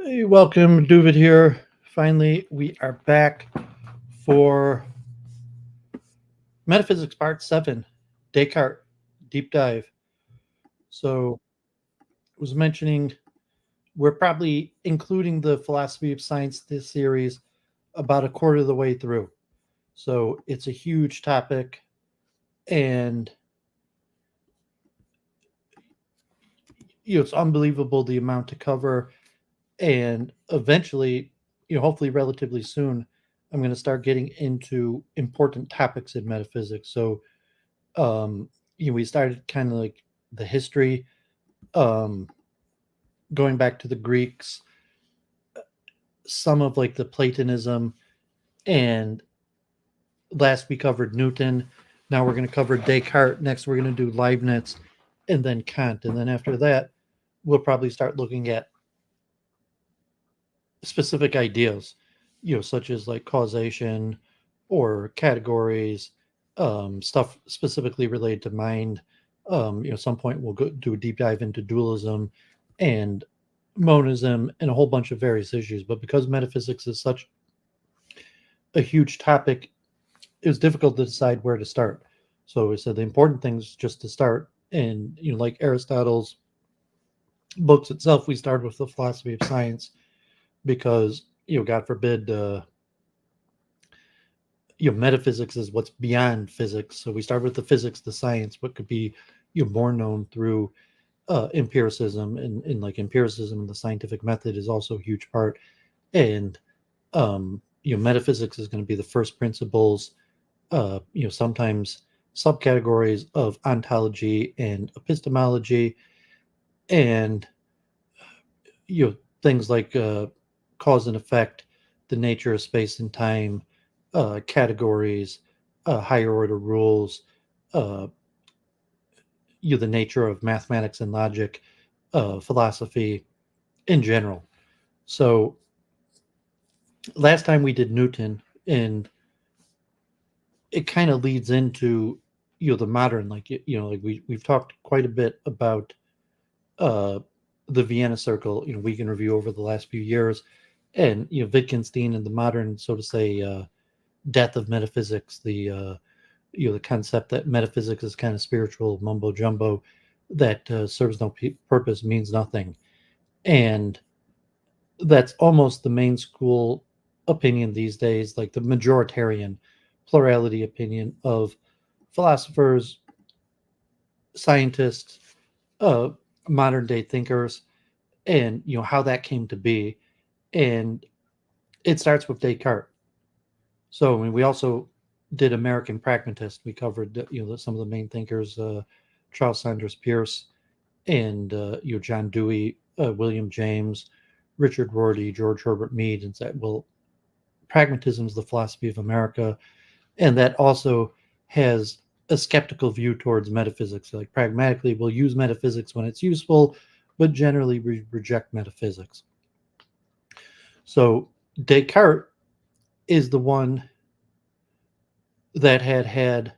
Hey, welcome, David here. Finally, we are back for Metaphysics Part 7, Descartes, Deep Dive. So, I was mentioning we're probably including the philosophy of science this series about a quarter of the way through. So, it's a huge topic, and it's unbelievable the amount to cover. And eventually, hopefully, relatively soon, I'm going to start getting into important topics in metaphysics. So, um, we started kind of like the history, um, going back to the Greeks, some of like the Platonism, and last we covered Newton. Now we're going to cover Descartes. Next, we're going to do Leibniz, and then Kant. And then after that, we'll probably start looking at specific ideas, such as like causation or categories, stuff specifically related to mind. Some point we'll do a deep dive into dualism and monism and a whole bunch of various issues. But because metaphysics is such a huge topic, it was difficult to decide where to start. So we said the important thing is just to start. And like Aristotle's books itself, we started with the philosophy of science because God forbid, metaphysics is what's beyond physics. So we start with the physics, the science, what could be more known through empiricism, and like empiricism and the scientific method is also a huge part. And metaphysics is going to be the first principles, sometimes subcategories of ontology and epistemology, and things like cause and effect, the nature of space and time, categories, higher order rules, uh, the nature of mathematics and logic, philosophy in general. So last time we did Newton, and it kind of leads into the modern, like like we've talked quite a bit about uh, the Vienna Circle, week in review over the last few years, and Wittgenstein and the modern, so to say, death of metaphysics, the concept that metaphysics is kind of spiritual mumbo jumbo that serves no purpose, means nothing, and that's almost the main school opinion these days, like the majoritarian plurality opinion of philosophers, scientists, uh, modern day thinkers, and how that came to be. And it starts with Descartes. So I mean, we also did American Pragmatist. We covered some of the main thinkers, Charles Sanders Peirce, and John Dewey, William James, Richard Rorty, George Herbert Mead, and said, well, pragmatism is the philosophy of America, and that also has a skeptical view towards metaphysics. Like pragmatically, we'll use metaphysics when it's useful, but generally we reject metaphysics. So Descartes is the one that had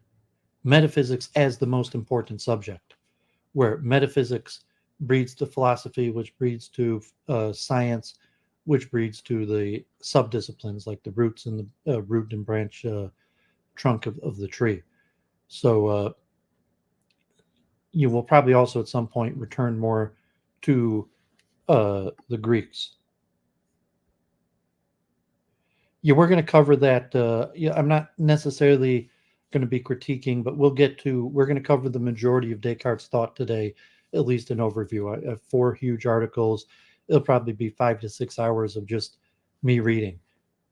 metaphysics as the most important subject, where metaphysics breeds to philosophy, which breeds to science, which breeds to the subdisciplines like the roots and the root and branch trunk of the tree. So you will probably also at some point return more to the Greeks. Yeah, we're going to cover that. Yeah, I'm not necessarily going to be critiquing, but we're going to cover the majority of Descartes' thought today, at least an overview. I have 4 huge articles. It'll probably be 5 to 6 hours of just me reading,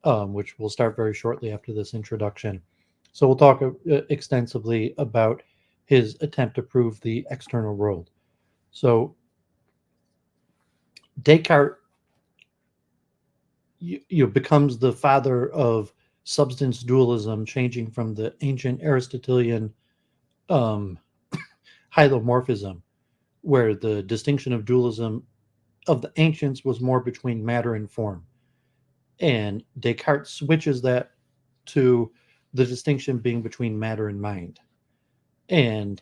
which will start very shortly after this introduction. So we'll talk extensively about his attempt to prove the external world. So Descartes becomes the father of substance dualism, changing from the ancient Aristotelian um, hylomorphism, where the distinction of dualism of the ancients was more between matter and form. And Descartes switches that to the distinction being between matter and mind, and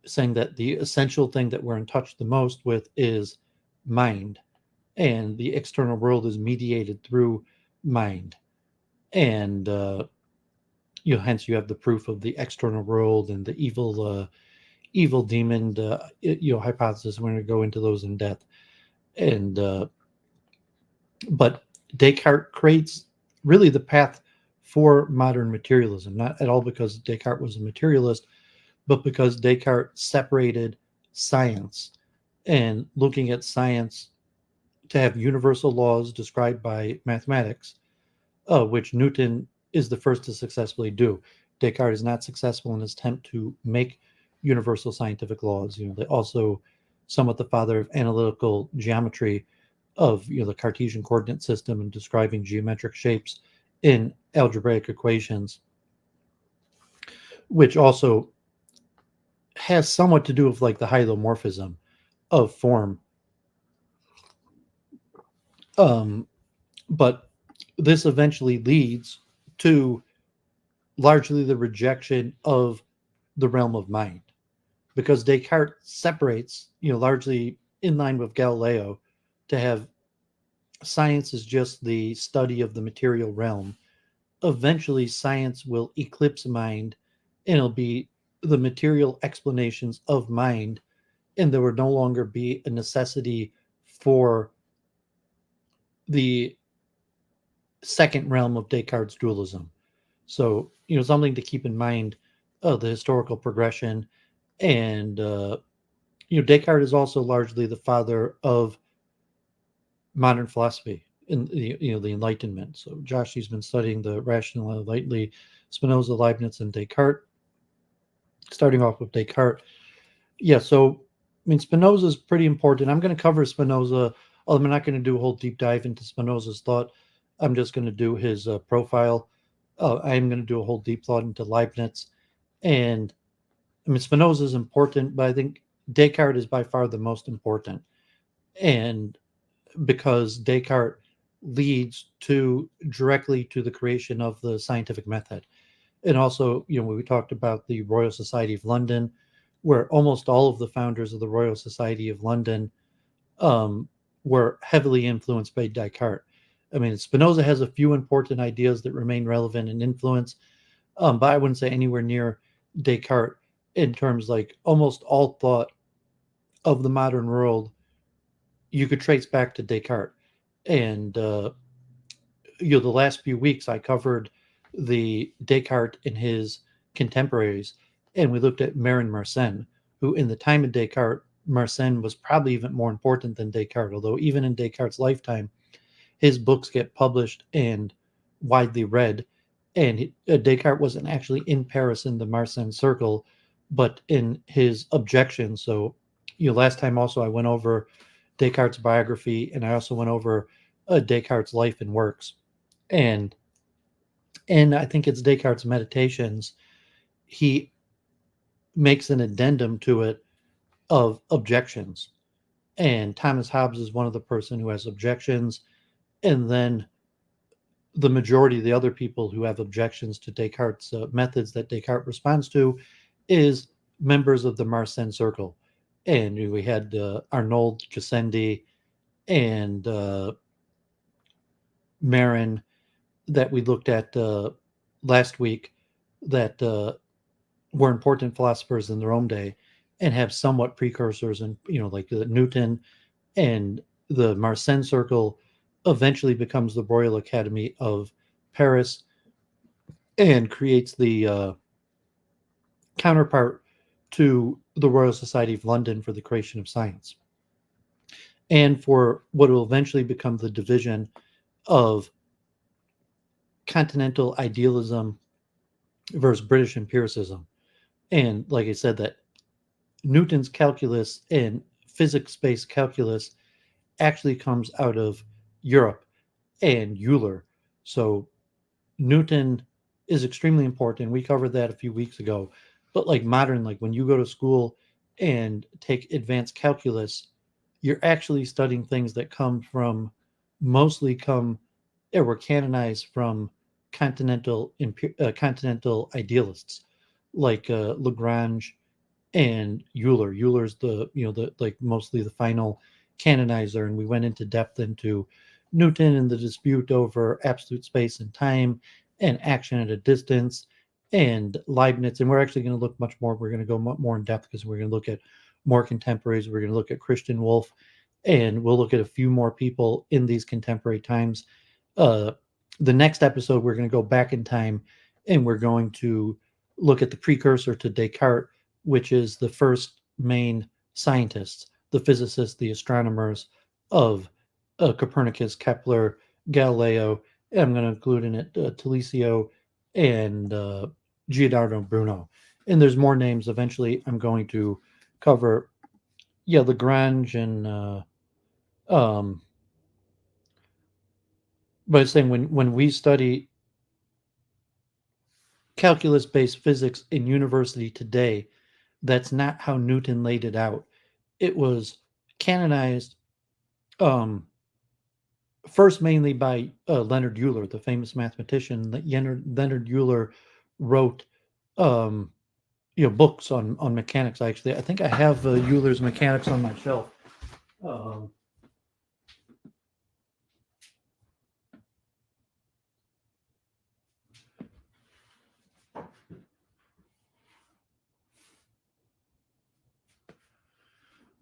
saying that the essential thing that we're in touch the most with is mind, and the external world is mediated through mind. And hence you have the proof of the external world and the evil demon hypothesis. We're going to go into those in depth. And but Descartes creates really the path for modern materialism, not at all because Descartes was a materialist, but because Descartes separated science and looking at science to have universal laws described by mathematics, which Newton is the first to successfully do. Descartes is not successful in his attempt to make universal scientific laws. They also somewhat the father of analytical geometry, of the Cartesian coordinate system and describing geometric shapes in algebraic equations, which also has somewhat to do with like the hylomorphism of form. But this eventually leads to largely the rejection of the realm of mind, because Descartes separates, largely in line with Galileo, to have science is just the study of the material realm. Eventually, science will eclipse mind, and it'll be the material explanations of mind, and there will no longer be a necessity for the second realm of Descartes' dualism. So, something to keep in mind, the historical progression. And, Descartes is also largely the father of modern philosophy in the Enlightenment. So, Josh, he's been studying the rational lately, Spinoza, Leibniz, and Descartes. Starting off with Descartes. Yeah, so, Spinoza is pretty important. I'm going to cover Spinoza. I'm not going to do a whole deep dive into Spinoza's thought. I'm just going to do his profile. I'm going to do a whole deep thought into Leibniz. And Spinoza is important, but I think Descartes is by far the most important. And because Descartes leads directly to the creation of the scientific method. And also, when we talked about the Royal Society of London, where almost all of the founders of the Royal Society of London were heavily influenced by Descartes. Spinoza has a few important ideas that remain relevant and influence, but I wouldn't say anywhere near Descartes in terms like almost all thought of the modern world you could trace back to Descartes. And the last few weeks I covered the Descartes and his contemporaries, and we looked at Marin Mersenne, who in the time of Descartes, Mersenne was probably even more important than Descartes, although even in Descartes' lifetime, his books get published and widely read. And Descartes wasn't actually in Paris in the Mersenne circle, but in his objections. So, last time also I went over Descartes' biography, and I also went over Descartes' life and works. And I think it's Descartes' Meditations. He makes an addendum to it of objections. And Thomas Hobbes is one of the person who has objections. And then the majority of the other people who have objections to Descartes' methods that Descartes responds to is members of the Mersenne circle. And we had Arnauld Gassendi and Marin that we looked at last week that were important philosophers in their own day and have somewhat precursors, and like Newton and the Mersenne circle eventually becomes the Royal Academy of Paris and creates the counterpart to the Royal Society of London for the creation of science, and for what will eventually become the division of continental idealism versus British empiricism. And like I said, that Newton's calculus and physics-based calculus actually comes out of Europe and Euler. So Newton is extremely important. We covered that a few weeks ago. But like modern, like when you go to school and take advanced calculus, you're actually studying things that mostly were canonized from continental idealists like Lagrange and Euler. Euler's the like mostly the final canonizer, and we went into depth into Newton and the dispute over absolute space and time and action at a distance, and Leibniz. And we're actually going to look much more. We're going to go more in depth because we're going to look at more contemporaries. We're going to look at Christian Wolff, and we'll look at a few more people in these contemporary times. The next episode, we're going to go back in time, and we're going to look at the precursor to Descartes, which is the first main scientists, the physicists, the astronomers of Copernicus, Kepler, Galileo, and I'm going to include in it Talesio and Giordano Bruno. And there's more names. Eventually, I'm going to cover, Lagrange and but it's saying when we study calculus-based physics in university today, that's not how Newton laid it out. It was canonized first mainly by Leonard Euler, the famous mathematician. Leonard Euler wrote books on mechanics. Actually, I think I have Euler's Mechanics on my shelf.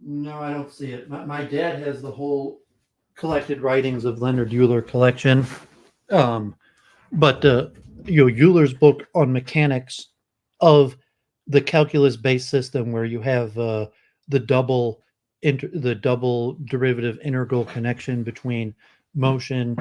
No, I don't see it. My dad has the whole collected writings of Leonard Euler collection. But Euler's book on mechanics of the calculus-based system, where you have the double derivative integral connection between motion,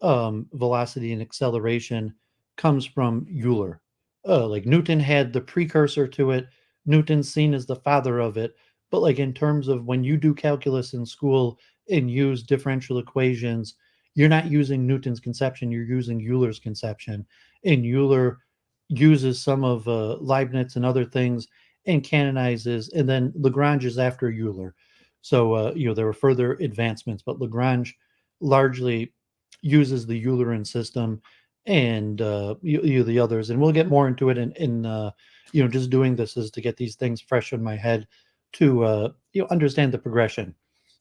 velocity, and acceleration, comes from Euler. Like Newton had the precursor to it. Newton's seen as the father of it. But like in terms of when you do calculus in school and use differential equations, you're not using Newton's conception, you're using Euler's conception. And Euler uses some of Leibniz and other things and canonizes, and then Lagrange is after Euler. So, there were further advancements, but Lagrange largely uses the Eulerian system and the others. And we'll get more into it in just doing this is to get these things fresh in my head to, understand the progression.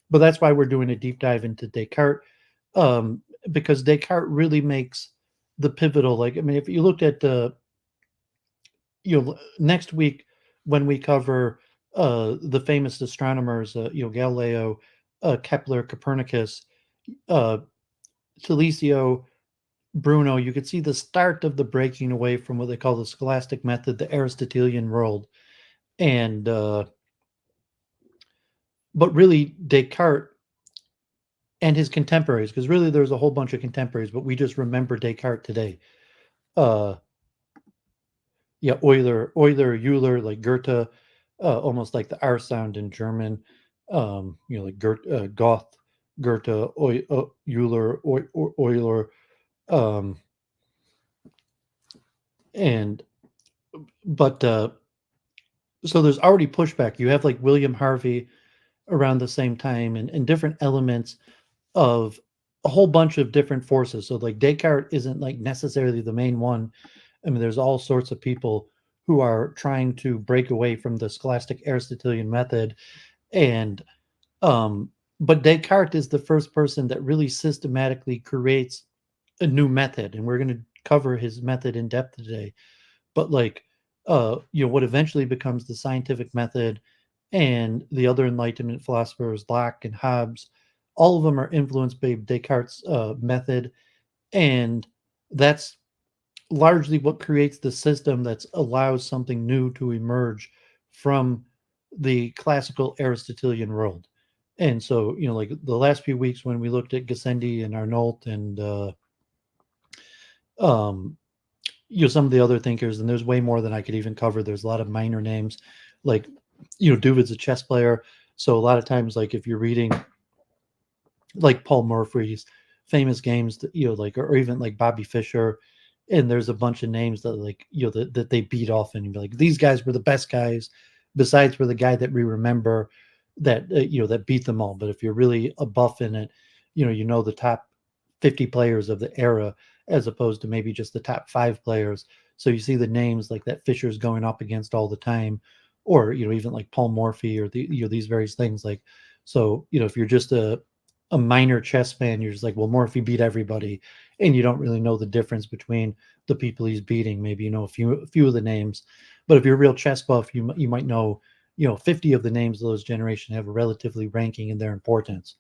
But that's why we're doing a deep dive into Descartes, because Descartes really makes the pivotal. Like, I mean, if you looked at next week when we cover the famous astronomers, Galileo, Kepler, Copernicus, uh, Talesio, Bruno, you could see the start of the breaking away from what they call the scholastic method, the Aristotelian world, and but really Descartes and his contemporaries, because really there's a whole bunch of contemporaries, but we just remember Descartes today. Uh, Euler, like Goethe, almost like the R sound in German. Like Goth, Goethe, Euler, Euler, um, and but so there's already pushback. You have like William Harvey around the same time, and different elements of a whole bunch of different forces. So like Descartes isn't like necessarily the main one. I mean, there's all sorts of people who are trying to break away from the scholastic Aristotelian method. And but Descartes is the first person that really systematically creates a new method. And we're going to cover his method in depth today. But like what eventually becomes the scientific method, and the other Enlightenment philosophers, Locke and Hobbes, all of them are influenced by Descartes' method, and that's largely what creates the system that allows something new to emerge from the classical Aristotelian world. And so, like the last few weeks when we looked at Gassendi and Arnault and um, some of the other thinkers, and there's way more than I could even cover. There's a lot of minor names, like Duvid's a chess player, so a lot of times, like if you're reading like Paul Morphy's famous games, that like, or even like Bobby Fischer, and there's a bunch of names that like that they beat off, and you'd be like, these guys were the best guys, besides for the guy that we remember that that beat them all. But if you're really a buff in it, the top 50 players of the era, as opposed to maybe just the top 5 players. So you see the names like that Fischer's going up against all the time, or even like Paul Morphy, or these various things. Like, So, if you're just a minor chess fan, you're just like, well, Morphy beat everybody, and you don't really know the difference between the people he's beating. Maybe you know a few of the names, but if you're a real chess buff, you might know 50 of the names of those generation have a relatively ranking in their importance.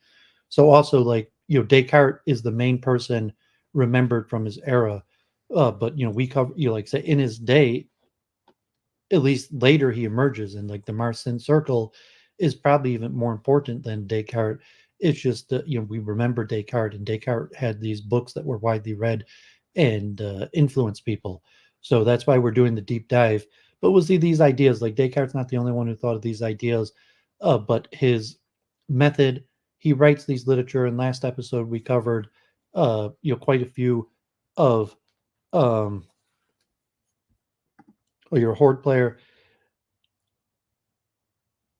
So also, like, Descartes is the main person remembered from his era, but we cover, like, say, in his day, at least later, he emerges, and like the Marsan circle is probably even more important than Descartes. It's just that we remember Descartes, and Descartes had these books that were widely read and influenced people. So that's why we're doing the deep dive. But we'll see these ideas. Like, Descartes' not the only one who thought of these ideas, but his method. He writes these literature. And last episode we covered, quite a few of, um, or your horde player.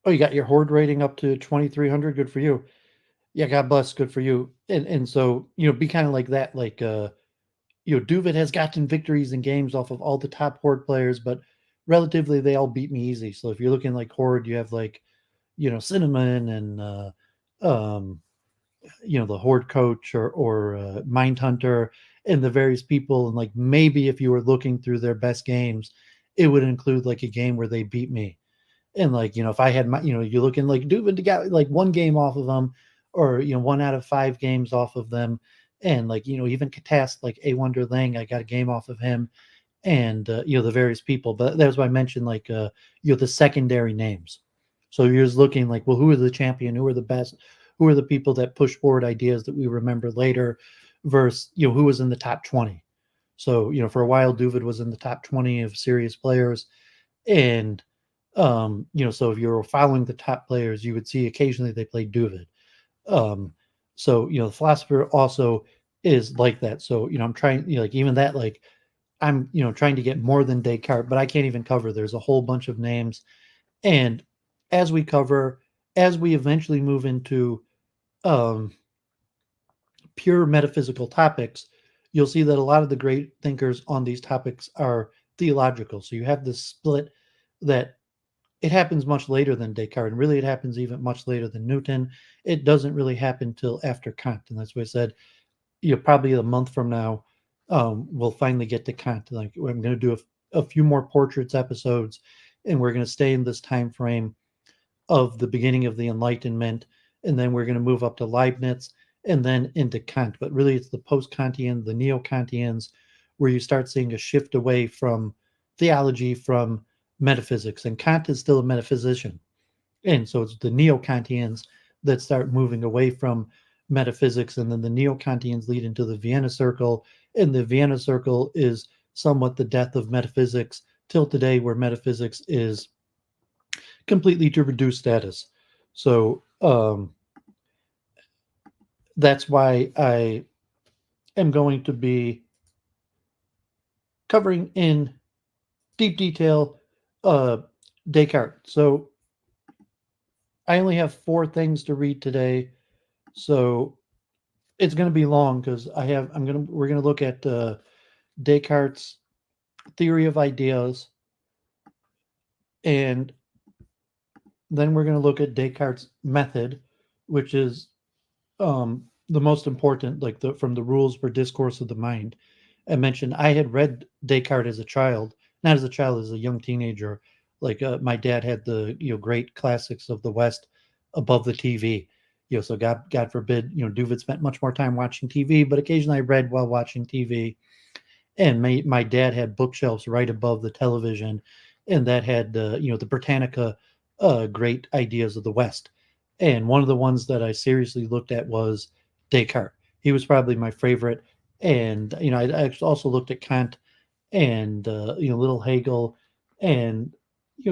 Oh, you got your horde rating up to 2,300. Good for you. Yeah, God bless. Good for you. And so, be kind of like that. Like, Duvet has gotten victories in games off of all the top horde players, but relatively they all beat me easy. So if you're looking like horde, you have like, Cinnamon and um, the horde coach or mind hunter and the various people. And like, maybe if you were looking through their best games, it would include like a game where they beat me. And like, if I had my, you're looking like Dubin to get like one game off of them, or, one out of 5 games off of them. And like, even Catast, like A Wonder Lang, I got a game off of him, and, the various people. But that's why I mentioned like, the secondary names. So you're just looking like, well, who are the champion? Who are the best? Who are the people that push forward ideas that we remember later versus, who was in the top 20? So, for a while, Duvid was in the top 20 of serious players. And so if you were following the top players, you would see occasionally they played Duvid. um so the philosopher also is like that. So I'm trying, like, even that, like, I'm trying to get more than Descartes, but I can't even cover. There's a whole bunch of names. And as we cover, as we eventually move into um pure metaphysical topics, you'll see that a lot of the great thinkers on these topics are theological. So you have this split that it happens much later than Descartes, and really it happens even much later than Newton. It doesn't really happen till after Kant, and that's why I said, probably a month from now, we'll finally get to Kant. Like, I'm going to do a few more portraits episodes, and we're going to stay in this time frame of the beginning of the Enlightenment, and then we're going to move up to Leibniz, and then into Kant. But really, it's the post-Kantian, the neo-Kantians, where you start seeing a shift away from theology, from metaphysics. And Kant is still a metaphysician. And so it's the neo-Kantians that start moving away from metaphysics, and then the neo-Kantians lead into the Vienna Circle, and the Vienna Circle is somewhat the death of metaphysics till today, where metaphysics is completely to reduce status. So that's why I am going to be covering in deep detail uh, Descartes. So I only have 4 things to read today, so it's going to be long because we're going to look at Descartes' theory of ideas, and then we're going to look at Descartes' method, which is the most important, like from the rules for discourse of the mind. I mentioned I had read Descartes as a child, not as a child, as a young teenager. Like, my dad had the great classics of the West above the TV. So God forbid, Duvid spent much more time watching TV, but occasionally I read while watching TV. And my dad had bookshelves right above the television, and that had the Britannica, great ideas of the West. And one of the ones that I seriously looked at was Descartes. He was probably my favorite. And I also looked at Kant, and little Hegel, and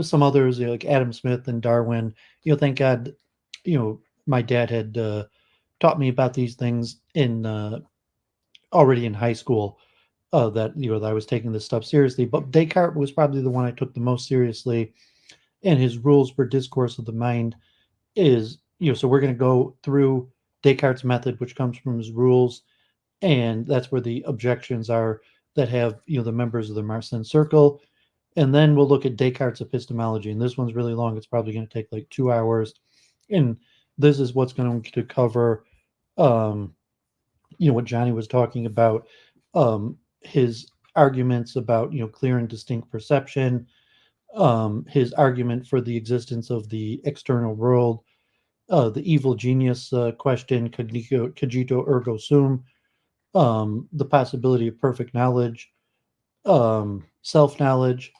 some others, like Adam Smith and Darwin. Thank God, my dad had taught me about these things in already in high school, that that I was taking this stuff seriously. But Descartes was probably the one I took the most seriously, and his rules for discourse of the mind is, so we're going to go through Descartes' method, which comes from his rules, and that's where the objections are that have the members of the Marsan circle. And then we'll look at Descartes' epistemology, and this one's really long. It's probably going to take like 2 hours. And this is what's going to cover, what Johnny was talking about, his arguments about, clear and distinct perception, his argument for the existence of the external world, the evil genius question, cogito ergo sum, the possibility of perfect knowledge, self knowledge,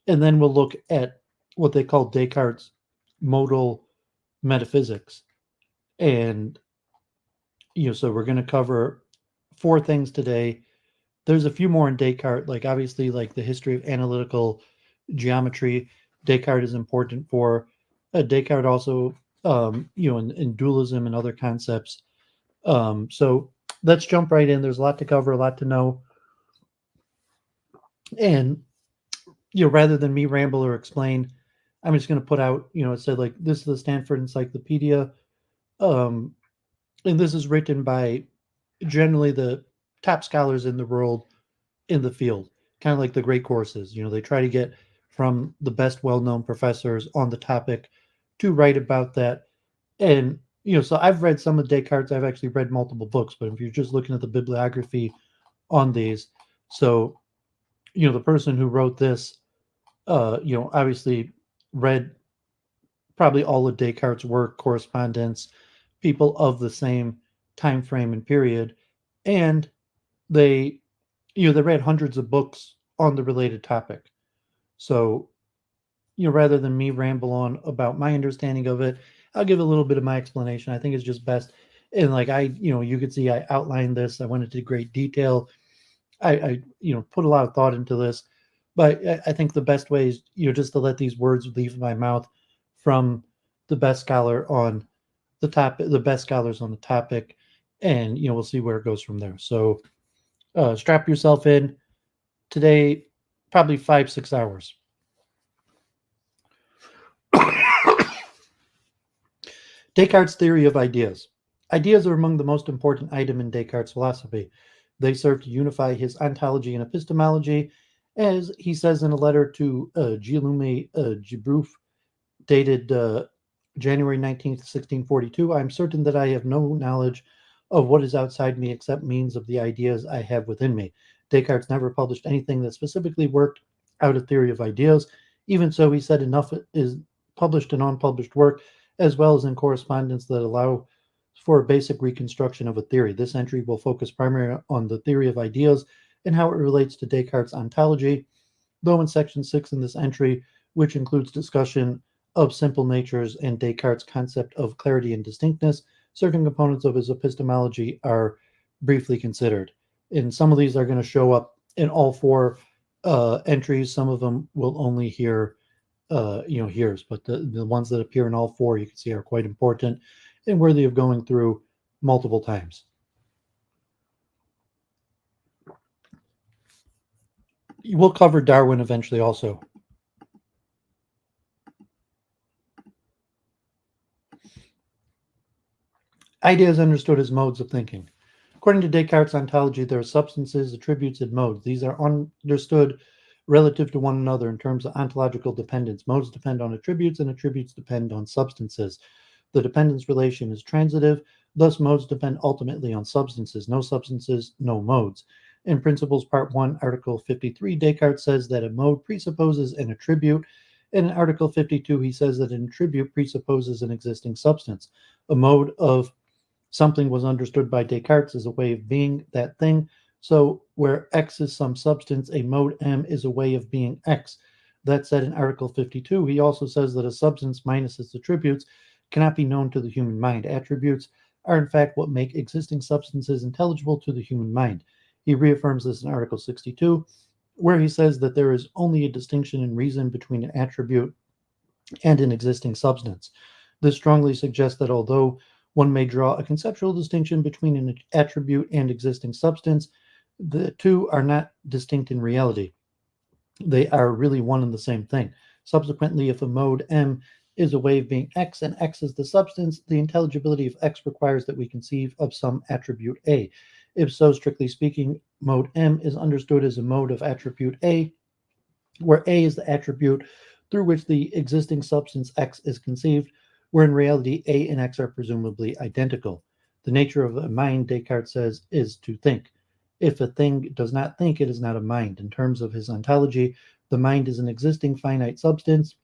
and then we'll look at what they call Descartes' modal metaphysics. And so we're going to cover four things today. There's a few more in Descartes, like obviously like the history of analytical geometry. Descartes is important for Descartes also, in dualism and other concepts. So let's jump right in. There's a lot to cover, a lot to know. And, rather than me ramble or explain, I'm just going to put out, it said like, this is the Stanford Encyclopedia. And this is written by generally the top scholars in the world in the field, kind of like the great courses. They try to get from the best well-known professors on the topic to write about that. And, so I've read some of Descartes. I've actually read multiple books, but if you're just looking at the bibliography on these, so, the person who wrote this, obviously read probably all of Descartes' work, correspondence, people of the same time frame and period, and they they read hundreds of books on the related topic. So, rather than me ramble on about my understanding of it, I'll give a little bit of my explanation. I think it's just best. And like you could see I outlined this. I went into great detail. I put a lot of thought into this, but I think the best way is, just to let these words leave my mouth from the best scholar on the topic, the best scholars on the topic, and we'll see where it goes from there. So strap yourself in. Today, probably 5-6 hours. Descartes' theory of ideas. Ideas are among the most important item in Descartes' philosophy. They serve to unify his ontology and epistemology, as he says in a letter to Guillaume Gibrouf, dated January 19th, 1642. I am certain that I have no knowledge of what is outside me except means of the ideas I have within me. Descartes never published anything that specifically worked out a theory of ideas. Even so, he said enough is published and unpublished work, as well as in correspondence that allow for a basic reconstruction of a theory. This entry will focus primarily on the theory of ideas and how it relates to Descartes' ontology, though in section 6 in this entry, which includes discussion of simple natures and Descartes' concept of clarity and distinctness, certain components of his epistemology are briefly considered. And some of these are going to show up in all four entries. Some of them will only hear here's, but the ones that appear in all four you can see are quite important and worthy of going through multiple times. We'll cover Darwin eventually also. Ideas understood as modes of thinking. According to Descartes' ontology, there are substances, attributes, and modes. These are understood relative to one another in terms of ontological dependence. Modes depend on attributes, and attributes depend on substances. The dependence relation is transitive, thus modes depend ultimately on substances. No substances, no modes. In Principles Part 1, Article 53, Descartes says that a mode presupposes an attribute. In Article 52, he says that an attribute presupposes an existing substance. A mode of something was understood by Descartes as a way of being that thing. So where X is some substance, a mode M is a way of being X. That said, in Article 52, he also says that a substance minus its attributes cannot be known to the human mind. Attributes are in fact what make existing substances intelligible to the human mind. He reaffirms this in Article 62, where he says that there is only a distinction in reason between an attribute and an existing substance. This strongly suggests that although one may draw a conceptual distinction between an attribute and existing substance, the two are not distinct in reality. They are really one and the same thing. Subsequently, if a mode M is a way of being X and X is the substance, the intelligibility of X requires that we conceive of some attribute A. If so, strictly speaking, mode M is understood as a mode of attribute A, where A is the attribute through which the existing substance X is conceived, where in reality A and X are presumably identical. The nature of a mind, Descartes says, is to think. If a thing does not think, it is not a mind. In terms of his ontology, the mind is an existing finite substance,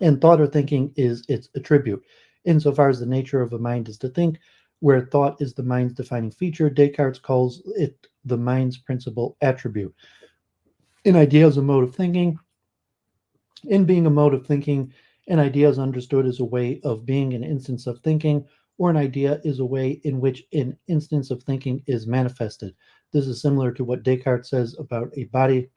and thought or thinking is its attribute. Insofar as the nature of a mind is to think, where thought is the mind's defining feature, Descartes calls it the mind's principal attribute. An idea is a mode of thinking. In being a mode of thinking, an idea is understood as a way of being an instance of thinking, or an idea is a way in which an instance of thinking is manifested. This is similar to what Descartes says about a body,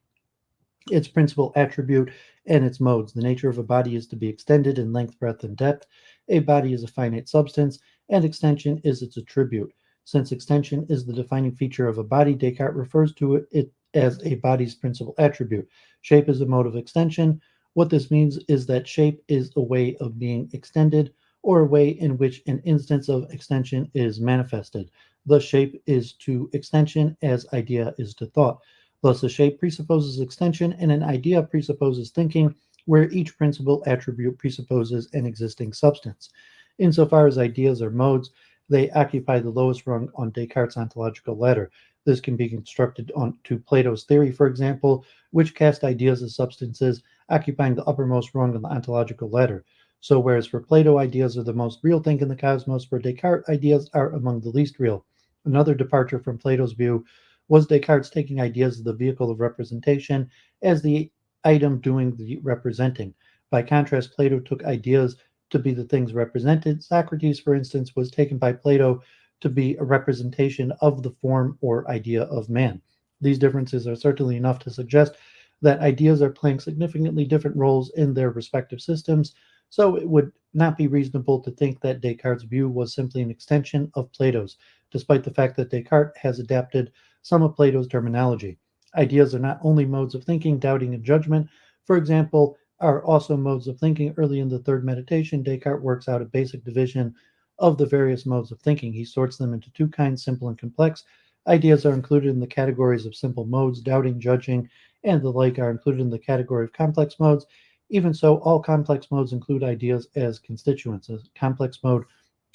its principal attribute, and its modes. The nature of a body is to be extended in length, breadth, and depth. A body is a finite substance, and extension is its attribute. Since extension is the defining feature of a body, Descartes refers to it as a body's principal attribute. Shape is a mode of extension. What this means is that shape is a way of being extended, or a way in which an instance of extension is manifested. Thus, shape is to extension as idea is to thought. Thus, a shape presupposes extension, and an idea presupposes thinking, where each principal attribute presupposes an existing substance. Insofar as ideas are modes, they occupy the lowest rung on Descartes' ontological ladder. This can be constructed onto Plato's theory, for example, which cast ideas as substances occupying the uppermost rung on the ontological ladder. So, whereas for Plato, ideas are the most real thing in the cosmos, for Descartes, ideas are among the least real. Another departure from Plato's view was Descartes taking ideas as the vehicle of representation as the item doing the representing. By contrast, Plato took ideas to be the things represented. Socrates, for instance, was taken by Plato to be a representation of the form or idea of man. These differences are certainly enough to suggest that ideas are playing significantly different roles in their respective systems, so it would not be reasonable to think that Descartes' view was simply an extension of Plato's, despite the fact that Descartes has adapted some of Plato's terminology. Ideas are not only modes of thinking, doubting, and judgment, for example, are also modes of thinking. Early in the third meditation, Descartes works out a basic division of the various modes of thinking. He sorts them into two kinds, simple and complex. Ideas are included in the categories of simple modes, doubting, judging, and the like are included in the category of complex modes. Even so, all complex modes include ideas as constituents. A complex mode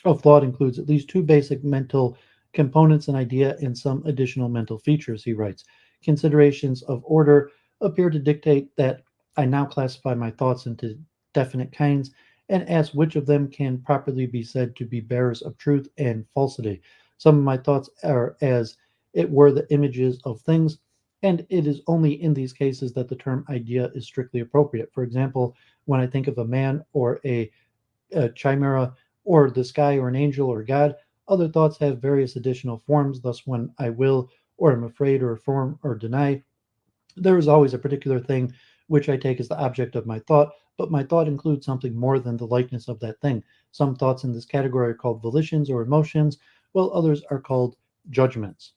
of thought includes at least two basic mental components, an idea, and some additional mental features, he writes. Considerations of order appear to dictate that I now classify my thoughts into definite kinds and ask which of them can properly be said to be bearers of truth and falsity. Some of my thoughts are as it were the images of things, and it is only in these cases that the term idea is strictly appropriate. For example, when I think of a man or a chimera or the sky or an angel or God, other thoughts have various additional forms. Thus, when I will or am afraid or affirm or deny, there is always a particular thing which I take as the object of my thought, but my thought includes something more than the likeness of that thing. Some thoughts in this category are called volitions or emotions, while others are called judgments.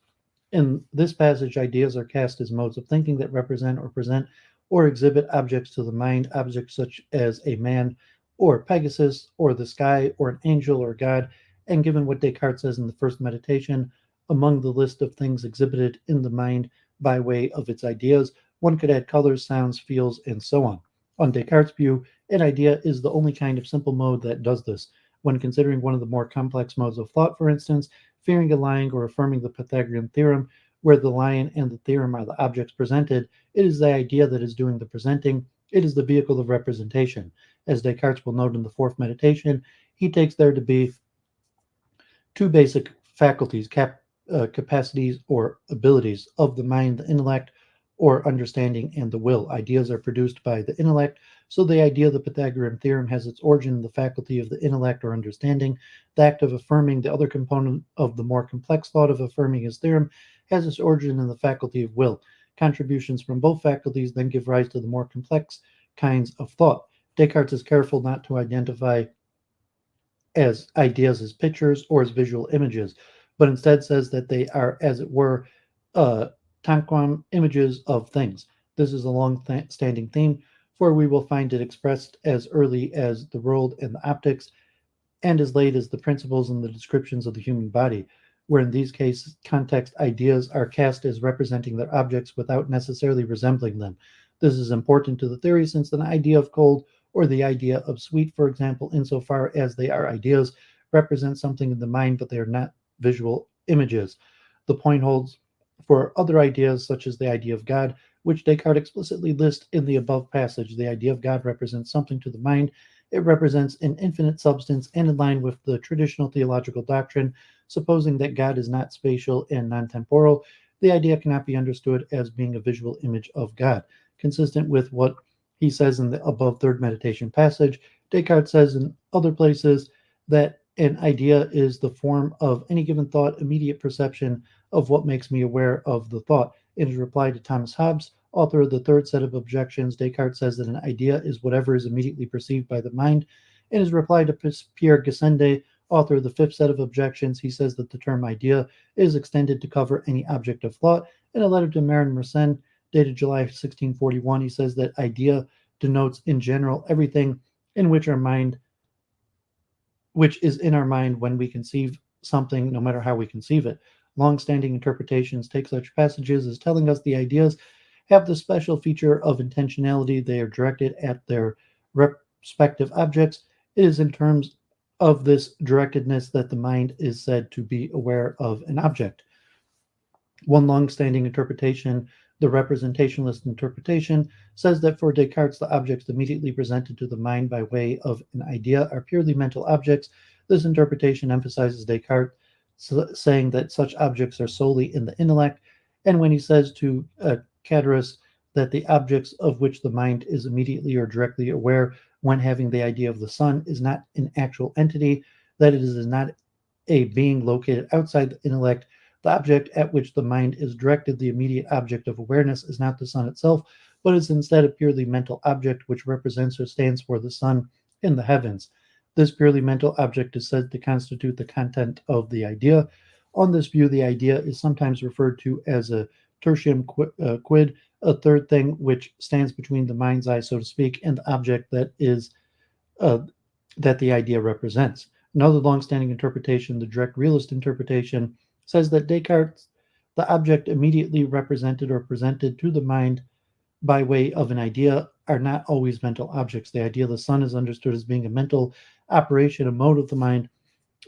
In this passage, ideas are cast as modes of thinking that represent or present or exhibit objects to the mind, objects such as a man or Pegasus or the sky or an angel or God. And given what Descartes says in the first meditation, among the list of things exhibited in the mind by way of its ideas, one could add colors, sounds, feels, and so on. On Descartes' view, an idea is the only kind of simple mode that does this. When considering one of the more complex modes of thought, for instance, fearing a lion or affirming the Pythagorean theorem, where the lion and the theorem are the objects presented, it is the idea that is doing the presenting. It is the vehicle of representation. As Descartes will note in the fourth meditation, he takes there to be two basic faculties, capacities or abilities of the mind, the intellect or understanding, and the will. Ideas are produced by the intellect, so the idea of the Pythagorean theorem has its origin in the faculty of the intellect or understanding. The act of affirming the other component of the more complex thought of affirming his theorem has its origin in the faculty of will. Contributions from both faculties then give rise to the more complex kinds of thought. Descartes is careful not to identify as ideas as pictures or as visual images, but instead says that they are, as it were, tanquam images of things. This is a long-standing theme, for we will find it expressed as early as the world and the optics, and as late as the principles and the descriptions of the human body, where in these cases context ideas are cast as representing their objects without necessarily resembling them. This is important to the theory, since an idea of cold or the idea of sweet, for example, insofar as they are ideas, represent something in the mind, but they are not visual images. The point holds for other ideas, such as the idea of God, which Descartes explicitly lists in the above passage. The idea of God represents something to the mind. It represents an infinite substance, and in line with the traditional theological doctrine, supposing that God is not spatial and non temporal, the idea cannot be understood as being a visual image of God. Consistent with what he says in the above third meditation passage, Descartes says in other places that an idea is the form of any given thought, immediate perception of what makes me aware of the thought. In his reply to Thomas Hobbes, author of the third set of objections, Descartes says that an idea is whatever is immediately perceived by the mind. In his reply to Pierre Gassendi, author of the fifth set of objections, he says that the term idea is extended to cover any object of thought. In a letter to Marin Mersenne, dated July 1641, he says that idea denotes in general everything in which is in our mind when we conceive something, no matter how we conceive it. Long-standing interpretations take such passages as telling us the ideas have the special feature of intentionality. They are directed at their respective objects. It is in terms of this directedness that the mind is said to be aware of an object. One long-standing interpretation, the representationalist interpretation, says that for Descartes, the objects immediately presented to the mind by way of an idea are purely mental objects. This interpretation emphasizes Descartes saying that such objects are solely in the intellect, and when he says to Caterus that the objects of which the mind is immediately or directly aware when having the idea of the sun is not an actual entity, that it is not a being located outside the intellect. The object at which the mind is directed, the immediate object of awareness, is not the sun itself, but is instead a purely mental object which represents or stands for the sun in the heavens. This purely mental object is said to constitute the content of the idea. On this view, the idea is sometimes referred to as a tertium quid, a third thing which stands between the mind's eye, so to speak, and the object uh, that the idea represents. Another long-standing interpretation, the direct realist interpretation, says that Descartes, the object immediately represented or presented to the mind by way of an idea, are not always mental objects. The idea of the sun is understood as being a mental operation, a mode of the mind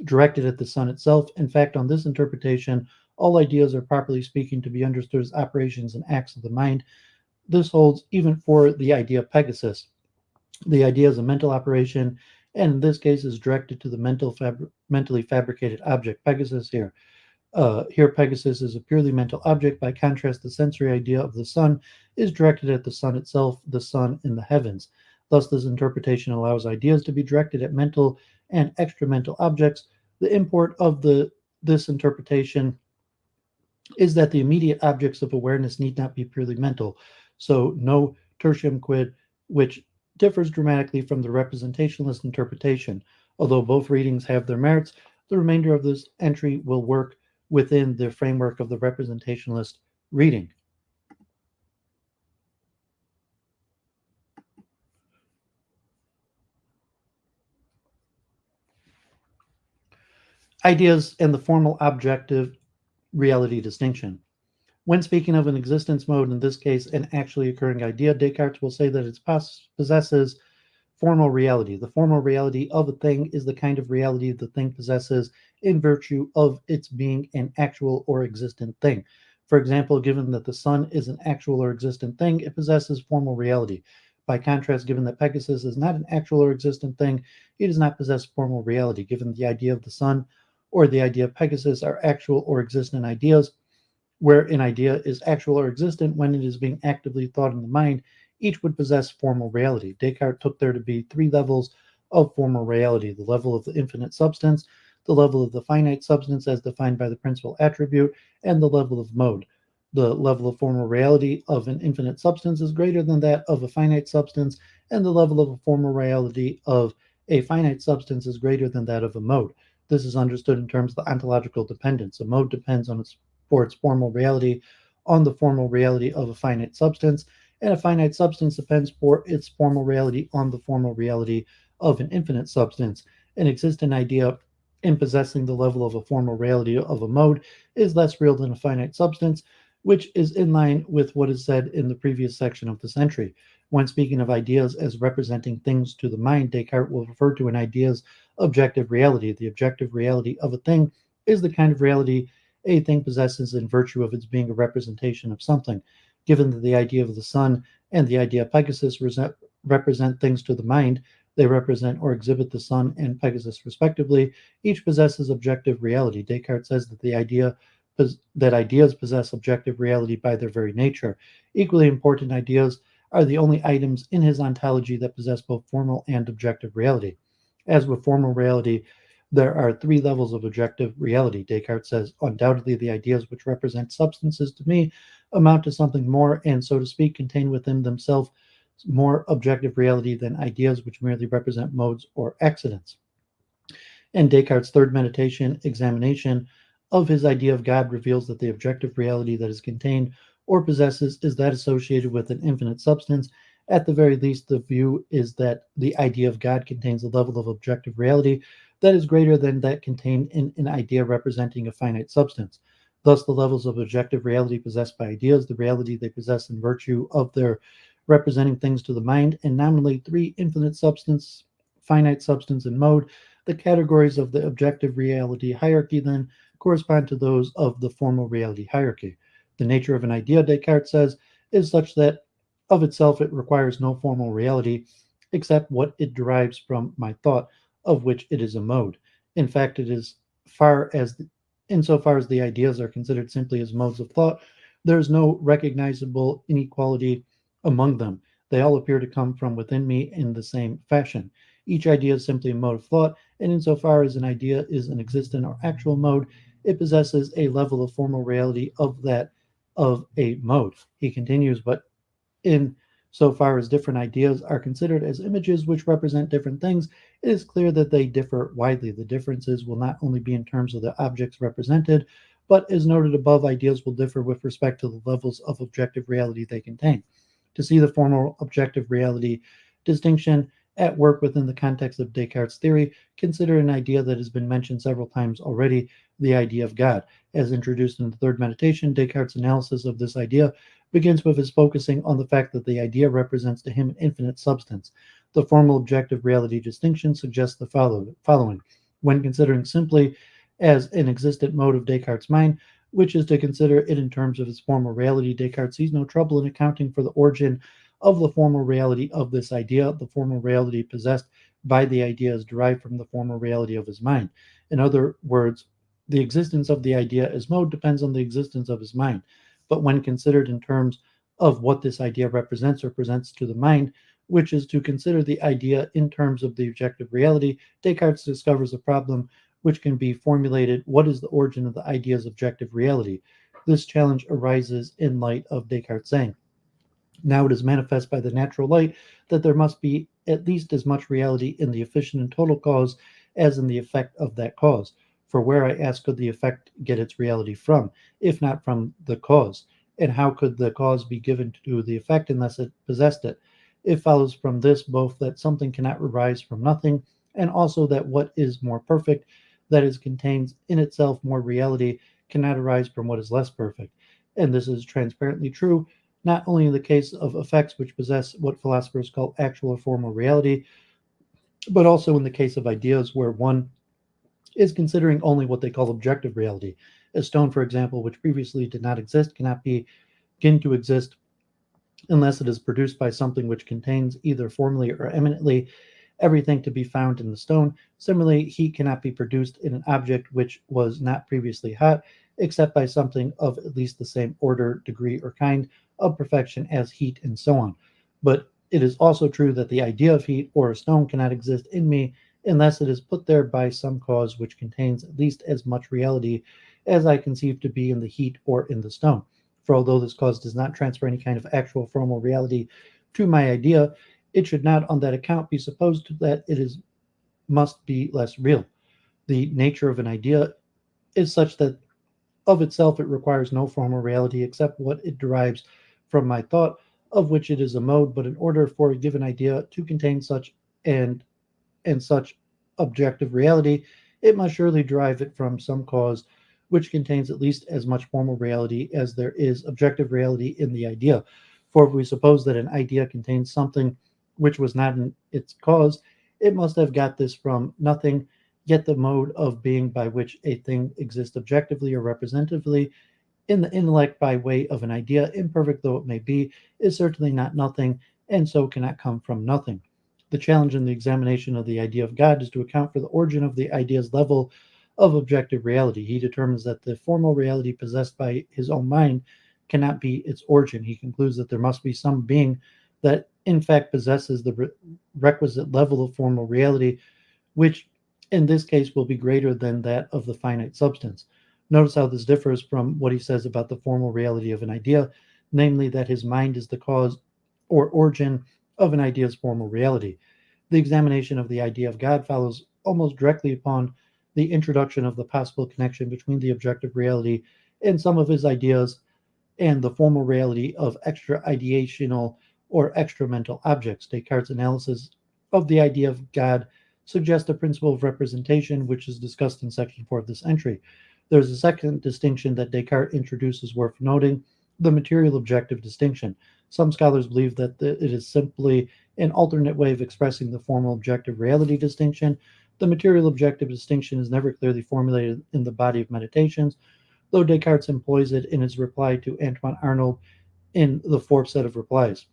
directed at the sun itself. In fact, on this interpretation, all ideas are properly speaking to be understood as operations and acts of the mind. This holds even for the idea of Pegasus. The idea is a mental operation, and in this case is directed to the mentally fabricated object, Pegasus here. Here, Pegasus is a purely mental object. By contrast, the sensory idea of the sun is directed at the sun itself, the sun in the heavens. Thus, this interpretation allows ideas to be directed at mental and extramental objects. The import of this interpretation is that the immediate objects of awareness need not be purely mental. So, no tertium quid, which differs dramatically from the representationalist interpretation. Although both readings have their merits, the remainder of this entry will work within the framework of the representationalist reading. Ideas and the formal objective reality distinction. When speaking of an existence mode, in this case an actually occurring idea, Descartes will say that it possesses formal reality. The formal reality of a thing is the kind of reality the thing possesses in virtue of its being an actual or existent thing. For example, given that the sun is an actual or existent thing, it possesses formal reality. By contrast, given that Pegasus is not an actual or existent thing, it does not possess formal reality. Given the idea of the sun or the idea of Pegasus are actual or existent ideas, where an idea is actual or existent when it is being actively thought in the mind, each would possess formal reality. Descartes took there to be three levels of formal reality: the level of the infinite substance, the level of the finite substance as defined by the principal attribute, and the level of mode. The level of formal reality of an infinite substance is greater than that of a finite substance, and the level of a formal reality of a finite substance is greater than that of a mode. This is understood in terms of the ontological dependence. A mode depends for its formal reality on the formal reality of a finite substance, and a finite substance depends for its formal reality on the formal reality of an infinite substance. An existent idea in possessing the level of a formal reality of a mode is less real than a finite substance. which is in line with what is said in the previous section of this entry. When speaking of ideas as representing things to the mind, Descartes will refer to an idea's objective reality. The objective reality of a thing is the kind of reality a thing possesses in virtue of its being a representation of something. Given that the idea of the sun and the idea of Pegasus represent things to the mind, they represent or exhibit the sun and Pegasus respectively. Each possesses objective reality. Descartes says that that ideas possess objective reality by their very nature. Equally important, ideas are the only items in his ontology that possess both formal and objective reality. As with formal reality, there are three levels of objective reality. Descartes says, undoubtedly, the ideas which represent substances to me amount to something more, and so to speak, contain within themselves more objective reality than ideas which merely represent modes or accidents. And Descartes' third meditation examination of his idea of God reveals that the objective reality that is contained or possesses is that associated with an infinite substance. At the very least, the view is that the idea of God contains a level of objective reality that is greater than that contained in an idea representing a finite substance. Thus, the levels of objective reality possessed by ideas, the reality they possess in virtue of their representing things to the mind, and nominally three: infinite substance, finite substance, and mode. The categories of the objective reality hierarchy then correspond to those of the formal reality hierarchy. The nature of an idea, Descartes says, is such that of itself it requires no formal reality except what it derives from my thought, of which it is a mode. In fact, it is far as insofar as the ideas are considered simply as modes of thought, there is no recognizable inequality among them. They all appear to come from within me in the same fashion. Each idea is simply a mode of thought, and insofar as an idea is an existent or actual mode, it possesses a level of formal reality of that of a mode. He continues, but in so far as different ideas are considered as images which represent different things, it is clear that they differ widely. The differences will not only be in terms of the objects represented, but as noted above, ideas will differ with respect to the levels of objective reality they contain. To see the formal objective reality distinction at work within the context of Descartes' theory, consider an idea that has been mentioned several times already, the idea of God. As introduced in the third meditation, Descartes' analysis of this idea begins with his focusing on the fact that the idea represents to him an infinite substance. The formal objective reality distinction suggests the following. When considering simply as an existent mode of Descartes' mind, which is to consider it in terms of its formal reality, Descartes sees no trouble in accounting for the origin of the formal reality of this idea. The formal reality possessed by the idea is derived from the formal reality of his mind. In other words, the existence of the idea as mode depends on the existence of his mind. But when considered in terms of what this idea represents or presents to the mind, which is to consider the idea in terms of the objective reality, Descartes discovers a problem which can be formulated: what is the origin of the idea's objective reality? This challenge arises in light of Descartes saying, now it is manifest by the natural light that there must be at least as much reality in the efficient and total cause as in the effect of that cause. For where, I ask, could the effect get its reality from, if not from the cause? And how could the cause be given to the effect unless it possessed it? It follows from this both that something cannot arise from nothing, and also that what is more perfect, that is, contains in itself more reality, cannot arise from what is less perfect. And this is transparently true not only in the case of effects which possess what philosophers call actual or formal reality, but also in the case of ideas where one is considering only what they call objective reality. A stone, for example, which previously did not exist, cannot begin to exist unless it is produced by something which contains either formally or eminently everything to be found in the stone. Similarly, heat cannot be produced in an object which was not previously hot, except by something of at least the same order, degree, or kind of perfection as heat, and so on. But it is also true that the idea of heat or a stone cannot exist in me unless it is put there by some cause which contains at least as much reality as I conceive to be in the heat or in the stone. For although this cause does not transfer any kind of actual formal reality to my idea, it should not on that account be supposed that it is must be less real. The nature of an idea is such that of itself it requires no formal reality except what it derives from my thought, of which it is a mode. But in order for a given idea to contain such and such objective reality, it must surely derive it from some cause which contains at least as much formal reality as there is objective reality in the idea. For if we suppose that an idea contains something which was not in its cause, it must have got this from nothing, yet the mode of being by which a thing exists objectively or representatively in the intellect by way of an idea, imperfect though it may be, is certainly not nothing, and so cannot come from nothing. The challenge in the examination of the idea of God is to account for the origin of the idea's level of objective reality. He determines that the formal reality possessed by his own mind cannot be its origin. He concludes that there must be some being that in fact possesses the requisite level of formal reality, which in this case will be greater than that of the finite substance. Notice how this differs from what he says about the formal reality of an idea, namely that his mind is the cause or origin of an idea's formal reality. The examination of the idea of God follows almost directly upon the introduction of the possible connection between the objective reality and some of his ideas and the formal reality of extra ideational or extra mental objects. Descartes' analysis of the idea of God suggests a principle of representation, which is discussed in section 4 of this entry. There's a second distinction that Descartes introduces worth noting, the material objective distinction. Some scholars believe that it is simply an alternate way of expressing the formal objective reality distinction. The material objective distinction is never clearly formulated in the body of Meditations, though Descartes employs it in his reply to Antoine Arnauld in the fourth set of replies.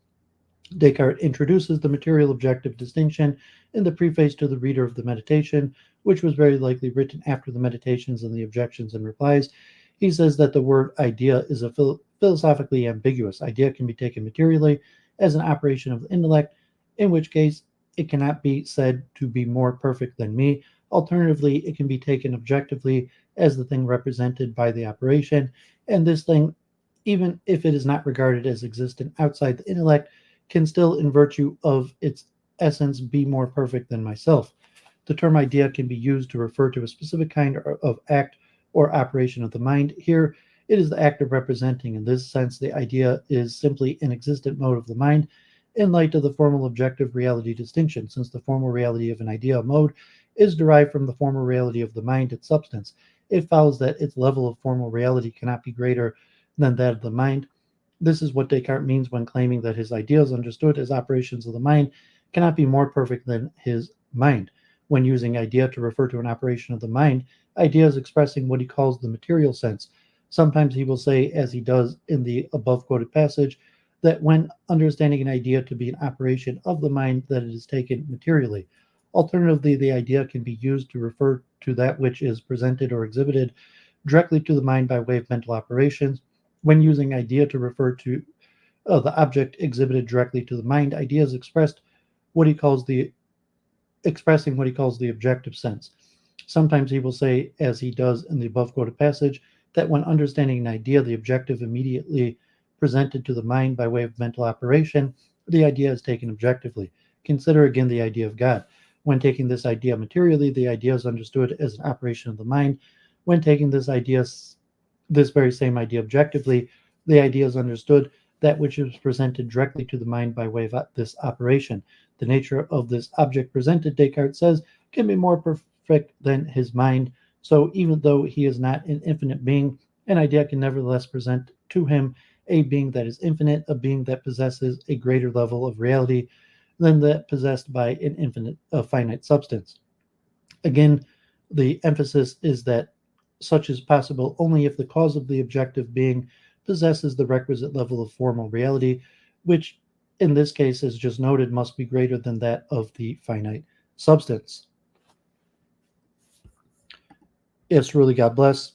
Descartes introduces the material objective distinction in the preface to the reader of the meditation, which was very likely written after the meditations and the objections and replies. He says that the word idea is a philosophically ambiguous. Idea can be taken materially as an operation of the intellect, in which case it cannot be said to be more perfect than me. Alternatively, it can be taken objectively as the thing represented by the operation, and this thing, even if it is not regarded as existent outside the intellect, can still, in virtue of its essence, be more perfect than myself. The term idea can be used to refer to a specific kind of act or operation of the mind. Here, it is the act of representing. In this sense, the idea is simply an existent mode of the mind in light of the formal objective reality distinction, since the formal reality of an idea mode is derived from the formal reality of the mind, its substance. It follows that its level of formal reality cannot be greater than that of the mind. This is what Descartes means when claiming that his ideas, understood as operations of the mind, cannot be more perfect than his mind. When using idea to refer to an operation of the mind, idea is expressing what he calls the material sense. Sometimes he will say, as he does in the above quoted passage, that when understanding an idea to be an operation of the mind, that it is taken materially. Alternatively, the idea can be used to refer to that which is presented or exhibited directly to the mind by way of mental operations. When using idea to refer to the object exhibited directly to the mind, idea is expressing what he calls the objective sense. Sometimes he will say, as he does in the above quoted passage, that when understanding an idea, the objective immediately presented to the mind by way of mental operation, the idea is taken objectively. Consider again the idea of God. When taking this idea materially, the idea is understood as an operation of the mind. When taking this very same idea objectively, the idea is understood that which is presented directly to the mind by way of this operation. The nature of this object presented, Descartes says, can be more perfect than his mind. So even though he is not an infinite being, an idea can nevertheless present to him a being that is infinite, a being that possesses a greater level of reality than that possessed by a finite substance. Again, the emphasis is that such is possible only if the cause of the objective being possesses the requisite level of formal reality, which in this case, as just noted, must be greater than that of the finite substance. Yes, really, God bless.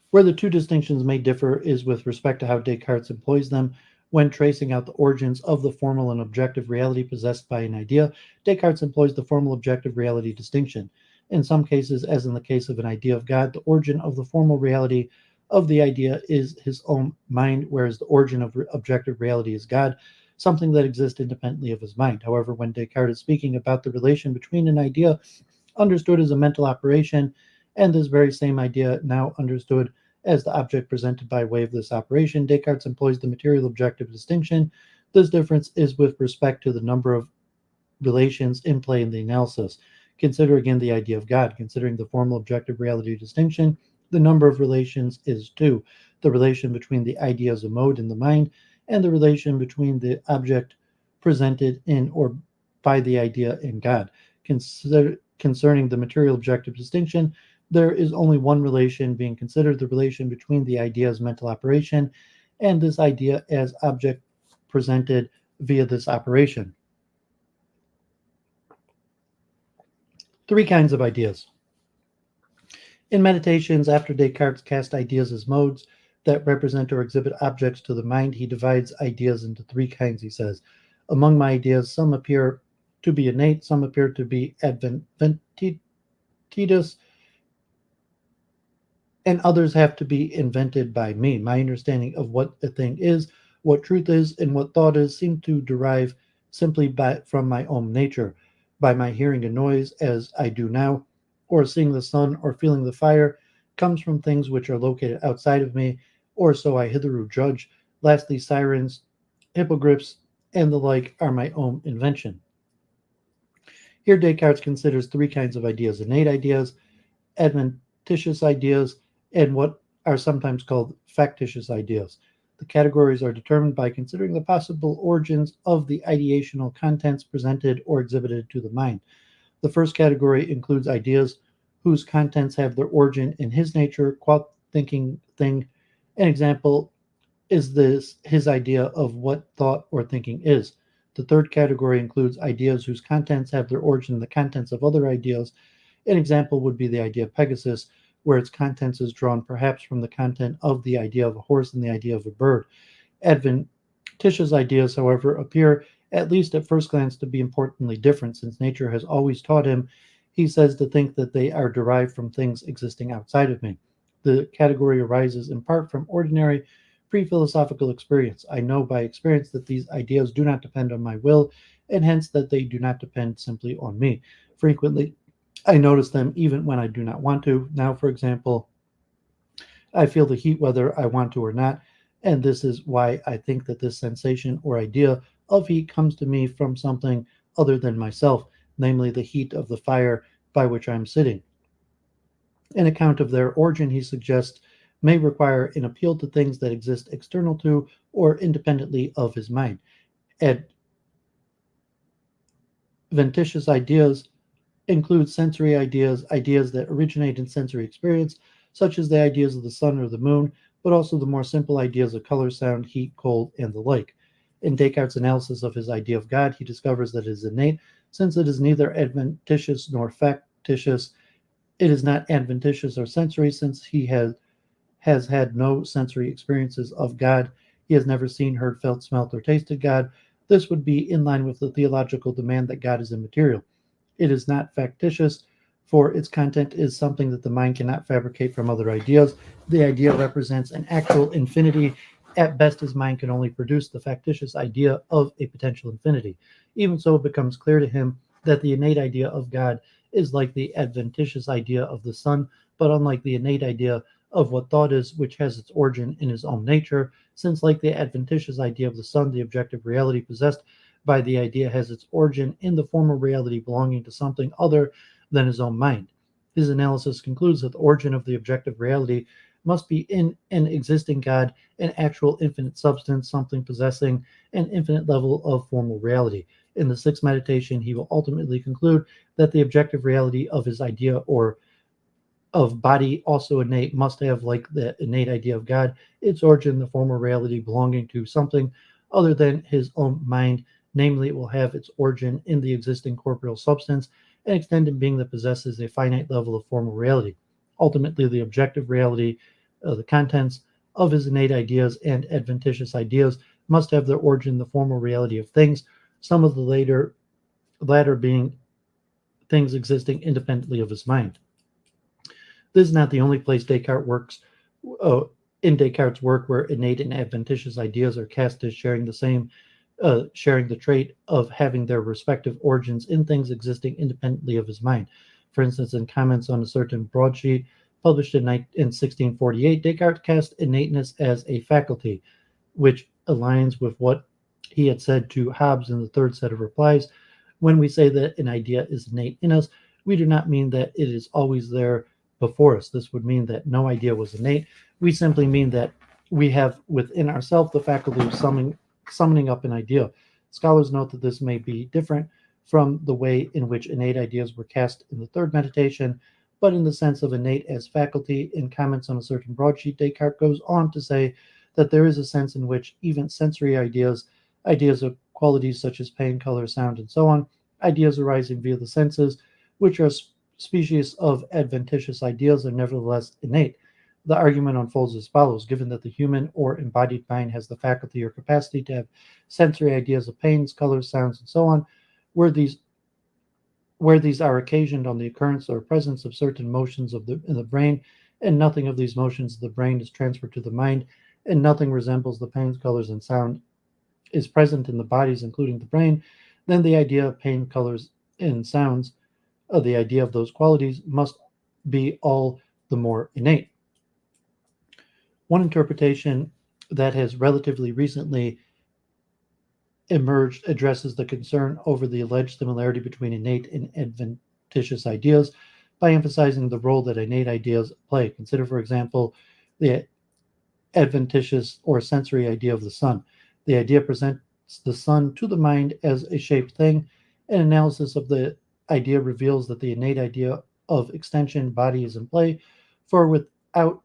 Where the two distinctions may differ is with respect to how Descartes employs them when tracing out the origins of the formal and objective reality possessed by an idea. Descartes employs the formal objective reality distinction. In some cases, as in the case of an idea of God, the origin of the formal reality of the idea is his own mind, whereas the origin of objective reality is God, something that exists independently of his mind. However, when Descartes is speaking about the relation between an idea understood as a mental operation and this very same idea now understood as the object presented by way of this operation, Descartes employs the material objective distinction. This difference is with respect to the number of relations in play in the analysis. Consider again the idea of God. Considering the formal objective reality distinction, the number of relations is two: the relation between the idea as a mode in the mind, and the relation between the object presented in or by the idea in God. Concerning the material objective distinction, there is only one relation being considered: the relation between the idea's mental operation and this idea as object presented via this operation. Three kinds of ideas. In Meditations, after Descartes cast ideas as modes that represent or exhibit objects to the mind, he divides ideas into three kinds, he says. Among my ideas, some appear to be innate, some appear to be adventitious, and others have to be invented by me. My understanding of what a thing is, what truth is, and what thought is seem to derive simply from my own nature, by my hearing a noise as I do now, or seeing the sun, or feeling the fire, comes from things which are located outside of me, or so I hitherto judge. Lastly, sirens, hippogriffs, and the like are my own invention. Here Descartes considers three kinds of ideas: innate ideas, adventitious ideas, and what are sometimes called factitious ideas. The categories are determined by considering the possible origins of the ideational contents presented or exhibited to the mind. The first category includes ideas whose contents have their origin in his nature, qua thinking thing. An example is this his idea of what thought or thinking is. The third category includes ideas whose contents have their origin in the contents of other ideas. An example would be the idea of Pegasus, where its contents is drawn perhaps from the content of the idea of a horse and the idea of a bird. Adventitious ideas, however, appear, at least at first glance, to be importantly different, since nature has always taught him, he says, to think that they are derived from things existing outside of me. The category arises in part from ordinary pre-philosophical experience. I know by experience that these ideas do not depend on my will, and hence that they do not depend simply on me. Frequently, I notice them even when I do not want to. Now, for example, I feel the heat whether I want to or not, and this is why I think that this sensation or idea of heat comes to me from something other than myself, namely the heat of the fire by which I am sitting. An account of their origin, he suggests, may require an appeal to things that exist external to or independently of his mind. Adventitious ideas include sensory ideas, ideas that originate in sensory experience, such as the ideas of the sun or the moon, but also the more simple ideas of color, sound, heat, cold, and the like. In Descartes' analysis of his idea of God, he discovers that it is innate, since it is neither adventitious nor factitious. It is not adventitious or sensory, since he has had no sensory experiences of God. He has never seen, heard, felt, smelt, or tasted God. This would be in line with the theological demand that God is immaterial. It is not factitious, for its content is something that the mind cannot fabricate from other ideas. The idea represents an actual infinity. At best, his mind can only produce the factitious idea of a potential infinity. Even so, it becomes clear to him that the innate idea of God is like the adventitious idea of the sun, but unlike the innate idea of what thought is, which has its origin in his own nature, since, like the adventitious idea of the sun, the objective reality possessed by the idea has its origin in the former reality belonging to something other than his own mind. His analysis concludes that the origin of the objective reality must be in an existing God, an actual infinite substance, something possessing an infinite level of formal reality. In the sixth meditation, he will ultimately conclude that the objective reality of his idea or of body, also innate, must have, like the innate idea of God, its origin in the former reality belonging to something other than his own mind. Namely, it will have its origin in the existing corporeal substance, an extended being that possesses a finite level of formal reality. Ultimately, the objective reality, the contents of his innate ideas and adventitious ideas, must have their origin in the formal reality of things, some of the latter being things existing independently of his mind. This is not the only place Descartes works in Descartes' work where innate and adventitious ideas are cast as sharing the trait of having their respective origins in things existing independently of his mind. For instance, in Comments on a Certain Broadsheet, published in 1648, Descartes cast innateness as a faculty, which aligns with what he had said to Hobbes in the third set of replies. When we say that an idea is innate in us, we do not mean that it is always there before us. This would mean that no idea was innate. We simply mean that we have within ourselves the faculty of summoning up an idea. Scholars note that this may be different from the way in which innate ideas were cast in the third meditation, but in the sense of innate as faculty. In comments on a certain broadsheet, Descartes goes on to say that there is a sense in which even sensory ideas, ideas of qualities such as pain, color, sound, and so on, ideas arising via the senses, which are species of adventitious ideas, are nevertheless innate. The argument unfolds as follows: given that the human or embodied mind has the faculty or capacity to have sensory ideas of pains, colors, sounds, and so on, where these where these are occasioned on the occurrence or presence of certain motions in the brain, and nothing of these motions of the brain is transferred to the mind, and nothing resembles the pains, colors, and sound is present in the bodies, including the brain, then the idea of pain, colors, and sounds, the idea of those qualities, must be all the more innate. One interpretation that has relatively recently emerged addresses the concern over the alleged similarity between innate and adventitious ideas by emphasizing the role that innate ideas play. Consider, for example, the adventitious or sensory idea of the sun. The idea presents the sun to the mind as a shaped thing. An analysis of the idea reveals that the innate idea of extension body is in play, for without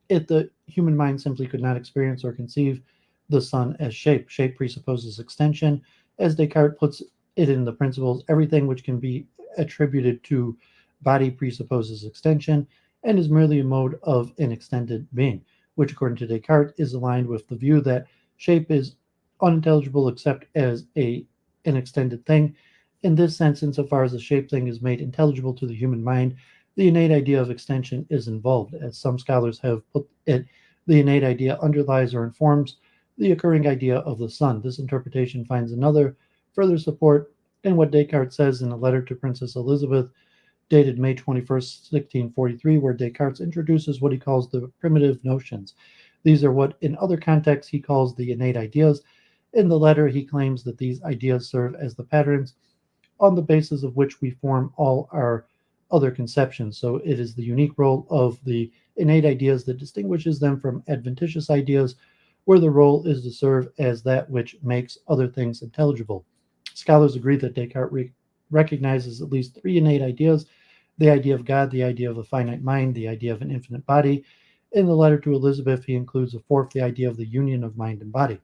it, the human mind simply could not experience or conceive the sun as shape. Shape presupposes extension. As Descartes puts it in the principles, everything which can be attributed to body presupposes extension and is merely a mode of an extended being, which, according to Descartes, is aligned with the view that shape is unintelligible except as an extended thing. In this sense, insofar as the shaped thing is made intelligible to the human mind, the innate idea of extension is involved. As some scholars have put it, the innate idea underlies or informs the occurring idea of the sun. This interpretation finds another further support in what Descartes says in a letter to Princess Elizabeth, dated May 21st, 1643, where Descartes introduces what he calls the primitive notions. These are what, in other contexts, he calls the innate ideas. In the letter, he claims that these ideas serve as the patterns on the basis of which we form all our other conceptions. So it is the unique role of the innate ideas that distinguishes them from adventitious ideas, where the role is to serve as that which makes other things intelligible. Scholars agree that Descartes recognizes at least three innate ideas: the idea of God, the idea of a finite mind, the idea of an infinite body. In the letter to Elizabeth, he includes a fourth, the idea of the union of mind and body.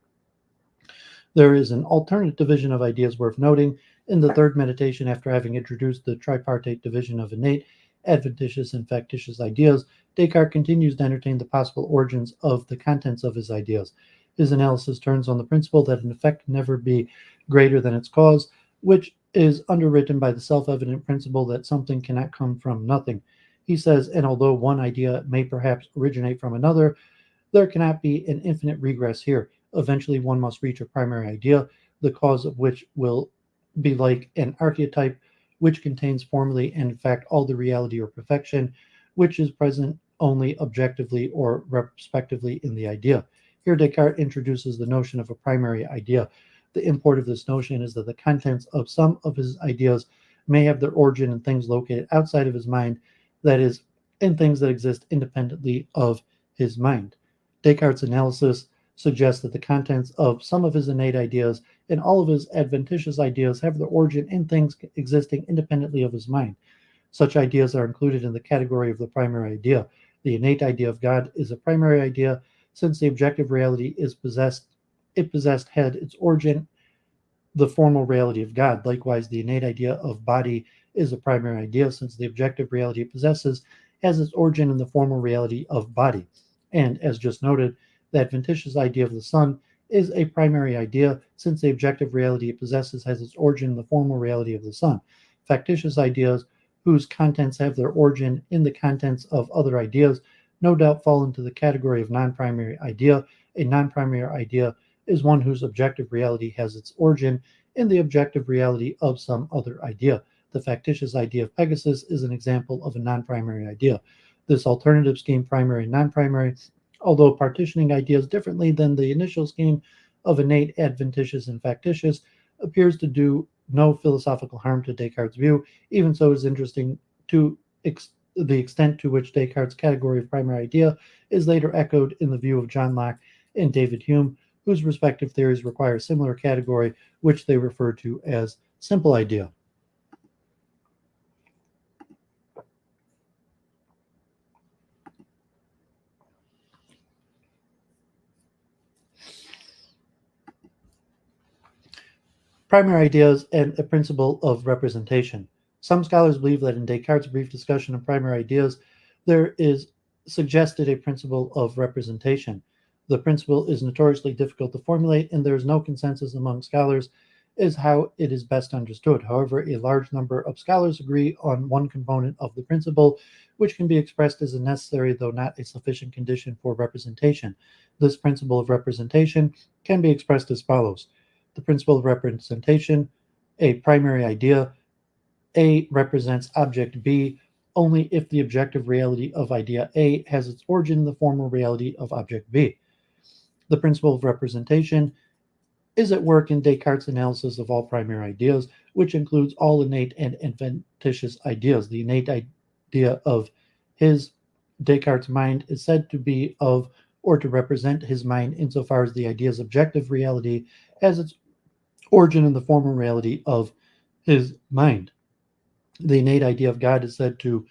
There is an alternate division of ideas worth noting. In the third meditation, after having introduced the tripartite division of innate, adventitious, and factitious ideas, Descartes continues to entertain the possible origins of the contents of his ideas. His analysis turns on the principle that an effect can never be greater than its cause, which is underwritten by the self-evident principle that something cannot come from nothing. He says, and although one idea may perhaps originate from another, there cannot be an infinite regress here. Eventually, one must reach a primary idea, the cause of which will be like an archetype which contains formally and in fact all the reality or perfection which is present only objectively or respectively in the idea. Here, Descartes introduces the notion of a primary idea. The import of this notion is that the contents of some of his ideas may have their origin in things located outside of his mind, that is, in things that exist independently of his mind. Descartes' analysis suggests that the contents of some of his innate ideas and all of his adventitious ideas have their origin in things existing independently of his mind. Such ideas are included in the category of the primary idea. The innate idea of God is a primary idea, since the objective reality it possessed had its origin the formal reality of God. Likewise, the innate idea of body is a primary idea, since the objective reality it possesses has its origin in the formal reality of body. And, as just noted, the adventitious idea of the sun is a primary idea, since the objective reality it possesses has its origin in the formal reality of the sun. Factitious ideas, whose contents have their origin in the contents of other ideas, no doubt fall into the category of non-primary idea. A non-primary idea is one whose objective reality has its origin in the objective reality of some other idea. The factitious idea of Pegasus is an example of a non-primary idea. This alternative scheme, primary and non-primary, although partitioning ideas differently than the initial scheme of innate, adventitious, and factitious, appears to do no philosophical harm to Descartes' view. Even so, it is interesting to the extent to which Descartes' category of primary idea is later echoed in the view of John Locke and David Hume, whose respective theories require a similar category, which they refer to as simple idea. Primary ideas and a principle of representation. Some scholars believe that in Descartes' brief discussion of primary ideas, there is suggested a principle of representation. The principle is notoriously difficult to formulate, and there is no consensus among scholars as how it is best understood. However, a large number of scholars agree on one component of the principle, which can be expressed as a necessary, though not a sufficient condition for representation. This principle of representation can be expressed as follows. The principle of representation, a primary idea, A represents object B only if the objective reality of idea A has its origin in the formal reality of object B. The principle of representation is at work in Descartes' analysis of all primary ideas, which includes all innate and adventitious ideas. The innate idea of his, Descartes' mind, is said to be of or to represent his mind insofar as the idea's objective reality has its origin in the formal reality of his mind. The innate idea of God is said to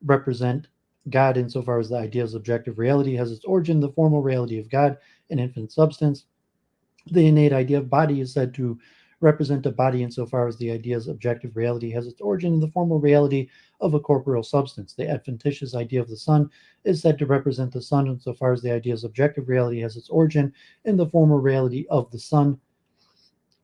represent God insofar as the idea's objective reality has its origin in the formal reality of God, an infinite substance. The innate idea of body is said to represent a body insofar as the idea's objective reality has its origin in the formal reality of a corporeal substance. The adventitious idea of the sun is said to represent the sun insofar as the idea's objective reality has its origin in the formal reality of the sun,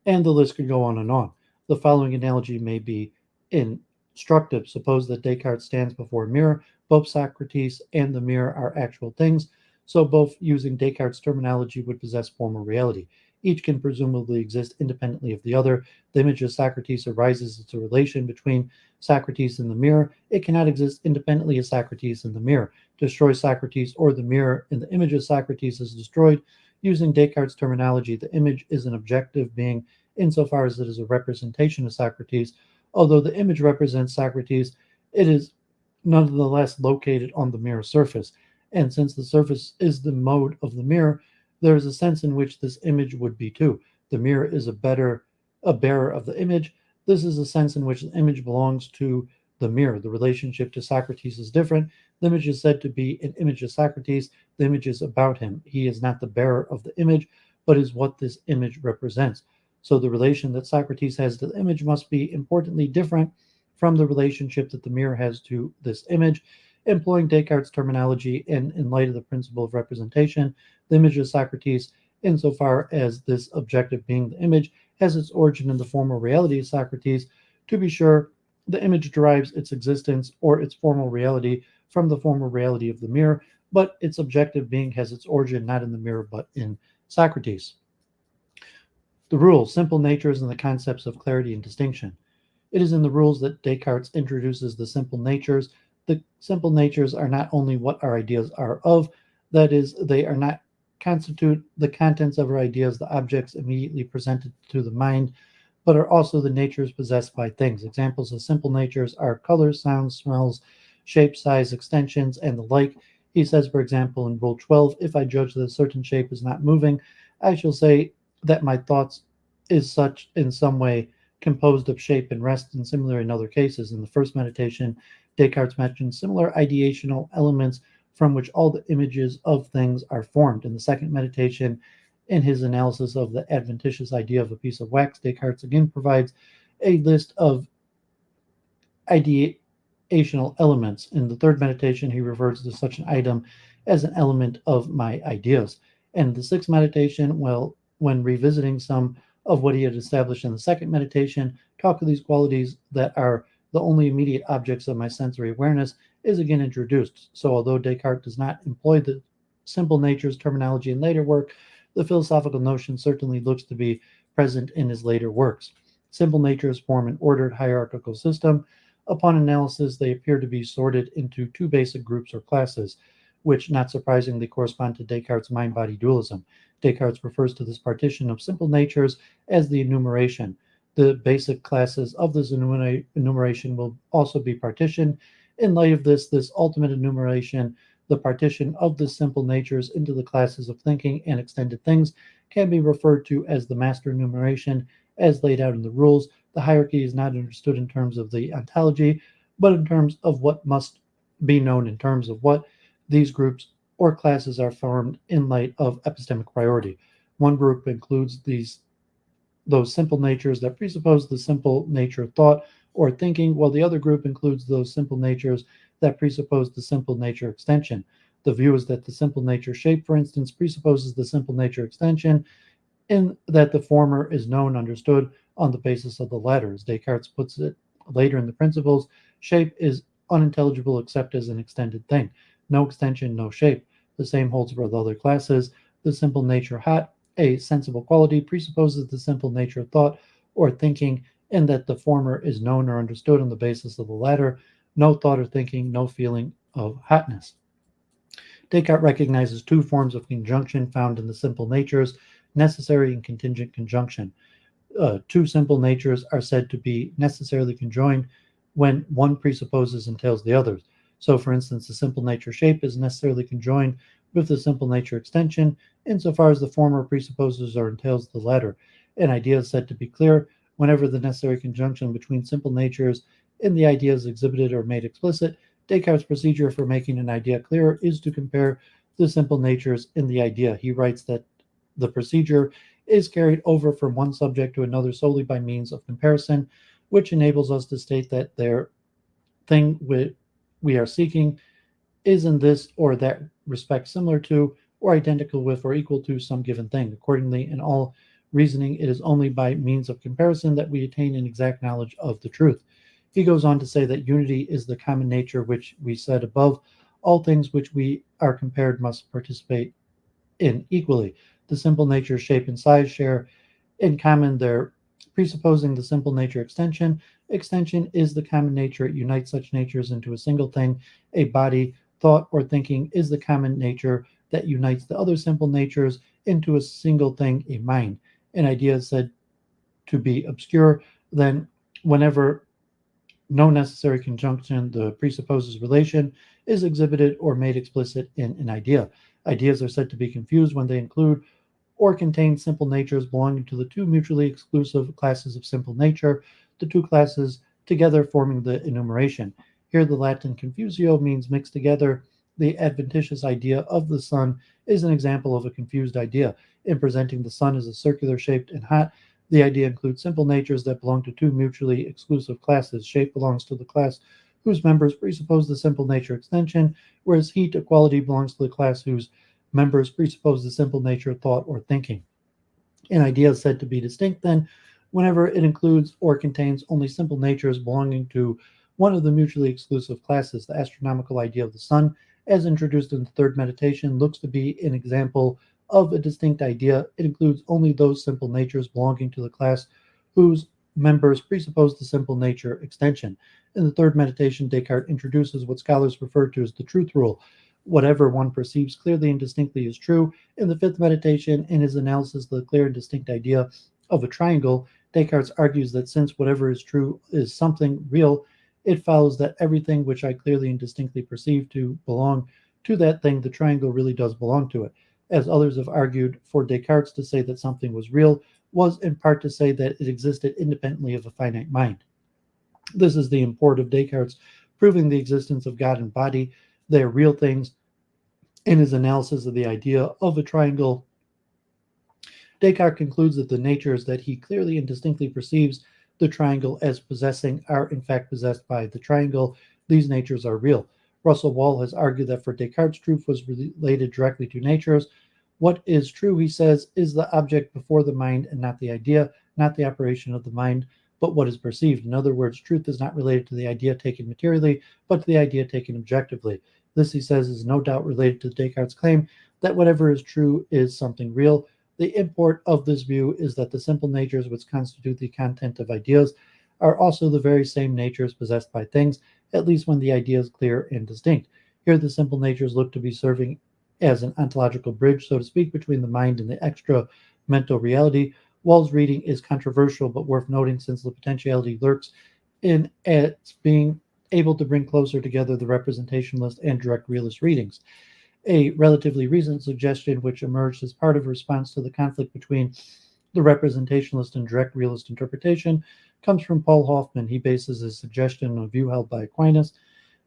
and the list could go on and on. The following analogy may be instructive. Suppose that Descartes stands before a mirror. Both Socrates and the mirror are actual things, so both using Descartes' terminology would possess formal reality. Each can presumably exist independently of the other. The image of Socrates arises as a relation between Socrates and the mirror. It cannot exist independently of Socrates and the mirror. Destroy Socrates or the mirror, and the image of Socrates is destroyed. Using Descartes' terminology, the image is an objective being insofar as it is a representation of Socrates. Although the image represents Socrates, it is nonetheless located on the mirror surface. And since the surface is the mode of the mirror, there is a sense in which this image would be too. The mirror is a bearer of the image. This is a sense in which the image belongs to the mirror. The relationship to Socrates is different. The image is said to be an image of Socrates. The image is about him. He is not the bearer of the image, but is what this image represents. So the relation that Socrates has to the image must be importantly different from the relationship that the mirror has to this image. Employing Descartes' terminology and in light of the principle of representation, the image of Socrates, insofar as this objective being the image, has its origin in the formal reality of Socrates. To be sure, the image derives its existence or its formal reality from the formal reality of the mirror, but its objective being has its origin not in the mirror but in Socrates. The rules, simple natures, and the concepts of clarity and distinction. It is in the rules that Descartes introduces the simple natures. The simple natures are not only what our ideas are of, that is, they are not constitute the contents of our ideas, the objects immediately presented to the mind, but are also the natures possessed by things. Examples of simple natures are colors, sounds, smells, shape, size, extensions, and the like. He says, for example, in Rule 12, if I judge that a certain shape is not moving, I shall say that my thoughts is such in some way composed of shape and rest, and similar in other cases. In the first meditation, Descartes mentions similar ideational elements from which all the images of things are formed. In the second meditation, in his analysis of the adventitious idea of a piece of wax, Descartes again provides a list of ideational elements. In the third meditation, he refers to such an item as an element of my ideas. And the sixth meditation, well, when revisiting some of what he had established in the second meditation, talk of these qualities that are the only immediate objects of my sensory awareness is again introduced. So although Descartes does not employ the simple natures terminology in later work, the philosophical notion certainly looks to be present in his later works. Simple natures form an ordered hierarchical system. Upon analysis, they appear to be sorted into two basic groups or classes, which not surprisingly correspond to Descartes' mind-body dualism. Descartes refers to this partition of simple natures as the enumeration. The basic classes of this enumeration will also be partitioned. In light of this ultimate enumeration, the partition of the simple natures into the classes of thinking and extended things can be referred to as the master enumeration as laid out in the rules. The hierarchy is not understood in terms of the ontology, but in terms of what must be known in terms of what these groups or classes are formed in light of epistemic priority. One group includes those simple natures that presuppose the simple nature of thought or thinking, while the other group includes those simple natures that presuppose the simple nature extension. The view is that the simple nature shape, for instance, presupposes the simple nature extension, in that the former is known, understood on the basis of the latter. As Descartes puts it later in the Principles, shape is unintelligible except as an extended thing. No extension, no shape. The same holds for the other classes. The simple nature hot, a sensible quality, presupposes the simple nature of thought or thinking, in that the former is known or understood on the basis of the latter. No thought or thinking, no feeling of hotness. Descartes recognizes two forms of conjunction found in the simple natures: necessary and contingent conjunction. Two simple natures are said to be necessarily conjoined when one presupposes entails the others. So, for instance, the simple nature shape is necessarily conjoined with the simple nature extension insofar as the former presupposes or entails the latter. An idea is said to be clear whenever the necessary conjunction between simple natures in the idea is exhibited or made explicit. Descartes' procedure for making an idea clearer is to compare the simple natures in the idea. He writes that the procedure is carried over from one subject to another solely by means of comparison, which enables us to state that their thing we are seeking is in this or that respect similar to, or identical with, or equal to some given thing. Accordingly, in all reasoning, it is only by means of comparison that we attain an exact knowledge of the truth. He goes on to say that unity is the common nature which we said above. All things which we are compared must participate in equally. The simple nature, shape, and size share in common their presupposing the simple nature extension. Extension is the common nature. It unites such natures into a single thing, a body. Thought or thinking is the common nature that unites the other simple natures into a single thing, a mind. An idea is said to be obscure, then whenever no necessary conjunction, the presupposes relation, is exhibited or made explicit in an idea. Ideas are said to be confused when they include or contain simple natures belonging to the two mutually exclusive classes of simple nature, the two classes together forming the enumeration. Here the Latin confusio means mixed together. The adventitious idea of the sun is an example of a confused idea. In presenting the sun as a circular shaped and hot, the idea includes simple natures that belong to two mutually exclusive classes. Shape belongs to the class whose members presuppose the simple nature extension, whereas heat, a quality, belongs to the class whose members presuppose the simple nature of thought or thinking. An idea is said to be distinct, then, whenever it includes or contains only simple natures belonging to one of the mutually exclusive classes. The astronomical idea of the sun, as introduced in the third meditation, looks to be an example of a distinct idea. It includes only those simple natures belonging to the class whose members presuppose the simple nature extension. In the third meditation, Descartes introduces what scholars refer to as the truth rule. Whatever one perceives clearly and distinctly is true. In the fifth meditation, in his analysis of the clear and distinct idea of a triangle, Descartes argues that since whatever is true is something real, it follows that everything which I clearly and distinctly perceive to belong to that thing, the triangle really does belong to it. As others have argued, for Descartes to say that something was real was in part to say that it existed independently of a finite mind. This is the import of Descartes proving the existence of God and body. They are real things. In his analysis of the idea of a triangle, Descartes concludes that the natures that he clearly and distinctly perceives the triangle as possessing are in fact possessed by the triangle. These natures are real. Russell Wall has argued that for Descartes, truth was related directly to natures. What is true, he says, is the object before the mind and not the idea, not the operation of the mind, but what is perceived. In other words, truth is not related to the idea taken materially, but to the idea taken objectively. This, he says, is no doubt related to Descartes' claim that whatever is true is something real. The import of this view is that the simple natures which constitute the content of ideas are also the very same natures possessed by things, at least when the idea is clear and distinct. Here the simple natures look to be serving as an ontological bridge, so to speak, between the mind and the extra mental reality. Wall's reading is controversial but worth noting since the potentiality lurks in its being able to bring closer together the representationalist and direct realist readings. A relatively recent suggestion, which emerged as part of a response to the conflict between the representationalist and direct realist interpretation, comes from Paul Hoffman. He bases his suggestion on a view held by Aquinas.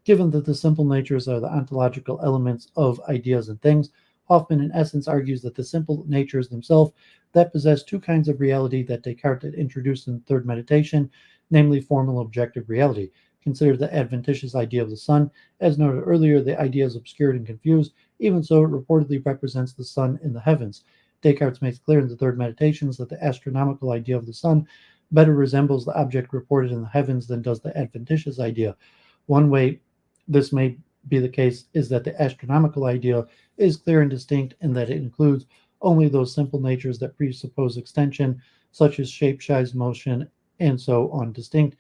Given that the simple natures are the ontological elements of ideas and things, Hoffman in essence argues that the simple natures themselves that possess two kinds of reality that Descartes had introduced in the third meditation, namely formal objective reality. Consider the adventitious idea of the sun. As noted earlier, the idea is obscured and confused. Even so, it reportedly represents the sun in the heavens. Descartes makes clear in the third meditations that the astronomical idea of the sun better resembles the object reported in the heavens than does the adventitious idea. One way this may be the case is that the astronomical idea is clear and distinct in that it includes only those simple natures that presuppose extension, such as shape, size, motion, and so on, distinct,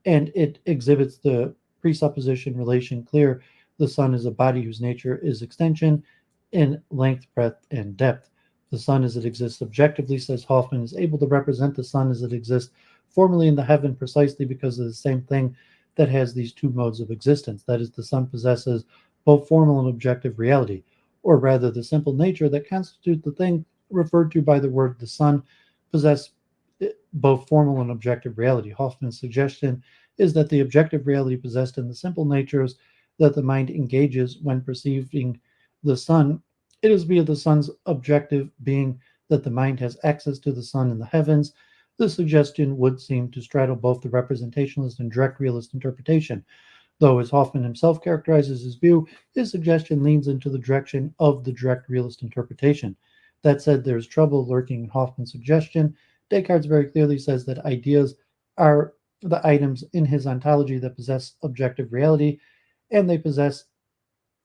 and it exhibits the presupposition relation clear. The sun is a body whose nature is extension in length, breadth, and depth. The sun as it exists objectively, says Hoffman, is able to represent the sun as it exists formally in the heaven precisely because of the same thing that has these two modes of existence. That is, the sun possesses both formal and objective reality, or rather, the simple nature that constitutes the thing referred to by the word the sun possess both formal and objective reality. Hoffman's suggestion is that the objective reality possessed in the simple natures that the mind engages when perceiving the sun, it is via the sun's objective being that the mind has access to the sun in the heavens. The suggestion would seem to straddle both the representationalist and direct realist interpretation. Though, as Hoffman himself characterizes his view, his suggestion leans into the direction of the direct realist interpretation. That said, there is trouble lurking in Hoffman's suggestion. Descartes very clearly says that ideas are the items in his ontology that possess objective reality, and they possess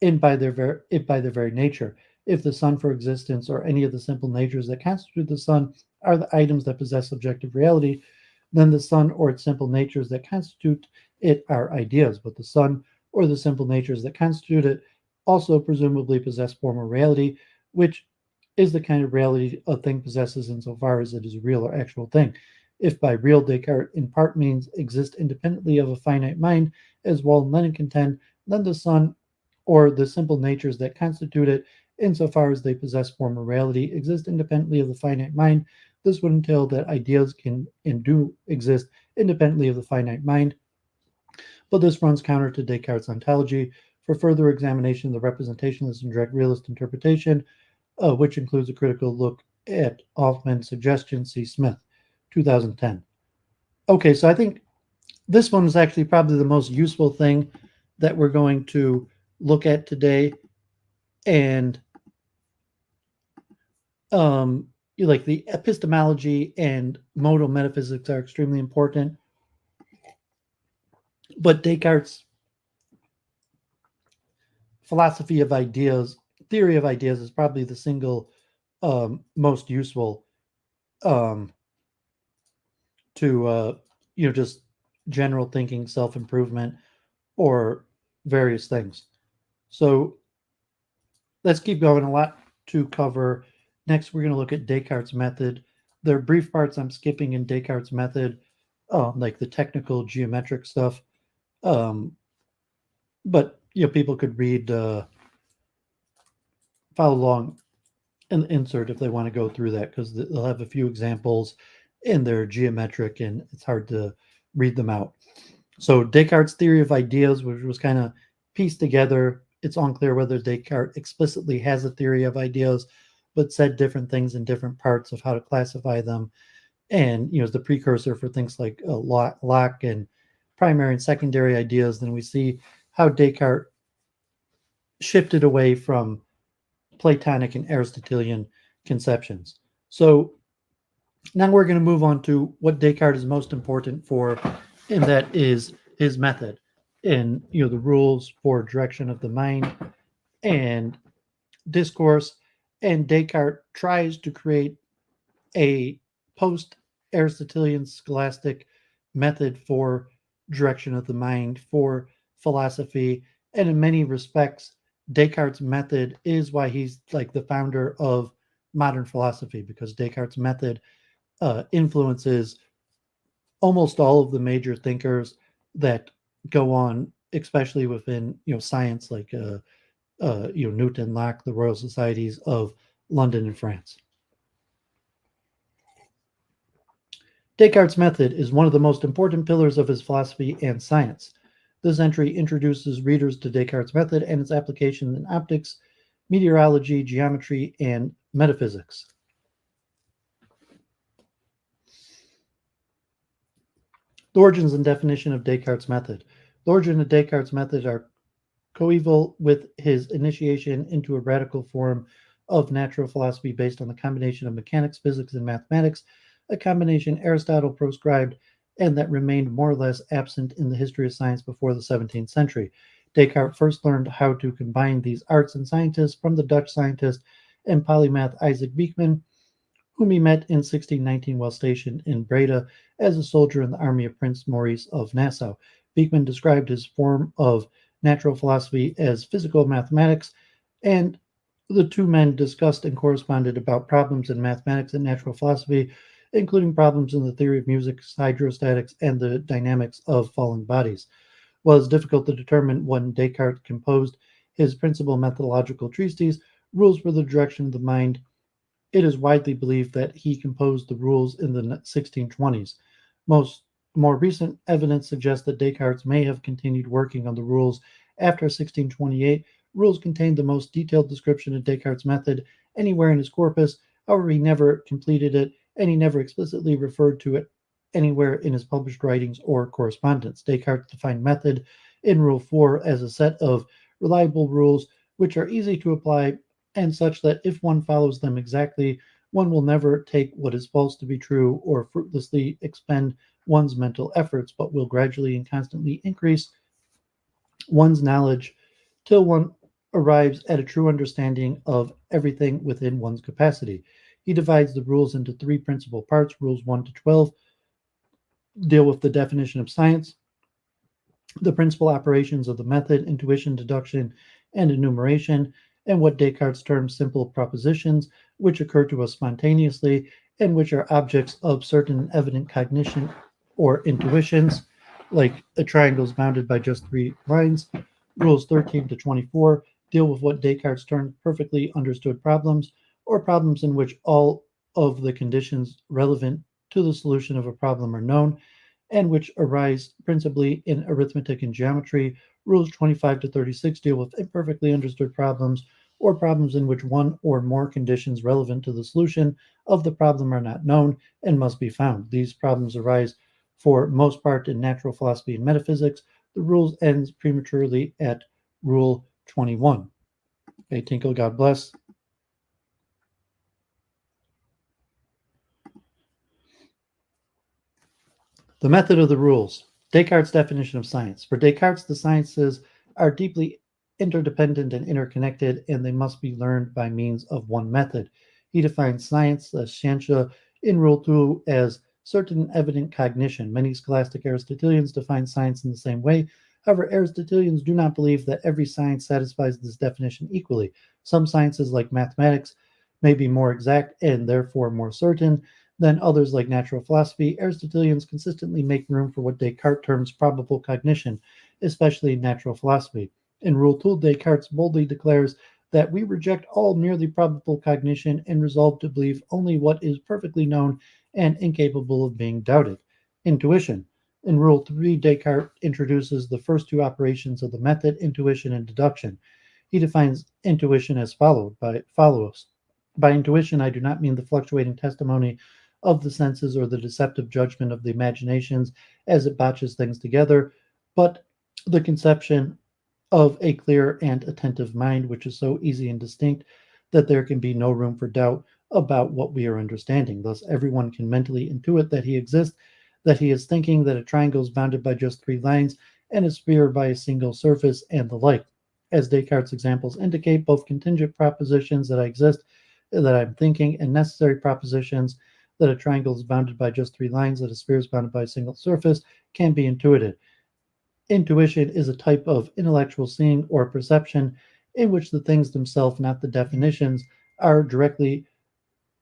it by their very nature. If the sun for existence or any of the simple natures that constitute the sun are the items that possess objective reality, then the sun or its simple natures that constitute it are ideas, but the sun or the simple natures that constitute it also presumably possess formal reality, which is the kind of reality a thing possesses insofar as it is a real or actual thing. If by real Descartes in part means exist independently of a finite mind, as Wall and Lenin contend, then the sun or the simple natures that constitute it, insofar as they possess formal reality, exist independently of the finite mind. This would entail that ideas can and do exist independently of the finite mind, but this runs counter to Descartes' ontology. For further examination of the representationalist and direct realist interpretation, which includes a critical look at Hoffman's suggestion, see Smith, 2010. Okay, so I think this one is actually probably the most useful thing that we're going to look at today. And like the epistemology and modal metaphysics are extremely important. But Descartes' philosophy of ideas, theory of ideas, is probably the single most useful to just general thinking, self-improvement, or various things. So let's keep going. A lot to cover. Next, we're going to look at Descartes' method. There are brief parts I'm skipping in Descartes' method, like the technical geometric stuff. But people could read, follow along in the insert if they want to go through that, because they'll have a few examples and they're geometric and it's hard to read them out. So Descartes' theory of ideas, which was kind of pieced together. It's unclear whether Descartes explicitly has a theory of ideas, but said different things in different parts of how to classify them. And, is the precursor for things like Locke and primary and secondary ideas. Then we see how Descartes shifted away from Platonic and Aristotelian conceptions. So now we're going to move on to what Descartes is most important for, and that is his method and the rules for direction of the mind and discourse. And Descartes tries to create a post-Aristotelian scholastic method for direction of the mind, for philosophy, and in many respects, Descartes' method is why he's like the founder of modern philosophy, because Descartes' method influences almost all of the major thinkers that go on, especially within science, like Newton, Locke, the Royal Societies of London and France. Descartes' method is one of the most important pillars of his philosophy and science. This entry introduces readers to Descartes' method and its application in optics, meteorology, geometry, and metaphysics. The origins and definition of Descartes' method. The origin of Descartes' method are coeval with his initiation into a radical form of natural philosophy based on the combination of mechanics, physics, and mathematics, a combination Aristotle proscribed and that remained more or less absent in the history of science before the 17th century. Descartes first learned how to combine these arts and scientists from the Dutch scientist and polymath Isaac Beeckman, whom he met in 1619 while stationed in Breda as a soldier in the army of Prince Maurice of Nassau. Beeckman described his form of natural philosophy as physical mathematics, and the two men discussed and corresponded about problems in mathematics and natural philosophy, including problems in the theory of music, hydrostatics, and the dynamics of falling bodies. While it's difficult to determine when Descartes composed his principal methodological treatise, Rules for the Direction of the Mind, it is widely believed that he composed the rules in the 1620s. More recent evidence suggests that Descartes may have continued working on the rules after 1628. Rules contain the most detailed description of Descartes' method anywhere in his corpus. However, he never completed it, and he never explicitly referred to it anywhere in his published writings or correspondence. Descartes defined method in Rule 4 as a set of reliable rules which are easy to apply and such that if one follows them exactly, one will never take what is false to be true or fruitlessly expend one's mental efforts, but will gradually and constantly increase one's knowledge till one arrives at a true understanding of everything within one's capacity. He divides the rules into three principal parts. Rules 1 to 12 deal with the definition of science, the principal operations of the method, intuition, deduction, and enumeration, and what Descartes terms simple propositions, which occur to us spontaneously and which are objects of certain evident cognition or intuitions, like a triangle is bounded by just three lines. Rules 13 to 24 deal with what Descartes termed perfectly understood problems, or problems in which all of the conditions relevant to the solution of a problem are known, and which arise principally in arithmetic and geometry. Rules 25 to 36 deal with imperfectly understood problems or problems in which one or more conditions relevant to the solution of the problem are not known and must be found. These problems arise for most part in natural philosophy and metaphysics. The rules ends prematurely at Rule 21. Okay, Tinkle, God bless. The method of the rules. Descartes' definition of science. For Descartes, the sciences are deeply interdependent and interconnected, and they must be learned by means of one method. He defines science, scientia, in Rule 2 as certain evident cognition. Many scholastic Aristotelians define science in the same way. However, Aristotelians do not believe that every science satisfies this definition equally. Some sciences, like mathematics, may be more exact and therefore more certain than others like natural philosophy. Aristotelians consistently make room for what Descartes terms probable cognition, especially in natural philosophy. In Rule 2, Descartes boldly declares that we reject all merely probable cognition and resolve to believe only what is perfectly known and incapable of being doubted. Intuition. In Rule 3, Descartes introduces the first two operations of the method, intuition and deduction. He defines intuition as follows. By intuition, I do not mean the fluctuating testimony of the senses or the deceptive judgment of the imaginations as it botches things together, but the conception of a clear and attentive mind, which is so easy and distinct that there can be no room for doubt about what we are understanding. Thus, everyone can mentally intuit that he exists, that he is thinking, that a triangle is bounded by just three lines, and a sphere by a single surface, and the like. As Descartes' examples indicate, both contingent propositions that I exist, that I'm thinking, and necessary propositions that a triangle is bounded by just three lines, that a sphere is bounded by a single surface, can be intuited. Intuition is a type of intellectual seeing or perception in which the things themselves, not the definitions, are directly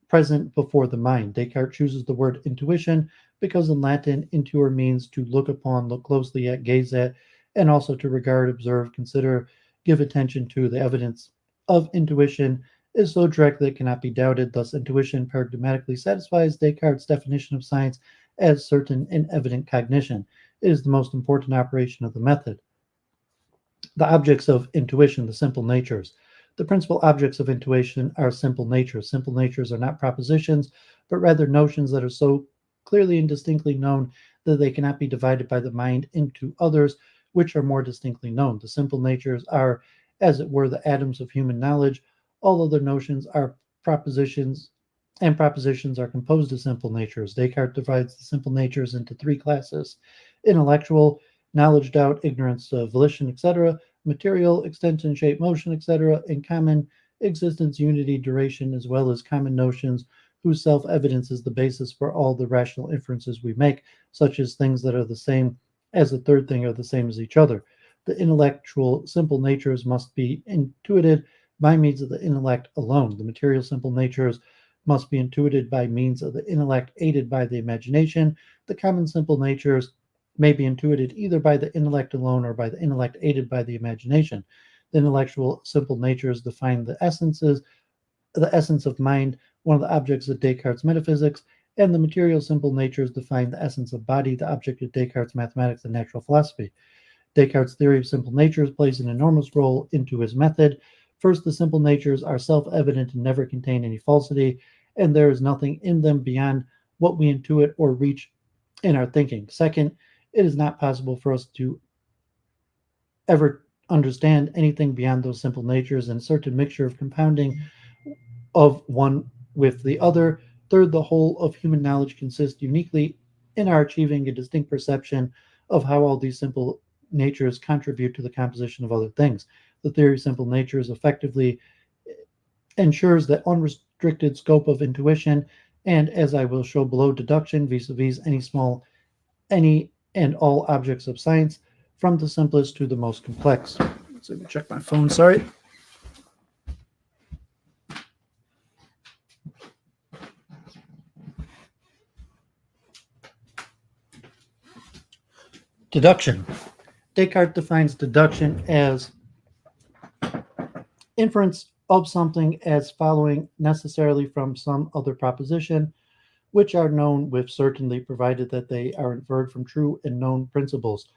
present before the mind. Descartes chooses the word intuition because in Latin, intuere means to look upon, look closely at, gaze at, and also to regard, observe, consider, give attention to. The evidence of intuition is so direct that it cannot be doubted. Thus, intuition paradigmatically satisfies Descartes' definition of science as certain and evident cognition. It is the most important operation of the method. The objects of intuition, the simple natures. The principal objects of intuition are simple natures. Simple natures are not propositions, but rather notions that are so clearly and distinctly known that they cannot be divided by the mind into others which are more distinctly known. The simple natures are, as it were, the atoms of human knowledge. All other notions are propositions, and propositions are composed of simple natures. Descartes divides the simple natures into three classes: intellectual, knowledge, doubt, ignorance, volition, etc., material, extension, shape, motion, etc., and common, existence, unity, duration, as well as common notions whose self-evidence is the basis for all the rational inferences we make, such as things that are the same as the third thing are the same as each other. The intellectual simple natures must be intuited by means of the intellect alone. The material simple natures must be intuited by means of the intellect aided by the imagination. The common simple natures may be intuited either by the intellect alone or by the intellect aided by the imagination. The intellectual simple natures define the essence of mind, one of the objects of Descartes' metaphysics, and the material simple natures define the essence of body, the object of Descartes' mathematics and natural philosophy. Descartes' theory of simple natures plays an enormous role into his method. First, the simple natures are self-evident and never contain any falsity, and there is nothing in them beyond what we intuit or reach in our thinking. Second, it is not possible for us to ever understand anything beyond those simple natures and a certain mixture of compounding of one with the other. Third, the whole of human knowledge consists uniquely in our achieving a distinct perception of how all these simple natures contribute to the composition of other things. The theory of simple natures effectively ensures the unrestricted scope of intuition, and as I will show below, deduction vis-a-vis any and all objects of science, from the simplest to the most complex. Let's let me check my phone, sorry. Deduction. Descartes defines deduction as inference of something as following necessarily from some other proposition, which are known with certainty, provided that they are inferred from true and known principles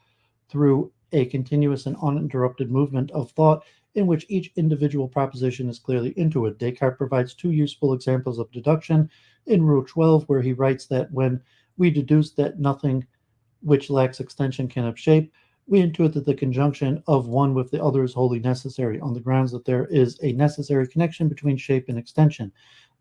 through a continuous and uninterrupted movement of thought in which each individual proposition is clearly intuited. Descartes provides two useful examples of deduction in Rule 12, where he writes that when we deduce that nothing which lacks extension can have shape, we intuit that the conjunction of one with the other is wholly necessary, on the grounds that there is a necessary connection between shape and extension.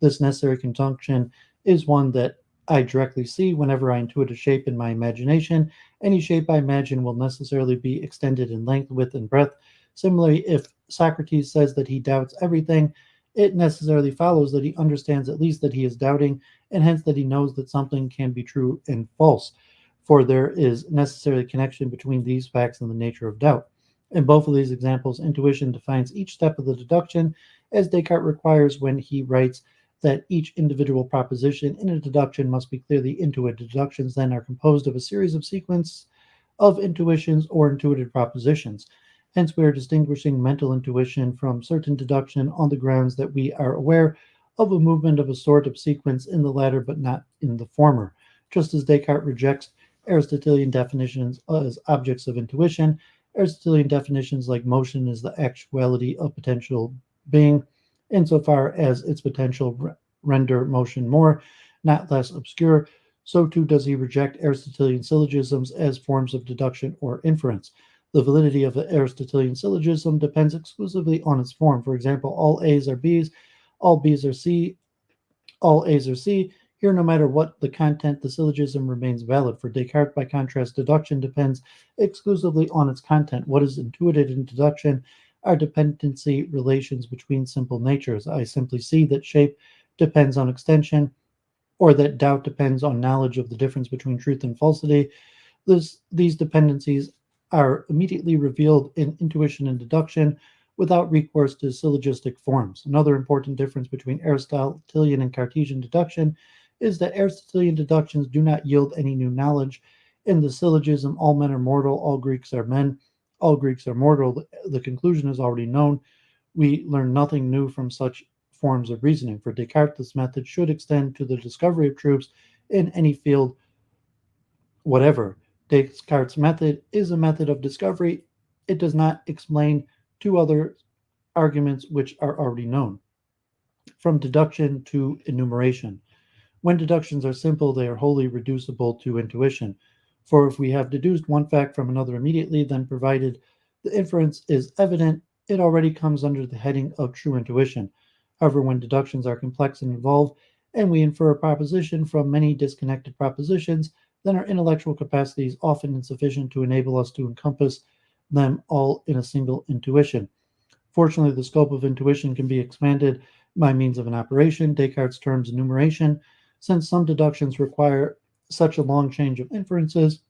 This necessary conjunction is one that I directly see whenever I intuit a shape in my imagination. Any shape I imagine will necessarily be extended in length, width, and breadth. Similarly, if Socrates says that he doubts everything, it necessarily follows that he understands at least that he is doubting, and hence that he knows that something can be true and false, for there is necessarily a connection between these facts and the nature of doubt. In both of these examples, intuition defines each step of the deduction, as Descartes requires when he writes that each individual proposition in a deduction must be clearly intuited. Deductions then are composed of a series of sequence of intuitions or intuited propositions. Hence, we are distinguishing mental intuition from certain deduction on the grounds that we are aware of a movement of a sort of sequence in the latter but not in the former. Just as Descartes rejects Aristotelian definitions as objects of intuition, Aristotelian definitions like motion is the actuality of potential being, insofar as its potential render motion more, not less obscure, so too does he reject Aristotelian syllogisms as forms of deduction or inference. The validity of the Aristotelian syllogism depends exclusively on its form. For example, all A's are B's, all B's are C, all A's are C. Here, no matter what the content, the syllogism remains valid. For Descartes, by contrast, deduction depends exclusively on its content. What is intuited in deduction are dependency relations between simple natures. I simply see that shape depends on extension, or that doubt depends on knowledge of the difference between truth and falsity. These dependencies are immediately revealed in intuition and deduction, without recourse to syllogistic forms. Another important difference between Aristotelian and Cartesian deduction is that Aristotelian deductions do not yield any new knowledge. In the syllogism, all men are mortal, all Greeks are men, all Greeks are mortal, the conclusion is already known. We learn nothing new from such forms of reasoning. For Descartes, this method should extend to the discovery of truths in any field whatever. Descartes' method is a method of discovery. It does not explain two other arguments which are already known. From deduction to enumeration. When deductions are simple, they are wholly reducible to intuition. For if we have deduced one fact from another immediately, then provided the inference is evident, it already comes under the heading of true intuition. However, when deductions are complex and involved, and we infer a proposition from many disconnected propositions, then our intellectual capacity is often insufficient to enable us to encompass them all in a single intuition. Fortunately, the scope of intuition can be expanded by means of an operation, Descartes' terms enumeration, since some deductions require such a long change of inferences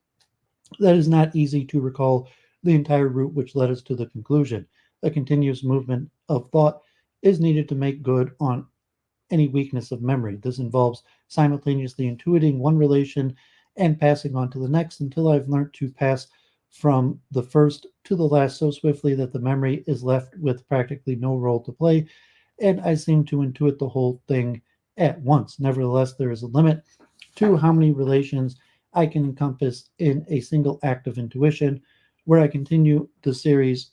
that it is not easy to recall the entire route which led us to the conclusion. A continuous movement of thought is needed to make good on any weakness of memory. This involves simultaneously intuiting one relation and passing on to the next until I've learned to pass from the first to the last so swiftly that the memory is left with practically no role to play, and I seem to intuit the whole thing at once. Nevertheless, there is a limit to how many relations I can encompass in a single act of intuition. Were I to continue the series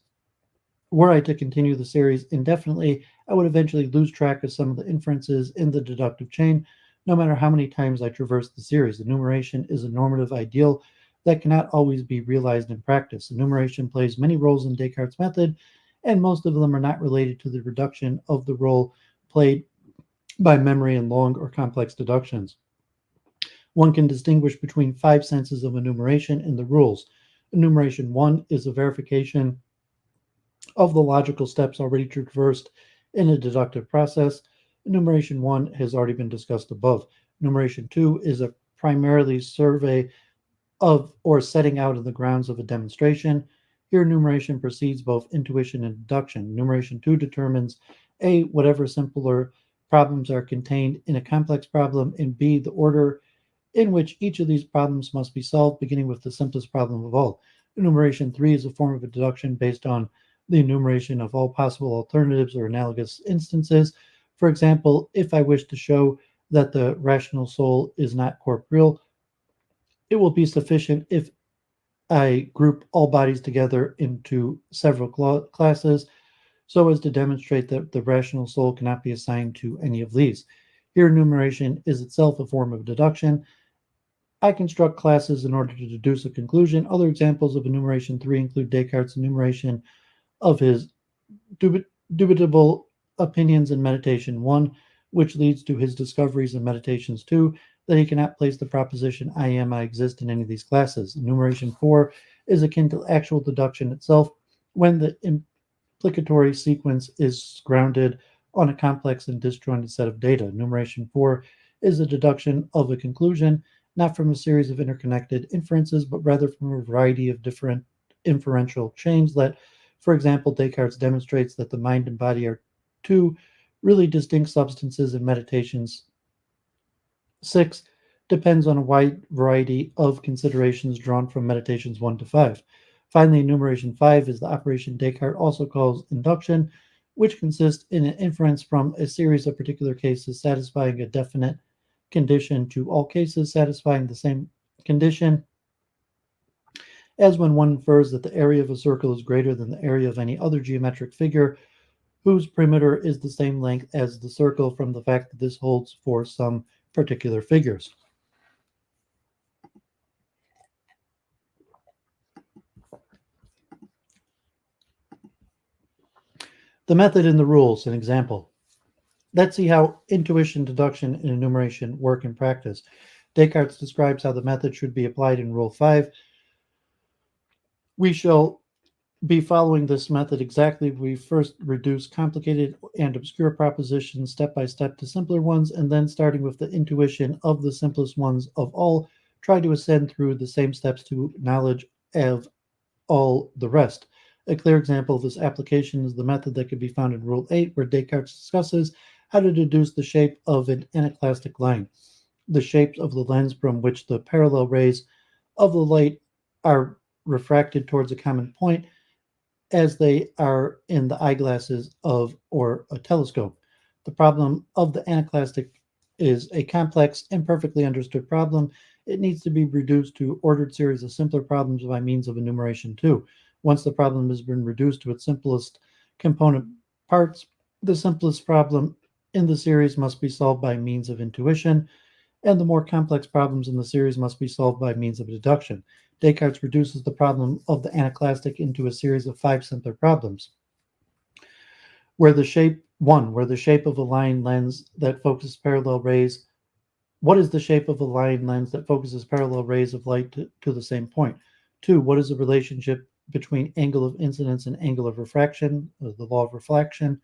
indefinitely, I would eventually lose track of some of the inferences in the deductive chain, no matter how many times I traverse the series. Enumeration is a normative ideal that cannot always be realized in practice. Enumeration plays many roles in Descartes' method, and most of them are not related to the reduction of the role played by memory in long or complex deductions. One can distinguish between 5 senses of enumeration in the rules. Enumeration 1 is a verification of the logical steps already traversed in a deductive process. Enumeration 1 has already been discussed above. Enumeration 2 is a primarily survey of or setting out of the grounds of a demonstration. Here, enumeration precedes both intuition and deduction. Enumeration 2 determines A, whatever simpler problems are contained in a complex problem, and B, the order in which each of these problems must be solved, beginning with the simplest problem of all. Enumeration 3 is a form of a deduction based on the enumeration of all possible alternatives or analogous instances. For example, if I wish to show that the rational soul is not corporeal, it will be sufficient if I group all bodies together into several classes so as to demonstrate that the rational soul cannot be assigned to any of these. Here, enumeration is itself a form of deduction. I construct classes in order to deduce a conclusion. Other examples of enumeration 3 include Descartes' enumeration of his dubitable opinions in Meditation 1, which leads to his discoveries in Meditations 2, that he cannot place the proposition I am, I exist in any of these classes. Enumeration 4 is akin to actual deduction itself when the implicatory sequence is grounded on a complex and disjointed set of data. Enumeration 4 is a deduction of a conclusion, not from a series of interconnected inferences, but rather from a variety of different inferential chains that, for example, Descartes demonstrates that the mind and body are two really distinct substances in Meditations 6 depends on a wide variety of considerations drawn from Meditations 1 to 5. Finally, enumeration 5 is the operation Descartes also calls induction, which consists in an inference from a series of particular cases satisfying a definite condition to all cases satisfying the same condition, as when one infers that the area of a circle is greater than the area of any other geometric figure whose perimeter is the same length as the circle from the fact that this holds for some particular figures. The method and the rules, an example. Let's see how intuition, deduction, and enumeration work in practice. Descartes describes how the method should be applied in Rule 5. We shall be following this method exactly. We first reduce complicated and obscure propositions step by step to simpler ones, and then, starting with the intuition of the simplest ones of all, try to ascend through the same steps to knowledge of all the rest. A clear example of this application is the method that can be found in Rule 8, where Descartes discusses how to deduce the shape of an anaclastic line, the shapes of the lens from which the parallel rays of the light are refracted towards a common point as they are in the eyeglasses of or a telescope. The problem of the anaclastic is a complex, imperfectly understood problem. It needs to be reduced to ordered series of simpler problems by means of enumeration too. Once the problem has been reduced to its simplest component parts, the simplest problem in the series must be solved by means of intuition, and the more complex problems in the series must be solved by means of deduction. Descartes reduces the problem of the anaclastic into a series of 5 simpler problems, where the shape of a line lens that focuses parallel rays. What is the shape of a line lens that focuses parallel rays of light to the same point? 2. What is the relationship between angle of incidence and angle of refraction, the law of reflection?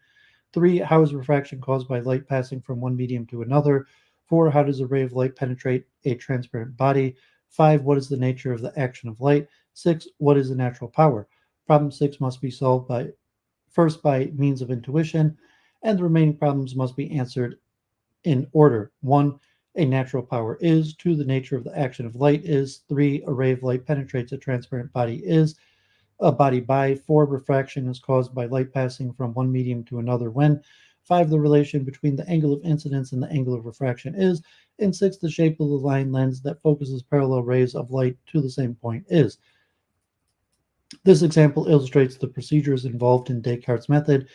3. How is refraction caused by light passing from one medium to another? 4. How does a ray of light penetrate a transparent body? 5. What is the nature of the action of light? 6. What is the natural power? Problem 6 must be solved by means of intuition, and the remaining problems must be answered in order. 1. A natural power is. 2. The nature of the action of light is. 3. A ray of light penetrates a transparent body is. A body by. 4. Refraction is caused by light passing from one medium to another when. 5. The relation between the angle of incidence and the angle of refraction is. And 6. The shape of the line lens that focuses parallel rays of light to the same point is. This example illustrates the procedures involved in Descartes' method.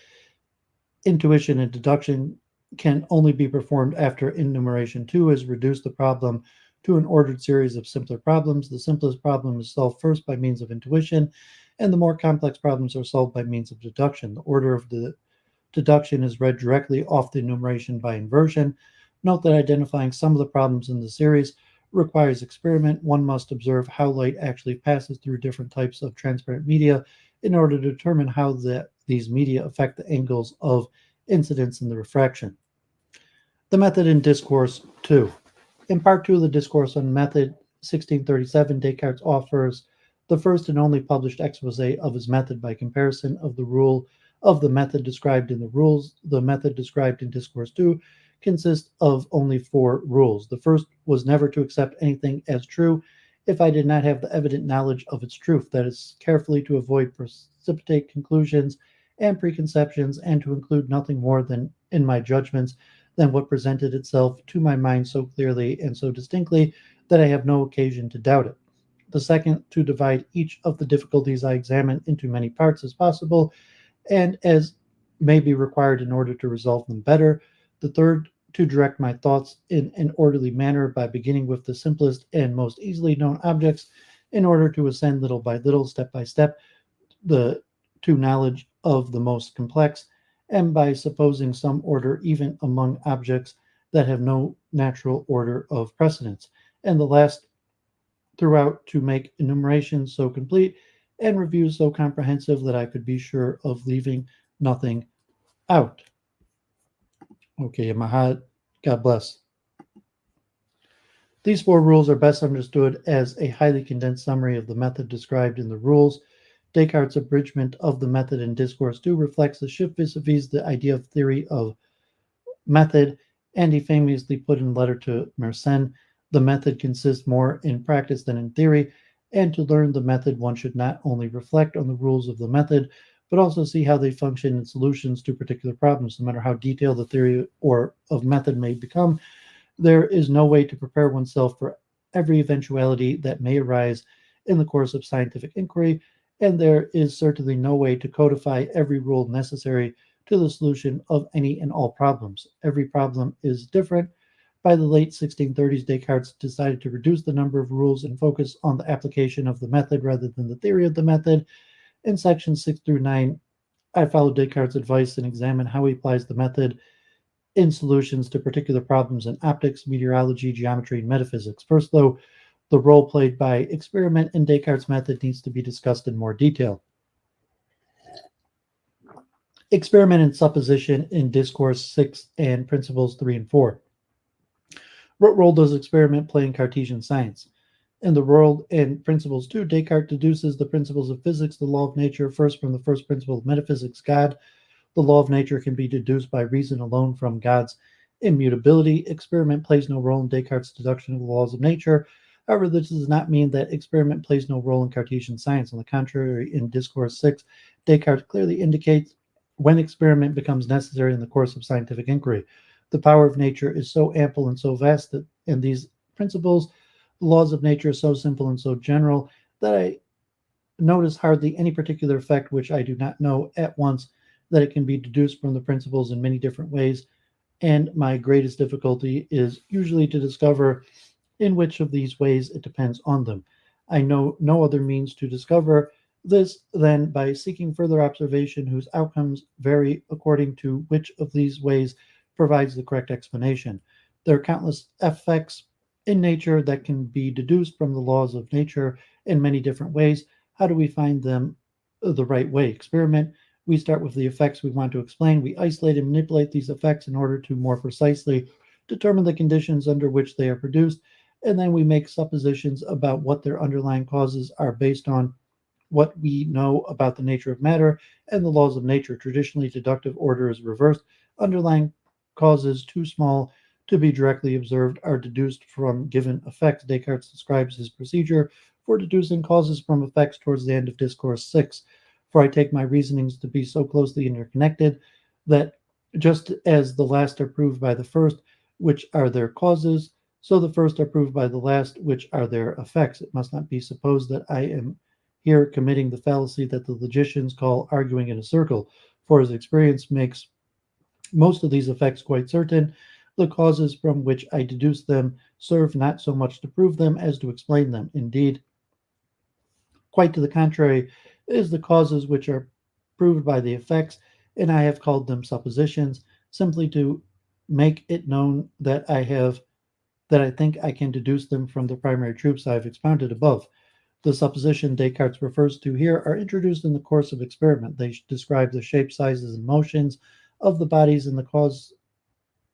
Intuition and deduction can only be performed after enumeration 2 has reduced the problem to an ordered series of simpler problems. The simplest problem is solved first by means of intuition, and the more complex problems are solved by means of deduction. The order of the deduction is read directly off the enumeration by inversion. Note that identifying some of the problems in the series requires experiment. One must observe how light actually passes through different types of transparent media in order to determine how these media affect the angles of incidence and the refraction. The method in Discourse 2. In Part 2 of the Discourse on Method, 1637, Descartes offers the first and only published expose of his method by comparison of the rule of the method described in the rules. The method described in Discourse 2 consists of only 4 rules. The first was never to accept anything as true if I did not have the evident knowledge of its truth, that is, carefully to avoid precipitate conclusions and preconceptions, and to include nothing more than in my judgments than what presented itself to my mind so clearly and so distinctly that I have no occasion to doubt it. The second, to divide each of the difficulties I examine into many parts as possible, and as may be required in order to resolve them better. The third, to direct my thoughts in an orderly manner by beginning with the simplest and most easily known objects in order to ascend little by little, step by step, to knowledge of the most complex, and by supposing some order even among objects that have no natural order of precedence. And the last, throughout, to make enumerations so complete and reviews so comprehensive that I could be sure of leaving nothing out. Okay, Mahat, God bless. These 4 rules are best understood as a highly condensed summary of the method described in the rules. Descartes' abridgment of the method in Discourse 2 reflects the shift vis-a-vis the idea of theory of method, and he famously put in a letter to Mersenne, the method consists more in practice than in theory, and to learn the method one should not only reflect on the rules of the method, but also see how they function in solutions to particular problems. No matter how detailed the theory or of method may become, there is no way to prepare oneself for every eventuality that may arise in the course of scientific inquiry, and there is certainly no way to codify every rule necessary to the solution of any and all problems. Every problem is different. By the late 1630s, Descartes decided to reduce the number of rules and focus on the application of the method rather than the theory of the method. In sections 6 through 9, I follow Descartes' advice and examine how he applies the method in solutions to particular problems in optics, meteorology, geometry, and metaphysics. First, though, the role played by experiment in Descartes' method needs to be discussed in more detail. Experiment and supposition in Discourse 6 and Principles 3 and 4. What role does experiment play in Cartesian science? In the world and principles 2, Descartes deduces the principles of physics, the law of nature, first from the first principle of metaphysics, God. The law of nature can be deduced by reason alone from God's immutability. Experiment plays no role in Descartes' deduction of the laws of nature. However, this does not mean that experiment plays no role in Cartesian science. On the contrary, in Discourse 6, Descartes clearly indicates when experiment becomes necessary in the course of scientific inquiry. The power of nature is so ample and so vast that in these principles, the laws of nature are so simple and so general that I notice hardly any particular effect which I do not know at once that it can be deduced from the principles in many different ways, and my greatest difficulty is usually to discover in which of these ways it depends on them. I know no other means to discover this than by seeking further observation whose outcomes vary according to which of these ways provides the correct explanation. There are countless effects in nature that can be deduced from the laws of nature in many different ways. How do we find them the right way? Experiment. We start with the effects we want to explain. We isolate and manipulate these effects in order to more precisely determine the conditions under which they are produced, and then we make suppositions about what their underlying causes are based on what we know about the nature of matter and the laws of nature. Traditionally, deductive order is reversed. Underlying causes too small to be directly observed are deduced from given effects. Descartes describes his procedure for deducing causes from effects towards the end of Discourse 6. For I take my reasonings to be so closely interconnected that just as the last are proved by the first, which are their causes, so the first are proved by the last, which are their effects. It must not be supposed that I am here committing the fallacy that the logicians call arguing in a circle, for his experience makes most of these effects quite certain. The causes from which I deduce them serve not so much to prove them as to explain them. Indeed, quite to the contrary, it is the causes which are proved by the effects, and I have called them suppositions, simply to make it known that I think I can deduce them from the primary truths I have expounded above. The supposition Descartes refers to here are introduced in the course of experiment. They describe the shape, sizes, and motions of the bodies and the cause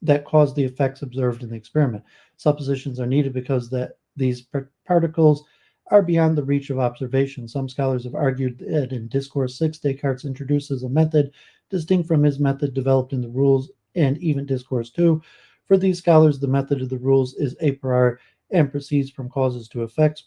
that cause the effects observed in the experiment. Suppositions are needed because that these particles are beyond the reach of observation. Some scholars have argued that in Discourse 6, Descartes introduces a method distinct from his method developed in the rules and even Discourse 2. For these scholars, the method of the rules is a priori and proceeds from causes to effects,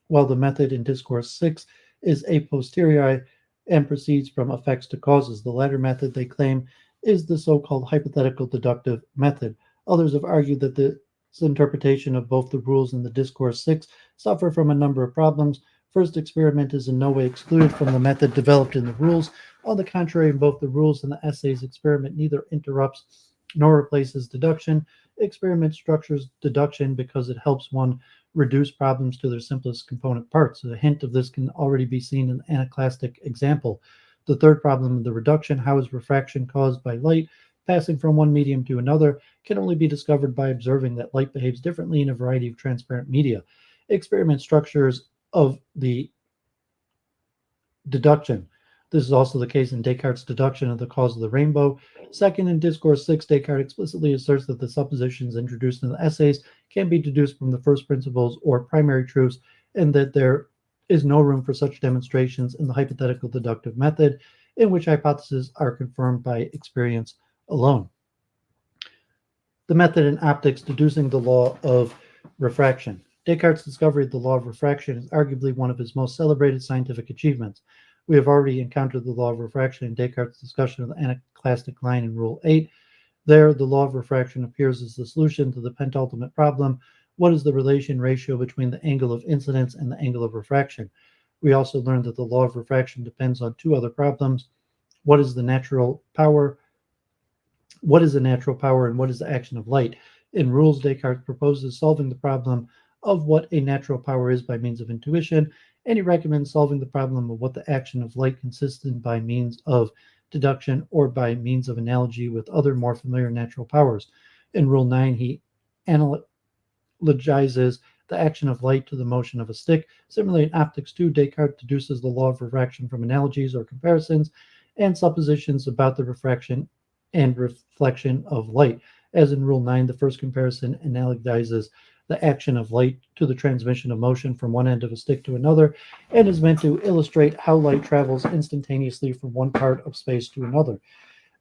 while the method in Discourse 6 is a posteriori and proceeds from effects to causes. The latter method, they claim, is the so-called hypothetical deductive method. Others have argued that this interpretation of both the rules and the Discourse 6 suffer from a number of problems. First, experiment is in no way excluded from the method developed in the rules. On the contrary, in both the rules and the essays, experiment neither interrupts nor replaces deduction. Experiment structures deduction because it helps one reduce problems to their simplest component parts. A hint of this can already be seen in the anaclastic example. The third problem of the reduction, how is refraction caused by light passing from one medium to another, can only be discovered by observing that light behaves differently in a variety of transparent media. Experiment structures of the deduction. This is also the case in Descartes' deduction of the cause of the rainbow. Second, in Discourse 6, Descartes explicitly asserts that the suppositions introduced in the essays can be deduced from the first principles or primary truths, and that there is no room for such demonstrations in the hypothetical deductive method, in which hypotheses are confirmed by experience alone. The method in optics deducing the law of refraction. Descartes' discovery of the law of refraction is arguably one of his most celebrated scientific achievements. We have already encountered the law of refraction in Descartes' discussion of the anaclastic line in Rule 8. There, the law of refraction appears as the solution to the penultimate problem: what is the relation ratio between the angle of incidence and the angle of refraction? We also learned that the law of refraction depends on two other problems: what is the natural power what is a natural power and what is the action of light? In Rules, Descartes proposes solving the problem of what a natural power is by means of intuition, and he recommends solving the problem of what the action of light consists in by means of deduction or by means of analogy with other more familiar natural powers. In Rule 9, he analogizes the action of light to the motion of a stick. Similarly, in Optics 2, Descartes deduces the law of refraction from analogies or comparisons and suppositions about the refraction and reflection of light. As in Rule 9, the first comparison analogizes the action of light to the transmission of motion from one end of a stick to another, and is meant to illustrate how light travels instantaneously from one part of space to another.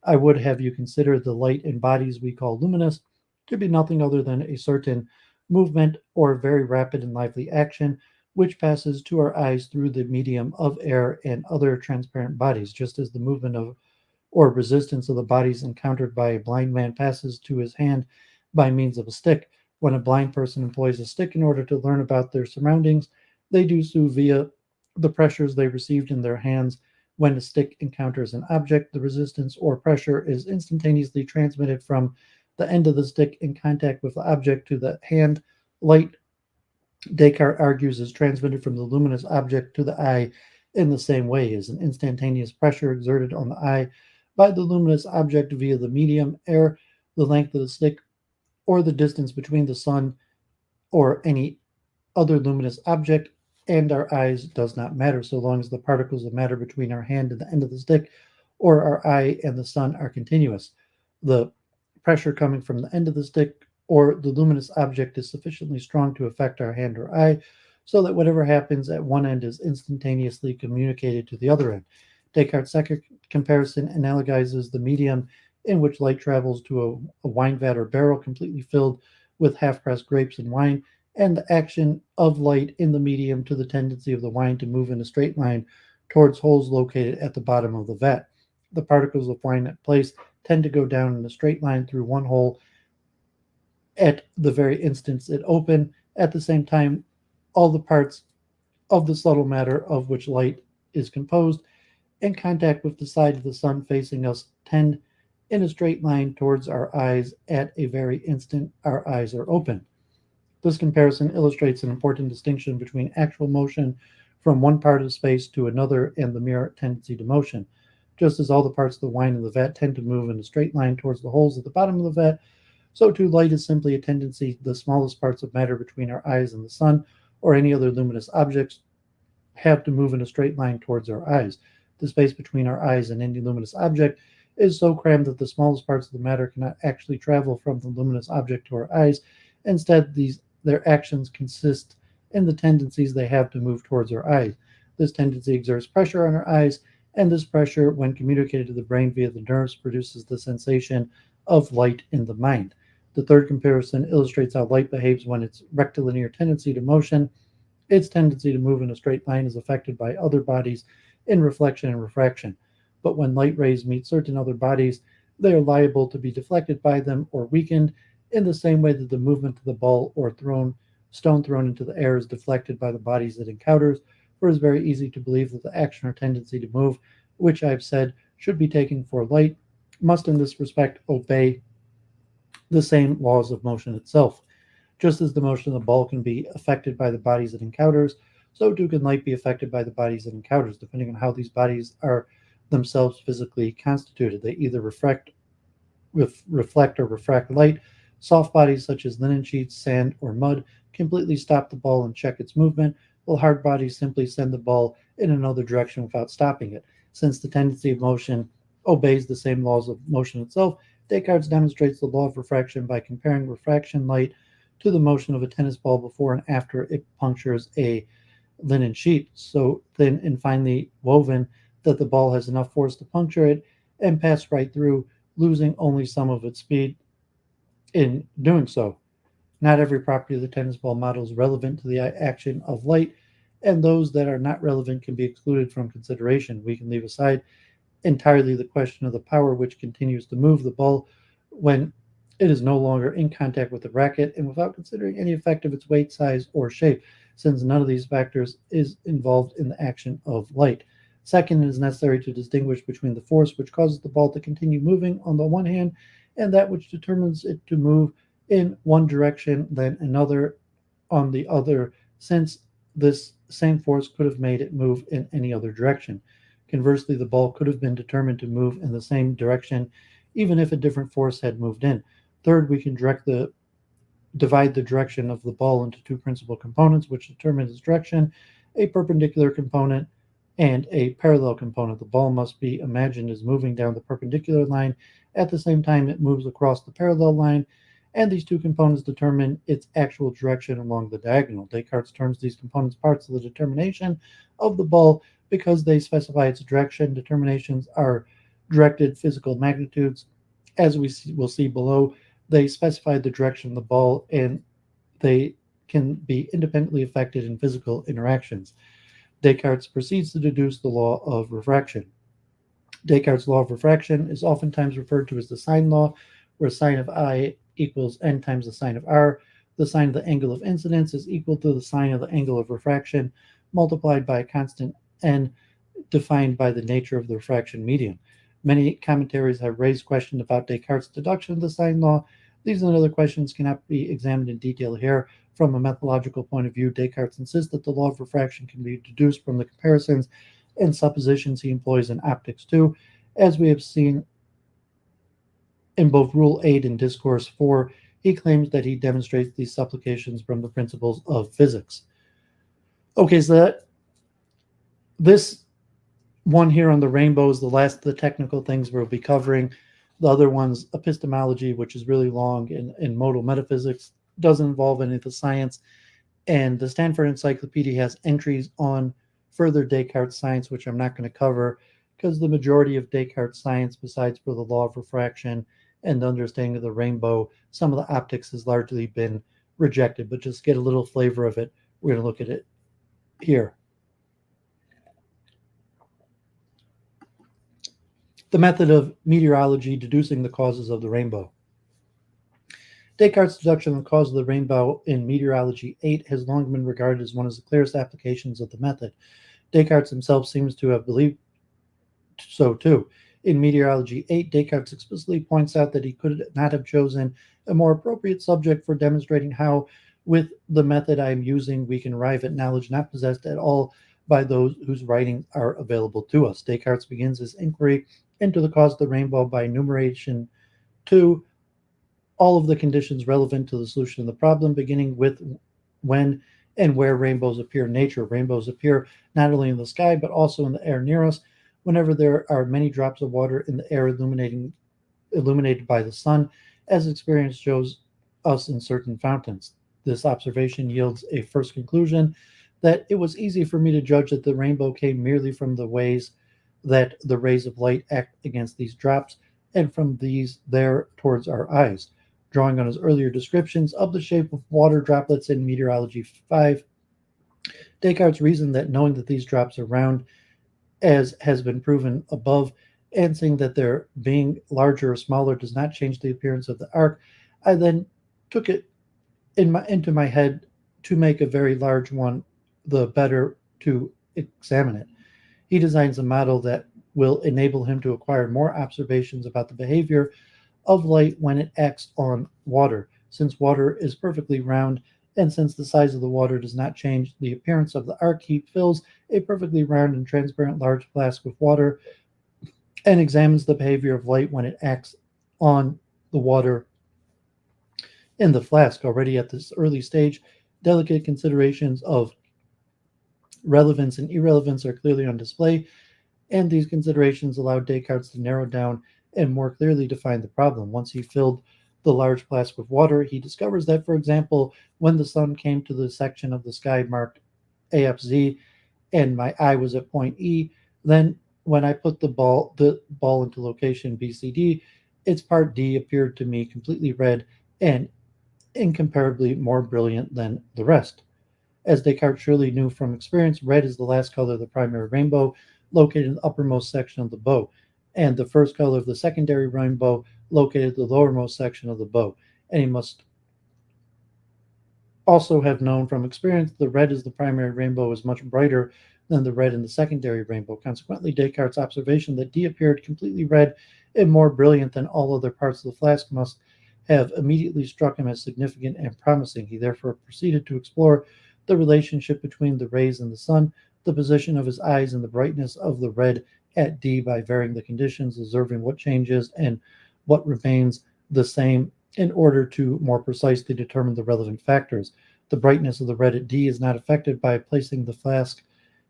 I would have you consider the light in bodies we call luminous to be nothing other than a certain movement or very rapid and lively action which passes to our eyes through the medium of air and other transparent bodies, just as the movement of or resistance of the bodies encountered by a blind man passes to his hand by means of a stick. When a blind person employs a stick in order to learn about their surroundings, they do so via the pressures they received in their hands. When a stick encounters an object, the resistance or pressure is instantaneously transmitted from the end of the stick in contact with the object to the hand. Light, Descartes argues, is transmitted from the luminous object to the eye in the same way as an instantaneous pressure exerted on the eye by the luminous object via the medium, air, the length of the stick, or the distance between the sun or any other luminous object and our eyes does not matter so long as the particles of matter between our hand and the end of the stick or our eye and the sun are continuous. The pressure coming from the end of the stick or the luminous object is sufficiently strong to affect our hand or eye so that whatever happens at one end is instantaneously communicated to the other end. Descartes' second comparison analogizes the medium in which light travels to a wine vat or barrel completely filled with half-pressed grapes and wine, and the action of light in the medium to the tendency of the wine to move in a straight line towards holes located at the bottom of the vat. The particles of wine at place tend to go down in a straight line through one hole at the very instant it opened. At the same time, all the parts of the subtle matter of which light is composed in contact with the side of the sun facing us tend in a straight line towards our eyes at a very instant our eyes are open. This comparison illustrates an important distinction between actual motion from one part of space to another and the mere tendency to motion. Just as all the parts of the wine in the vat tend to move in a straight line towards the holes at the bottom of the vat, so too light is simply a tendency the smallest parts of matter between our eyes and the sun or any other luminous objects have to move in a straight line towards our eyes. The space between our eyes and any luminous object is so crammed that the smallest parts of the matter cannot actually travel from the luminous object to our eyes. Instead, their actions consist in the tendencies they have to move towards our eyes. This tendency exerts pressure on our eyes, and this pressure, when communicated to the brain via the nerves, produces the sensation of light in the mind. The third comparison illustrates how light behaves when its rectilinear tendency to motion, its tendency to move in a straight line, is affected by other bodies in reflection and refraction. But when light rays meet certain other bodies, they are liable to be deflected by them or weakened in the same way that the movement of the ball or stone thrown into the air is deflected by the bodies it encounters. For it is very easy to believe that the action or tendency to move, which I have said should be taken for light, must in this respect obey the same laws of motion itself. Just as the motion of the ball can be affected by the bodies it encounters, so too can light be affected by the bodies it encounters, depending on how these bodies are themselves physically constituted. They either reflect or refract light. Soft bodies such as linen sheets, sand, or mud completely stop the ball and check its movement, while hard bodies simply send the ball in another direction without stopping it. Since the tendency of motion obeys the same laws of motion itself, Descartes demonstrates the law of refraction by comparing refraction light to the motion of a tennis ball before and after it punctures a linen sheet, so thin and finely woven that the ball has enough force to puncture it and pass right through, losing only some of its speed in doing so. Not every property of the tennis ball model is relevant to the action of light, and those that are not relevant can be excluded from consideration. We can leave aside entirely the question of the power which continues to move the ball when it is no longer in contact with the racket, and without considering any effect of its weight, size, or shape, since none of these factors is involved in the action of light. Second, it is necessary to distinguish between the force which causes the ball to continue moving on the one hand and that which determines it to move in one direction then another on the other, since this same force could have made it move in any other direction. Conversely, the ball could have been determined to move in the same direction even if a different force had moved in. Third, we can divide the direction of the ball into two principal components which determine its direction, a perpendicular component and a parallel component. The ball must be imagined as moving down the perpendicular line at the same time it moves across the parallel line, and these two components determine its actual direction along the diagonal. Descartes terms these components parts of the determination of the ball because they specify its direction. Determinations are directed physical magnitudes. As will see below, they specify the direction of the ball, and they can be independently affected in physical interactions. Descartes proceeds to deduce the law of refraction. Descartes' law of refraction is oftentimes referred to as the sine law, where sine of I equals n times the sine of r. The sine of the angle of incidence is equal to the sine of the angle of refraction multiplied by a constant n defined by the nature of the refraction medium. Many commentaries have raised questions about Descartes' deduction of the sine law. These and other questions cannot be examined in detail here. From a methodological point of view, Descartes insists that the law of refraction can be deduced from the comparisons and suppositions he employs in optics too, as we have seen in both Rule 8 and Discourse 4. He claims that he demonstrates these supplications from the principles of physics. Okay, so this one here on the rainbow is the last of the technical things we'll be covering. The other one's epistemology, which is really long, and modal metaphysics, doesn't involve any of the science. And the Stanford Encyclopedia has entries on further Descartes science, which I'm not going to cover because the majority of Descartes science, besides for the law of refraction and the understanding of the rainbow, some of the optics has largely been rejected. But just get a little flavor of it, we're going to look at it here. The method of meteorology deducing the causes of the rainbow. Descartes' deduction of the cause of the rainbow in Meteorology 8 has long been regarded as one of the clearest applications of the method. Descartes himself seems to have believed so too. In Meteorology 8, Descartes explicitly points out that he could not have chosen a more appropriate subject for demonstrating how, with the method I am using, we can arrive at knowledge not possessed at all by those whose writings are available to us. Descartes begins his inquiry into the cause of the rainbow by enumeration 2, all of the conditions relevant to the solution of the problem, beginning with when and where rainbows appear in nature. Rainbows appear not only in the sky, but also in the air near us, whenever there are many drops of water in the air illuminated by the sun, as experience shows us in certain fountains. This observation yields a first conclusion that it was easy for me to judge that the rainbow came merely from the ways that the rays of light act against these drops, and from these there towards our eyes. Drawing on his earlier descriptions of the shape of water droplets in Meteorology 5, Descartes reasoned that knowing that these drops are round, as has been proven above, and seeing that their being larger or smaller does not change the appearance of the arc, I then took it into my head to make a very large one, the better to examine it. He designs a model that will enable him to acquire more observations about the behavior of light when it acts on water. Since water is perfectly round, and since the size of the water does not change the appearance of the arc, he fills a perfectly round and transparent large flask with water and examines the behavior of light when it acts on the water in the flask. Already at this early stage, delicate considerations of relevance and irrelevance are clearly on display, and these considerations allowed Descartes to narrow down and more clearly define the problem. Once he filled the large flask with water, he discovers that, for example, when the sun came to the section of the sky marked AFZ and my eye was at point E, then when I put the ball into location BCD, its part D appeared to me completely red and incomparably more brilliant than the rest. As Descartes surely knew from experience, red is the last color of the primary rainbow, located in the uppermost section of the bow, and the first color of the secondary rainbow, located in the lowermost section of the bow. And he must also have known from experience the red is the primary rainbow is much brighter than the red in the secondary rainbow. Consequently, Descartes' observation that D appeared completely red and more brilliant than all other parts of the flask must have immediately struck him as significant and promising. He therefore proceeded to explore the relationship between the rays and the sun, the position of his eyes, and the brightness of the red at D by varying the conditions, observing what changes and what remains the same in order to more precisely determine the relevant factors. The brightness of the red at D is not affected by placing the flask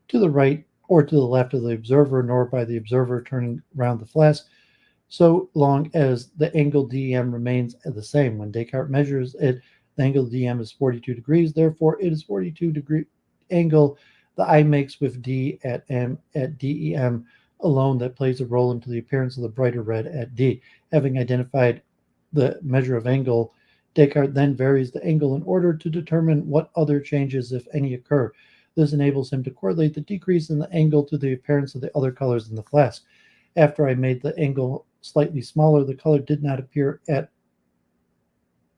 to the right or to the left of the observer, nor by the observer turning round the flask, so long as the angle DEM remains the same. When Descartes measures it, the angle DEM is 42 degrees. Therefore, it is 42-degree angle the eye makes with D at M at DEM alone that plays a role into the appearance of the brighter red at D. Having identified the measure of angle, Descartes then varies the angle in order to determine what other changes, if any, occur. This enables him to correlate the decrease in the angle to the appearance of the other colors in the flask. After I made the angle slightly smaller, the color did not appear at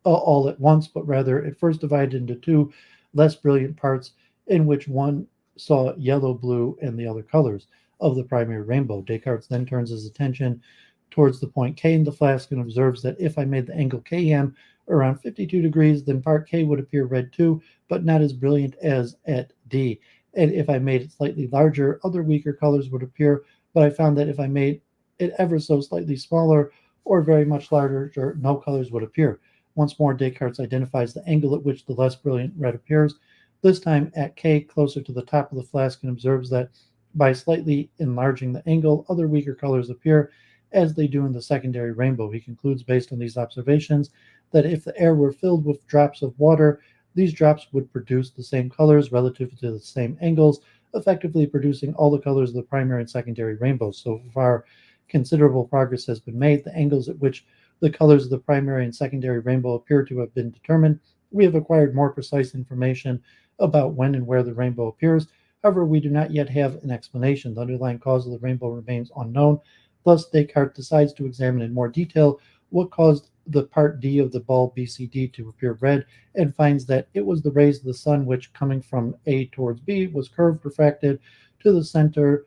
all at once, but rather it first divided into two less brilliant parts, in which one saw yellow, blue, and the other colors of the primary rainbow. Descartes then turns his attention towards the point K in the flask and observes that if I made the angle KM around 52 degrees, then part K would appear red too, but not as brilliant as at D. And if I made it slightly larger, other weaker colors would appear, but I found that if I made it ever so slightly smaller or very much larger, no colors would appear. Once more, Descartes identifies the angle at which the less brilliant red appears, this time at K, closer to the top of the flask, and observes that by slightly enlarging the angle, other weaker colors appear, as they do in the secondary rainbow. He concludes, based on these observations, that if the air were filled with drops of water, these drops would produce the same colors relative to the same angles, effectively producing all the colors of the primary and secondary rainbows. So far, considerable progress has been made. The angles at which the colors of the primary and secondary rainbow appear to have been determined. We have acquired more precise information about when and where the rainbow appears. However, we do not yet have an explanation. The underlying cause of the rainbow remains unknown. Thus, Descartes decides to examine in more detail what caused the part D of the ball BCD to appear red, and finds that it was the rays of the sun which, coming from A towards B, was curved, refracted to the center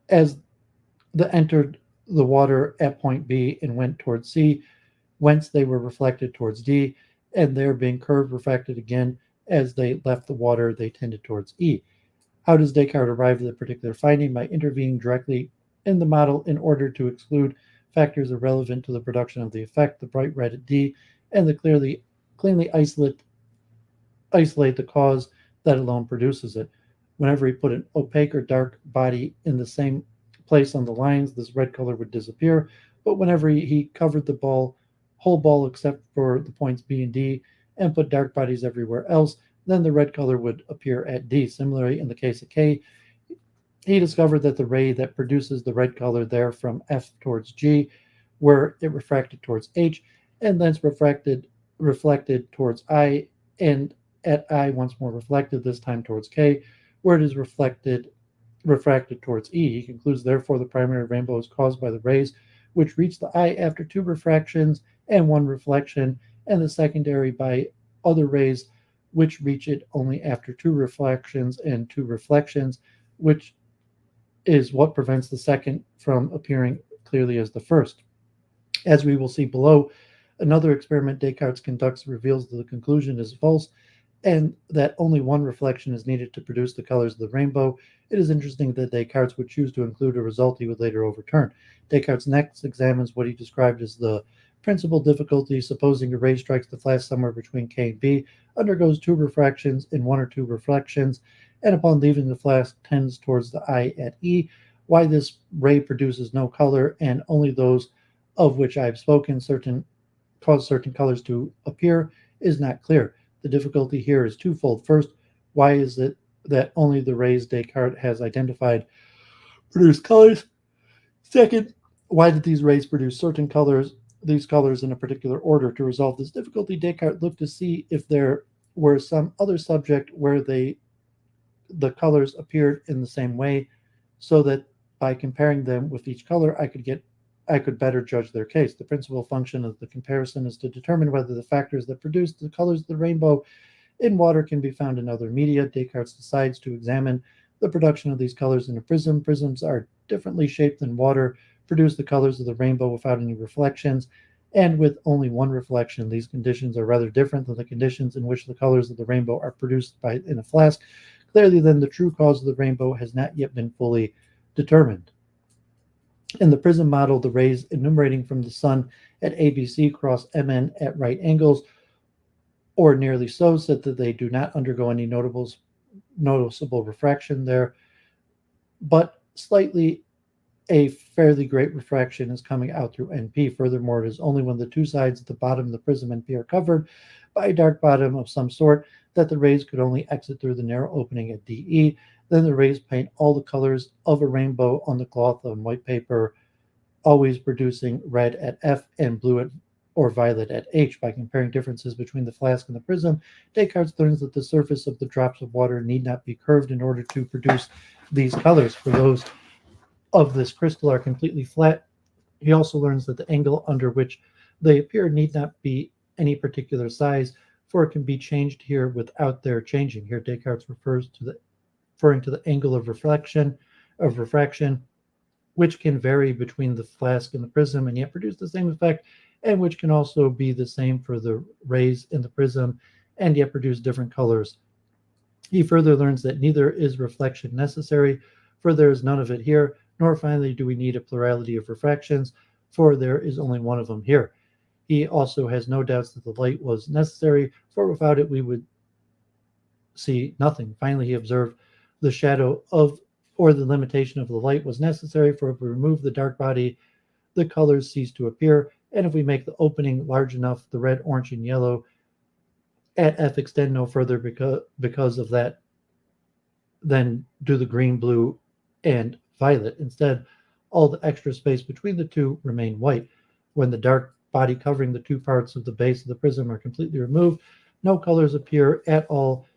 as the entered the water at point B and went towards C, whence they were reflected towards D, and there being curved, refracted again as they left the water, they tended towards E. How does Descartes arrive at a particular finding? By intervening directly in the model in order to exclude factors irrelevant to the production of the effect, the bright red at D, and the cleanly isolate the cause that alone produces it. Whenever he put an opaque or dark body in the same place on the lines, this red color would disappear. But whenever he covered the whole ball except for the points B and D, and put dark bodies everywhere else, then the red color would appear at D. Similarly, in the case of K, he discovered that the ray that produces the red color there from F towards G, where it refracted towards H, and thence reflected towards I, and at I once more reflected, this time towards K, where it is refracted towards E. He concludes, therefore, the primary rainbow is caused by the rays which reach the eye after two refractions and one reflection, and the secondary by other rays which reach it only after two reflections and two reflections, which is what prevents the second from appearing clearly as the first. As we will see below, another experiment Descartes conducts reveals that the conclusion is false and that only one reflection is needed to produce the colors of the rainbow. It is interesting that Descartes would choose to include a result he would later overturn. Descartes next examines what he described as the principal difficulty. Supposing a ray strikes the flask somewhere between K and B, undergoes two refractions and one or two reflections, and upon leaving the flask tends towards the eye at E. Why this ray produces no color, and only those of which I have spoken cause certain colors to appear, is not clear. The difficulty here is twofold. First, why is it that only the rays Descartes has identified produce colors? Second, why did these rays produce these colors in a particular order? To resolve this difficulty, Descartes looked to see if there were some other subject where the colors appeared in the same way, so that by comparing them with each color, I could better judge their case. The principal function of the comparison is to determine whether the factors that produce the colors of the rainbow in water can be found in other media. Descartes decides to examine the production of these colors in a prism. Prisms are differently shaped than water, produce the colors of the rainbow without any reflections, and with only one reflection. These conditions are rather different than the conditions in which the colors of the rainbow are produced in a flask. Clearly, then, the true cause of the rainbow has not yet been fully determined. In the prism model, the rays emanating from the sun at ABC cross MN at right angles, or nearly so that they do not undergo any noticeable refraction there, but slightly a fairly great refraction is coming out through NP. Furthermore, it is only when the two sides at the bottom of the prism NP are covered by a dark bottom of some sort that the rays could only exit through the narrow opening at DE. Then the rays paint all the colors of a rainbow on the cloth on white paper, always producing red at F and blue at or violet at H. By comparing differences between the flask and the prism, Descartes learns that the surface of the drops of water need not be curved in order to produce these colors, for those of this crystal are completely flat. He also learns that the angle under which they appear need not be any particular size, for it can be changed here without their changing. Here Descartes referring to the angle of refraction, which can vary between the flask and the prism and yet produce the same effect, and which can also be the same for the rays in the prism and yet produce different colors. He further learns that neither is reflection necessary, for there is none of it here, nor finally do we need a plurality of refractions, for there is only one of them here. He also has no doubts that the light was necessary, for without it we would see nothing. Finally, he observed the shadow of or the limitation of the light was necessary, for if we remove the dark body, the colors cease to appear, and if we make the opening large enough, the red, orange, and yellow at F extend no further because of that than do the green, blue, and violet. Instead, all the extra space between the two remain white. When the dark body covering the two parts of the base of the prism are completely removed, no colors appear at all,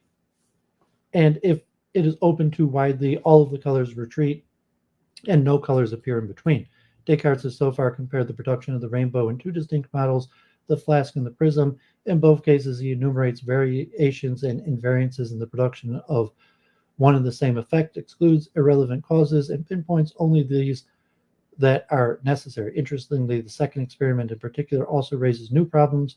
and if it is opened too widely, all of the colors retreat and no colors appear in between. Descartes has so far compared the production of the rainbow in two distinct models, the flask and the prism. In both cases, he enumerates variations and invariances in the production of one and the same effect, excludes irrelevant causes, and pinpoints only these that are necessary. Interestingly, the second experiment in particular also raises new problems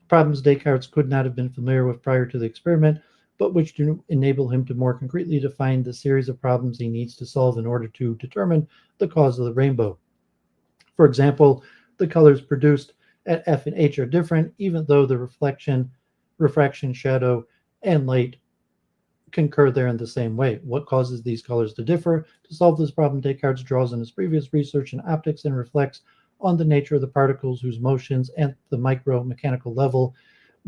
Descartes could not have been familiar with prior to the experiment, but which do enable him to more concretely define the series of problems he needs to solve in order to determine the cause of the rainbow. For example, the colors produced at F and H are different, even though the refraction, shadow, and light concur there in the same way. What causes these colors to differ? To solve this problem, Descartes draws on his previous research in optics and reflects on the nature of the particles whose motions at the micro-mechanical level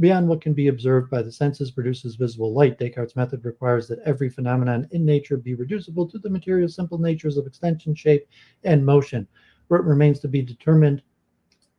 beyond what can be observed by the senses produces visible light. Descartes' method requires that every phenomenon in nature be reducible to the material simple natures of extension, shape, and motion. What remains to be determined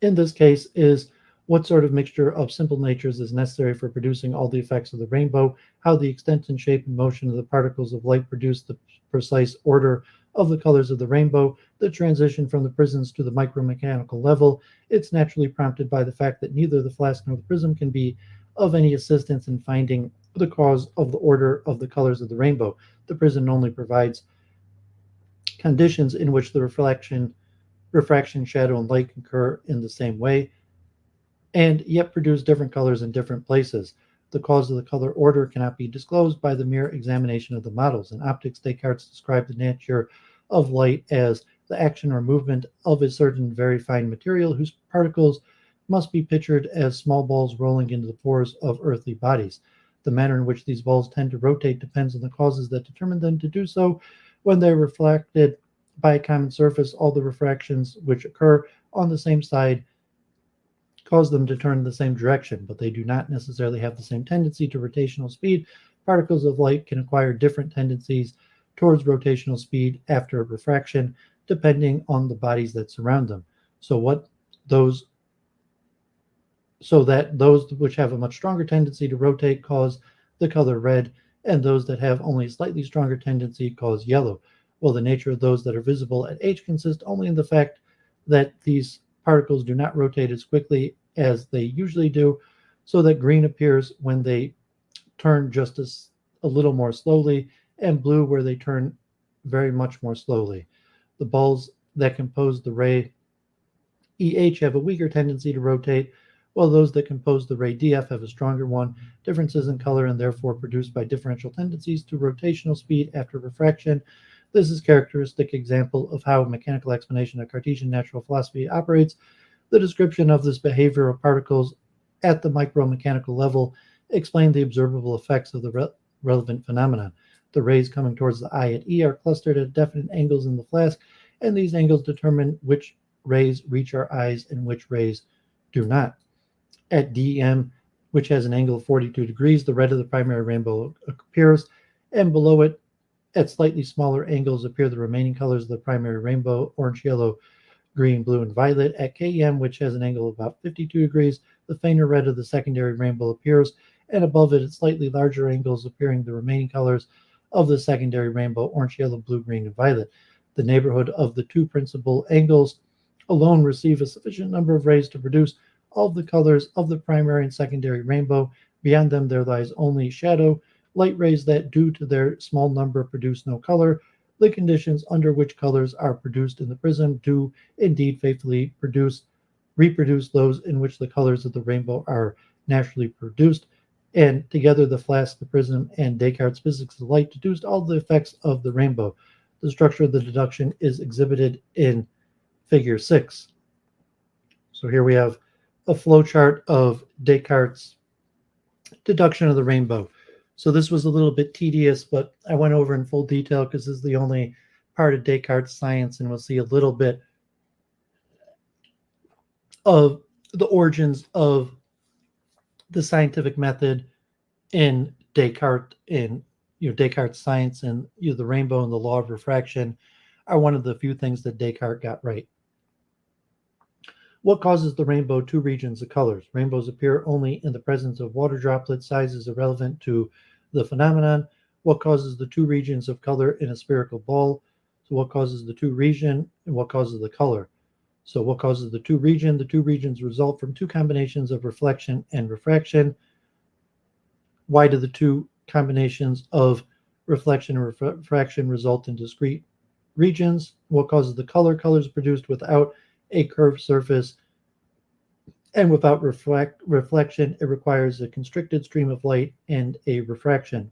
in this case is what sort of mixture of simple natures is necessary for producing all the effects of the rainbow, how the extension, shape, and motion of the particles of light produce the precise order of the colors of the rainbow, the transition from the prisms to the micromechanical level. It's naturally prompted by the fact that neither the flask nor the prism can be of any assistance in finding the cause of the order of the colors of the rainbow. The prism only provides conditions in which the refraction, shadow, and light concur in the same way, and yet produce different colors in different places. The cause of the color order cannot be disclosed by the mere examination of the models. In optics, Descartes described the nature of light as the action or movement of a certain very fine material whose particles must be pictured as small balls rolling into the pores of earthly bodies. The manner in which these balls tend to rotate depends on the causes that determine them to do so. When they are reflected by a common surface, all the refractions which occur on the same side cause them to turn in the same direction, but they do not necessarily have the same tendency to rotational speed. Particles of light can acquire different tendencies towards rotational speed after refraction, depending on the bodies that surround them. So that those which have a much stronger tendency to rotate cause the color red, and those that have only a slightly stronger tendency cause yellow. Well, the nature of those that are visible at H consists only in the fact that these particles do not rotate as quickly as they usually do, so that green appears when they turn just a little more slowly, and blue where they turn very much more slowly. The balls that compose the ray EH have a weaker tendency to rotate, while those that compose the ray DF have a stronger one. Differences in color and therefore produced by differential tendencies to rotational speed after refraction. This is a characteristic example of how mechanical explanation of Cartesian natural philosophy operates. The description of this behavior of particles at the micromechanical level explain the observable effects of the relevant phenomenon. The rays coming towards the eye at E are clustered at definite angles in the flask, and these angles determine which rays reach our eyes and which rays do not. At DM, which has an angle of 42 degrees, the red of the primary rainbow appears, and below it, at slightly smaller angles, appear the remaining colors of the primary rainbow: orange, yellow, green, blue, and violet. At KM, which has an angle of about 52 degrees, the fainter red of the secondary rainbow appears, and above it, at slightly larger angles, appearing the remaining colors of the secondary rainbow: orange, yellow, blue, green, and violet. The neighborhood of the two principal angles alone receive a sufficient number of rays to produce all of the colors of the primary and secondary rainbow. Beyond them, there lies only shadow, light rays that, due to their small number, produce no color. The conditions under which colors are produced in the prism do indeed faithfully reproduce those in which the colors of the rainbow are naturally produced, and together the flask, the prism, and Descartes' physics of light deduced all the effects of the rainbow. The structure of the deduction is exhibited in figure 6. So here we have a flowchart of Descartes' deduction of the rainbow. So this was a little bit tedious, but I went over in full detail because this is the only part of Descartes' science, and we'll see a little bit of the origins of the scientific method in Descartes. In Descartes' science, and the rainbow and the law of refraction are one of the few things that Descartes got right. What causes the rainbow two regions of colors? Rainbows appear only in the presence of water droplets. Size is irrelevant to the phenomenon. What causes the two regions of color in a spherical ball? So what causes the two region, and what causes the color? So what causes the two region? The two regions result from two combinations of reflection and refraction. Why do the two combinations of reflection and refraction result in discrete regions? What causes the color? Color is produced without a curved surface and without reflection. It requires a constricted stream of light and a refraction.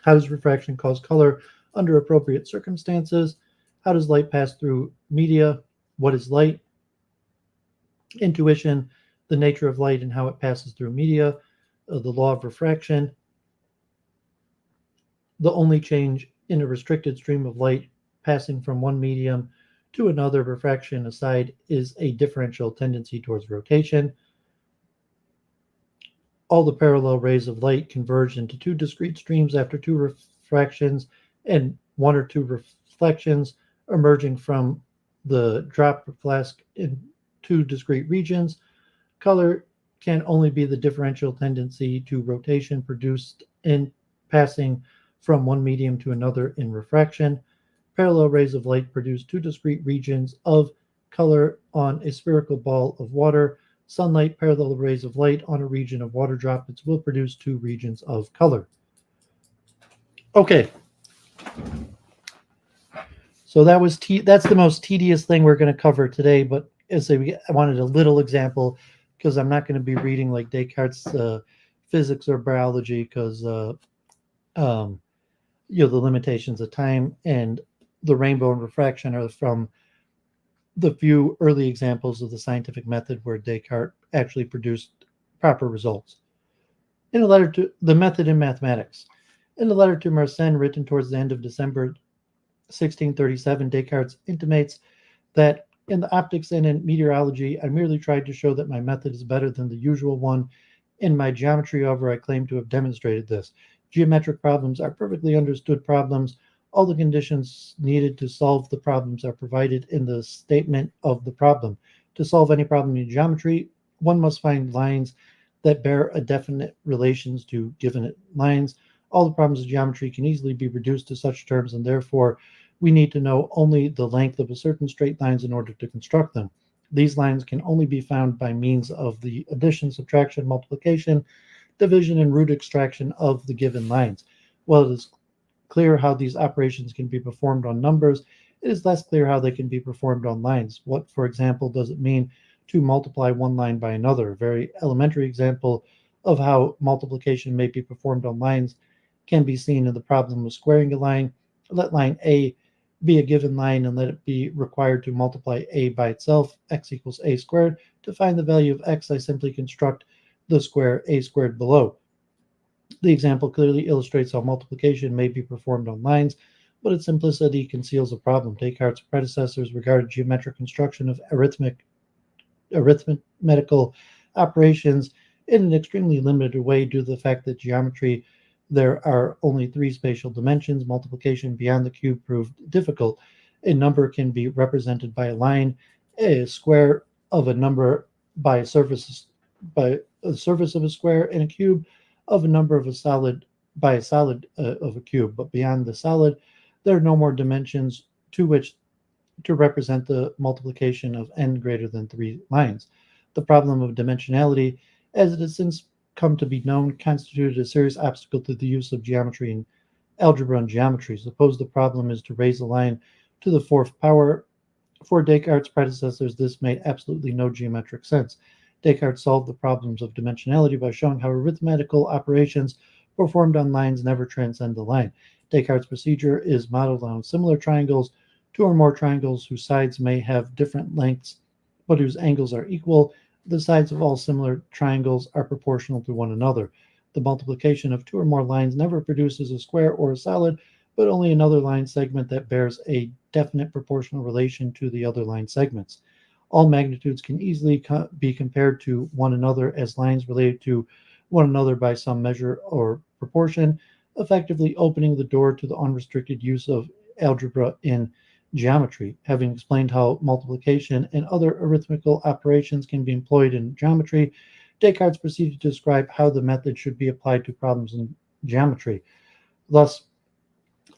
How does refraction cause color under appropriate circumstances? How does light pass through media? What is light? Intuition, the nature of light and how it passes through media. The law of refraction. The only change in a restricted stream of light passing from one medium to another, refraction aside, is a differential tendency towards rotation. All the parallel rays of light converge into two discrete streams after two refractions and one or two reflections, emerging from the drop flask in two discrete regions. Color can only be the differential tendency to rotation produced in passing from one medium to another in refraction. Parallel rays of light produce two discrete regions of color on a spherical ball of water. Sunlight, parallel rays of light on a region of water droplets will produce two regions of color. Okay. So that's the most tedious thing we're going to cover today, but as I wanted a little example, because I'm not going to be reading like Descartes' physics or biology, because the limitations of time, and the rainbow and refraction are from the few early examples of the scientific method where Descartes actually produced proper results. In a letter to the method in mathematics, in a letter to Mersenne written towards the end of December 1637, Descartes intimates that in the optics and in meteorology, I merely tried to show that my method is better than the usual one. In my geometry, however, I claim to have demonstrated this. Geometric problems are perfectly understood problems. All the conditions needed to solve the problems are provided in the statement of the problem. To solve any problem in geometry, one must find lines that bear a definite relations to given lines. All the problems of geometry can easily be reduced to such terms, and therefore we need to know only the length of a certain straight lines in order to construct them. These lines can only be found by means of the addition, subtraction, multiplication, division, and root extraction of the given lines. While it is clear how these operations can be performed on numbers, it is less clear how they can be performed on lines. What, for example, does it mean to multiply one line by another? A very elementary example of how multiplication may be performed on lines can be seen in the problem of squaring a line. Let line A be a given line and let it be required to multiply A by itself, x equals A squared. To find the value of x, I simply construct the square A squared below. The example clearly illustrates how multiplication may be performed on lines. but its simplicity conceals a problem. Descartes' predecessors regarded geometric construction of arithmetical operations in an extremely limited way due to the fact that geometry there are only three spatial dimensions. Multiplication beyond the cube proved difficult. A number can be represented by a line, a square of a number by a surface of a square, and a cube of a number of a solid by a solid of a cube. But beyond the solid, there are no more dimensions to which to represent the multiplication of n greater than three lines. The problem of dimensionality, as it has since come to be known, constituted a serious obstacle to the use of geometry in algebra and geometry. Suppose the problem is to raise a line to the fourth power. For Descartes' predecessors, this made absolutely no geometric sense. Descartes solved the problems of dimensionality by showing how arithmetical operations performed on lines never transcend the line. Descartes' procedure is modeled on similar triangles, two or more triangles whose sides may have different lengths but whose angles are equal. The sides of all similar triangles are proportional to one another. The multiplication of two or more lines never produces a square or a solid, but only another line segment that bears a definite proportional relation to the other line segments. All magnitudes can easily be compared to one another as lines related to one another by some measure or proportion, effectively opening the door to the unrestricted use of algebra in geometry. Having explained how multiplication and other arithmetical operations can be employed in geometry, Descartes proceeded to describe how the method should be applied to problems in geometry. Thus,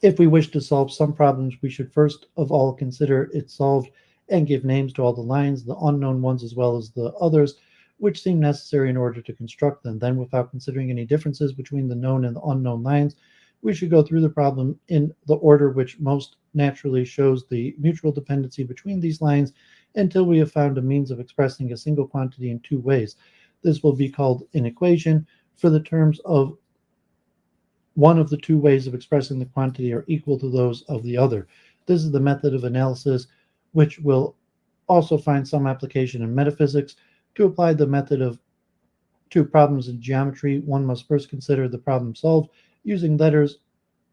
if we wish to solve some problems, we should first of all consider it solved and give names to all the lines, the unknown ones as well as the others, which seem necessary in order to construct them. Then, without considering any differences between the known and the unknown lines, we should go through the problem in the order which most naturally shows the mutual dependency between these lines until we have found a means of expressing a single quantity in two ways. This will be called an equation, for the terms of one of the two ways of expressing the quantity are equal to those of the other. This is the method of analysis which will also find some application in metaphysics. To apply the method to problems in geometry, one must first consider the problem solved using letters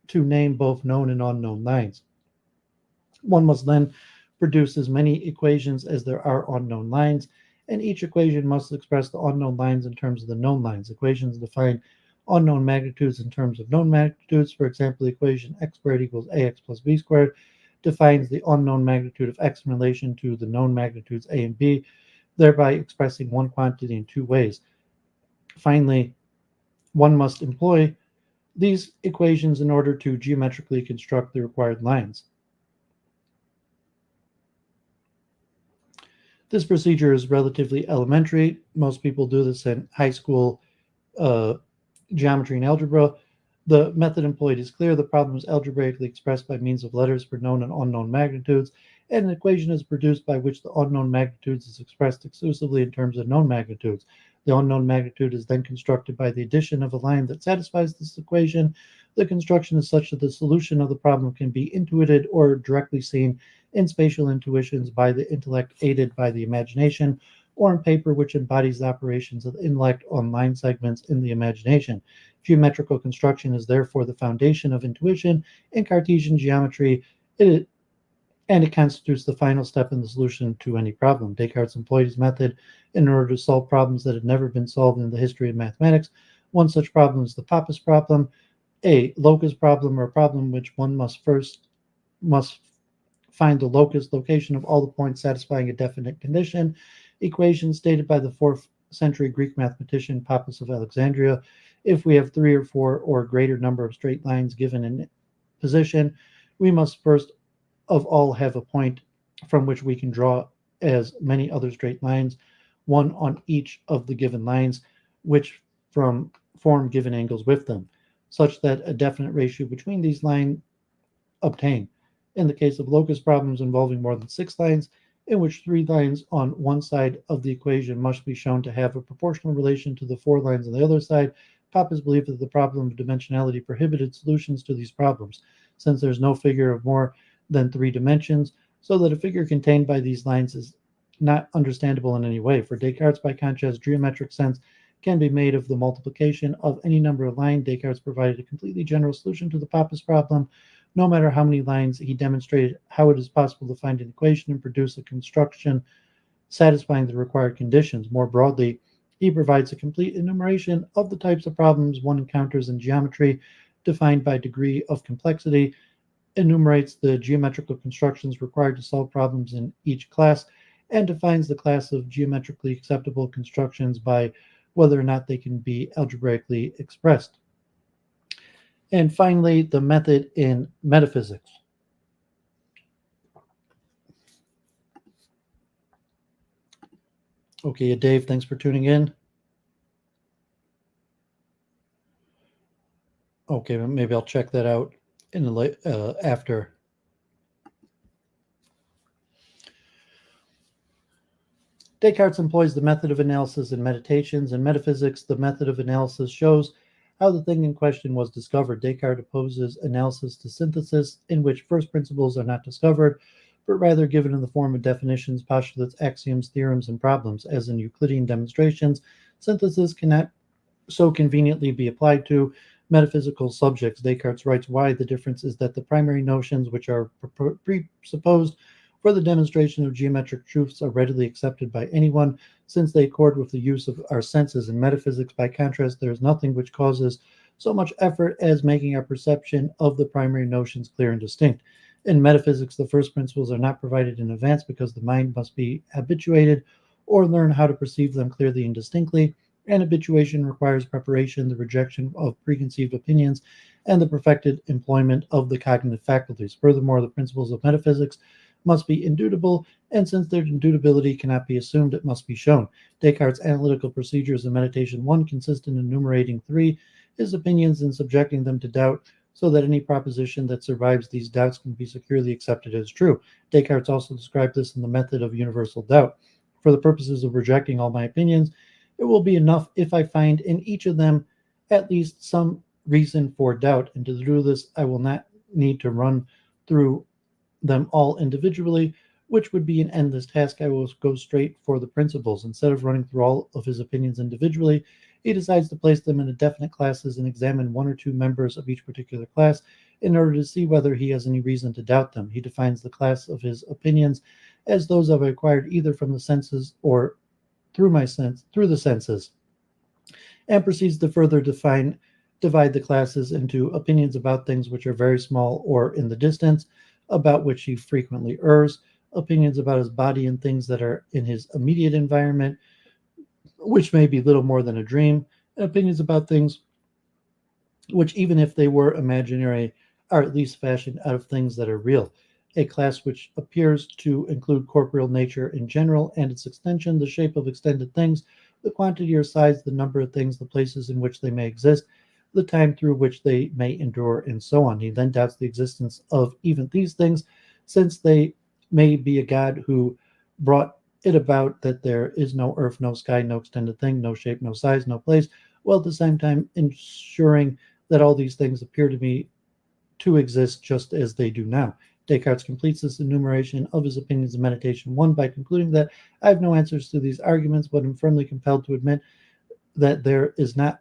to name both known and unknown lines. One must then produce as many equations as there are unknown lines, and each equation must express the unknown lines in terms of the known lines. Equations define unknown magnitudes in terms of known magnitudes. For example, the equation x squared equals ax plus b squared defines the unknown magnitude of x in relation to the known magnitudes a and b, thereby expressing one quantity in two ways. Finally, one must employ these equations in order to geometrically construct the required lines. This procedure is relatively elementary. Most people do this in high school geometry and algebra. The method employed is clear. The problem is algebraically expressed by means of letters for known and unknown magnitudes, and an equation is produced by which the unknown magnitudes is expressed exclusively in terms of known magnitudes. The unknown magnitude is then constructed by the addition of a line that satisfies this equation. The construction is such that the solution of the problem can be intuited or directly seen in spatial intuitions by the intellect aided by the imagination, or in paper which embodies the operations of the intellect on line segments in the imagination. Geometrical construction is therefore the foundation of intuition in Cartesian geometry, and it constitutes the final step in the solution to any problem. Descartes employed his method in order to solve problems that had never been solved in the history of mathematics. One such problem is the Pappus problem, a locus problem, or a problem which one must find the location of all the points satisfying a definite condition. Equation stated by the 4th century Greek mathematician Pappus of Alexandria. If we have 3 or 4 or greater number of straight lines given in position, we must first of all have a point from which we can draw as many other straight lines, one on each of the given lines, which form given angles with them, such that a definite ratio between these lines obtain. In the case of locus problems involving more than 6 lines, in which 3 lines on one side of the equation must be shown to have a proportional relation to the 4 lines on the other side, Pappus believed that the problem of dimensionality prohibited solutions to these problems, since there is no figure of more than 3 dimensions, so that a figure contained by these lines is not understandable in any way. For Descartes, by contrast, geometric sense can be made of the multiplication of any number of lines. Descartes provided a completely general solution to the Pappus problem, No matter how many lines he demonstrated how it is possible to find an equation and produce a construction satisfying the required conditions. More broadly, he provides a complete enumeration of the types of problems one encounters in geometry, defined by degree of complexity, enumerates the geometrical constructions required to solve problems in each class, and defines the class of geometrically acceptable constructions by whether or not they can be algebraically expressed. And finally, the method in metaphysics. Okay, Dave, thanks for tuning in. Okay, maybe I'll check that out in the after. Descartes employs the method of analysis in Meditations. In metaphysics, the method of analysis shows how the thing in question was discovered. Descartes opposes analysis to synthesis, in which first principles are not discovered, but rather given in the form of definitions, postulates, axioms, theorems, and problems. As in Euclidean demonstrations, synthesis cannot so conveniently be applied to metaphysical subjects. Descartes writes why the difference is that the primary notions which are presupposed for the demonstration of geometric truths are readily accepted by anyone, since they accord with the use of our senses. In metaphysics, by contrast, there is nothing which causes so much effort as making our perception of the primary notions clear and distinct. In metaphysics, the first principles are not provided in advance because the mind must be habituated or learn how to perceive them clearly and distinctly, and habituation requires preparation, the rejection of preconceived opinions, and the perfected employment of the cognitive faculties. Furthermore, the principles of metaphysics must be indubitable, and since their indubitability cannot be assumed, it must be shown. Descartes' analytical procedures in Meditation 1 consist in enumerating 3 his opinions and subjecting them to doubt, so that any proposition that survives these doubts can be securely accepted as true. Descartes also described this in the method of universal doubt. For the purposes of rejecting all my opinions, it will be enough if I find in each of them at least some reason for doubt, and to do this I will not need to run through them all individually, which would be an endless task. I will go straight for the principles. Instead of running through all of his opinions individually, he decides to place them in definite classes and examine 1 or 2 members of each particular class in order to see whether he has any reason to doubt them. He defines the class of his opinions as those I've acquired either from the senses or through the senses, and proceeds to further divide the classes into opinions about things which are very small or in the distance, about which he frequently errs, opinions about his body and things that are in his immediate environment, which may be little more than a dream, and opinions about things which, even if they were imaginary, are at least fashioned out of things that are real. A class which appears to include corporeal nature in general and its extension, the shape of extended things, the quantity or size, the number of things, the places in which they may exist, the time through which they may endure, and so on. He then doubts the existence of even these things, since they may be a God who brought it about that there is no earth, no sky, no extended thing, no shape, no size, no place, while at the same time ensuring that all these things appear to me to exist just as they do now. Descartes completes this enumeration of his opinions in Meditation 1 by concluding that I have no answers to these arguments, but am firmly compelled to admit that there is not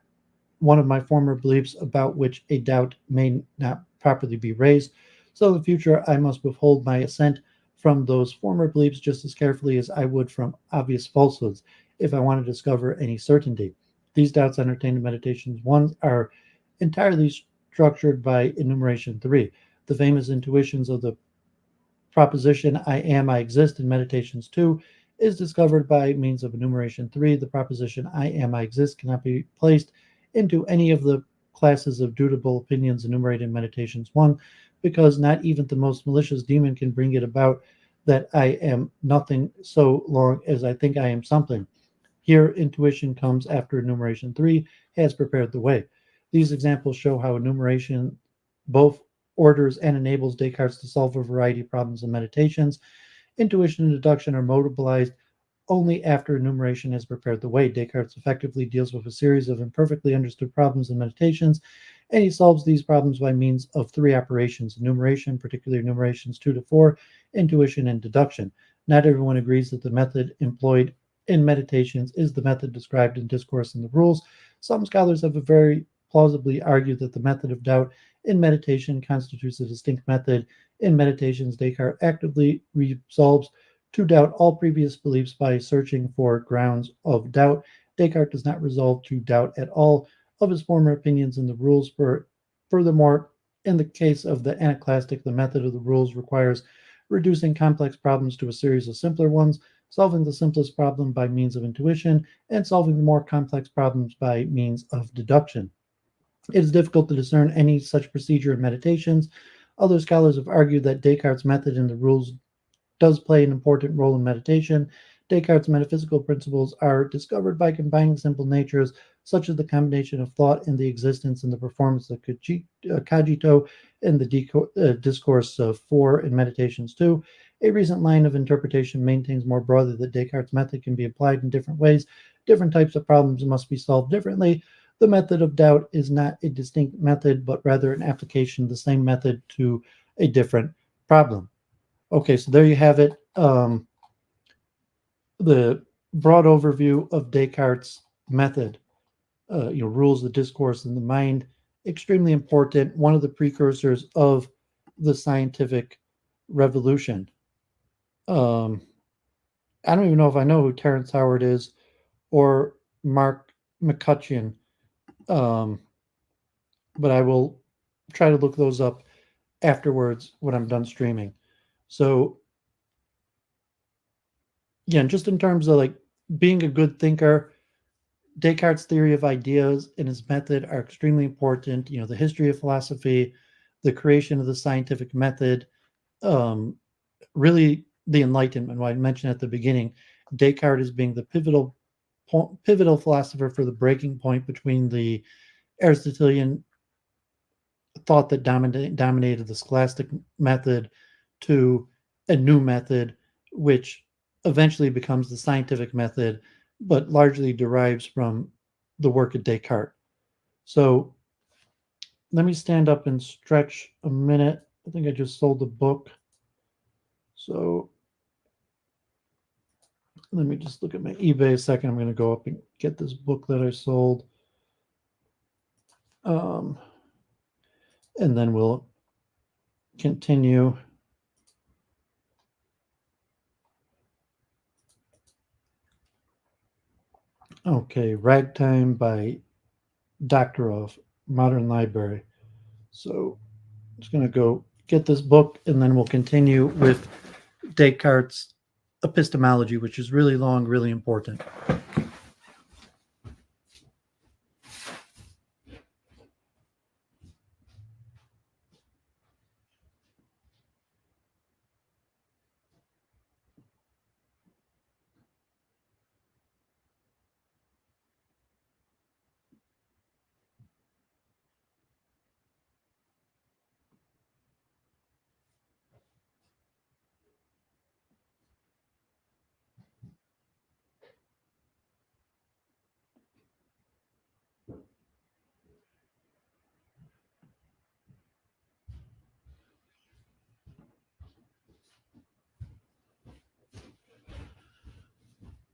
one of my former beliefs about which a doubt may not properly be raised. So in the future, I must withhold my assent from those former beliefs just as carefully as I would from obvious falsehoods if I want to discover any certainty. These doubts entertained in Meditations 1 are entirely structured by enumeration 3. The famous intuitions of the proposition I am, I exist in Meditations 2 is discovered by means of enumeration 3. The proposition I am, I exist cannot be placed into any of the classes of dubitable opinions enumerated in Meditations 1, because not even the most malicious demon can bring it about that I am nothing so long as I think I am something. Here, intuition comes after enumeration 3 has prepared the way. These examples show how enumeration both orders and enables Descartes to solve a variety of problems in meditations. Intuition and deduction are mobilized only after enumeration has prepared the way. Descartes effectively deals with a series of imperfectly understood problems in meditations, and he solves these problems by means of 3 operations: enumeration, particularly enumerations 2 to 4, intuition, and deduction. Not everyone agrees that the method employed in meditations is the method described in Discourse and the Rules. Some scholars have a very plausibly argue that the method of doubt in meditation constitutes a distinct method. In meditations, Descartes actively resolves to doubt all previous beliefs by searching for grounds of doubt. Descartes does not resolve to doubt at all of his former opinions in the rules. Furthermore, in the case of the anaclastic, the method of the rules requires reducing complex problems to a series of simpler ones, solving the simplest problem by means of intuition, and solving the more complex problems by means of deduction. It is difficult to discern any such procedure in meditations. Other scholars have argued that Descartes' method in the rules does play an important role in meditation. Descartes' metaphysical principles are discovered by combining simple natures, such as the combination of thought and the existence and the performance of cogito in the discourse 4 in Meditations 2. A recent line of interpretation maintains more broadly that Descartes' method can be applied in different ways. Different types of problems must be solved differently. The method of doubt is not a distinct method, but rather an application of the same method to a different problem. Okay, so there you have it. The broad overview of Descartes' method. Rules the discourse in the mind. Extremely important. One of the precursors of the scientific revolution. I don't even know if I know who Terence Howard is or Mark McCutcheon, but I will try to look those up afterwards when I'm done streaming. So, yeah, just in terms of like being a good thinker, Descartes' theory of ideas and his method are extremely important. The history of philosophy, the creation of the scientific method, really the Enlightenment. What I mentioned at the beginning, Descartes is being the pivotal philosopher for the breaking point between the Aristotelian thought that dominated the scholastic method to a new method, which eventually becomes the scientific method, but largely derives from the work of Descartes. So let me stand up and stretch a minute. I think I just sold the book. So let me just look at my eBay a second. I'm going to go up and get this book that I sold. And then we'll continue. Okay, Ragtime by Doctor of Modern Library. So I'm just going to go get this book, and then we'll continue with Descartes' Epistemology, which is really long, really important.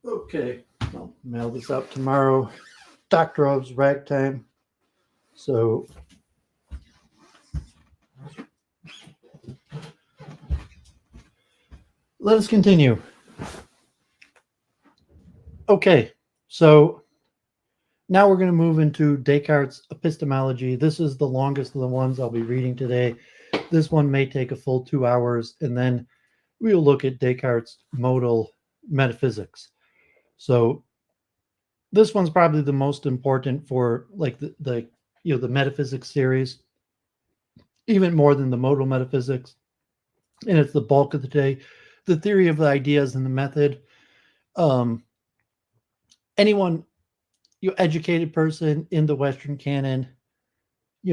Okay, I'll mail this out tomorrow. Dr. O's Ragtime. So let us continue. Okay, so now we're going to move into Descartes' Epistemology. This is the longest of the ones I'll be reading today. This one may take a full 2 hours, and then we'll look at Descartes' Modal Metaphysics. So this one's probably the most important for like the metaphysics series, even more than the modal metaphysics, and it's the bulk of the day. The theory of the ideas and the method. Anyone, educated person in the Western canon,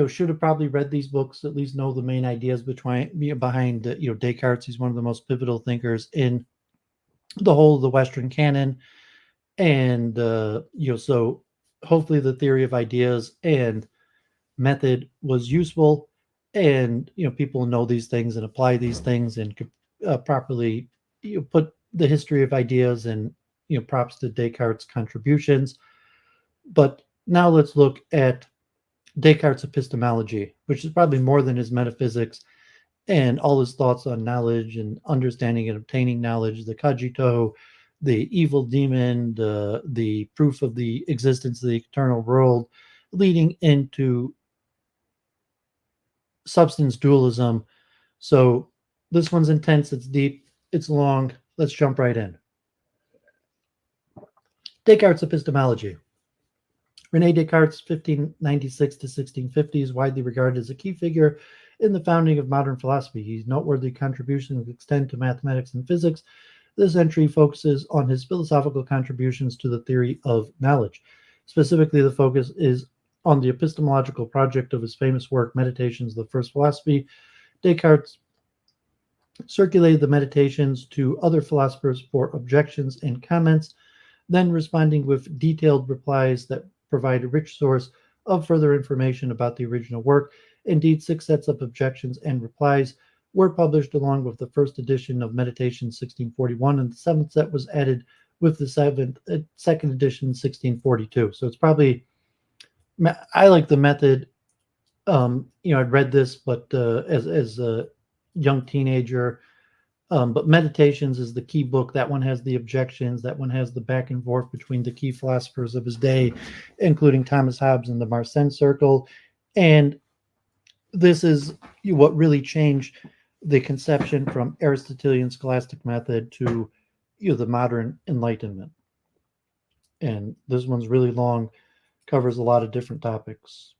should have probably read these books, at least know the main ideas behind Descartes. He's one of the most pivotal thinkers in the whole of the Western canon. And, so hopefully the theory of ideas and method was useful, and, people know these things and apply these things and could properly, put the history of ideas and, props to Descartes' contributions. But now let's look at Descartes' epistemology, which is probably more than his metaphysics and all his thoughts on knowledge and understanding and obtaining knowledge, the cogito, the evil demon, the proof of the existence of the eternal world, leading into substance dualism. So this one's intense, it's deep, it's long. Let's jump right in. Descartes' epistemology. Rene Descartes, 1596 to 1650, is widely regarded as a key figure in the founding of modern philosophy. His noteworthy contributions extend to mathematics and physics. This entry focuses on his philosophical contributions to the theory of knowledge. Specifically, the focus is on the epistemological project of his famous work, Meditations, the First Philosophy. Descartes circulated the meditations to other philosophers for objections and comments, then responding with detailed replies that provide a rich source of further information about the original work. Indeed, 6 sets of objections and replies were published along with the first edition of Meditations 1641, and the 7th set was added with the second edition 1642. So it's probably, I like the method. I'd read this, but as a young teenager. But Meditations is the key book. That one has the objections. That one has the back and forth between the key philosophers of his day, including Thomas Hobbes and the Mersenne Circle. And this is what really changed the conception from Aristotelian scholastic method to the modern Enlightenment. And this one's really long, covers a lot of different topics.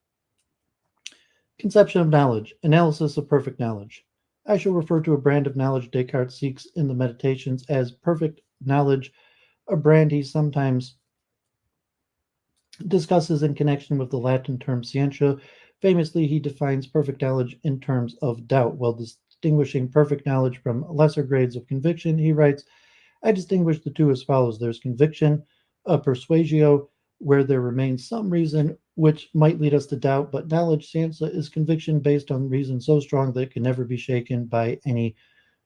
Conception of knowledge, analysis of perfect knowledge. I shall refer to a brand of knowledge Descartes seeks in the Meditations as perfect knowledge, a brand he sometimes discusses in connection with the Latin term scientia. Famously, he defines perfect knowledge in terms of doubt. While distinguishing perfect knowledge from lesser grades of conviction, he writes, I distinguish the two as follows. There's conviction, a persuasio, where there remains some reason which might lead us to doubt, but knowledge, scientia, is conviction based on reason so strong that it can never be shaken by any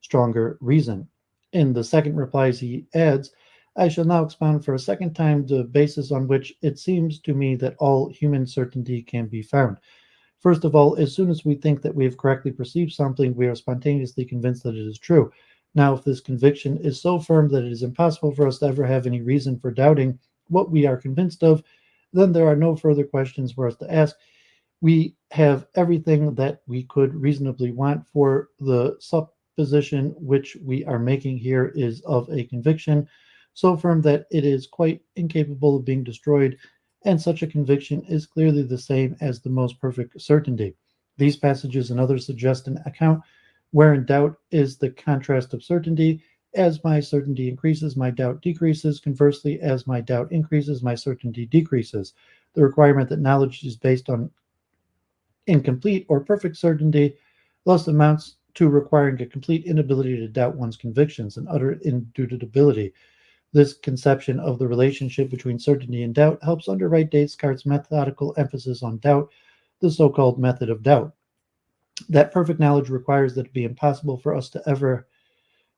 stronger reason. In the second replies, he adds, I shall now expound for a second time the basis on which it seems to me that all human certainty can be found. First of all, as soon as we think that we have correctly perceived something, we are spontaneously convinced that it is true. Now, if this conviction is so firm that it is impossible for us to ever have any reason for doubting what we are convinced of, then there are no further questions for us to ask. We have everything that we could reasonably want, for the supposition which we are making here is of a conviction so firm that it is quite incapable of being destroyed, and such a conviction is clearly the same as the most perfect certainty. These passages and others suggest an account wherein doubt is the contrast of certainty. As my certainty increases, my doubt decreases. Conversely, as my doubt increases, my certainty decreases. The requirement that knowledge is based on incomplete or perfect certainty thus amounts to requiring a complete inability to doubt one's convictions and utter indubitability. This conception of the relationship between certainty and doubt helps underwrite Descartes' methodical emphasis on doubt, the so-called method of doubt. That perfect knowledge requires that it be impossible for us to ever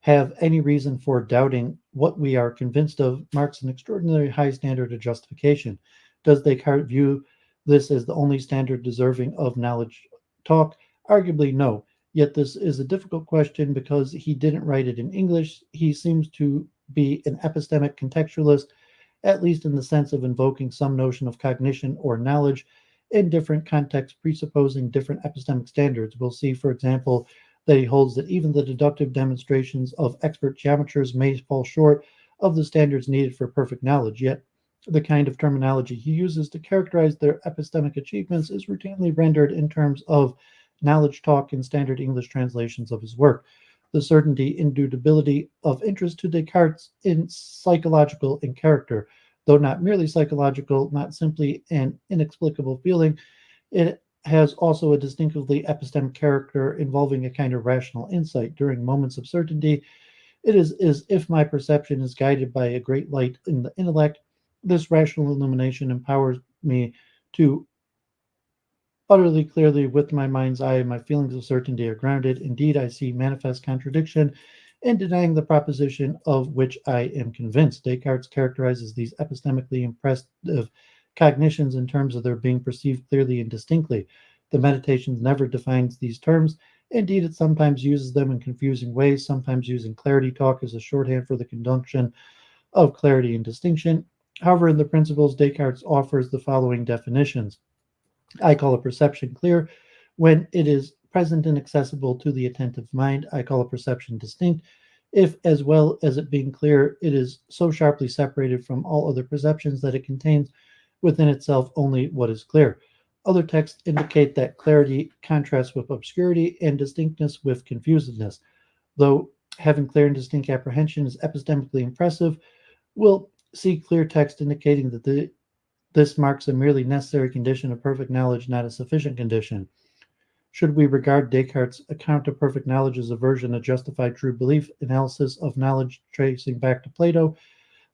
have any reason for doubting what we are convinced of marks an extraordinarily high standard of justification. Does Descartes view this as the only standard deserving of knowledge talk? Arguably, no. Yet this is a difficult question because he didn't write it in English. He seems to be an epistemic contextualist, at least in the sense of invoking some notion of cognition or knowledge in different contexts, presupposing different epistemic standards. We'll see, for example, that he holds that even the deductive demonstrations of expert geometers may fall short of the standards needed for perfect knowledge, yet the kind of terminology he uses to characterize their epistemic achievements is routinely rendered in terms of knowledge talk in standard English translations of his work. The certainty, indubitability of interest to Descartes in psychological in character, though not merely psychological, not simply an inexplicable feeling, it has also a distinctively epistemic character involving a kind of rational insight. During moments of certainty, it is as if my perception is guided by a great light in the intellect. This rational illumination empowers me to utterly clearly with my mind's eye. My feelings of certainty are grounded. Indeed, I see manifest contradiction in denying the proposition of which I am convinced. Descartes characterizes these epistemically impressive cognitions in terms of their being perceived clearly and distinctly. The Meditations never defines these terms. Indeed, it sometimes uses them in confusing ways, sometimes using clarity talk as a shorthand for the conjunction of clarity and distinction. However, in the Principles, Descartes offers the following definitions. I call a perception clear when it is present and accessible to the attentive mind. I call a perception distinct if, as well as it being clear, it is so sharply separated from all other perceptions that it contains within itself only what is clear. Other texts indicate that clarity contrasts with obscurity and distinctness with confusedness. Though having clear and distinct apprehension is epistemically impressive, we'll see clear text indicating that this marks a merely necessary condition of perfect knowledge, not a sufficient condition. Should we regard Descartes' account of perfect knowledge as a version of justified true belief analysis of knowledge tracing back to Plato?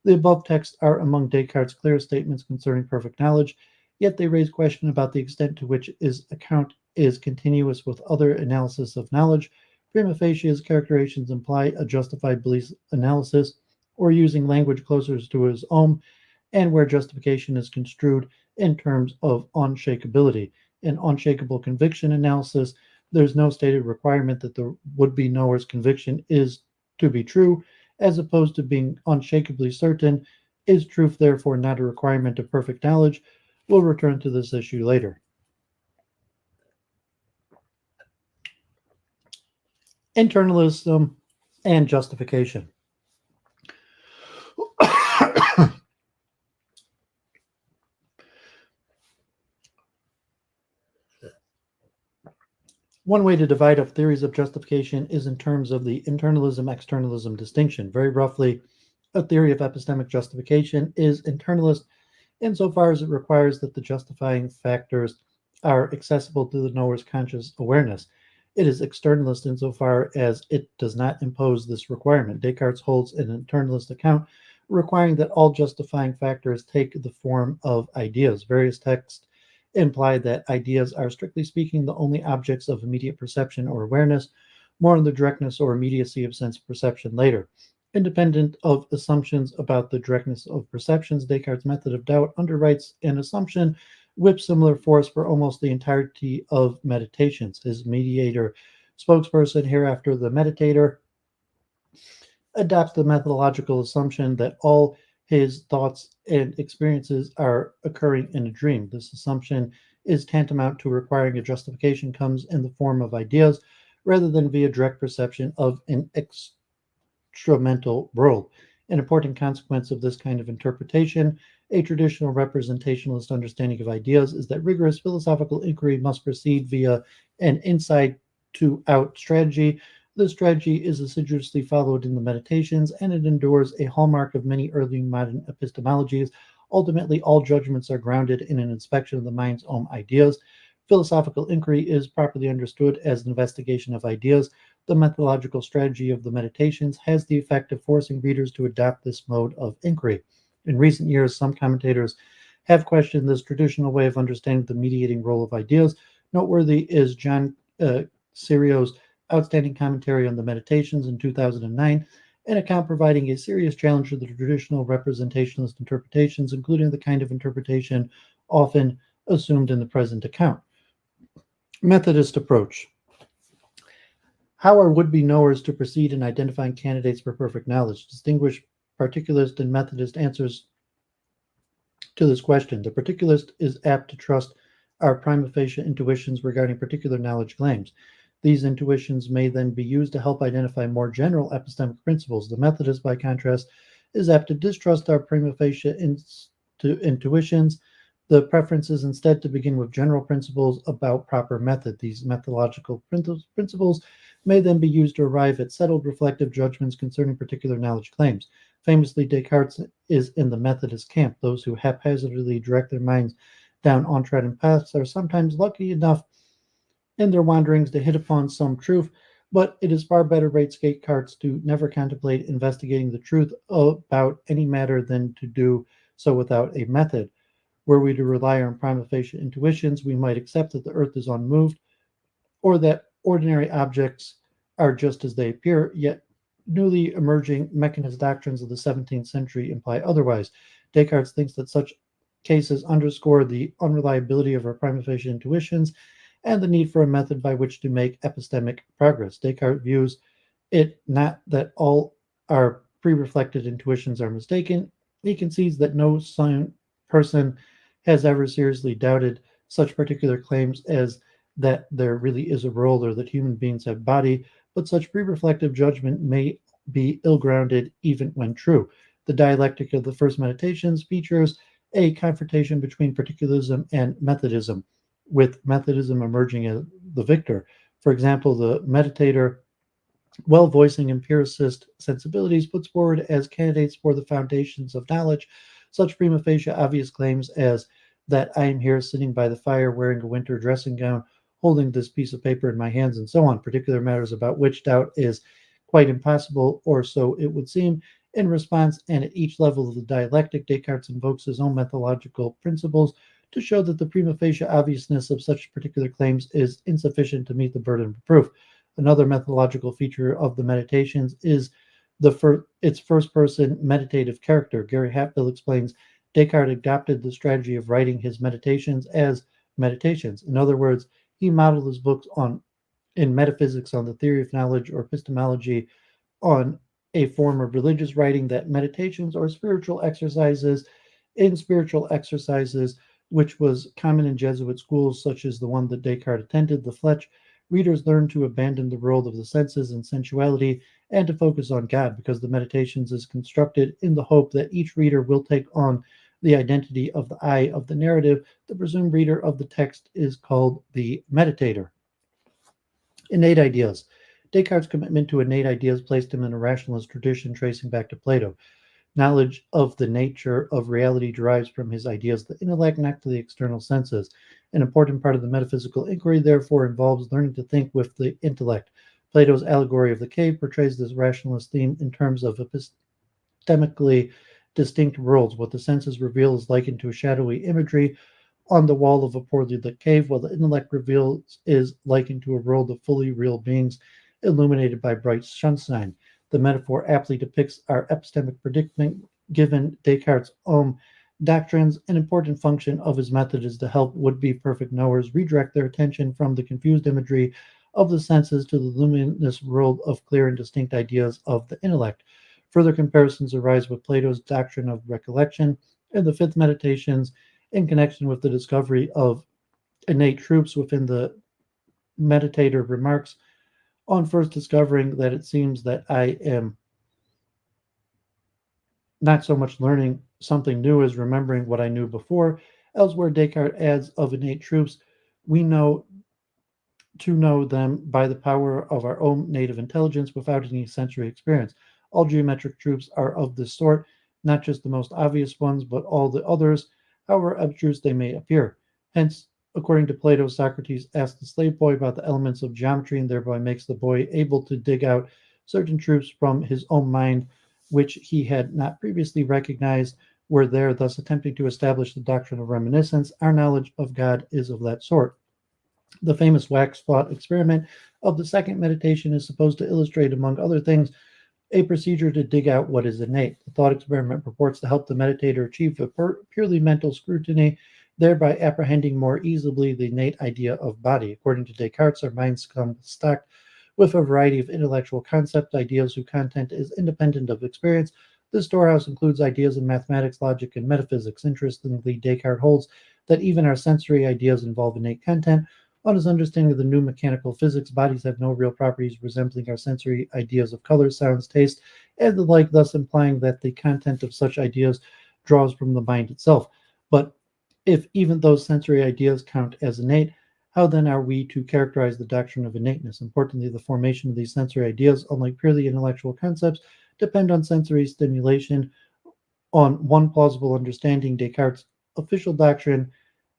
The above texts are among Descartes' clearest statements concerning perfect knowledge, yet they raise question about the extent to which his account is continuous with other analysis of knowledge. Prima facie, his characterizations imply a justified belief analysis, or using language closer to his own, and where justification is construed in terms of unshakability. In unshakable conviction analysis, there's no stated requirement that the would-be knower's conviction is to be true, as opposed to being unshakably certain. Is truth therefore not a requirement of perfect knowledge? We'll return to this issue later. Internalism and justification. One way to divide up theories of justification is in terms of the internalism-externalism distinction. Very roughly, a theory of epistemic justification is internalist insofar as it requires that the justifying factors are accessible to the knower's conscious awareness. It is externalist insofar as it does not impose this requirement. Descartes holds an internalist account requiring that all justifying factors take the form of ideas. Various texts imply that ideas are, strictly speaking, the only objects of immediate perception or awareness. More on the directness or immediacy of sense perception later. Independent of assumptions about the directness of perceptions, Descartes' method of doubt underwrites an assumption with similar force for almost the entirety of meditations. His mediator spokesperson, hereafter the meditator, adopts the methodological assumption that all his thoughts and experiences are occurring in a dream. This assumption is tantamount to requiring a justification comes in the form of ideas rather than via direct perception of an instrumental world. An important consequence of this kind of interpretation, a traditional representationalist understanding of ideas, is that rigorous philosophical inquiry must proceed via an inside-to-out strategy. This strategy is assiduously followed in the Meditations, and it endures a hallmark of many early modern epistemologies. Ultimately, all judgments are grounded in an inspection of the mind's own ideas. Philosophical inquiry is properly understood as an investigation of ideas. The methodological strategy of the Meditations has the effect of forcing readers to adopt this mode of inquiry. In recent years, some commentators have questioned this traditional way of understanding the mediating role of ideas. Noteworthy is John Serio's outstanding commentary on the Meditations in 2009, an account providing a serious challenge to the traditional representationalist interpretations, including the kind of interpretation often assumed in the present account. Methodist approach. How are would-be knowers to proceed in identifying candidates for perfect knowledge? Distinguish particularist and Methodist answers to this question. The particularist is apt to trust our prima facie intuitions regarding particular knowledge claims. These intuitions may then be used to help identify more general epistemic principles. The Methodist, by contrast, is apt to distrust our prima facie intuitions. The preference is instead to begin with general principles about proper method. These methodological principles may then be used to arrive at settled reflective judgments concerning particular knowledge claims. Famously, Descartes is in the Methodist camp. Those who haphazardly direct their minds down untrodden paths are sometimes lucky enough in their wanderings to hit upon some truth, but it is far better, rates Descartes, to never contemplate investigating the truth about any matter than to do so without a method. Were we to rely on prima facie intuitions, we might accept that the earth is unmoved, or that ordinary objects are just as they appear, yet newly emerging mechanist doctrines of the 17th century imply otherwise. Descartes thinks that such cases underscore the unreliability of our prima facie intuitions and the need for a method by which to make epistemic progress. Descartes views it not that all our pre-reflected intuitions are mistaken. He concedes that no person has ever seriously doubted such particular claims as that there really is a world or that human beings have body, but such pre-reflective judgment may be ill-grounded even when true. The dialectic of the first meditations features a confrontation between particularism and Methodism, with Methodism emerging as the victor. For example, the meditator, while voicing empiricist sensibilities, puts forward as candidates for the foundations of knowledge such prima facie obvious claims as that I am here sitting by the fire wearing a winter dressing gown, holding this piece of paper in my hands, and so on, particular matters about which doubt is quite impossible, or so it would seem. In response, and at each level of the dialectic, Descartes invokes his own methodological principles to show that the prima facie obviousness of such particular claims is insufficient to meet the burden of proof. Another methodological feature of the meditations is its first person meditative character. Gary Hatfield explains Descartes adopted the strategy of writing his meditations as meditations. In other words, he modeled his books on in metaphysics on the theory of knowledge or epistemology on a form of religious writing that meditations or spiritual exercises, which was common in Jesuit schools such as the one that Descartes attended, the Fletch, readers learn to abandon the world of the senses and sensuality and to focus on God because the meditations is constructed in the hope that each reader will take on the identity of the I of the narrative. The presumed reader of the text is called the meditator. Innate ideas. Descartes' commitment to innate ideas placed him in a rationalist tradition tracing back to Plato. Knowledge of the nature of reality derives from his ideas of the intellect, not to the external senses. An important part of the metaphysical inquiry, therefore, involves learning to think with the intellect. Plato's allegory of the cave portrays this rationalist theme in terms of epistemically distinct worlds. What the senses reveal is likened to a shadowy imagery on the wall of a poorly lit cave, while the intellect reveals is likened to a world of fully real beings illuminated by bright sunshine. The metaphor aptly depicts our epistemic predicament given Descartes' own doctrines. An important function of his method is to help would-be perfect knowers redirect their attention from the confused imagery of the senses to the luminous world of clear and distinct ideas of the intellect. Further comparisons arise with Plato's doctrine of recollection and the fifth meditations in connection with the discovery of innate truths within the meditator remarks on first discovering that it seems that I am not so much learning something new as remembering what I knew before. Elsewhere, Descartes adds of innate truths, we know to know them by the power of our own native intelligence without any sensory experience. All geometric truths are of this sort, not just the most obvious ones, but all the others, however abstruse they may appear. Hence, according to Plato, Socrates asks the slave boy about the elements of geometry and thereby makes the boy able to dig out certain truths from his own mind, which he had not previously recognized were there, thus attempting to establish the doctrine of reminiscence. Our knowledge of God is of that sort. The famous wax thought experiment of the second meditation is supposed to illustrate, among other things, a procedure to dig out what is innate. The thought experiment purports to help the meditator achieve a purely mental scrutiny, thereby apprehending more easily the innate idea of body. According to Descartes, our minds come stocked with a variety of intellectual concepts, ideas whose content is independent of experience. This storehouse includes ideas in mathematics, logic, and metaphysics. Interestingly, Descartes holds that even our sensory ideas involve innate content. On his understanding of the new mechanical physics, bodies have no real properties resembling our sensory ideas of color, sounds, taste, and the like, thus implying that the content of such ideas draws from the mind itself. But if even those sensory ideas count as innate, how then are we to characterize the doctrine of innateness? Importantly, the formation of these sensory ideas, unlike purely intellectual concepts, depend on sensory stimulation. On one plausible understanding, Descartes' official doctrine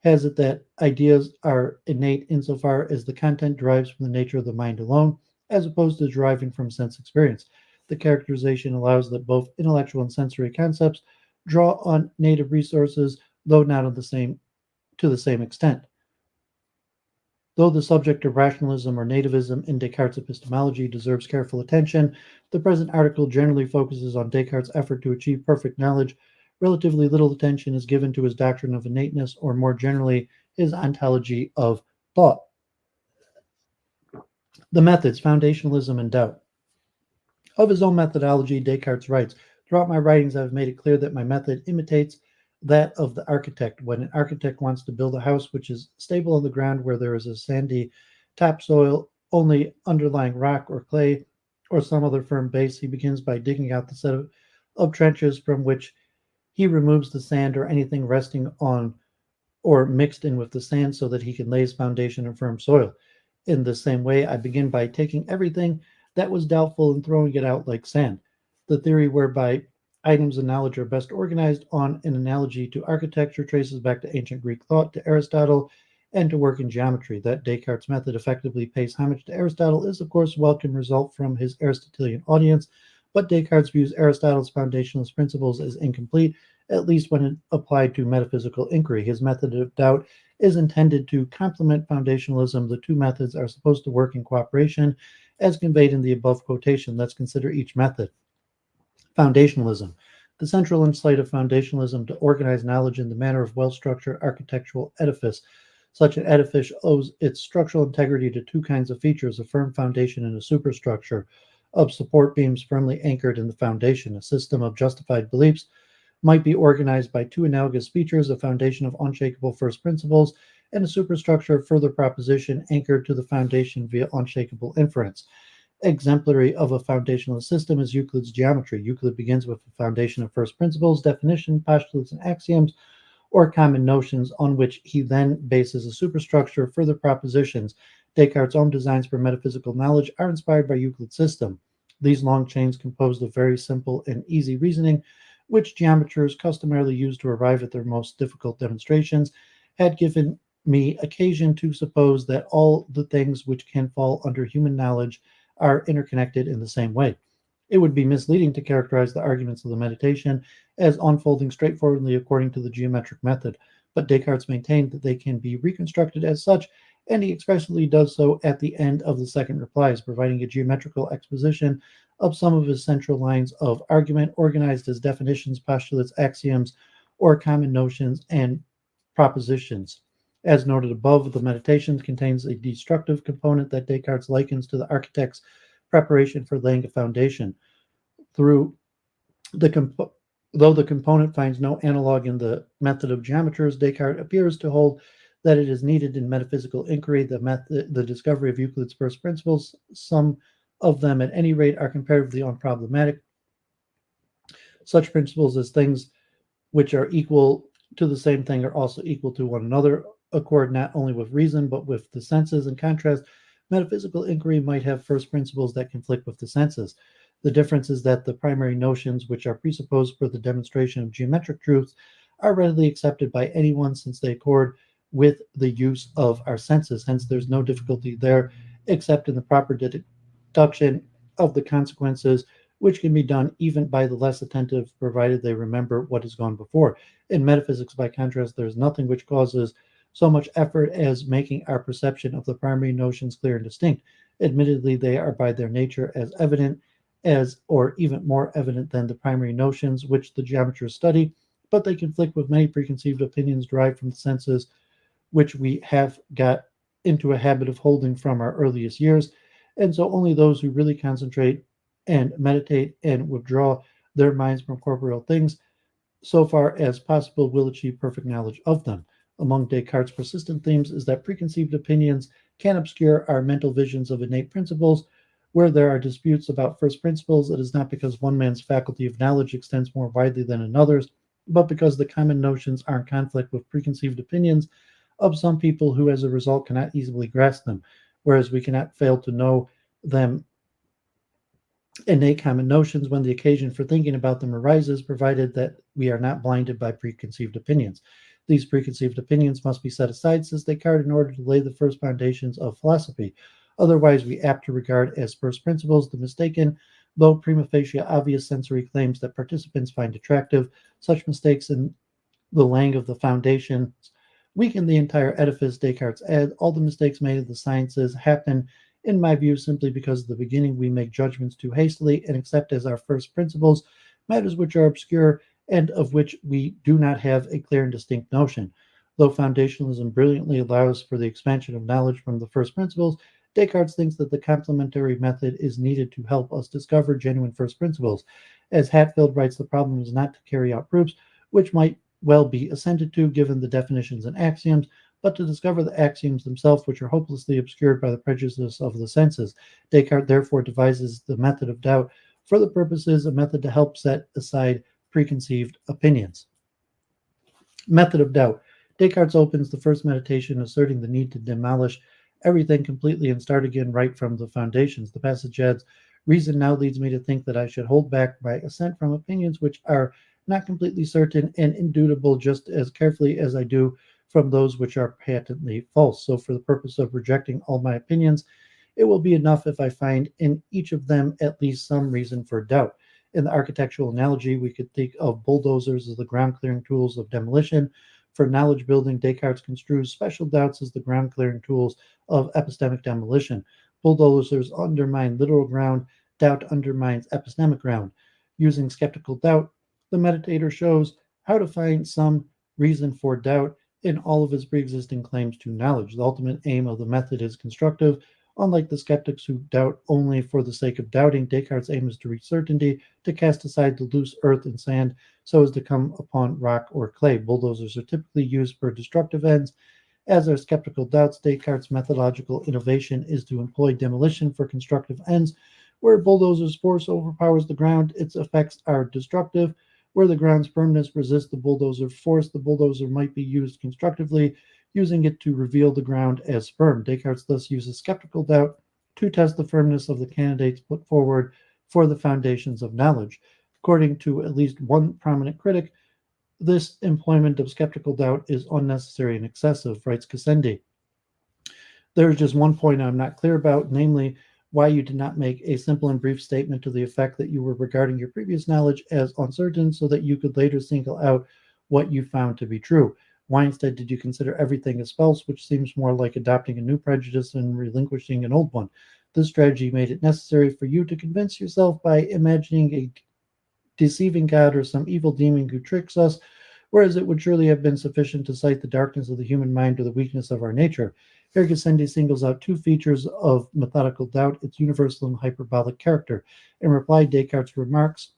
has it that ideas are innate insofar as the content derives from the nature of the mind alone, as opposed to deriving from sense experience. The characterization allows that both intellectual and sensory concepts draw on native resources, though not to the same extent. Though the subject of rationalism or nativism in Descartes' epistemology deserves careful attention, the present article generally focuses on Descartes' effort to achieve perfect knowledge relatively little attention is given to his doctrine of innateness, or more generally, his ontology of thought. The methods, foundationalism and doubt. Of his own methodology, Descartes writes, "Throughout my writings, I have made it clear that my method imitates that of the architect. When an architect wants to build a house which is stable on the ground where there is a sandy topsoil, only underlying rock or clay or some other firm base, he begins by digging out the set of trenches from which he removes the sand or anything resting on or mixed in with the sand so that he can lay his foundation in firm soil. In the same way, I begin by taking everything that was doubtful and throwing it out like sand. The theory whereby items of knowledge are best organized on an analogy to architecture traces back to ancient Greek thought, to Aristotle, and to work in geometry. That Descartes' method effectively pays homage to Aristotle is, of course, a welcome result from his Aristotelian audience, but Descartes views Aristotle's foundationalist principles as incomplete, at least when applied to metaphysical inquiry. His method of doubt is intended to complement foundationalism. The two methods are supposed to work in cooperation, as conveyed in the above quotation. Let's consider each method. Foundationalism. The central insight of foundationalism to organize knowledge in the manner of well-structured architectural edifice. Such an edifice owes its structural integrity to two kinds of features: a firm foundation and a superstructure of support beams firmly anchored in the foundation. A system of justified beliefs might be organized by two analogous features: a foundation of unshakable first principles and a superstructure of further proposition anchored to the foundation via unshakable inference. Exemplary of a foundational system is Euclid's geometry. Euclid begins with a foundation of first principles, definition, postulates, and axioms, or common notions, on which he then bases a superstructure of further propositions. Descartes' own designs for metaphysical knowledge are inspired by Euclid's system. These long chains, composed of very simple and easy reasoning, which geometers customarily use to arrive at their most difficult demonstrations, had given me occasion to suppose that all the things which can fall under human knowledge are interconnected in the same way. It would be misleading to characterize the arguments of the meditation as unfolding straightforwardly according to the geometric method, but Descartes maintained that they can be reconstructed as such, and he expressly does so at the end of the second replies, providing a geometrical exposition of some of his central lines of argument, organized as definitions, postulates, axioms, or common notions and propositions. As noted above, the Meditations contains a destructive component that Descartes likens to the architect's preparation for laying a foundation. Through the Though the component finds no analog in the method of geometers, Descartes appears to hold that it is needed in metaphysical inquiry. The discovery of Euclid's first principles, some of them at any rate, are comparatively unproblematic. Such principles as things which are equal to the same thing are also equal to one another, accord not only with reason but with the senses. In contrast, metaphysical inquiry might have first principles that conflict with the senses. The difference is that the primary notions which are presupposed for the demonstration of geometric truths are readily accepted by anyone, since they accord with the use of our senses. Hence, there's no difficulty there except in the proper deduction of the consequences, which can be done even by the less attentive, provided they remember what has gone before. In metaphysics, by contrast, there is nothing which causes so much effort as making our perception of the primary notions clear and distinct. Admittedly, they are by their nature as evident as, or even more evident than, the primary notions which the geometers study, but they conflict with many preconceived opinions derived from the senses, which we have got into a habit of holding from our earliest years. And so only those who really concentrate and meditate and withdraw their minds from corporeal things so far as possible will achieve perfect knowledge of them. Among Descartes' persistent themes is that preconceived opinions can obscure our mental visions of innate principles. Where there are disputes about first principles, it is not because one man's faculty of knowledge extends more widely than another's, but because the common notions are in conflict with preconceived opinions of some people, who as a result cannot easily grasp them, whereas we cannot fail to know them innate common notions when the occasion for thinking about them arises, provided that we are not blinded by preconceived opinions. These preconceived opinions must be set aside, says Descartes, in order to lay the first foundations of philosophy. Otherwise, we apt to regard as first principles the mistaken, though prima facie obvious sensory claims that participants find attractive. Such mistakes in the laying of the foundations weaken the entire edifice. Descartes adds, all the mistakes made in the sciences happen, in my view, simply because at the beginning we make judgments too hastily and accept as our first principles matters which are obscure and of which we do not have a clear and distinct notion. Though foundationalism brilliantly allows for the expansion of knowledge from the first principles, Descartes thinks that the complementary method is needed to help us discover genuine first principles. As Hatfield writes, the problem is not to carry out proofs, which might well be assented to given the definitions and axioms, but to discover the axioms themselves, which are hopelessly obscured by the prejudices of the senses. Descartes therefore devises the method of doubt for the purposes a method to help set aside preconceived opinions. Method of doubt. Descartes opens the first meditation asserting the need to demolish everything completely and start again right from the foundations. The passage adds, reason now leads me to think that I should hold back my assent from opinions which are not completely certain and indubitable just as carefully as I do from those which are patently false. So for the purpose of rejecting all my opinions, it will be enough if I find in each of them at least some reason for doubt. In the architectural analogy, we could think of bulldozers as the ground clearing tools of demolition. For knowledge building, Descartes construes special doubts as the ground clearing tools of epistemic demolition. Bulldozers undermine literal ground, doubt undermines epistemic ground. Using skeptical doubt, the meditator shows how to find some reason for doubt in all of his pre-existing claims to knowledge. The ultimate aim of the method is constructive. Unlike the skeptics who doubt only for the sake of doubting, Descartes' aim is to reach certainty, to cast aside the loose earth and sand so as to come upon rock or clay. Bulldozers are typically used for destructive ends. As are skeptical doubts, Descartes' methodological innovation is to employ demolition for constructive ends. Where bulldozer's force overpowers the ground, its effects are destructive. Where the ground's firmness resists the bulldozer's force, the bulldozer might be used constructively, using it to reveal the ground as firm. Descartes thus uses skeptical doubt to test the firmness of the candidates put forward for the foundations of knowledge. According to at least one prominent critic, this employment of skeptical doubt is unnecessary and excessive, writes Gassendi. There is just one point I'm not clear about, namely why you did not make a simple and brief statement to the effect that you were regarding your previous knowledge as uncertain so that you could later single out what you found to be true. Why instead did you consider everything as false, which seems more like adopting a new prejudice and relinquishing an old one? This strategy made it necessary for you to convince yourself by imagining a deceiving God or some evil demon who tricks us, whereas it would surely have been sufficient to cite the darkness of the human mind or the weakness of our nature. Here Gassendi singles out two features of methodical doubt, its universal and hyperbolic character. In reply, Descartes remarks,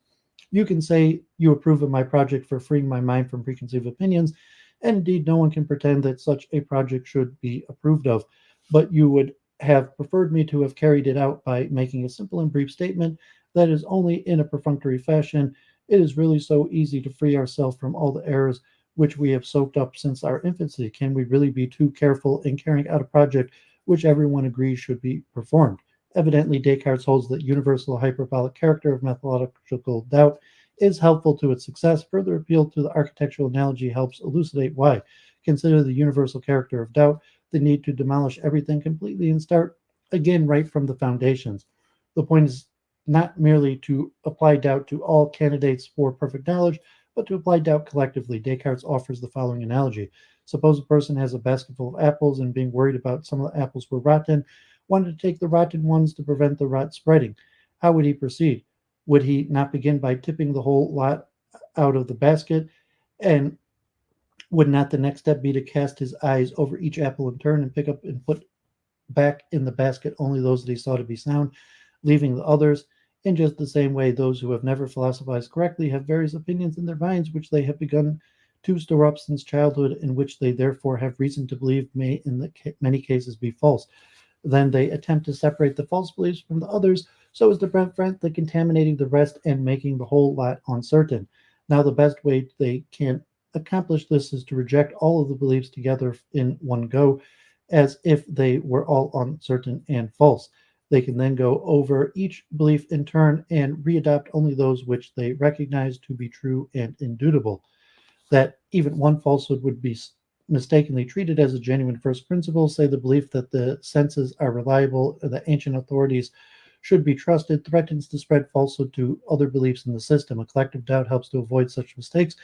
you can say you approve of my project for freeing my mind from preconceived opinions, and indeed no one can pretend that such a project should be approved of, but you would have preferred me to have carried it out by making a simple and brief statement that is only in a perfunctory fashion. It is really so easy to free ourselves from all the errors which we have soaked up since our infancy. Can we really be too careful in carrying out a project which everyone agrees should be performed? Evidently, Descartes holds that universal hyperbolic character of methodological doubt is helpful to its success. Further appeal to the architectural analogy helps elucidate why. Consider the universal character of doubt, the need to demolish everything completely and start again right from the foundations. The point is not merely to apply doubt to all candidates for perfect knowledge, but to apply doubt collectively. Descartes offers the following analogy. Suppose a person has a basket full of apples and being worried about some of the apples were rotten, wanted to take the rotten ones to prevent the rot spreading. How would he proceed? Would he not begin by tipping the whole lot out of the basket? And would not the next step be to cast his eyes over each apple in turn and pick up and put back in the basket only those that he saw to be sound, leaving the others? In just the same way, those who have never philosophized correctly have various opinions in their minds which they have begun to store up since childhood and which they therefore have reason to believe may in many cases be false. Then they attempt to separate the false beliefs from the others so as to prevent the contaminating the rest and making the whole lot uncertain. Now, the best way they can accomplish this is to reject all of the beliefs together in one go, as if they were all uncertain and false. They can then go over each belief in turn and readopt only those which they recognize to be true and indubitable. That even one falsehood would be mistakenly treated as a genuine first principle, say the belief that the senses are reliable, or that ancient authorities should be trusted, threatens to spread falsehood to other beliefs in the system. A collective doubt helps to avoid such mistakes.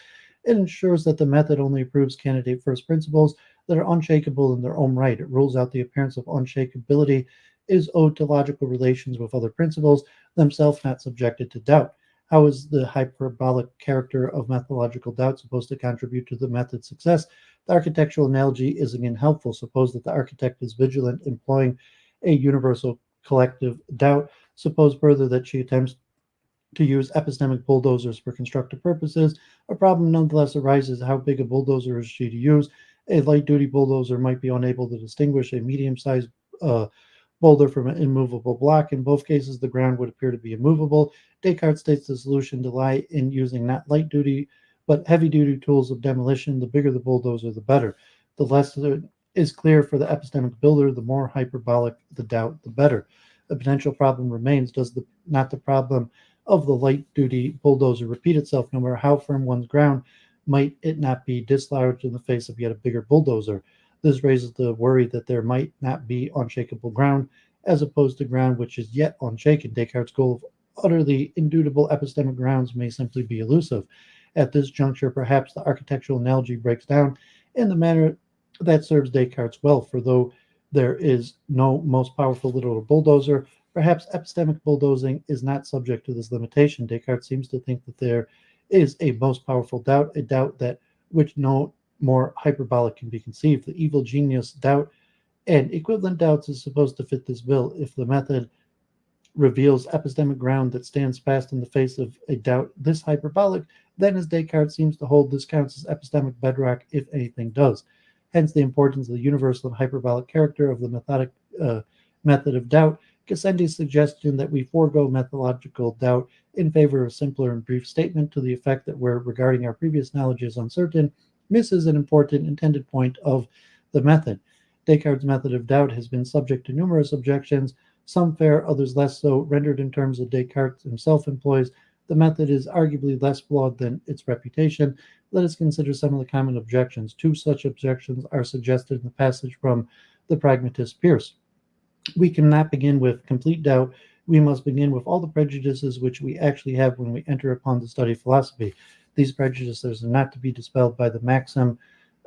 It ensures that the method only approves candidate first principles that are unshakable in their own right. It rules out the appearance of unshakability is owed to logical relations with other principles, themselves not subjected to doubt. How is the hyperbolic character of methodological doubt supposed to contribute to the method's success? The architectural analogy is again helpful. Suppose that the architect is vigilant, employing a universal collective doubt. Suppose further that she attempts to use epistemic bulldozers for constructive purposes. A problem nonetheless arises: how big a bulldozer is she to use? A light duty bulldozer might be unable to distinguish a medium sized boulder from an immovable block. In both cases, the ground would appear to be immovable. Descartes states the solution to lie in using not light duty but heavy duty tools of demolition. The bigger the bulldozer, the better. The less is clear for the epistemic builder, the more hyperbolic the doubt, the better. A potential problem remains: does not the problem of the light duty bulldozer repeat itself? No matter how firm one's ground, might it not be dislodged in the face of yet a bigger bulldozer? This raises the worry that there might not be unshakable ground, as opposed to ground which is yet unshaken. Descartes' goal of utterly indubitable epistemic grounds may simply be elusive. At this juncture, perhaps the architectural analogy breaks down in the manner that serves Descartes well, for though there is no most powerful literal bulldozer, perhaps epistemic bulldozing is not subject to this limitation. Descartes seems to think that there is a most powerful doubt, a doubt that which no more hyperbolic can be conceived. The evil genius doubt and equivalent doubts is supposed to fit this bill. If the method reveals epistemic ground that stands fast in the face of a doubt this hyperbolic, then as Descartes seems to hold, this counts as epistemic bedrock, if anything does. Hence the importance of the universal and hyperbolic character of the method of doubt. Gassendi's suggestion that we forego methodological doubt in favor of a simpler and brief statement to the effect that where regarding our previous knowledge is uncertain misses an important intended point of the method. Descartes' method of doubt has been subject to numerous objections, some fair, others less so. Rendered in terms that Descartes himself employs, the method is arguably less flawed than its reputation. Let us consider some of the common objections. Two such objections are suggested in the passage from the pragmatist Peirce. We cannot begin with complete doubt. We must begin with all the prejudices which we actually have when we enter upon the study of philosophy. These prejudices are not to be dispelled by the maxim.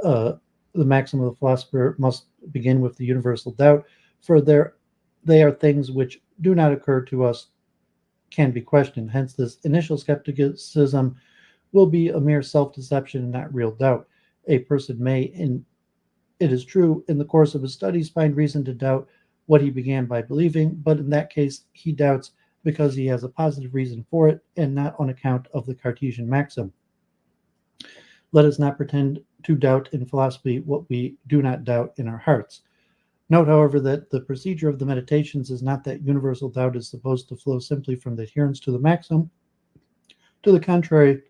The maxim of the philosopher must begin with the universal doubt, for they are things which do not occur to us, can be questioned. Hence, this initial skepticism will be a mere self-deception and not real doubt. A person may, it is true, in the course of his studies, find reason to doubt what he began by believing, but in that case, he doubts because he has a positive reason for it and not on account of the Cartesian maxim. Let us not pretend to doubt in philosophy what we do not doubt in our hearts. Note, however, that the procedure of the meditations is not that universal doubt is supposed to flow simply from the adherence to the maxim. To the contrary,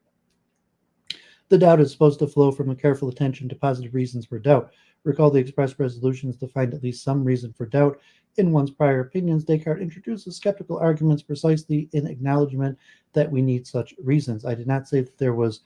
the doubt is supposed to flow from a careful attention to positive reasons for doubt. Recall the express resolutions to find at least some reason for doubt in one's prior opinions. Descartes introduces skeptical arguments precisely in acknowledgement that we need such reasons. I did not say that there was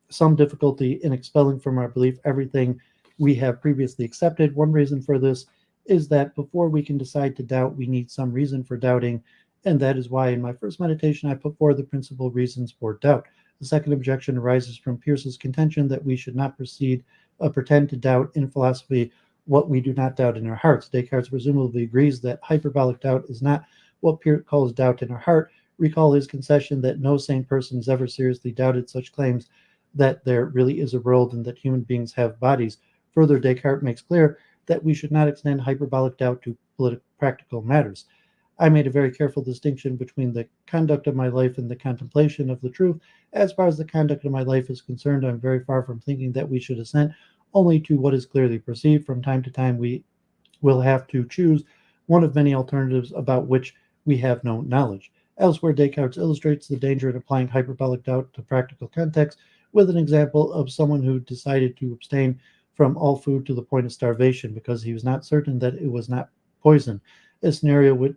some difficulty in expelling from our belief everything we have previously accepted. One reason for this is that before we can decide to doubt, we need some reason for doubting, and that is why in my first meditation I put forward the principal reasons for doubt. The second objection arises from Peirce's contention that we should not pretend to doubt in philosophy what we do not doubt in our hearts. Descartes presumably agrees that hyperbolic doubt is not what Peirce calls doubt in our heart. Recall his concession that no sane person has ever seriously doubted such claims that there really is a world and that human beings have bodies. Further, Descartes makes clear that we should not extend hyperbolic doubt to practical matters. I made a very careful distinction between the conduct of my life and the contemplation of the truth. As far as the conduct of my life is concerned, I'm very far from thinking that we should assent only to what is clearly perceived. From time to time, we will have to choose one of many alternatives about which we have no knowledge. Elsewhere, Descartes illustrates the danger in applying hyperbolic doubt to practical context with an example of someone who decided to abstain from all food to the point of starvation because he was not certain that it was not poison, a scenario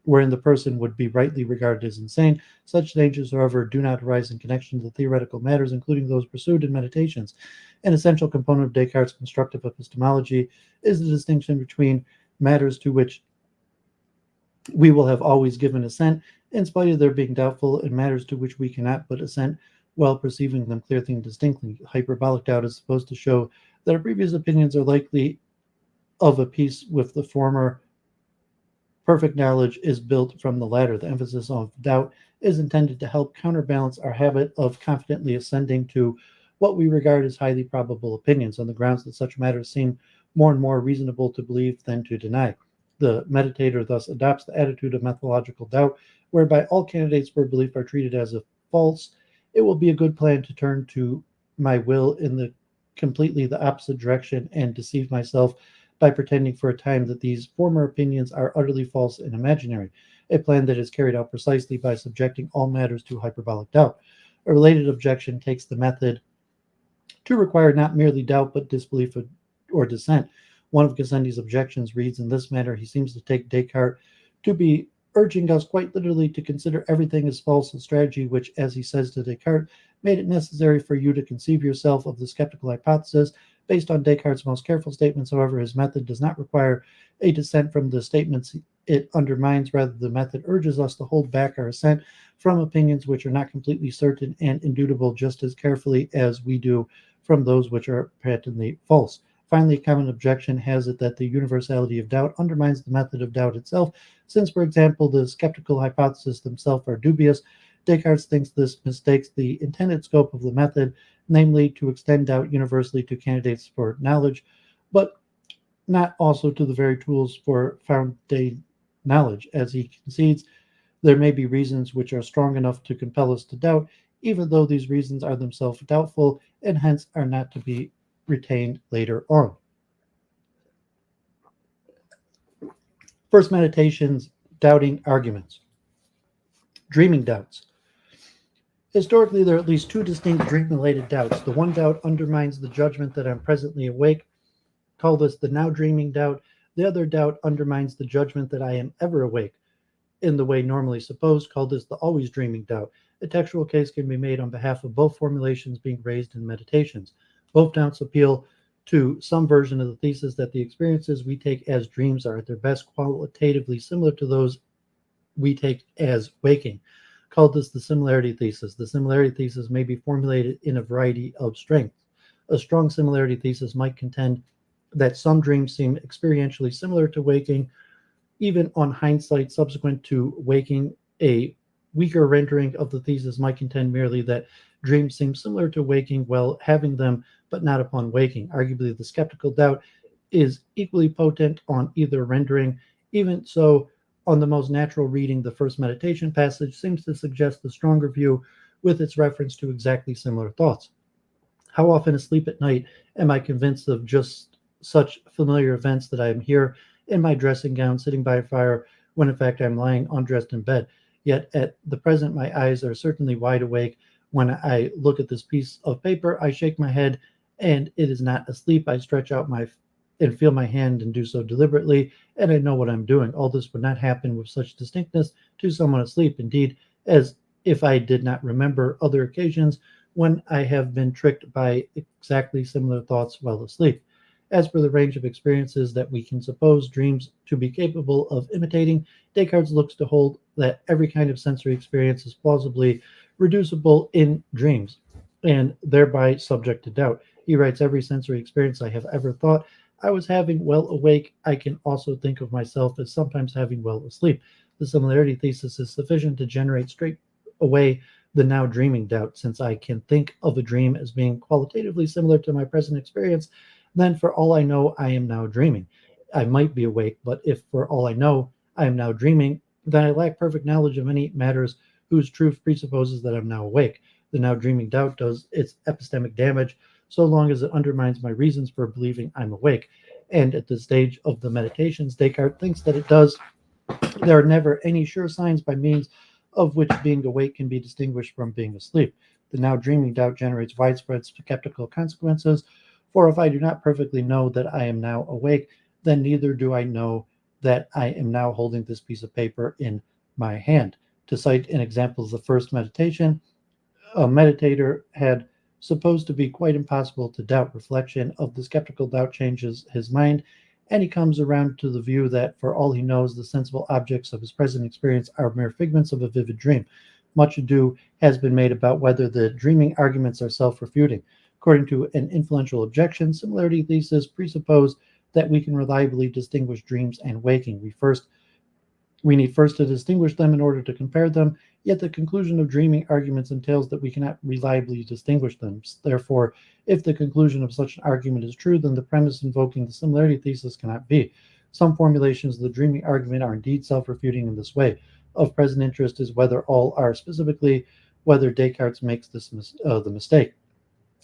wherein the person would be rightly regarded as insane. Such dangers, however, do not arise in connection to theoretical matters, including those pursued in meditations. An essential component of Descartes' constructive epistemology is the distinction between matters to which we will have always given assent, in spite of their being doubtful, and matters to which we cannot but assent while perceiving them clearly and distinctly. Hyperbolic doubt is supposed to show that our previous opinions are likely of a piece with the former. Perfect knowledge is built from the latter. The emphasis of doubt is intended to help counterbalance our habit of confidently ascending to what we regard as highly probable opinions on the grounds that such matters seem more and more reasonable to believe than to deny. The meditator thus adopts the attitude of methodological doubt, whereby all candidates for belief are treated as a false. It will be a good plan to turn to my will in the completely the opposite direction and deceive myself by pretending for a time that these former opinions are utterly false and imaginary, a plan that is carried out precisely by subjecting all matters to hyperbolic doubt. A related objection takes the method to require not merely doubt but disbelief or dissent. One of Gassendi's objections reads in this manner: he seems to take Descartes to be urging us quite literally to consider everything as false, a strategy which, as he says to Descartes, made it necessary for you to conceive yourself of the skeptical hypothesis. Based on Descartes' most careful statements, however, his method does not require a dissent from the statements it undermines. Rather, the method urges us to hold back our assent from opinions which are not completely certain and indubitable just as carefully as we do from those which are patently false. Finally, a common objection has it that the universality of doubt undermines the method of doubt itself, since, for example, the skeptical hypotheses themselves are dubious. Descartes thinks this mistakes the intended scope of the method, namely to extend doubt universally to candidates for knowledge, but not also to the very tools for founding knowledge. As he concedes, there may be reasons which are strong enough to compel us to doubt, even though these reasons are themselves doubtful and hence are not to be retained later on. First meditations, doubting arguments. Dreaming doubts. Historically, there are at least two distinct dream-related doubts. The one doubt undermines the judgment that I'm presently awake, call this the now dreaming doubt. The other doubt undermines the judgment that I am ever awake, in the way normally supposed, call this the always dreaming doubt. A textual case can be made on behalf of both formulations being raised in meditations. Both doubts appeal to some version of the thesis that the experiences we take as dreams are at their best qualitatively similar to those we take as waking. Called this the similarity thesis. The similarity thesis may be formulated in a variety of strengths. A strong similarity thesis might contend that some dreams seem experientially similar to waking, even on hindsight subsequent to waking. A weaker rendering of the thesis might contend merely that dreams seem similar to waking while having them, but not upon waking. Arguably, the skeptical doubt is equally potent on either rendering. Even so, on the most natural reading, the first meditation passage seems to suggest the stronger view with its reference to exactly similar thoughts. How often asleep at night am I convinced of just such familiar events that I am here in my dressing gown sitting by a fire when in fact I'm lying undressed in bed. Yet at the present my eyes are certainly wide awake. When I look at this piece of paper, I shake my head and it is not asleep. I stretch out my and feel my hand and do so deliberately, and I know what I'm doing. All this would not happen with such distinctness to someone asleep, indeed, as if I did not remember other occasions when I have been tricked by exactly similar thoughts while asleep. As for the range of experiences that we can suppose dreams to be capable of imitating, Descartes looks to hold that every kind of sensory experience is plausibly reducible in dreams, and thereby subject to doubt. He writes, every sensory experience I have ever thought I was having while awake, I can also think of myself as sometimes having while asleep. The similarity thesis is sufficient to generate straight away the now dreaming doubt. Since I can think of a dream as being qualitatively similar to my present experience, then for all I know, I am now dreaming. I might be awake, but if for all I know, I am now dreaming, then I lack perfect knowledge of any matters whose truth presupposes that I'm now awake. The now dreaming doubt does its epistemic damage so long as it undermines my reasons for believing I'm awake. And at this stage of the meditations, Descartes thinks that it does. There are never any sure signs by means of which being awake can be distinguished from being asleep. The now dreaming doubt generates widespread skeptical consequences, for if I do not perfectly know that I am now awake, then neither do I know that I am now holding this piece of paper in my hand. To cite an example of the first meditation, a meditator had supposed to be quite impossible to doubt. Reflection of the skeptical doubt changes his mind, and he comes around to the view that, for all he knows, the sensible objects of his present experience are mere figments of a vivid dream. Much ado has been made about whether the dreaming arguments are self-refuting. According to an influential objection, similarity theses presuppose that we can reliably distinguish dreams and waking. We need first to distinguish them in order to compare them. Yet the conclusion of dreaming arguments entails that we cannot reliably distinguish them. Therefore, if the conclusion of such an argument is true, then the premise invoking the similarity thesis cannot be. Some formulations of the dreaming argument are indeed self-refuting in this way. Of present interest is whether all are, specifically whether Descartes makes the mistake.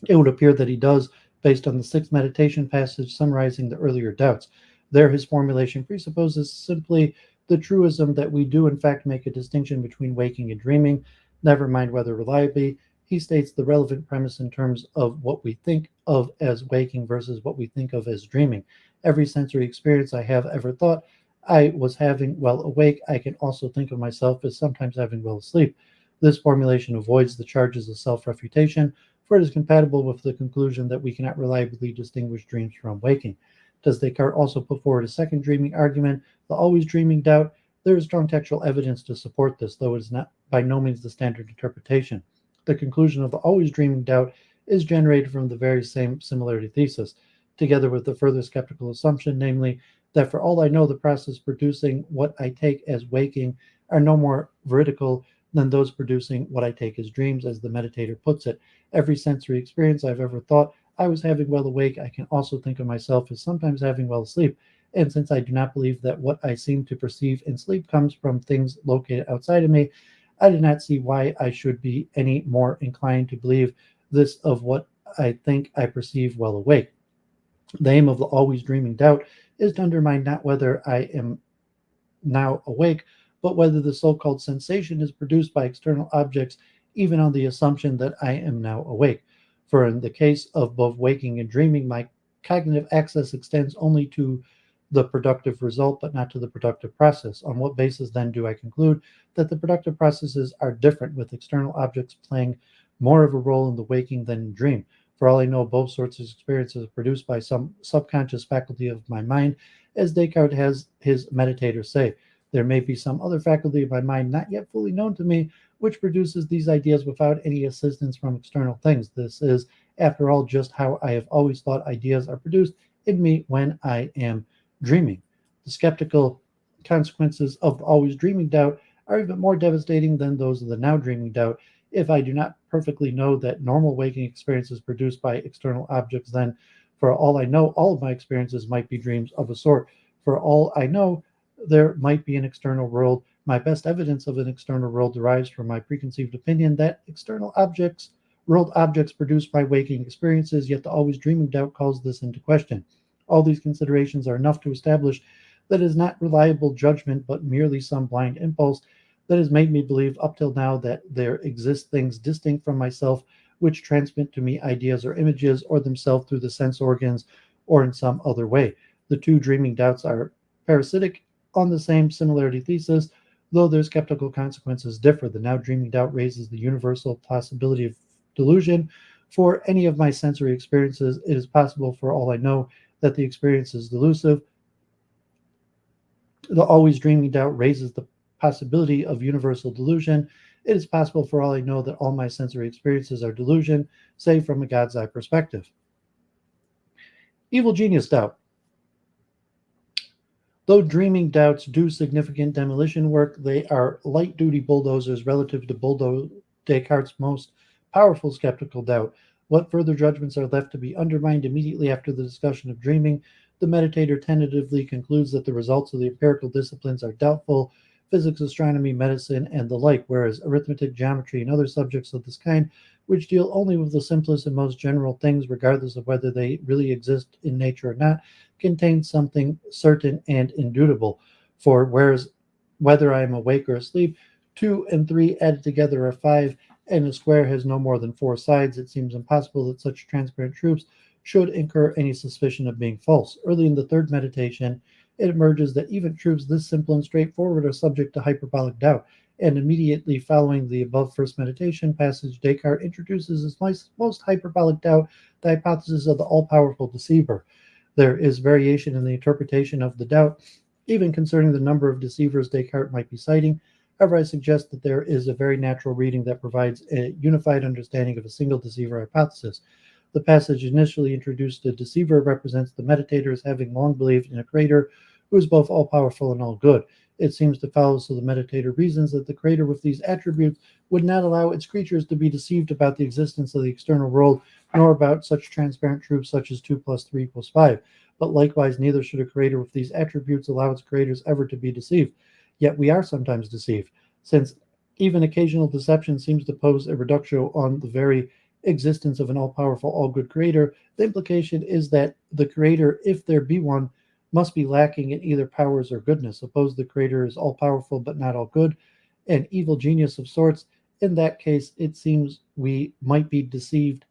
It would appear that he does, based on the sixth meditation passage summarizing the earlier doubts. There, his formulation presupposes simply the truism that we do in fact make a distinction between waking and dreaming, never mind whether reliably. He states the relevant premise in terms of what we think of as waking versus what we think of as dreaming. Every sensory experience I have ever thought I was having while awake, I can also think of myself as sometimes having while asleep. This formulation avoids the charges of self-refutation, for it is compatible with the conclusion that we cannot reliably distinguish dreams from waking. Does Descartes also put forward a second dreaming argument, the always dreaming doubt? There is strong textual evidence to support this, though it is not by no means the standard interpretation. The conclusion of the always dreaming doubt is generated from the very same similarity thesis, together with the further skeptical assumption, namely, that for all I know, the process producing what I take as waking are no more veridical than those producing what I take as dreams, as the meditator puts it. Every sensory experience I've ever thought I was having while awake, I can also think of myself as sometimes having while asleep. And since I do not believe that what I seem to perceive in sleep comes from things located outside of me, I do not see why I should be any more inclined to believe this of what I think I perceive while awake. The aim of the always dreaming doubt is to undermine not whether I am now awake, but whether the so-called sensation is produced by external objects, even on the assumption that I am now awake. For in the case of both waking and dreaming, my cognitive access extends only to the productive result, but not to the productive process. On what basis then do I conclude that the productive processes are different, with external objects playing more of a role in the waking than in dream? For all I know, both sorts of experiences are produced by some subconscious faculty of my mind, as Descartes has his meditators say. There may be some other faculty of my mind not yet fully known to me, which produces these ideas without any assistance from external things. This is, after all, just how I have always thought ideas are produced in me when I am dreaming. The skeptical consequences of the always dreaming doubt are even more devastating than those of the now dreaming doubt. If I do not perfectly know that normal waking experience is produced by external objects, then for all I know, all of my experiences might be dreams of a sort. For all I know, there might be an external world. My best evidence of an external world derives from my preconceived opinion that world objects produced by waking experiences, yet the always dreaming doubt calls this into question. All these considerations are enough to establish that it is not reliable judgment, but merely some blind impulse that has made me believe up till now that there exist things distinct from myself which transmit to me ideas or images, or themselves through the sense organs, or in some other way. The two dreaming doubts are parasitic on the same similarity thesis, though their skeptical consequences differ. The now dreaming doubt raises the universal possibility of delusion. For any of my sensory experiences, it is possible, for all I know, that the experience is delusive. The always dreaming doubt raises the possibility of universal delusion. It is possible, for all I know, that all my sensory experiences are delusion, say from a God's eye perspective. Evil genius doubt. Though dreaming doubts do significant demolition work, they are light-duty bulldozers relative to Descartes' most powerful skeptical doubt. What further judgments are left to be undermined immediately after the discussion of dreaming? The meditator tentatively concludes that the results of the empirical disciplines are doubtful: physics, astronomy, medicine, and the like, whereas arithmetic, geometry, and other subjects of this kind, which deal only with the simplest and most general things, regardless of whether they really exist in nature or not, contain something certain and indubitable. For whereas whether I am awake or asleep, 2 and 3 added together are 5, and a square has no more than 4 sides, it seems impossible that such transparent truths should incur any suspicion of being false. Early in the third meditation, it emerges that even truths this simple and straightforward are subject to hyperbolic doubt, and immediately following the above first meditation passage, Descartes introduces his most hyperbolic doubt, the hypothesis of the all-powerful deceiver. There is variation in the interpretation of the doubt, even concerning the number of deceivers Descartes might be citing. However, I suggest that there is a very natural reading that provides a unified understanding of a single deceiver hypothesis. The passage initially introduced a deceiver represents the meditator as having long believed in a creator who is both all-powerful and all-good. It seems to follow, so the meditator reasons, that the Creator with these attributes would not allow its creatures to be deceived about the existence of the external world, nor about such transparent truths such as 2 plus 3 equals 5. But likewise, neither should a Creator with these attributes allow its creators ever to be deceived. Yet we are sometimes deceived, since even occasional deception seems to pose a reductio on the very existence of an all-powerful, all-good Creator. The implication is that the Creator, if there be one, must be lacking in either powers or goodness. Suppose the Creator is all-powerful but not all-good, an evil genius of sorts. In that case, it seems we might be deceived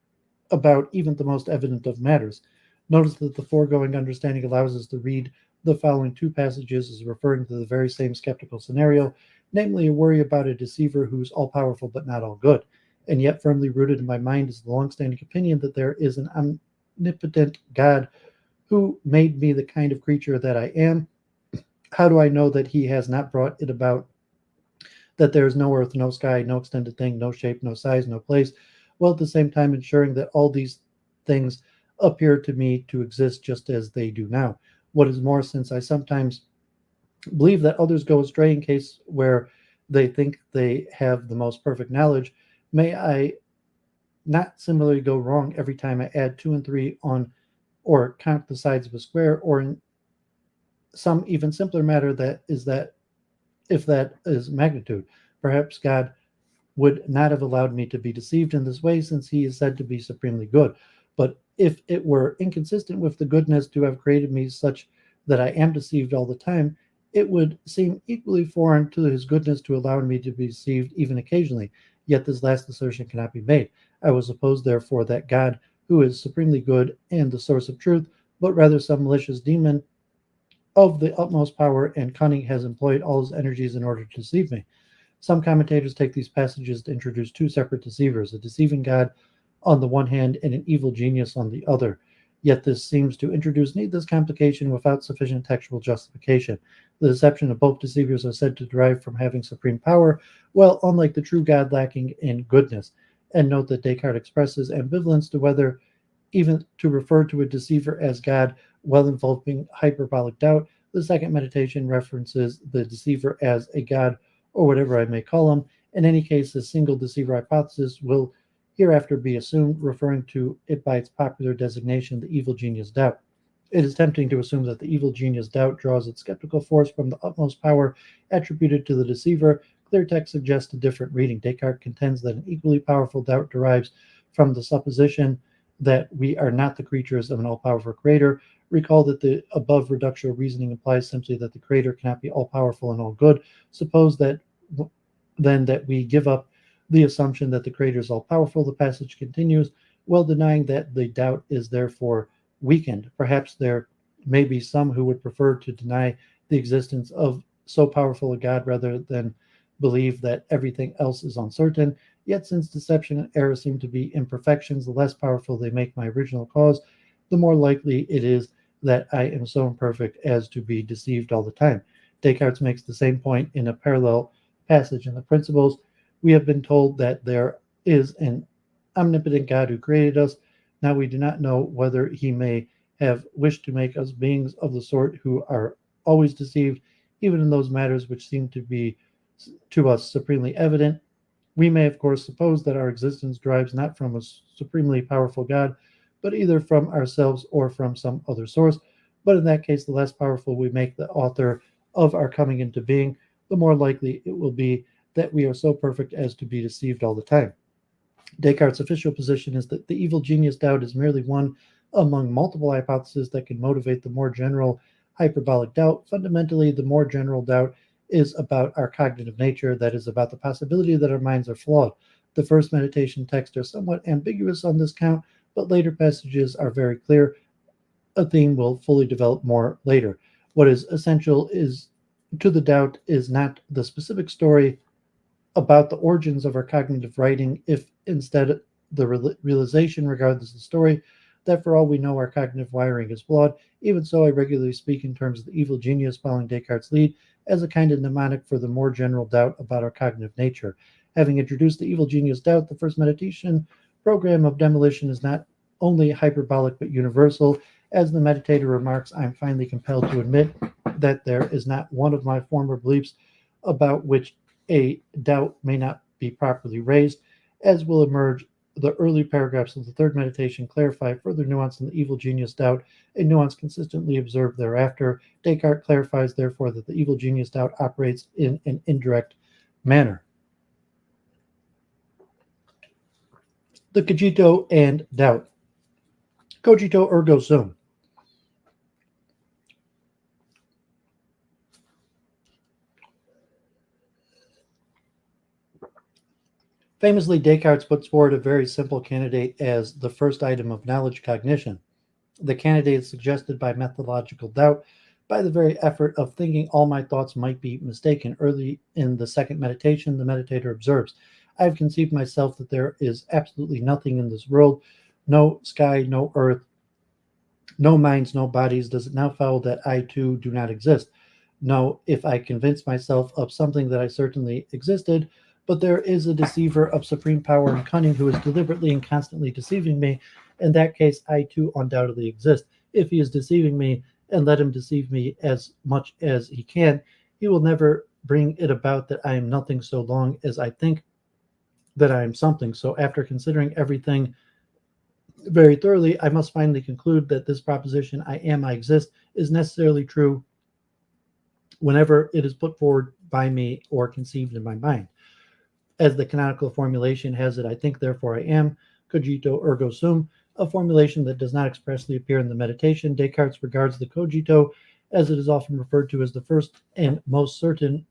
about even the most evident of matters. Notice that the foregoing understanding allows us to read the following two passages as referring to the very same skeptical scenario, namely a worry about a deceiver who's all-powerful but not all-good. And yet firmly rooted in my mind is the long-standing opinion that there is an omnipotent God who made me the kind of creature that I am. How do I know that he has not brought it about that there is no earth, no sky, no extended thing, no shape, no size, no place, while at the same time ensuring that all these things appear to me to exist just as they do now? What is more, since I sometimes believe that others go astray in case where they think they have the most perfect knowledge, may I not similarly go wrong every time I add 2 and 3 on or count the sides of a square, or in some even simpler matter, that if that is magnitude? Perhaps God would not have allowed me to be deceived in this way, since he is said to be supremely good. But if it were inconsistent with the goodness to have created me such that I am deceived all the time, it would seem equally foreign to his goodness to allow me to be deceived even occasionally. Yet this last assertion cannot be made. I will suppose, therefore, that God, who is supremely good and the source of truth, but rather some malicious demon of the utmost power and cunning, has employed all his energies in order to deceive me. Some commentators take these passages to introduce two separate deceivers, a deceiving God on the one hand and an evil genius on the other. Yet this seems to introduce needless complication without sufficient textual justification. The deception of both deceivers are said to derive from having supreme power, while unlike the true God, lacking in goodness. And note that Descartes expresses ambivalence to whether even to refer to a deceiver as God while involving hyperbolic doubt. The second meditation references the deceiver as a God, or whatever I may call him. In any case, the single deceiver hypothesis will hereafter be assumed, referring to it by its popular designation, the evil genius doubt. It is tempting to assume that the evil genius doubt draws its skeptical force from the utmost power attributed to the deceiver. Clear text suggests a different reading. Descartes contends that an equally powerful doubt derives from the supposition that we are not the creatures of an all-powerful creator. Recall that the above reductio reasoning implies simply that the creator cannot be all-powerful and all-good. Suppose that then that we give up the assumption that the creator is all-powerful. The passage continues, while denying that the doubt is therefore weakened. Perhaps there may be some who would prefer to deny the existence of so powerful a God rather than believe that everything else is uncertain. Yet since deception and error seem to be imperfections, the less powerful they make my original cause, the more likely it is that I am so imperfect as to be deceived all the time. Descartes makes the same point in a parallel passage in the Principles. We have been told that there is an omnipotent God who created us. Now we do not know whether he may have wished to make us beings of the sort who are always deceived, even in those matters which seem to be to us supremely evident. We may, of course, suppose that our existence derives not from a supremely powerful God, but either from ourselves or from some other source. But in that case, the less powerful we make the author of our coming into being, the more likely it will be that we are so perfect as to be deceived all the time. Descartes' official position is that the evil genius doubt is merely one among multiple hypotheses that can motivate the more general hyperbolic doubt. Fundamentally, the more general doubt is about our cognitive nature, that is, about the possibility that our minds are flawed. The first meditation texts are somewhat ambiguous on this count, but later passages are very clear. A theme will fully develop more later. What is essential is to the doubt is not the specific story about the origins of our cognitive writing, if instead the realization, regardless of the story, that for all we know our cognitive wiring is flawed. Even so, I regularly speak in terms of the evil genius following Descartes' lead as a kind of mnemonic for the more general doubt about our cognitive nature. Having introduced the evil genius doubt, the first meditation program of demolition is not only hyperbolic but universal. As the meditator remarks, I am finally compelled to admit that there is not one of my former beliefs about which a doubt may not be properly raised, as will emerge. The early paragraphs of the third meditation clarify further nuance in the evil genius doubt, a nuance consistently observed thereafter. Descartes clarifies, therefore, that the evil genius doubt operates in an indirect manner. The cogito and doubt. Cogito ergo sum. Famously, Descartes puts forward a very simple candidate as the first item of knowledge cognition. The candidate is suggested by methodological doubt, by the very effort of thinking all my thoughts might be mistaken. Early in the second meditation, the meditator observes, I have conceived myself that there is absolutely nothing in this world, no sky, no earth, no minds, no bodies. Does it now follow that I too do not exist? No, if I convince myself of something that I certainly existed, but there is a deceiver of supreme power and cunning who is deliberately and constantly deceiving me. In that case, I too undoubtedly exist. If he is deceiving me, and let him deceive me as much as he can, he will never bring it about that I am nothing so long as I think that I am something. So after considering everything very thoroughly, I must finally conclude that this proposition, I am, I exist, is necessarily true whenever it is put forward by me or conceived in my mind. As the canonical formulation has it, I think, therefore I am, cogito ergo sum, a formulation that does not expressly appear in the meditation. Descartes regards the cogito, as it is often referred to, as the first and most certain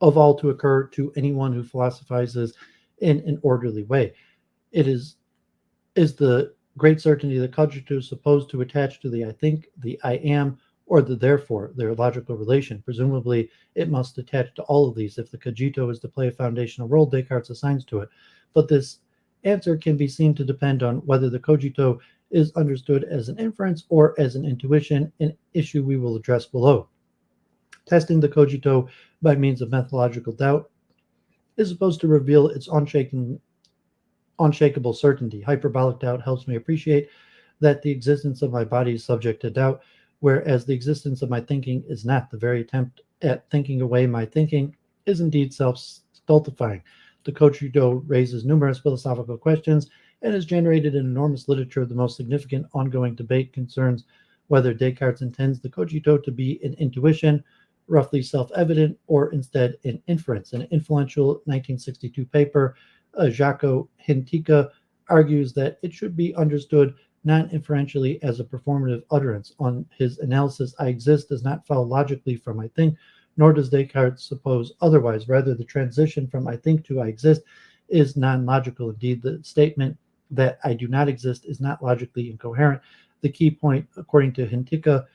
of all to occur to anyone who philosophizes in an orderly way. It is the great certainty the cogito is supposed to attach to the I think, the I am, or the therefore, their logical relation. Presumably, it must attach to all of these if the cogito is to play a foundational role Descartes assigns to it. But this answer can be seen to depend on whether the cogito is understood as an inference or as an intuition, an issue we will address below. Testing the cogito by means of methodological doubt is supposed to reveal its unshakable certainty. Hyperbolic doubt helps me appreciate that the existence of my body is subject to doubt, whereas the existence of my thinking is not. The very attempt at thinking away my thinking is indeed self-stultifying. The cogito raises numerous philosophical questions and has generated an enormous literature. The most significant ongoing debate concerns whether Descartes intends the cogito to be an intuition, roughly self-evident, or instead an inference. An influential 1962 paper, Jaco Hintika, argues that it should be understood non-inferentially as a performative utterance. On his analysis, I exist does not follow logically from I think, nor does Descartes suppose otherwise. Rather, the transition from I think to I exist is non-logical. Indeed, the statement that I do not exist is not logically incoherent. The key point, according to Hintika,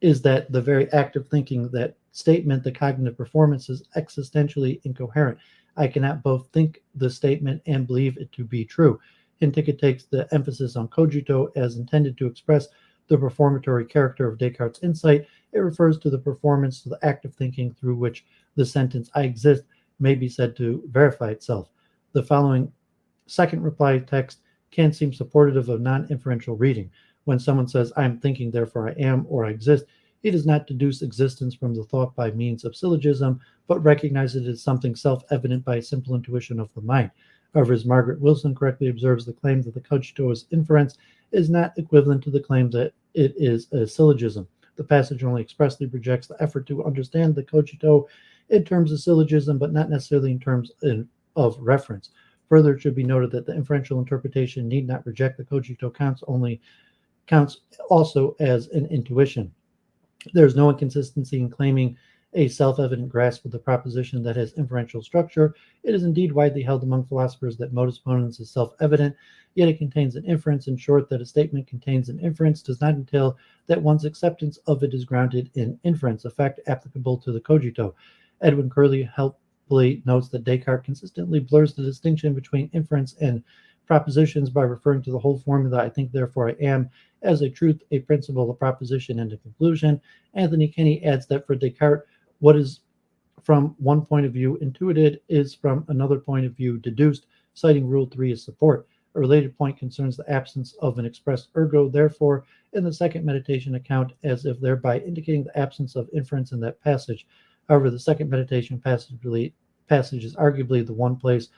is that the very act of thinking that statement, the cognitive performance, is existentially incoherent. I cannot both think the statement and believe it to be true. Hintika takes the emphasis on cogito as intended to express the performatory character of Descartes' insight. It refers to the performance, to the act of thinking through which the sentence I exist may be said to verify itself. The following second reply text can seem supportive of non-inferential reading. When someone says, I am thinking, therefore I am, or I exist, he does not deduce existence from the thought by means of syllogism, but recognizes it as something self-evident by a simple intuition of the mind. However, as Margaret Wilson correctly observes, the claim that the cogito is inference is not equivalent to the claim that it is a syllogism. The passage only expressly rejects the effort to understand the cogito in terms of syllogism, but not necessarily in terms of reference. Further, it should be noted that the inferential interpretation need not reject the cogito counts also as an intuition. There is no inconsistency in claiming a self-evident grasp of the proposition that has inferential structure. It is indeed widely held among philosophers that modus ponens is self-evident, yet it contains an inference. In short, that a statement contains an inference does not entail that one's acceptance of it is grounded in inference, a fact applicable to the cogito. Edwin Curley helpfully notes that Descartes consistently blurs the distinction between inference and propositions by referring to the whole formula, I think, therefore I am, as a truth, a principle, a proposition, and a conclusion. Anthony Kenny adds that for Descartes, what is from one point of view intuited is from another point of view deduced, citing Rule 3 as support. A related point concerns the absence of an express ergo, therefore, in the second meditation account, as if thereby indicating the absence of inference in that passage. However, the second meditation passage is arguably the one place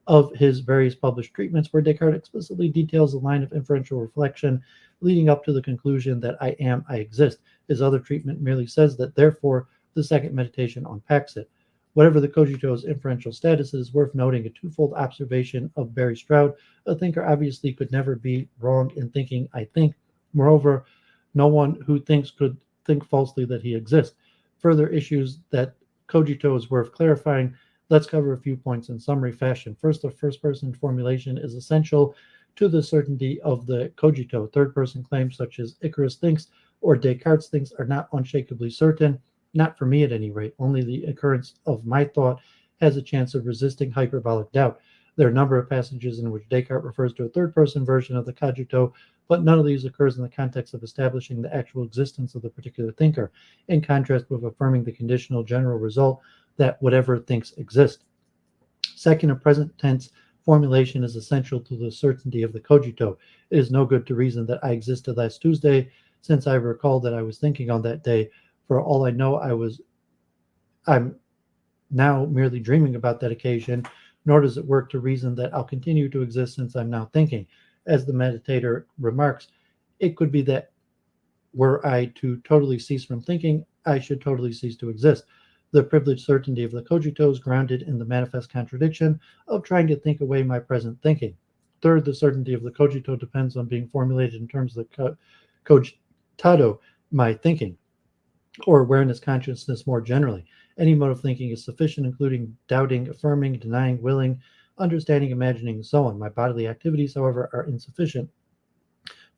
of his various published treatments where Descartes explicitly details the line of inferential reflection leading up to the conclusion that I am, I exist. His other treatment merely says that, therefore, the second meditation unpacks it. Whatever the cogito's inferential status, it is worth noting a twofold observation of Barry Stroud. A thinker obviously could never be wrong in thinking I think. Moreover, no one who thinks could think falsely that he exists. Further issues that cogito is worth clarifying. Let's cover a few points in summary fashion. First, the first-person formulation is essential to the certainty of the cogito. Third-person claims such as Icarus thinks or Descartes thinks are not unshakably certain, not for me at any rate. Only the occurrence of my thought has a chance of resisting hyperbolic doubt. There are a number of passages in which Descartes refers to a third-person version of the cogito, but none of these occurs in the context of establishing the actual existence of the particular thinker, in contrast with affirming the conditional general result that whatever thinks exists. Second, a present tense formulation is essential to the certainty of the cogito. It is no good to reason that I existed last Tuesday, since I recall that I was thinking on that day. For all I know, I'm now merely dreaming about that occasion, nor does it work to reason that I'll continue to exist since I'm now thinking. As the meditator remarks, it could be that were I to totally cease from thinking, I should totally cease to exist. The privileged certainty of the cogito is grounded in the manifest contradiction of trying to think away my present thinking. Third, the certainty of the cogito depends on being formulated in terms of the cogitado, my thinking, or awareness consciousness more generally. Any mode of thinking is sufficient, including doubting, affirming, denying, willing, understanding, imagining, and so on. My bodily activities, however, are insufficient.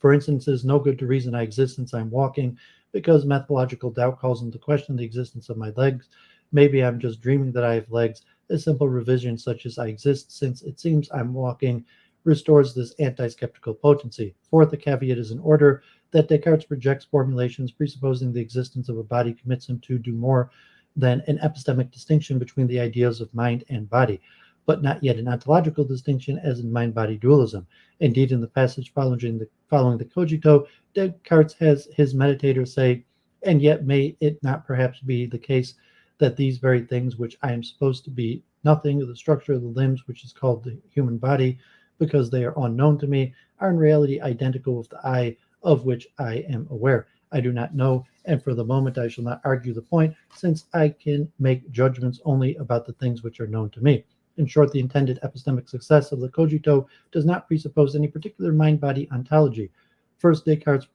For instance, it is no good to reason I exist since I'm walking, because methodological doubt calls into question the existence of my legs. Maybe I'm just dreaming that I have legs. A simple revision such as I exist since it seems I'm walking restores this anti-skeptical potency. Fourth, the caveat is in order that Descartes rejects formulations presupposing the existence of a body commits him to do more than an epistemic distinction between the ideas of mind and body, but not yet an ontological distinction as in mind-body dualism. Indeed, in the passage following the cogito, Descartes has his meditator say, and yet may it not perhaps be the case that these very things which I am supposed to be nothing, the structure of the limbs which is called the human body, because they are unknown to me, are in reality identical with the I of which I am aware. I do not know, and for the moment I shall not argue the point, since I can make judgments only about the things which are known to me. In short, the intended epistemic success of the cogito does not presuppose any particular mind-body ontology. First, Descartes'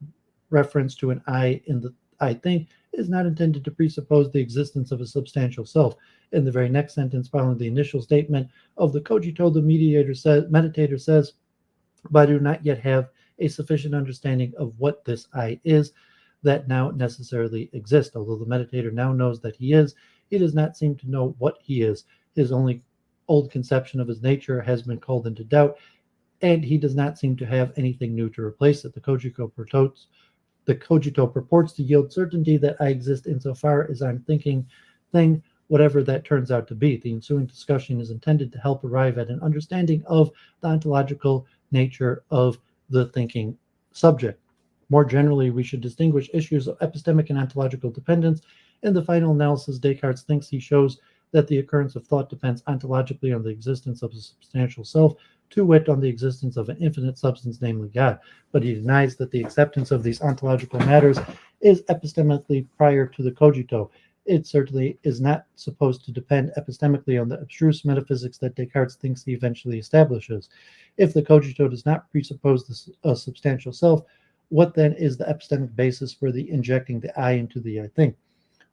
reference to an I in the I think is not intended to presuppose the existence of a substantial self. In the very next sentence following the initial statement of the cogito, the meditator says, but I do not yet have a sufficient understanding of what this I is that now necessarily exists. Although the meditator now knows that he is, he does not seem to know what he is. His only old conception of his nature has been called into doubt, and he does not seem to have anything new to replace it. The cogito purports to yield certainty that I exist insofar as I'm thinking thing, whatever that turns out to be. The ensuing discussion is intended to help arrive at an understanding of the ontological nature of the thinking subject. More generally, we should distinguish issues of epistemic and ontological dependence. In the final analysis, Descartes thinks he shows that the occurrence of thought depends ontologically on the existence of a substantial self, to wit, on the existence of an infinite substance, namely God. But he denies that the acceptance of these ontological matters is epistemically prior to the cogito. It certainly is not supposed to depend epistemically on the abstruse metaphysics that Descartes thinks he eventually establishes. If the cogito does not presuppose a substantial self, what then is the epistemic basis for the injecting the I into the I think?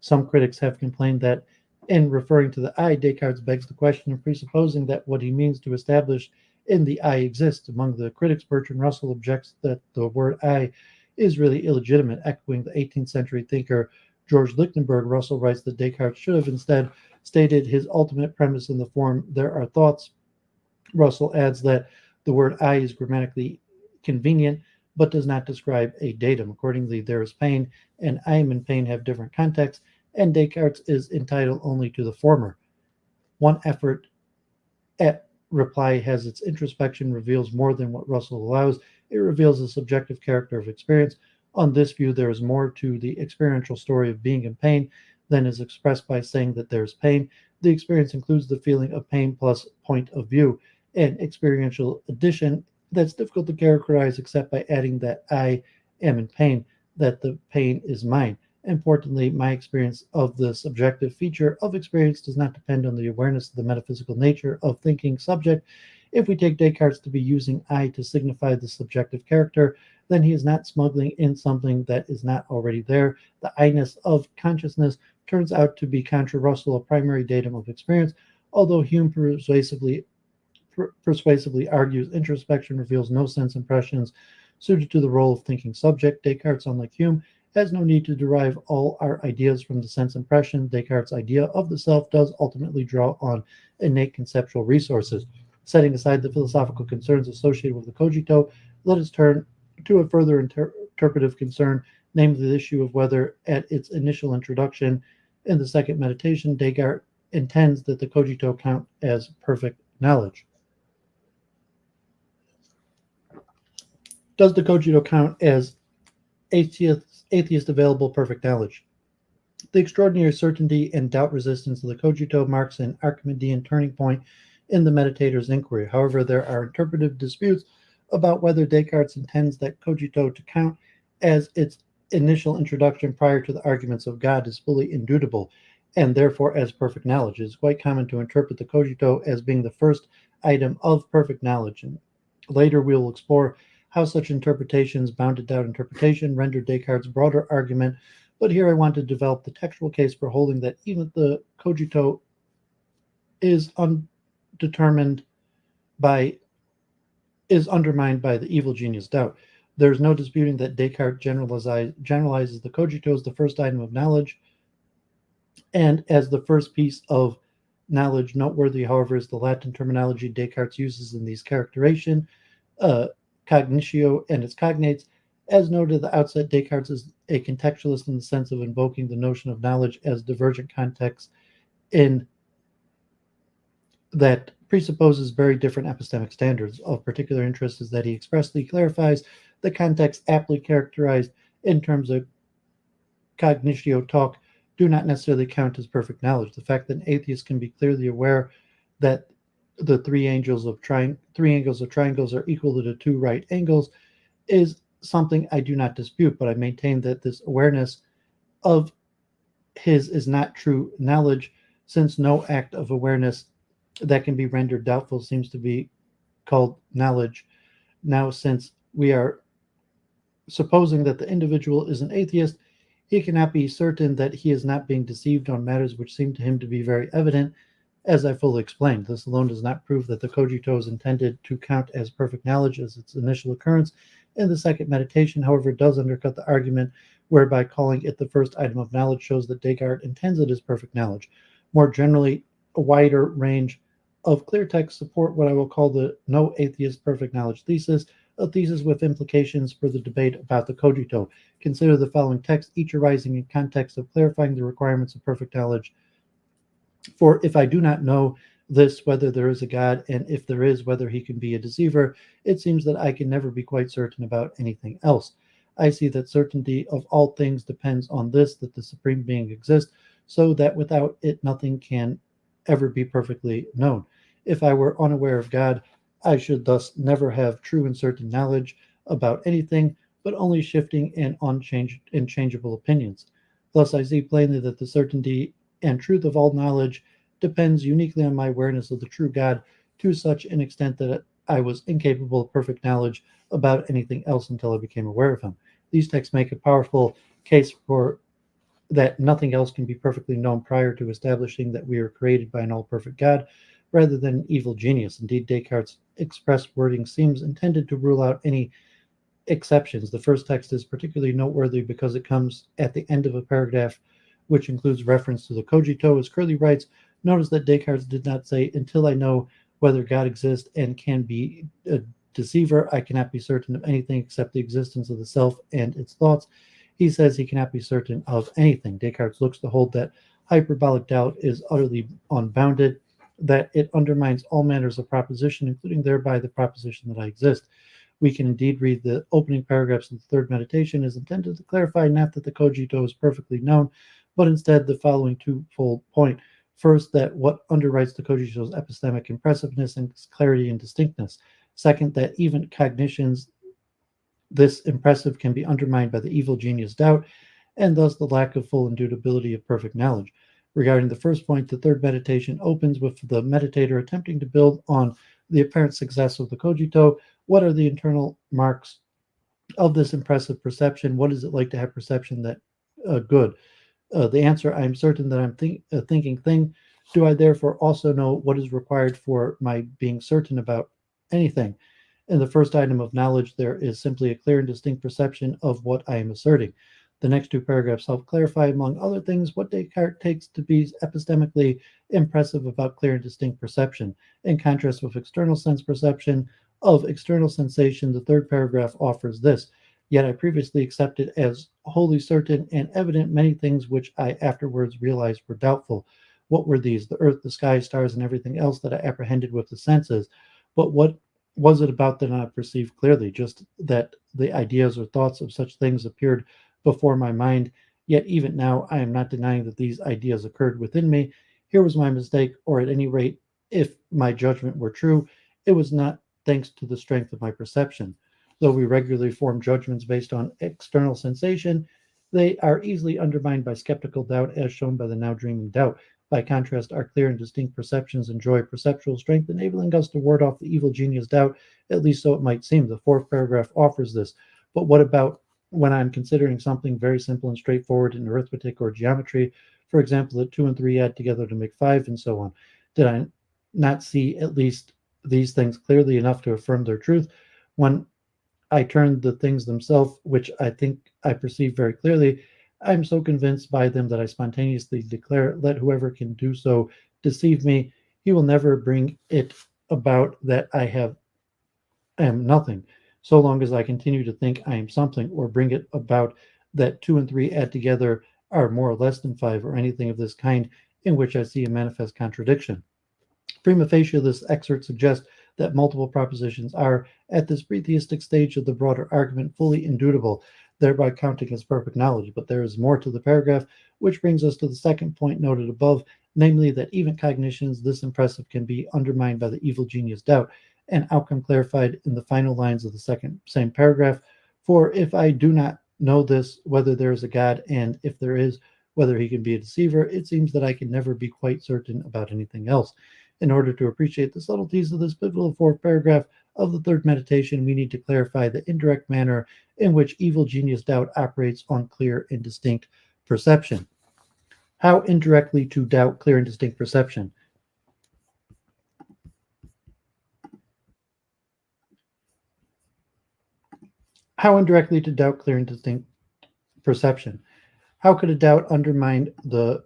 Some critics have complained that in referring to the I, Descartes begs the question of presupposing that what he means to establish in the I exists. Among the critics, Bertrand Russell objects that the word I is really illegitimate. Echoing the 18th century thinker George Lichtenberg, Russell writes that Descartes should have instead stated his ultimate premise in the form, there are thoughts. Russell adds that the word I is grammatically convenient, but does not describe a datum. Accordingly, there is pain, and I am in pain have different contexts, and Descartes is entitled only to the former. One effort at reply has its introspection reveals more than what Russell allows. It reveals the subjective character of experience. On this view, there is more to the experiential story of being in pain than is expressed by saying that there is pain. The experience includes the feeling of pain plus point of view, an experiential addition that's difficult to characterize except by adding that I am in pain, that the pain is mine. Importantly, my experience of the subjective feature of experience does not depend on the awareness of the metaphysical nature of thinking subject. If we take Descartes to be using I to signify the subjective character, then he is not smuggling in something that is not already there. The I-ness of consciousness turns out to be contra Russell, a primary datum of experience, although Hume persuasively argues introspection reveals no sense impressions suited to the role of thinking subject. Descartes, unlike Hume, has no need to derive all our ideas from the sense impression. Descartes' idea of the self does ultimately draw on innate conceptual resources. Setting aside the philosophical concerns associated with the cogito, let us turn to a further interpretive concern, namely the issue of whether, at its initial introduction in the second meditation, Descartes intends that the cogito count as perfect knowledge. Does the cogito count as atheist available perfect knowledge? The extraordinary certainty and doubt resistance of the cogito marks an Archimedean turning point in the meditator's inquiry. However, there are interpretive disputes about whether Descartes intends that cogito to count as its initial introduction prior to the arguments of God is fully indubitable, and therefore as perfect knowledge. It is quite common to interpret the cogito as being the first item of perfect knowledge, and later we will explore how such interpretations, bounded doubt interpretation, render Descartes' broader argument. But here I want to develop the textual case for holding that even the cogito is undermined by the evil genius doubt. There is no disputing that Descartes generalizes the cogito as the first item of knowledge, and as the first piece of knowledge. Noteworthy, however, is the Latin terminology Descartes uses in these characterization, cognitio and its cognates. As noted at the outset, Descartes is a contextualist in the sense of invoking the notion of knowledge as divergent context in that presupposes very different epistemic standards. Of particular interest is that he expressly clarifies the context aptly characterized in terms of cognitio talk do not necessarily count as perfect knowledge. The fact that an atheist can be clearly aware that the three angles of triangles are equal to the two right angles is something I do not dispute, but I maintain that this awareness of his is not true knowledge, since no act of awareness that can be rendered doubtful seems to be called knowledge. Now, since we are supposing that the individual is an atheist, he cannot be certain that he is not being deceived on matters which seem to him to be very evident, as I fully explained. This alone does not prove that the cogito is intended to count as perfect knowledge as its initial occurrence in the second meditation. However, it does undercut the argument whereby calling it the first item of knowledge shows that Descartes intends it as perfect knowledge. More generally, a wider range of clear texts support what I will call the no atheist perfect knowledge thesis, a thesis with implications for the debate about the cogito. Consider the following text, each arising in context of clarifying the requirements of perfect knowledge. For if I do not know this, whether there is a God, and if there is, whether he can be a deceiver, it seems that I can never be quite certain about anything else. I see that certainty of all things depends on this, that the Supreme Being exists, so that without it nothing can ever be perfectly known. If I were unaware of God, I should thus never have true and certain knowledge about anything, but only shifting and unchangeable opinions. Thus I see plainly that the certainty and truth of all knowledge depends uniquely on my awareness of the true God to such an extent that I was incapable of perfect knowledge about anything else until I became aware of him. These texts make a powerful case for that nothing else can be perfectly known prior to establishing that we are created by an all-perfect God rather than an evil genius. Indeed, Descartes' express wording seems intended to rule out any exceptions. The first text is particularly noteworthy because it comes at the end of a paragraph which includes reference to the cogito. As Curley writes, notice that Descartes did not say, until I know whether God exists and can be a deceiver, I cannot be certain of anything except the existence of the self and its thoughts. He says he cannot be certain of anything. Descartes looks to hold that hyperbolic doubt is utterly unbounded. that it undermines all manners of proposition, including thereby the proposition that I exist. We can indeed read the opening paragraphs of the third meditation as intended to clarify not that the cogito is perfectly known, but instead the following twofold point. First, that what underwrites the cogito's epistemic impressiveness and clarity and distinctness. Second, that even cognitions this impressive can be undermined by the evil genius doubt, and thus the lack of full indubitability of perfect knowledge. Regarding the first point, the third meditation opens with the meditator attempting to build on the apparent success of the cogito. What are the internal marks of this impressive perception? What is it like to have perception that good? The answer, I am certain that I'm a thinking thing. Do I therefore also know what is required for my being certain about anything? In the first item of knowledge, there is simply a clear and distinct perception of what I am asserting. The next two paragraphs help clarify, among other things, what Descartes takes to be epistemically impressive about clear and distinct perception. In contrast with external sense perception of external sensation, the third paragraph offers this. Yet I previously accepted as wholly certain and evident many things which I afterwards realized were doubtful. What were these? The earth, the sky, stars, and everything else that I apprehended with the senses. But what was it about that I perceived clearly? Just that the ideas or thoughts of such things appeared before my mind. Yet even now, I am not denying that these ideas occurred within me. Here was my mistake, or at any rate, if my judgment were true, it was not thanks to the strength of my perception. Though we regularly form judgments based on external sensation, they are easily undermined by skeptical doubt, as shown by the now dreaming doubt. By contrast, our clear and distinct perceptions enjoy perceptual strength, enabling us to ward off the evil genius doubt, at least so it might seem. The fourth paragraph offers this. But what about when I'm considering something very simple and straightforward in arithmetic or geometry? For example, that 2 and 3 add together to make 5, and so on. Did I not see at least these things clearly enough to affirm their truth? When I turn the things themselves, which I think I perceive very clearly, I'm so convinced by them that I spontaneously declare, let whoever can do so deceive me. He will never bring it about that am nothing, so long as I continue to think I am something, or bring it about that 2 and 3 add together are more or less than 5, or anything of this kind in which I see a manifest contradiction. Prima facie, this excerpt suggests that multiple propositions are, at this pre-theistic stage of the broader argument, fully indubitable, thereby counting as perfect knowledge. But there is more to the paragraph, which brings us to the second point noted above, namely that even cognitions this impressive can be undermined by the evil genius doubt, an outcome clarified in the final lines of the same paragraph. For if I do not know this, whether there is a God, and if there is, whether he can be a deceiver, it seems that I can never be quite certain about anything else. In order to appreciate the subtleties of this pivotal fourth paragraph of the third meditation, we need to clarify the indirect manner in which evil genius doubt operates on clear and distinct perception. How indirectly to doubt clear and distinct perception? How indirectly to doubt clear and distinct perception? How could a doubt undermine the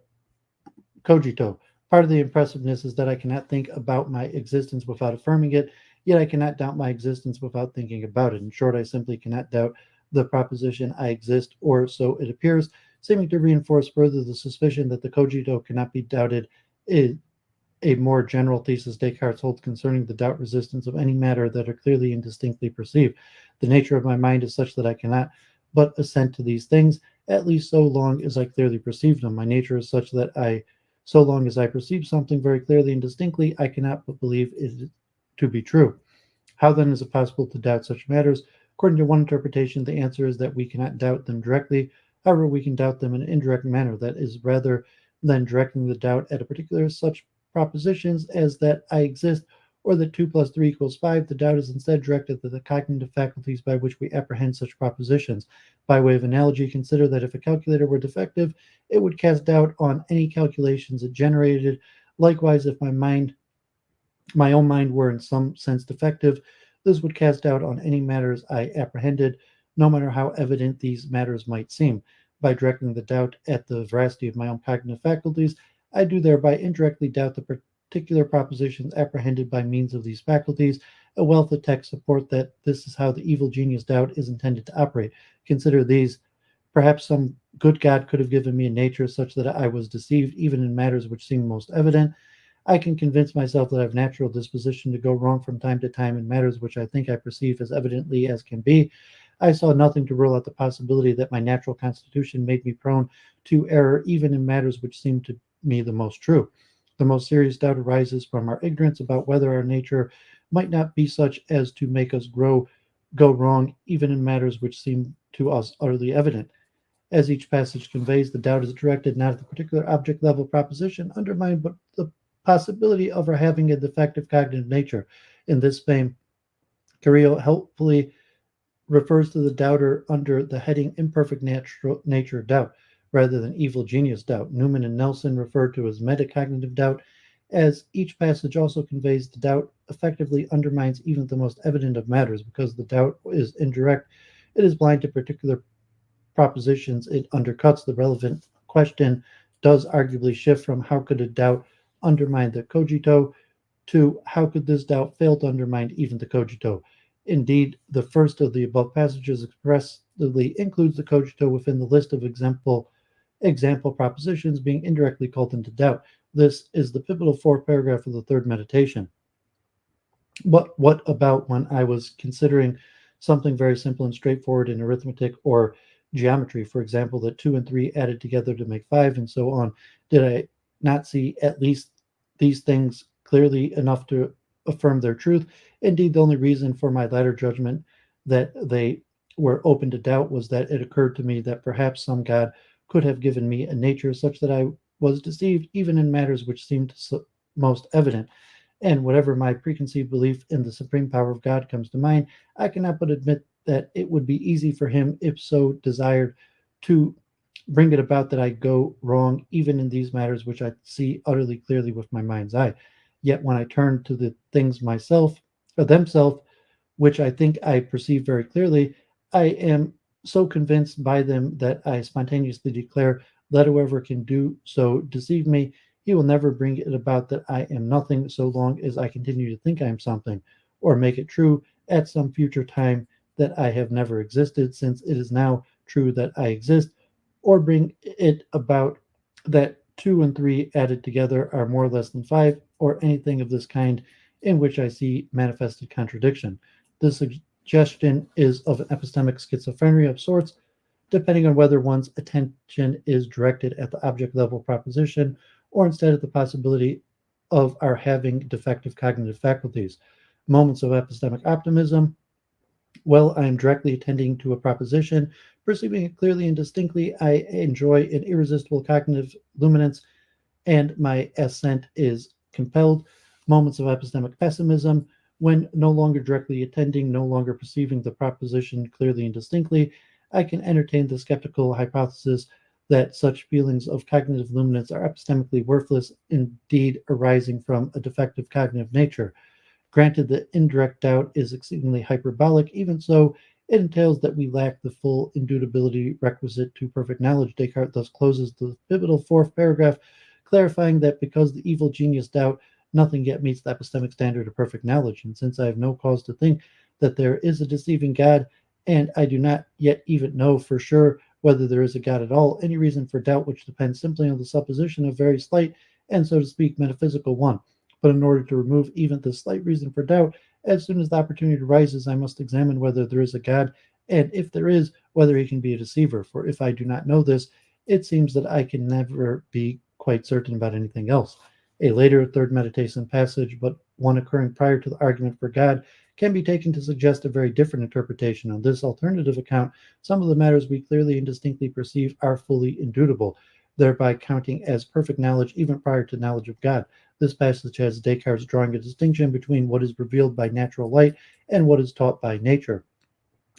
cogito? Part of the impressiveness is that I cannot think about my existence without affirming it, yet I cannot doubt my existence without thinking about it. In short, I simply cannot doubt the proposition I exist, or so it appears, seeming to reinforce further the suspicion that the cogito cannot be doubted. Is a more general thesis Descartes holds concerning the doubt resistance of any matter that are clearly and distinctly perceived. The nature of my mind is such that I cannot but assent to these things, at least so long as I clearly perceive them. My nature is such that so long as I perceive something very clearly and distinctly, I cannot but believe it to be true. How then is it possible to doubt such matters? According to one interpretation, the answer is that we cannot doubt them directly. However, we can doubt them in an indirect manner, that is, rather than directing the doubt at a particular such propositions as that I exist, or that 2 plus 3 equals 5, the doubt is instead directed at the cognitive faculties by which we apprehend such propositions. By way of analogy, consider that if a calculator were defective, it would cast doubt on any calculations it generated. Likewise, if my own mind were in some sense defective, this would cast doubt on any matters I apprehended, no matter how evident these matters might seem. By directing the doubt at the veracity of my own cognitive faculties, I do thereby indirectly doubt the particular propositions apprehended by means of these faculties. A wealth of texts support that this is how the evil genius doubt is intended to operate. Consider these. Perhaps some good God could have given me a nature such that I was deceived even in matters which seemed most evident. I can convince myself that I have natural disposition to go wrong from time to time in matters which I think I perceive as evidently as can be. I saw nothing to rule out the possibility that my natural constitution made me prone to error even in matters which seemed to me the most true. The most serious doubt arises from our ignorance about whether our nature might not be such as to make us go wrong even in matters which seem to us utterly evident. As each passage conveys, the doubt is directed not at the particular object level proposition undermined, but the possibility of our having a defective cognitive nature. In this vein, Carrillo helpfully refers to the doubter under the heading imperfect natural nature doubt rather than evil genius doubt. Newman and Nelson refer to as metacognitive doubt, as each passage also conveys the doubt effectively undermines even the most evident of matters because the doubt is indirect. It is blind to particular propositions. It undercuts the relevant question, does arguably shift from how could a doubt undermine the cogito to how could this doubt fail to undermine even the cogito. Indeed, the first of the above passages expressly includes the cogito within the list of example propositions being indirectly called into doubt. This is the pivotal fourth paragraph of the third meditation. But what about when I was considering something very simple and straightforward in arithmetic or geometry, for example, that 2 and 3 added together to make 5 and so on? Did I not see at least these things clearly enough to affirm their truth? Indeed, the only reason for my latter judgment that they were open to doubt was that it occurred to me that perhaps some God could have given me a nature such that I was deceived even in matters which seemed most evident. And whatever my preconceived belief in the supreme power of God comes to mind, I cannot but admit that it would be easy for him, if so desired, to bring it about that I go wrong even in these matters which I see utterly clearly with my mind's eye. Yet when I turn to the things myself, or themselves, which I think I perceive very clearly, I am so convinced by them that I spontaneously declare, let whoever can do so deceive me, he will never bring it about that I am nothing so long as I continue to think I am something, or make it true at some future time that I have never existed, since it is now true that I exist, or bring it about that 2 and 3 added together are more or less than 5, or anything of this kind in which I see manifested contradiction. This suggestion is of an epistemic schizophrenia of sorts, depending on whether one's attention is directed at the object level proposition or instead at the possibility of our having defective cognitive faculties. Moments of epistemic optimism. Well, I am directly attending to a proposition, perceiving it clearly and distinctly. I enjoy an irresistible cognitive luminance, and my assent is compelled. Moments of epistemic pessimism, when no longer directly attending, no longer perceiving the proposition clearly and distinctly, I can entertain the skeptical hypothesis that such feelings of cognitive luminance are epistemically worthless, indeed arising from a defective cognitive nature. Granted that indirect doubt is exceedingly hyperbolic, even so, it entails that we lack the full indubitability requisite to perfect knowledge. Descartes thus closes the pivotal fourth paragraph, clarifying that because the evil genius doubt, nothing yet meets the epistemic standard of perfect knowledge. And since I have no cause to think that there is a deceiving God, and I do not yet even know for sure whether there is a God at all, any reason for doubt which depends simply on the supposition of very slight and, so to speak, metaphysical one. But in order to remove even the slight reason for doubt, as soon as the opportunity arises, I must examine whether there is a God, and if there is, whether he can be a deceiver. For if I do not know this, it seems that I can never be quite certain about anything else. A later third meditation passage, but one occurring prior to the argument for God, can be taken to suggest a very different interpretation. On this alternative account, some of the matters we clearly and distinctly perceive are fully indubitable, thereby counting as perfect knowledge even prior to knowledge of God. This passage has Descartes drawing a distinction between what is revealed by natural light and what is taught by nature.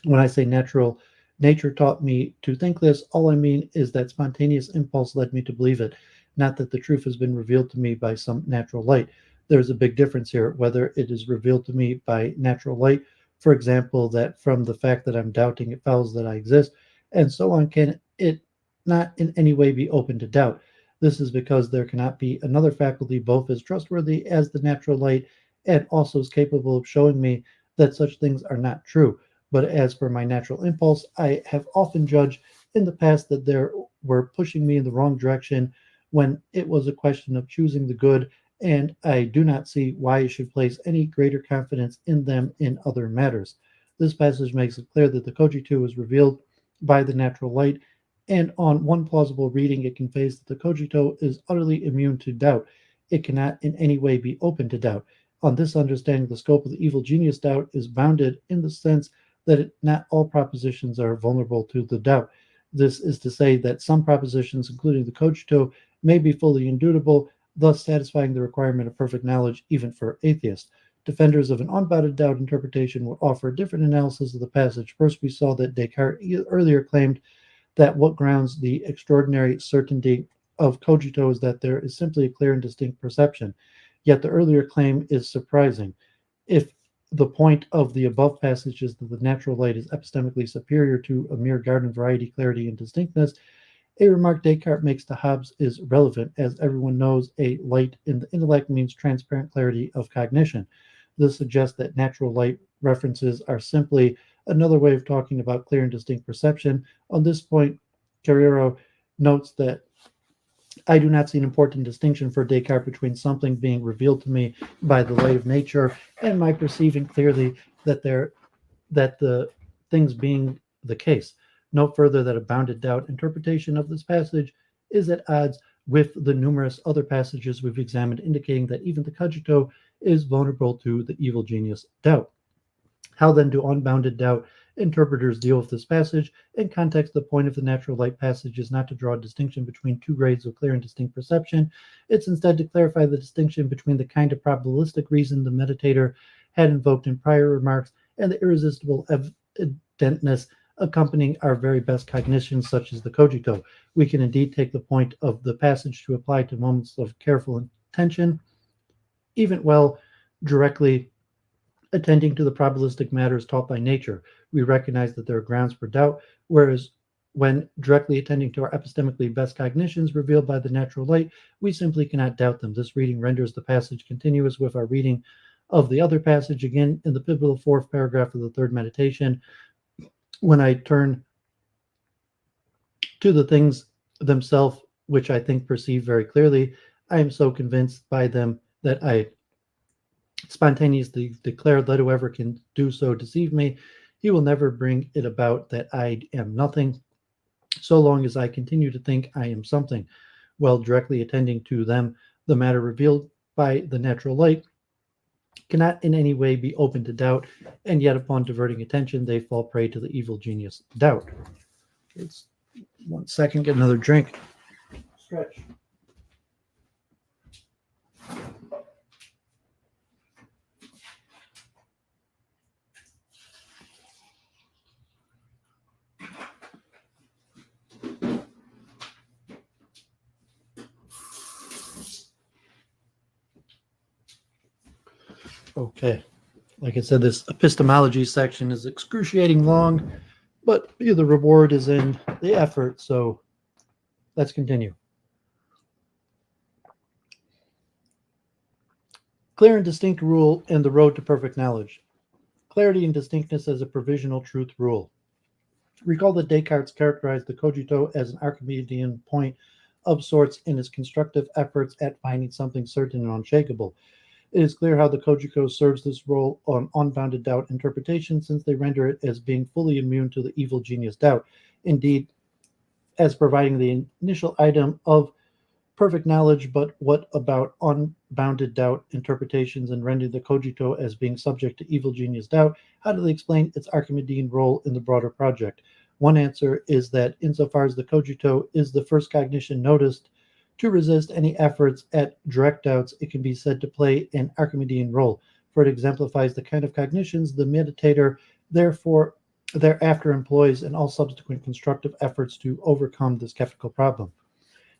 When I say natural, nature taught me to think this, all I mean is that spontaneous impulse led me to believe it, not that the truth has been revealed to me by some natural light. There's a big difference here, whether it is revealed to me by natural light, for example, that from the fact that I'm doubting it follows that I exist, and so on, can it not in any way be open to doubt. This is because there cannot be another faculty both as trustworthy as the natural light and also is capable of showing me that such things are not true. But as for my natural impulse, I have often judged in the past that they were pushing me in the wrong direction when it was a question of choosing the good and I do not see why I should place any greater confidence in them in other matters. This passage makes it clear that the cogito was revealed by the natural light, and on one plausible reading, it conveys that the cogito is utterly immune to doubt. It cannot in any way be open to doubt. On this understanding, the scope of the evil genius doubt is bounded in the sense that not all propositions are vulnerable to the doubt. This is to say that some propositions, including the cogito, may be fully indubitable, thus satisfying the requirement of perfect knowledge even for atheists. Defenders of an unbounded doubt interpretation would offer a different analysis of the passage. First, we saw that Descartes earlier claimed that what grounds the extraordinary certainty of cogito is that there is simply a clear and distinct perception. Yet the earlier claim is surprising. If the point of the above passage is that the natural light is epistemically superior to a mere garden variety, clarity, and distinctness, a remark Descartes makes to Hobbes is relevant, as everyone knows a light in the intellect means transparent clarity of cognition. This suggests that natural light references are simply another way of talking about clear and distinct perception. On this point, Carrero notes that I do not see an important distinction for Descartes between something being revealed to me by the light of nature and my perceiving clearly that the things being the case. Note further that a bounded doubt interpretation of this passage is at odds with the numerous other passages we've examined, indicating that even the cogito is vulnerable to the evil genius doubt. How then do unbounded doubt interpreters deal with this passage? In context, the point of the natural light passage is not to draw a distinction between two grades of clear and distinct perception. It's instead to clarify the distinction between the kind of probabilistic reason the meditator had invoked in prior remarks and the irresistible evidentness accompanying our very best cognition, such as the cogito. We can indeed take the point of the passage to apply to moments of careful attention, even while directly attending to the probabilistic matters taught by nature. We recognize that there are grounds for doubt, whereas when directly attending to our epistemically best cognitions revealed by the natural light, we simply cannot doubt them. This reading renders the passage continuous with our reading of the other passage. Again, in the pivotal fourth paragraph of the third meditation, when I turn to the things themselves, which I think perceive very clearly, I am so convinced by them that I spontaneously declared, let whoever can do so deceive me. He will never bring it about that I am nothing, so long as I continue to think I am something. While directly attending to them, the matter revealed by the natural light cannot in any way be open to doubt, and yet upon diverting attention, they fall prey to the evil genius doubt. It's 1 second, get another drink. Stretch. Okay. Like I said, this epistemology section is excruciating long, but the reward is in the effort, so let's continue. Clear and distinct rule and the road to perfect knowledge. Clarity and distinctness as a provisional truth rule. Recall that Descartes characterized the cogito as an Archimedean point of sorts in his constructive efforts at finding something certain and unshakable. It is clear how the cogito serves this role on unbounded doubt interpretation, since they render it as being fully immune to the evil genius doubt. Indeed, as providing the initial item of perfect knowledge, but what about unbounded doubt interpretations and rendering the cogito as being subject to evil genius doubt? How do they explain its Archimedean role in the broader project? One answer is that insofar as the cogito is the first cognition noticed to resist any efforts at direct doubts, it can be said to play an Archimedean role, for it exemplifies the kind of cognitions the meditator thereafter employs in all subsequent constructive efforts to overcome the skeptical problem.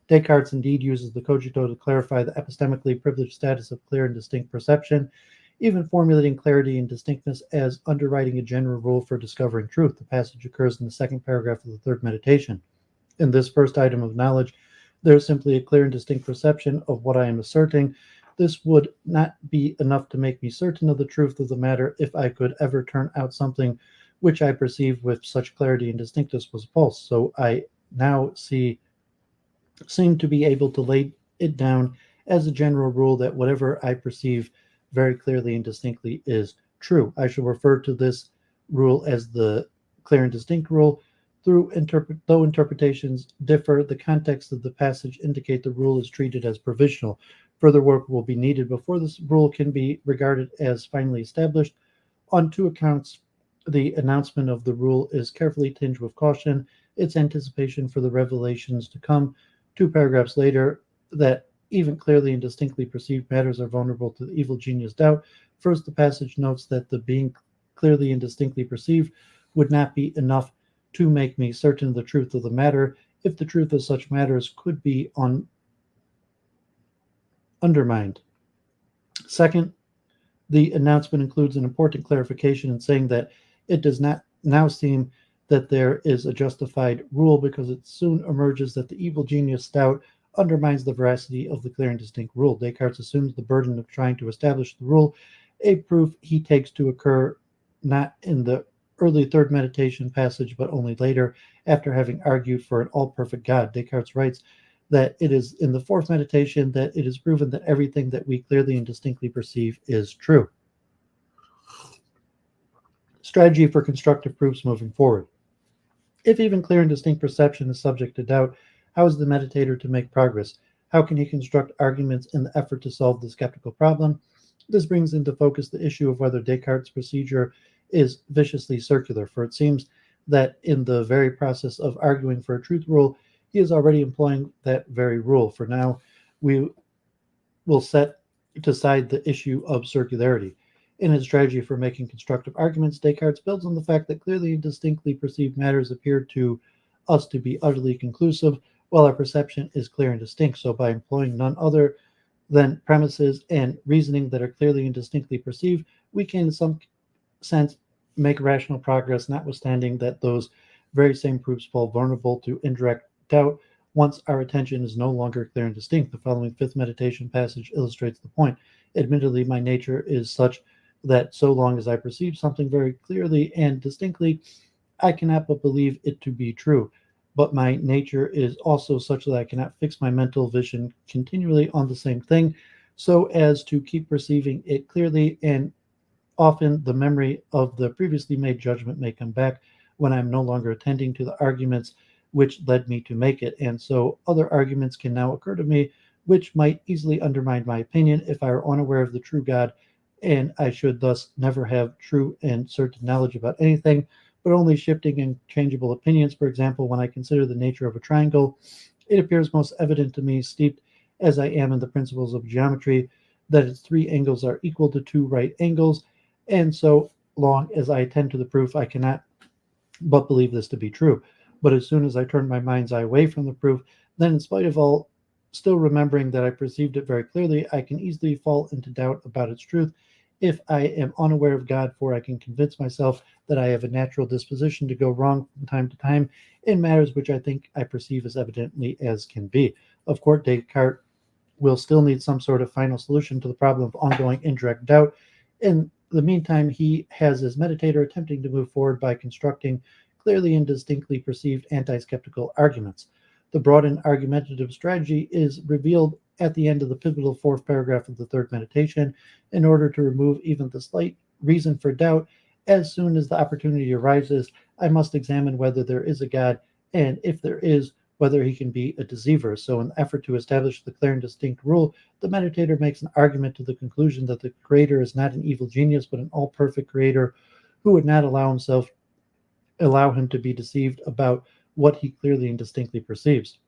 Descartes indeed uses the cogito to clarify the epistemically privileged status of clear and distinct perception, even formulating clarity and distinctness as underwriting a general rule for discovering truth. The passage occurs in the second paragraph of the third meditation. In this first item of knowledge, there is simply a clear and distinct perception of what I am asserting. This would not be enough to make me certain of the truth of the matter if I could ever turn out something which I perceived with such clarity and distinctness was false. So I now seem to be able to lay it down as a general rule that whatever I perceive very clearly and distinctly is true. I shall refer to this rule as the clear and distinct rule. Though interpretations differ, the context of the passage indicate the rule is treated as provisional. Further work will be needed before this rule can be regarded as finally established. On two accounts, the announcement of the rule is carefully tinged with caution, its anticipation for the revelations to come. Two paragraphs later, that even clearly and distinctly perceived matters are vulnerable to the evil genius doubt. First, the passage notes that the being clearly and distinctly perceived would not be enough to make me certain of the truth of the matter if the truth of such matters could be undermined. Second, the announcement includes an important clarification in saying that it does not now seem that there is a justified rule because it soon emerges that the evil genius doubt undermines the veracity of the clear and distinct rule. Descartes assumes the burden of trying to establish the rule, a proof he takes to occur not in the early third meditation passage, but only later, after having argued for an all-perfect God. Descartes writes that it is in the fourth meditation that it is proven that everything that we clearly and distinctly perceive is true. Strategy for constructive proofs moving forward. If even clear and distinct perception is subject to doubt, how is the meditator to make progress? How can he construct arguments in the effort to solve the skeptical problem? This brings into focus the issue of whether Descartes' procedure is viciously circular, for it seems that in the very process of arguing for a truth rule, he is already employing that very rule. For now, we will set aside the issue of circularity. In his strategy for making constructive arguments, Descartes builds on the fact that clearly and distinctly perceived matters appear to us to be utterly conclusive, while our perception is clear and distinct. So by employing none other than premises and reasoning that are clearly and distinctly perceived, we can in some sense make rational progress, notwithstanding that those very same proofs fall vulnerable to indirect doubt once our attention is no longer clear and distinct. The following fifth meditation passage illustrates the point. Admittedly, my nature is such that so long as I perceive something very clearly and distinctly, I cannot but believe it to be true. But my nature is also such that I cannot fix my mental vision continually on the same thing, so as to keep perceiving it clearly, and often the memory of the previously made judgment may come back when I am no longer attending to the arguments which led me to make it, and so other arguments can now occur to me which might easily undermine my opinion if I were unaware of the true God, and I should thus never have true and certain knowledge about anything, but only shifting and changeable opinions. For example, when I consider the nature of a triangle, it appears most evident to me, steeped as I am in the principles of geometry, that its three angles are equal to two right angles, and so long as I attend to the proof, I cannot but believe this to be true. But as soon as I turn my mind's eye away from the proof, then in spite of all, still remembering that I perceived it very clearly, I can easily fall into doubt about its truth if I am unaware of God, for I can convince myself that I have a natural disposition to go wrong from time to time in matters which I think I perceive as evidently as can be. Of course, Descartes will still need some sort of final solution to the problem of ongoing indirect doubt. In the meantime, he has his meditator attempting to move forward by constructing clearly and distinctly perceived anti-skeptical arguments. The broadened argumentative strategy is revealed at the end of the pivotal fourth paragraph of the third meditation. In order to remove even the slight reason for doubt, as soon as the opportunity arises, I must examine whether there is a God, and if there is, whether he can be a deceiver. So in the effort to establish the clear and distinct rule, the meditator makes an argument to the conclusion that the creator is not an evil genius, but an all-perfect creator who would not allow him to be deceived about what he clearly and distinctly perceives.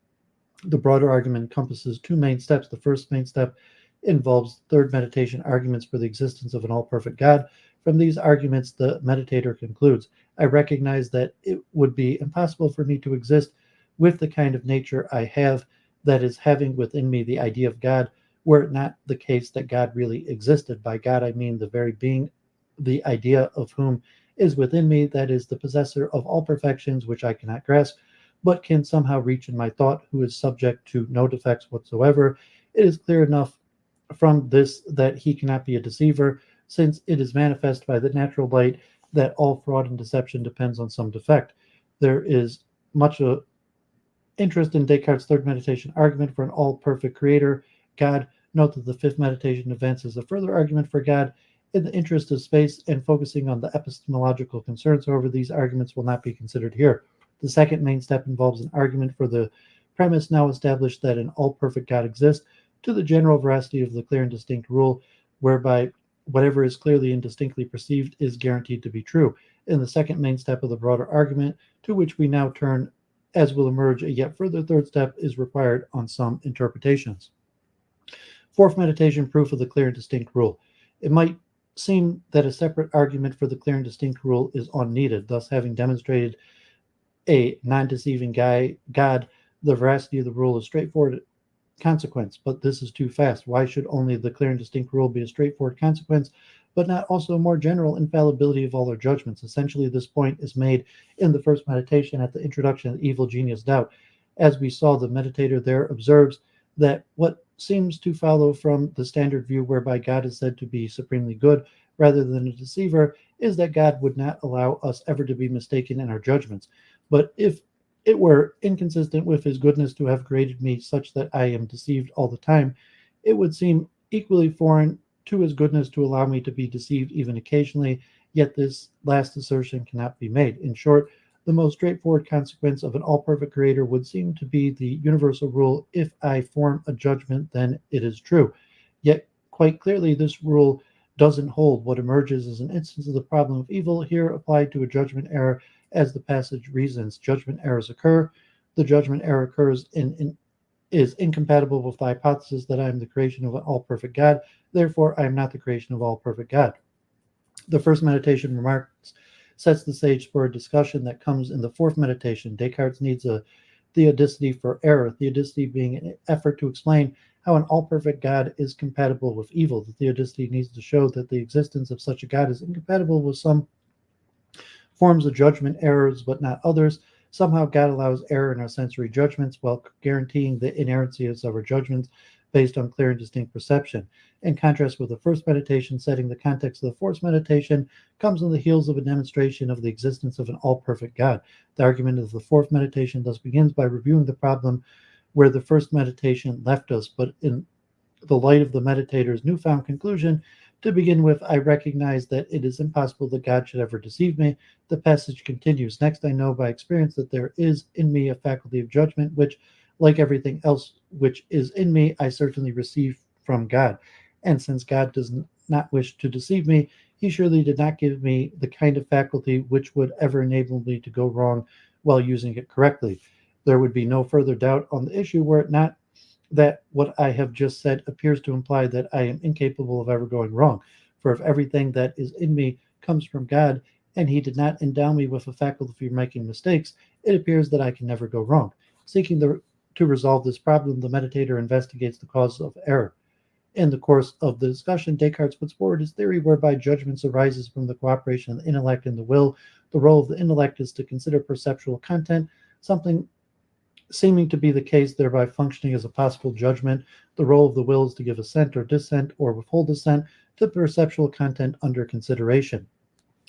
The broader argument encompasses two main steps. The first main step involves third meditation arguments for the existence of an all-perfect God. From these arguments, the meditator concludes, I recognize that it would be impossible for me to exist with the kind of nature I have, that is, having within me the idea of God, were it not the case that God really existed. By God, I mean the very being, the idea of whom is within me, that is, the possessor of all perfections which I cannot grasp, but can somehow reach in my thought, who is subject to no defects whatsoever. It is clear enough from this that he cannot be a deceiver, since it is manifest by the natural light that all fraud and deception depends on some defect. There is much interest in Descartes' third meditation argument for an all-perfect creator, God, Note that the fifth meditation advances a further argument for God in the interest of space and focusing on the epistemological concerns. However, these arguments will not be considered here. The second main step involves an argument for the premise now established that an all-perfect God exists, to the general veracity of the clear and distinct rule, whereby whatever is clearly and distinctly perceived is guaranteed to be true. In the second main step of the broader argument, to which we now turn, as will emerge, a yet further third step is required on some interpretations. Fourth meditation, proof of the clear and distinct rule. It might seem that a separate argument for the clear and distinct rule is unneeded, thus having demonstrated a non-deceiving God, the veracity of the rule is straightforward consequence, but this is too fast. Why should only the clear and distinct rule be a straightforward consequence, but not also a more general infallibility of all our judgments? Essentially, this point is made in the first meditation at the introduction of evil genius doubt. As we saw, the meditator there observes that what seems to follow from the standard view whereby God is said to be supremely good rather than a deceiver is that God would not allow us ever to be mistaken in our judgments. But if it were inconsistent with his goodness to have created me such that I am deceived all the time, it would seem equally foreign to his goodness to allow me to be deceived even occasionally, yet this last assertion cannot be made. In short, the most straightforward consequence of an all-perfect creator would seem to be the universal rule, if I form a judgment, then it is true. Yet, quite clearly, this rule doesn't hold. What emerges is an instance of the problem of evil, here applied to a judgment error. As the passage reasons, judgment errors occur. The judgment error occurs is incompatible with the hypothesis that I am the creation of an all-perfect God. Therefore, I am not the creation of all-perfect God. The first meditation remarks sets the stage for a discussion that comes in the fourth meditation. Descartes needs a theodicity for error, theodicity being an effort to explain how an all-perfect God is compatible with evil. The theodicity needs to show that the existence of such a God is incompatible with some forms of judgment errors, but not others. Somehow God allows error in our sensory judgments while guaranteeing the inerrancy of our judgments based on clear and distinct perception. In contrast with the first meditation, setting the context of the fourth meditation comes on the heels of a demonstration of the existence of an all-perfect God. The argument of the fourth meditation thus begins by reviewing the problem where the first meditation left us, but in the light of the meditator's newfound conclusion. To begin with, I recognize that it is impossible that God should ever deceive me. The passage continues. Next, I know by experience that there is in me a faculty of judgment, which, like everything else which is in me, I certainly receive from God. And since God does not wish to deceive me, he surely did not give me the kind of faculty which would ever enable me to go wrong while using it correctly. There would be no further doubt on the issue were it not that what I have just said appears to imply that I am incapable of ever going wrong. For if everything that is in me comes from God, and he did not endow me with a faculty for making mistakes, it appears that I can never go wrong. Seeking to resolve this problem, the meditator investigates the causes of error. In the course of the discussion, Descartes puts forward his theory whereby judgments arises from the cooperation of the intellect and the will. The role of the intellect is to consider perceptual content, something seeming to be the case, thereby functioning as a possible judgment. The role of the will is to give assent or dissent or withhold assent to perceptual content under consideration.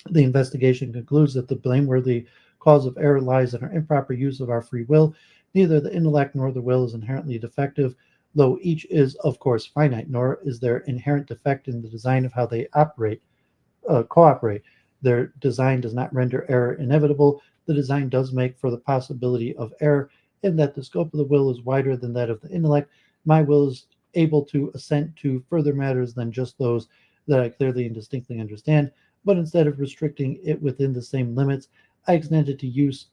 The investigation concludes that the blameworthy cause of error lies in our improper use of our free will. Neither the intellect nor the will is inherently defective, though each is, of course, finite, nor is there inherent defect in the design of how they cooperate. Their design does not render error inevitable. The design does make for the possibility of error, in that the scope of the will is wider than that of the intellect. My will is able to assent to further matters than just those that I clearly and distinctly understand, but instead of restricting it within the same limits, I extend it to use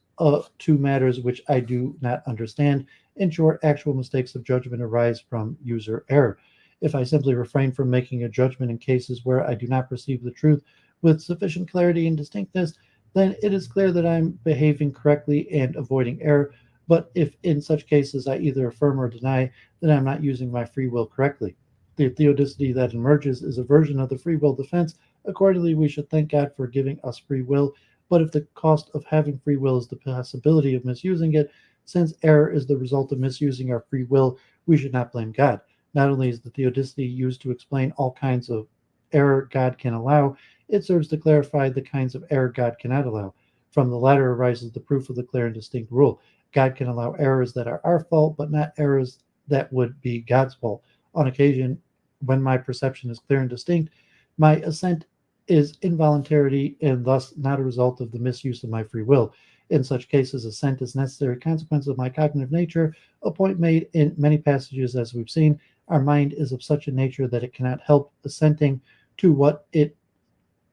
to matters which I do not understand. In short, actual mistakes of judgment arise from user error. If I simply refrain from making a judgment in cases where I do not perceive the truth with sufficient clarity and distinctness, then it is clear that I am behaving correctly and avoiding error. But if in such cases I either affirm or deny, then I'm not using my free will correctly. The theodicity that emerges is a version of the free will defense. Accordingly, we should thank God for giving us free will. But if the cost of having free will is the possibility of misusing it, since error is the result of misusing our free will, we should not blame God. Not only is the theodicity used to explain all kinds of error God can allow, it serves to clarify the kinds of error God cannot allow. From the latter arises the proof of the clear and distinct rule. God can allow errors that are our fault, but not errors that would be God's fault. On occasion, when my perception is clear and distinct, my assent is involuntary and thus not a result of the misuse of my free will. In such cases, assent is necessary consequence of my cognitive nature, a point made in many passages as we've seen. Our mind is of such a nature that it cannot help assenting to what it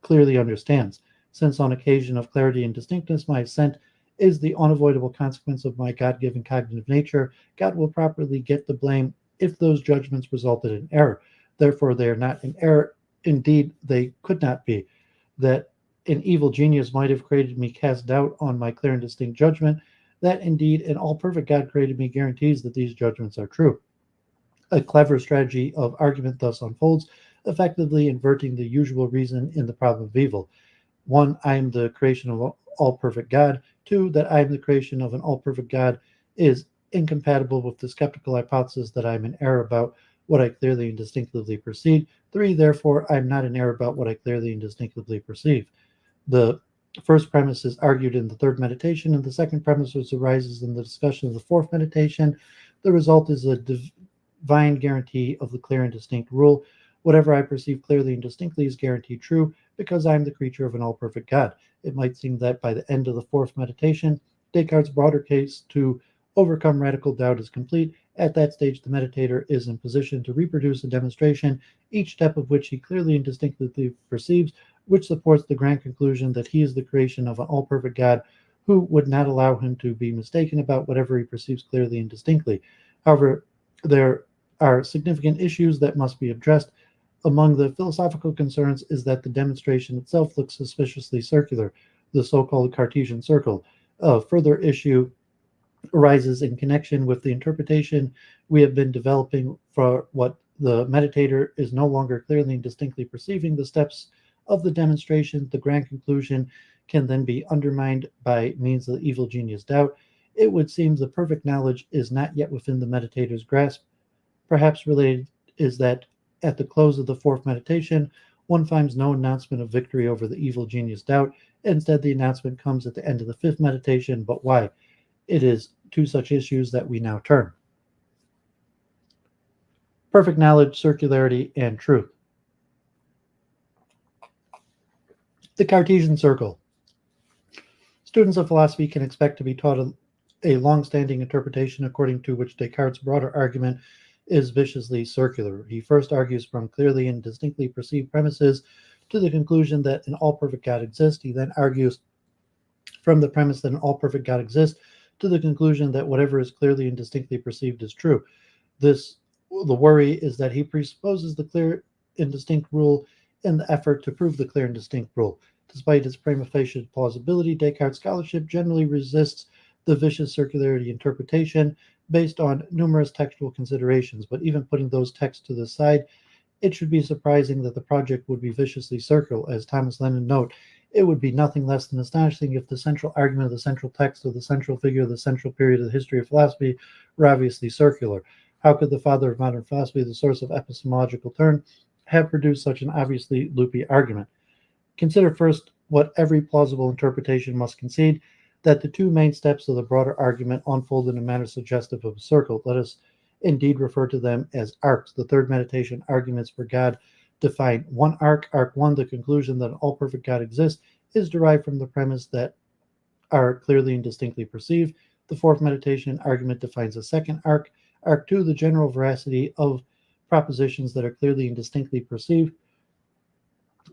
clearly understands. Since on occasion of clarity and distinctness, my assent is the unavoidable consequence of my God given cognitive nature, God will properly get the blame if those judgments resulted in error. Therefore, they are not in error. Indeed, they could not be. That an evil genius might have created me cast doubt on my clear and distinct judgment. That indeed an all perfect God created me guarantees that these judgments are true. A clever strategy of argument thus unfolds, effectively inverting the usual reason in the problem of evil. One, I am the creation of all perfect God. Two, that I am the creation of an all perfect God is incompatible with the skeptical hypothesis that I am in error about what I clearly and distinctively perceive. Three, therefore, I am not in error about what I clearly and distinctively perceive. The first premise is argued in the third meditation, and the second premise arises in the discussion of the fourth meditation. The result is a divine guarantee of the clear and distinct rule. Whatever I perceive clearly and distinctly is guaranteed true, because I am the creature of an all perfect God. It might seem that by the end of the fourth meditation, Descartes' broader case to overcome radical doubt is complete. At that stage, the meditator is in position to reproduce a demonstration, each step of which he clearly and distinctly perceives, which supports the grand conclusion that he is the creation of an all perfect God who would not allow him to be mistaken about whatever he perceives clearly and distinctly. However, there are significant issues that must be addressed. Among the philosophical concerns is that the demonstration itself looks suspiciously circular, the so-called Cartesian circle. A further issue arises in connection with the interpretation we have been developing for what the meditator is no longer clearly and distinctly perceiving the steps of the demonstration. The grand conclusion can then be undermined by means of the evil genius doubt. It would seem the perfect knowledge is not yet within the meditator's grasp. Perhaps related is that at the close of the fourth meditation, one finds no announcement of victory over the evil genius doubt. Instead, the announcement comes at the end of the fifth meditation. But why? It is to such issues that we now turn. Perfect knowledge, circularity, and truth. The Cartesian circle. Students of philosophy can expect to be taught a long-standing interpretation according to which Descartes' broader argument is viciously circular. He first argues from clearly and distinctly perceived premises to the conclusion that an all-perfect God exists. He then argues from the premise that an all-perfect God exists to the conclusion that whatever is clearly and distinctly perceived is true. The worry is that he presupposes the clear and distinct rule in the effort to prove the clear and distinct rule. Despite its prima facie plausibility, Descartes' scholarship generally resists the vicious circularity interpretation based on numerous textual considerations. But even putting those texts to the side, it should be surprising that the project would be viciously circular. As Thomas Lennon noted, it would be nothing less than astonishing if the central argument of the central text or the central figure of the central period of the history of philosophy were obviously circular. How could the father of modern philosophy, the source of epistemological turn, have produced such an obviously loopy argument? Consider first what every plausible interpretation must concede, that the two main steps of the broader argument unfold in a manner suggestive of a circle. Let us indeed refer to them as arcs. The third meditation, arguments for God, define one arc. Arc 1, the conclusion that an all-perfect God exists, is derived from the premise that are clearly and distinctly perceived. The fourth meditation argument defines a second arc. Arc 2, the general veracity of propositions that are clearly and distinctly perceived.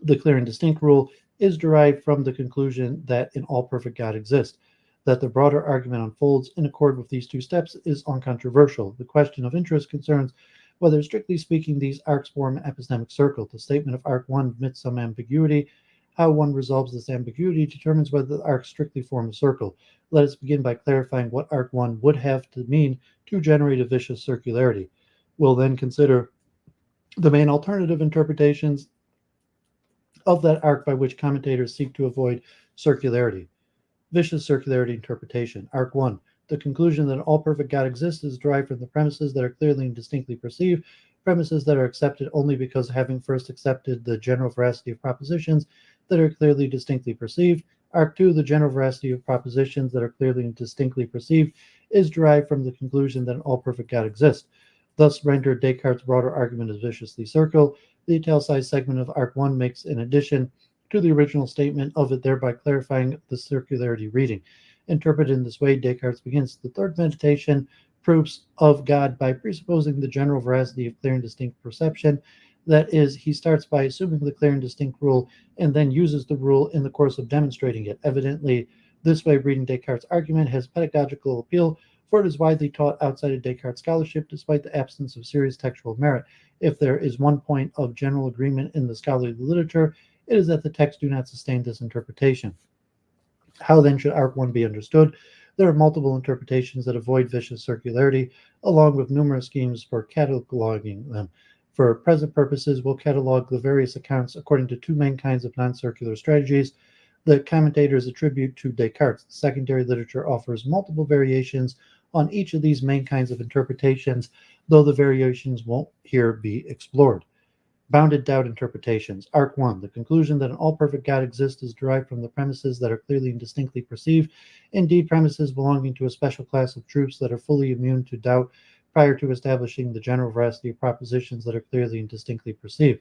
The clear and distinct rule is derived from the conclusion that an all-perfect God exists. That the broader argument unfolds in accord with these two steps is uncontroversial. The question of interest concerns whether, strictly speaking, these arcs form an epistemic circle. The statement of arc 1 admits some ambiguity. How one resolves this ambiguity determines whether the arcs strictly form a circle. Let us begin by clarifying what arc 1 would have to mean to generate a vicious circularity. We'll then consider the main alternative interpretations of that arc by which commentators seek to avoid circularity. Vicious circularity interpretation. Arc 1. The conclusion that an all-perfect God exists is derived from the premises that are clearly and distinctly perceived, premises that are accepted only because having first accepted the general veracity of propositions that are clearly distinctly perceived. Arc 2. The general veracity of propositions that are clearly and distinctly perceived is derived from the conclusion that an all-perfect God exists. thus render Descartes' broader argument as viciously circular. The italicized segment of Arc 1 makes an addition to the original statement of it, thereby clarifying the circularity reading. Interpreted in this way, Descartes begins the third meditation proofs of God by presupposing the general veracity of clear and distinct perception. That is, he starts by assuming the clear and distinct rule and then uses the rule in the course of demonstrating it. Evidently, this way of reading Descartes' argument has pedagogical appeal, for it is widely taught outside of Descartes' scholarship despite the absence of serious textual merit. If there is one point of general agreement in the scholarly literature, it is that the texts do not sustain this interpretation. How then should Arc 1 be understood? There are multiple interpretations that avoid vicious circularity, along with numerous schemes for cataloging them. For present purposes, we'll catalog the various accounts according to two main kinds of non-circular strategies the commentators attribute to Descartes. The secondary literature offers multiple variations on each of these main kinds of interpretations, though the variations won't here be explored. Bounded doubt interpretations. Arc 1. The conclusion that an all-perfect God exists is derived from the premises that are clearly and distinctly perceived, indeed premises belonging to a special class of truths that are fully immune to doubt prior to establishing the general veracity of propositions that are clearly and distinctly perceived.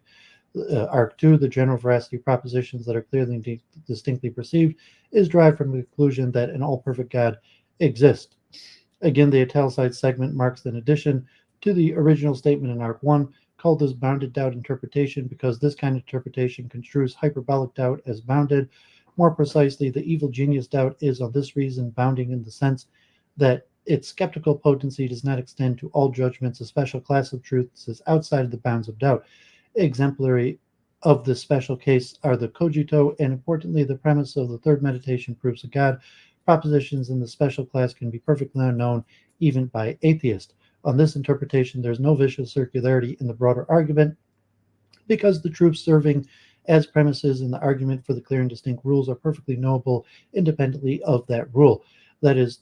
Arc 2, the general veracity of propositions that are clearly and distinctly perceived is derived from the conclusion that an all-perfect God exists. Again, the italicized segment marks an addition to the original statement in Arc 1, called this bounded doubt interpretation because this kind of interpretation construes hyperbolic doubt as bounded. More precisely, the evil genius doubt is on this reason bounding in the sense that its skeptical potency does not extend to all judgments. A special class of truths is outside of the bounds of doubt. Exemplary of this special case are the cogito and, importantly, the premise of the third meditation proofs of God. Propositions in the special class can be perfectly unknown even by atheists. On this interpretation, there's no vicious circularity in the broader argument because the truths serving as premises in the argument for the clear and distinct rules are perfectly knowable independently of that rule. That is,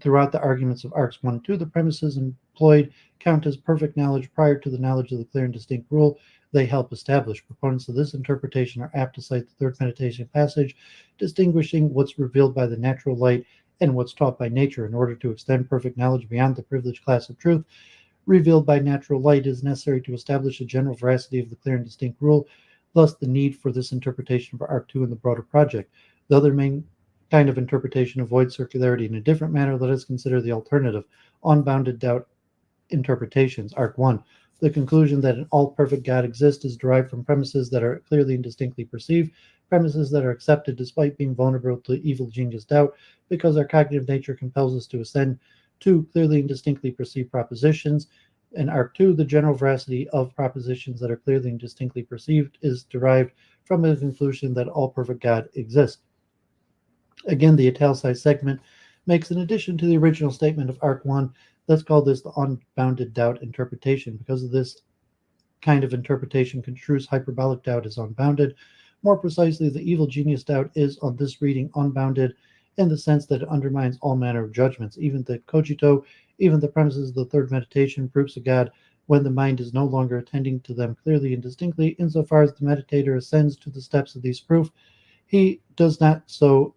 throughout the arguments of Arcs 1 and 2, the premises employed count as perfect knowledge prior to the knowledge of the clear and distinct rule they help establish. Proponents of this interpretation are apt to cite the third meditation passage, distinguishing what's revealed by the natural light and what's taught by nature. In order to extend perfect knowledge beyond the privileged class of truth revealed by natural light, it is necessary to establish a general veracity of the clear and distinct rule, thus the need for this interpretation for Arc 2 in the broader project. The other main kind of interpretation avoids circularity in a different manner. Let us consider the alternative, unbounded doubt interpretations. Arc 1. The conclusion that an all-perfect God exists is derived from premises that are clearly and distinctly perceived, premises that are accepted despite being vulnerable to evil genius doubt, because our cognitive nature compels us to ascend to clearly and distinctly perceived propositions. In Arc 2, the general veracity of propositions that are clearly and distinctly perceived is derived from the conclusion that all perfect God exists. Again, the italicized segment makes an addition to the original statement of Arc 1. Let's call this the unbounded doubt interpretation. Because of this kind of interpretation construes hyperbolic doubt as unbounded. More precisely, the evil genius doubt is, on this reading, unbounded in the sense that it undermines all manner of judgments, even the cogito, even the premises of the third meditation, proofs of God, when the mind is no longer attending to them clearly and distinctly. Insofar as the meditator ascends to the steps of these proofs, he does not so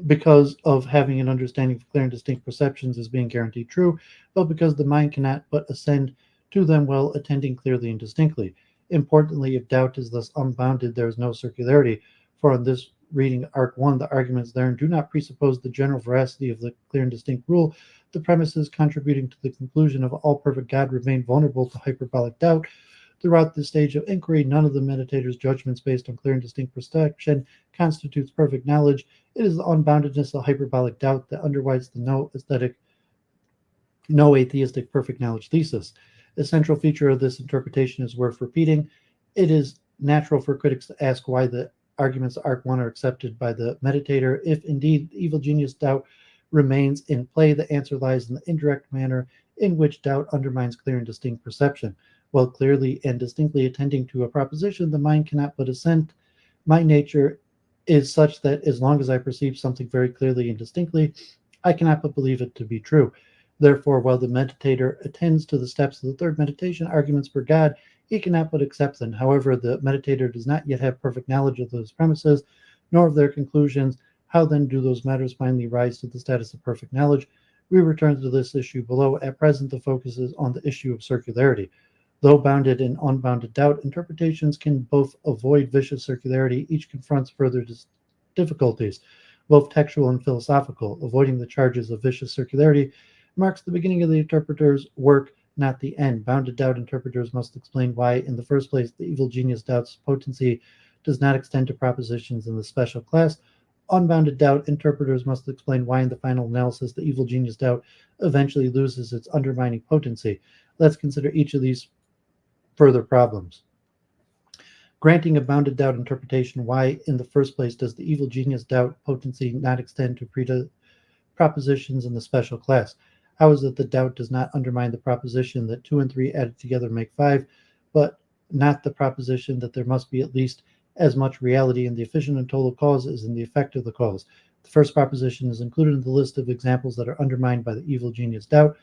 because of having an understanding of clear and distinct perceptions as being guaranteed true, but because the mind cannot but ascend to them while attending clearly and distinctly. Importantly, if doubt is thus unbounded, there is no circularity, for on this reading Arc 1, the arguments therein do not presuppose the general veracity of the clear and distinct rule. The premises contributing to the conclusion of all perfect God remain vulnerable to hyperbolic doubt. Throughout this stage of inquiry, none of the meditator's judgments based on clear and distinct perception constitutes perfect knowledge. It is the unboundedness of hyperbolic doubt that underlies the no atheistic perfect knowledge thesis. A central feature of this interpretation is worth repeating. It is natural for critics to ask why the arguments of Arc 1 are accepted by the meditator. If indeed evil genius doubt remains in play, the answer lies in the indirect manner in which doubt undermines clear and distinct perception. While clearly and distinctly attending to a proposition, the mind cannot but assent. My nature is such that as long as I perceive something very clearly and distinctly, I cannot but believe it to be true. Therefore, while the meditator attends to the steps of the third meditation arguments for God, he cannot but accept them. However, the meditator does not yet have perfect knowledge of those premises, nor of their conclusions. How then do those matters finally rise to the status of perfect knowledge? We return to this issue below. At present, the focus is on the issue of circularity. Though bounded and unbounded doubt, interpretations can both avoid vicious circularity. Each confronts further difficulties, both textual and philosophical. Avoiding the charges of vicious circularity marks the beginning of the interpreter's work, not the end. Bounded doubt interpreters must explain why, in the first place, the evil genius doubt's potency does not extend to propositions in the special class. Unbounded doubt interpreters must explain why, in the final analysis, the evil genius doubt eventually loses its undermining potency. Let's consider each of these further problems. Granting a bounded doubt interpretation, why, in the first place, does the evil genius doubt potency not extend to propositions in the special class? How is it that doubt does not undermine the proposition that 2 and 3 added together make 5, but not the proposition that there must be at least as much reality in the efficient and total cause as in the effect of the cause? The first proposition is included in the list of examples that are undermined by the evil genius doubt.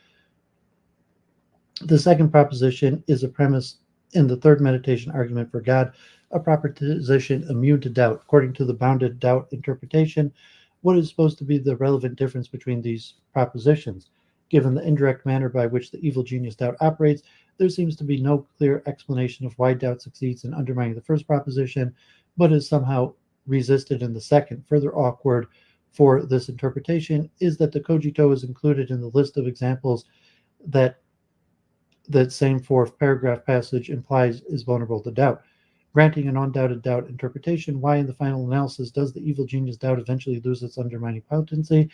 The second proposition is a premise in the third meditation argument for God, a proposition immune to doubt. According to the bounded doubt interpretation, what is supposed to be the relevant difference between these propositions? Given the indirect manner by which the evil genius doubt operates, there seems to be no clear explanation of why doubt succeeds in undermining the first proposition, but is somehow resisted in the second. Further awkward for this interpretation is that the cogito is included in the list of examples that same fourth paragraph passage implies is vulnerable to doubt. Granting an undoubted doubt interpretation, why in the final analysis does the evil genius doubt eventually lose its undermining potency?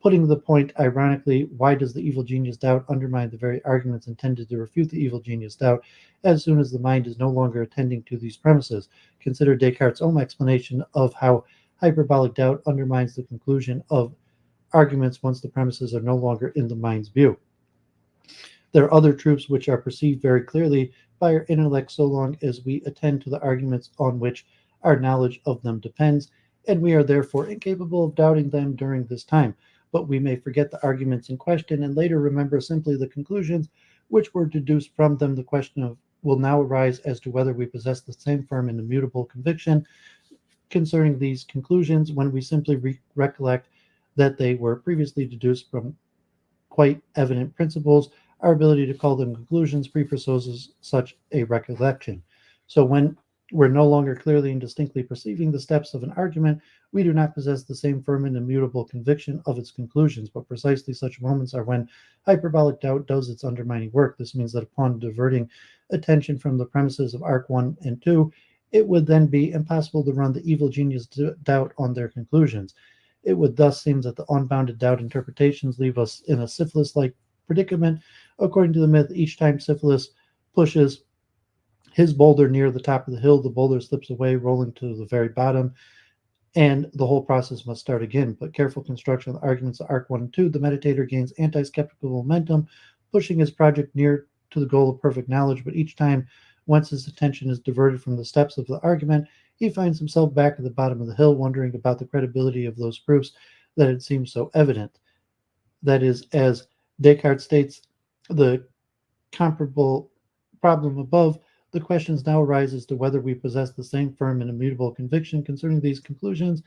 Putting the point ironically, why does the evil genius doubt undermine the very arguments intended to refute the evil genius doubt as soon as the mind is no longer attending to these premises? Consider Descartes' own explanation of how hyperbolic doubt undermines the conclusion of arguments once the premises are no longer in the mind's view. There are other truths which are perceived very clearly by our intellect so long as we attend to the arguments on which our knowledge of them depends, and we are therefore incapable of doubting them during this time. But we may forget the arguments in question and later remember simply the conclusions which were deduced from them. The question will now arise as to whether we possess the same firm and immutable conviction concerning these conclusions when we simply recollect that they were previously deduced from quite evident principles. Our ability to call them conclusions presupposes such a recollection. So when we're no longer clearly and distinctly perceiving the steps of an argument, we do not possess the same firm and immutable conviction of its conclusions, but precisely such moments are when hyperbolic doubt does its undermining work. This means that upon diverting attention from the premises of Arc 1 and 2, it would then be impossible to run the evil genius doubt on their conclusions. It would thus seem that the unbounded doubt interpretations leave us in a syphilis-like predicament. According to the myth, each time Syphilis pushes his boulder near the top of the hill, the boulder slips away, rolling to the very bottom, and the whole process must start again. But careful construction of the arguments of Arc 1 and 2, the meditator gains anti-skeptical momentum, pushing his project near to the goal of perfect knowledge, but each time, once his attention is diverted from the steps of the argument, he finds himself back at the bottom of the hill, wondering about the credibility of those proofs that had seemed so evident. That is, as Descartes states, the comparable problem above, the questions now arise as to whether we possess the same firm and immutable conviction concerning these conclusions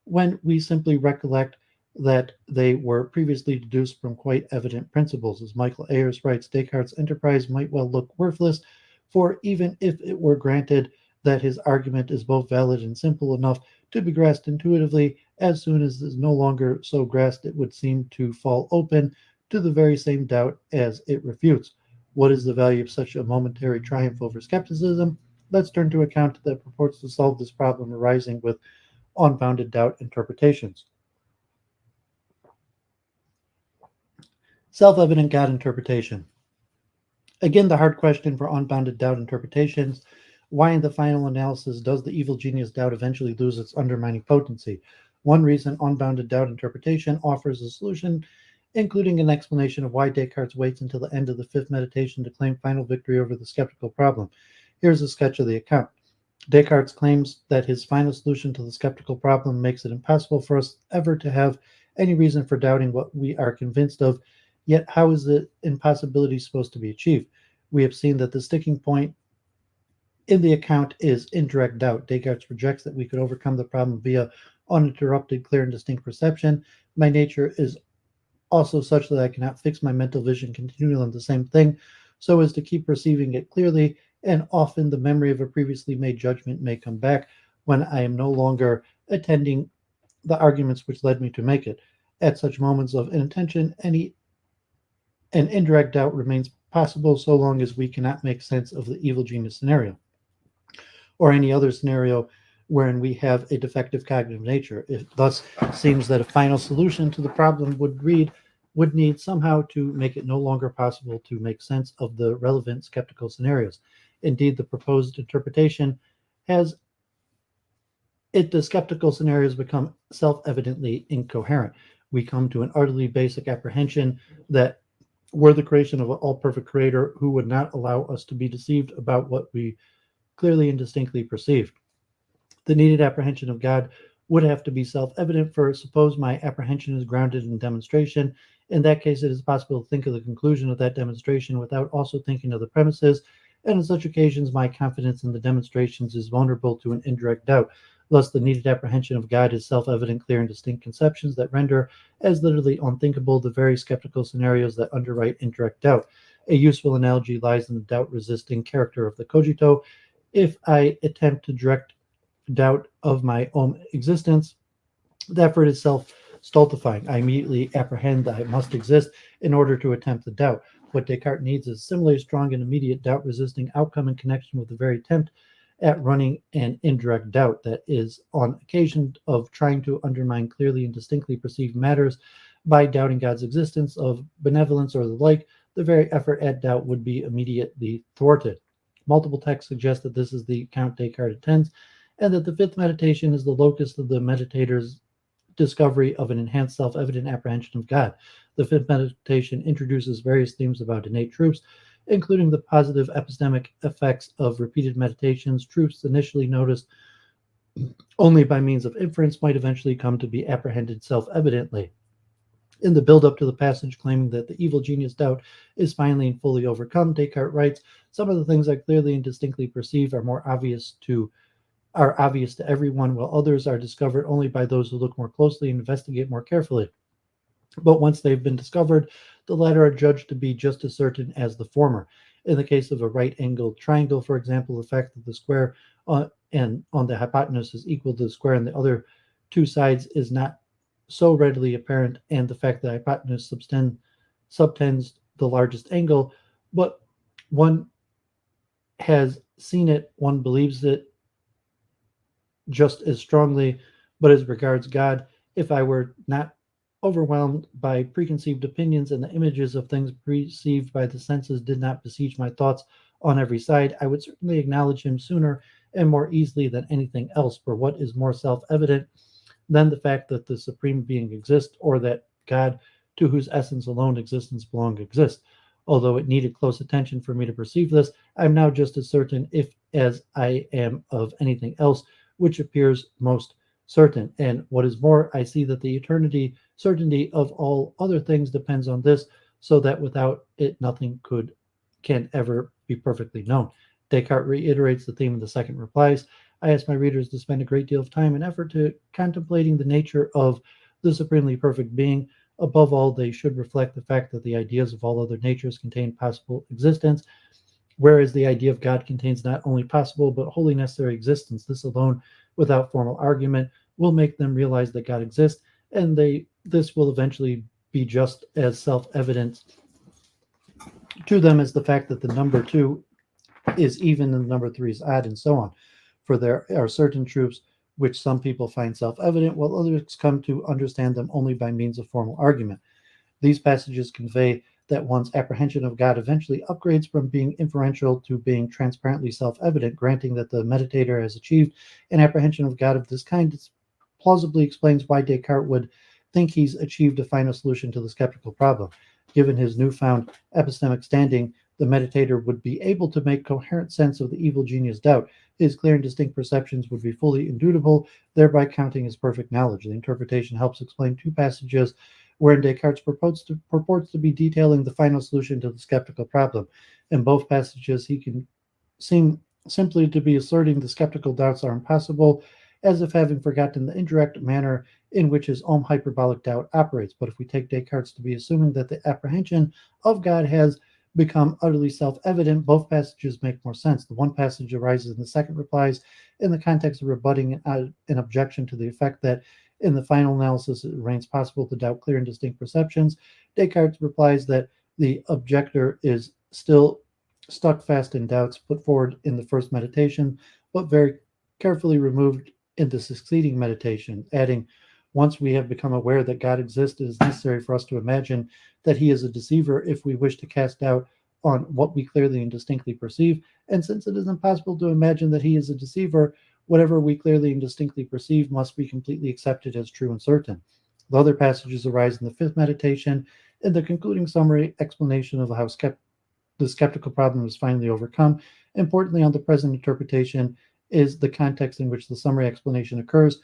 when we simply recollect that they were previously deduced from quite evident principles. As Michael Ayers writes, Descartes' enterprise might well look worthless, for even if it were granted that his argument is both valid and simple enough to be grasped intuitively, as soon as it is no longer so grasped, it would seem to fall open to the very same doubt as it refutes. What is the value of such a momentary triumph over skepticism? Let's turn to account that purports to solve this problem arising with unbounded doubt interpretations. Self-evident God interpretation. Again, the hard question for unbounded doubt interpretations: why in the final analysis does the evil genius doubt eventually lose its undermining potency? One reason unbounded doubt interpretation offers a solution, including an explanation of why Descartes waits until the end of the fifth meditation to claim final victory over the skeptical problem. Here's a sketch of the account. Descartes claims that his final solution to the skeptical problem makes it impossible for us ever to have any reason for doubting what we are convinced of. Yet, how is the impossibility supposed to be achieved? We have seen that the sticking point in the account is indirect doubt. Descartes projects that we could overcome the problem via uninterrupted, clear, and distinct perception. My nature is also such that I cannot fix my mental vision continually on the same thing so as to keep perceiving it clearly, and often the memory of a previously made judgment may come back when I am no longer attending the arguments which led me to make it. At such moments of inattention, any an indirect doubt remains possible so long as we cannot make sense of the evil genius scenario, or any other scenario wherein we have a defective cognitive nature. It thus seems that a final solution to the problem would need somehow to make it no longer possible to make sense of the relevant skeptical scenarios. Indeed, the proposed interpretation has the skeptical scenarios become self-evidently incoherent. We come to an utterly basic apprehension that we're the creation of an all-perfect creator who would not allow us to be deceived about what we clearly and distinctly perceive. The needed apprehension of God would have to be self-evident, for suppose my apprehension is grounded in demonstration. In that case, it is possible to think of the conclusion of that demonstration without also thinking of the premises, and in such occasions my confidence in the demonstrations is vulnerable to an indirect doubt. Thus, the needed apprehension of God is self-evident, clear, and distinct conceptions that render as literally unthinkable the very skeptical scenarios that underwrite indirect doubt. A useful analogy lies in the doubt-resisting character of the cogito. If I attempt to direct doubt of my own existence, the effort is self-stultifying. I immediately apprehend that I must exist in order to attempt the doubt. What Descartes needs is similarly strong and immediate doubt-resisting outcome in connection with the very attempt at running an indirect doubt, that is, on occasion of trying to undermine clearly and distinctly perceived matters by doubting God's existence, of benevolence, or the like. The very effort at doubt would be immediately thwarted. Multiple texts suggest that this is the account Descartes intends, and that the fifth meditation is the locus of the meditator's discovery of an enhanced self-evident apprehension of God. The fifth meditation introduces various themes about innate truths, including the positive epistemic effects of repeated meditations. Truths initially noticed only by means of inference might eventually come to be apprehended self-evidently. In the build-up to the passage claiming that the evil genius doubt is finally and fully overcome, Descartes writes, "Some of the things I clearly and distinctly perceive are obvious to everyone, while others are discovered only by those who look more closely and investigate more carefully. But once they've been discovered, the latter are judged to be just as certain as the former. In the case of a right-angled triangle, for example, the fact that the square and on the hypotenuse is equal to the square on the other two sides is not so readily apparent, and the fact that the hypotenuse subtends the largest angle, but one has seen it, one believes it just as strongly. But as regards God, if I were not overwhelmed by preconceived opinions and the images of things perceived by the senses did not besiege my thoughts on every side, I would certainly acknowledge him sooner and more easily than anything else. For what is more self-evident than the fact that the Supreme Being exists, or that God, to whose essence alone existence belongs, exists? Although it needed close attention for me to perceive this, I am now just as certain if as I am of anything else which appears most certain. And what is more, I see that the certainty of all other things depends on this, so that without it nothing can ever be perfectly known." Descartes reiterates the theme of the second replies. I ask my readers to spend a great deal of time and effort to contemplating the nature of the supremely perfect being. Above all, they should reflect the fact that the ideas of all other natures contain possible existence, whereas the idea of God contains not only possible but wholly necessary existence. This alone, without formal argument, will make them realize that God exists, and this will eventually be just as self-evident to them as the fact that the number 2 is even and the number 3 is odd, and so on. For there are certain truths which some people find self-evident, while others come to understand them only by means of formal argument. These passages convey that one's apprehension of God eventually upgrades from being inferential to being transparently self-evident. Granting that the meditator has achieved an apprehension of God of this kind, it plausibly explains why Descartes would think he's achieved a final solution to the skeptical problem. Given his newfound epistemic standing, the meditator would be able to make coherent sense of the evil genius doubt. His clear and distinct perceptions would be fully indubitable, thereby counting as perfect knowledge. The interpretation helps explain two passages wherein Descartes purports to be detailing the final solution to the skeptical problem. In both passages, he can seem simply to be asserting the skeptical doubts are impossible, as if having forgotten the indirect manner in which his own hyperbolic doubt operates. But if we take Descartes to be assuming that the apprehension of God has become utterly self-evident, both passages make more sense. The one passage arises in the second replies in the context of rebutting an objection to the effect that in the final analysis it remains possible to doubt clear and distinct perceptions. Descartes replies that the objector is still stuck fast in doubts put forward in the first meditation, but very carefully removed in the succeeding meditation, adding, once we have become aware that God exists, it is necessary for us to imagine that he is a deceiver if we wish to cast doubt on what we clearly and distinctly perceive. And since it is impossible to imagine that he is a deceiver, whatever we clearly and distinctly perceive must be completely accepted as true and certain. The other passages arise in the fifth meditation, in the concluding summary explanation of how the skeptical problem is finally overcome. Importantly, on the present interpretation is the context in which the summary explanation occurs,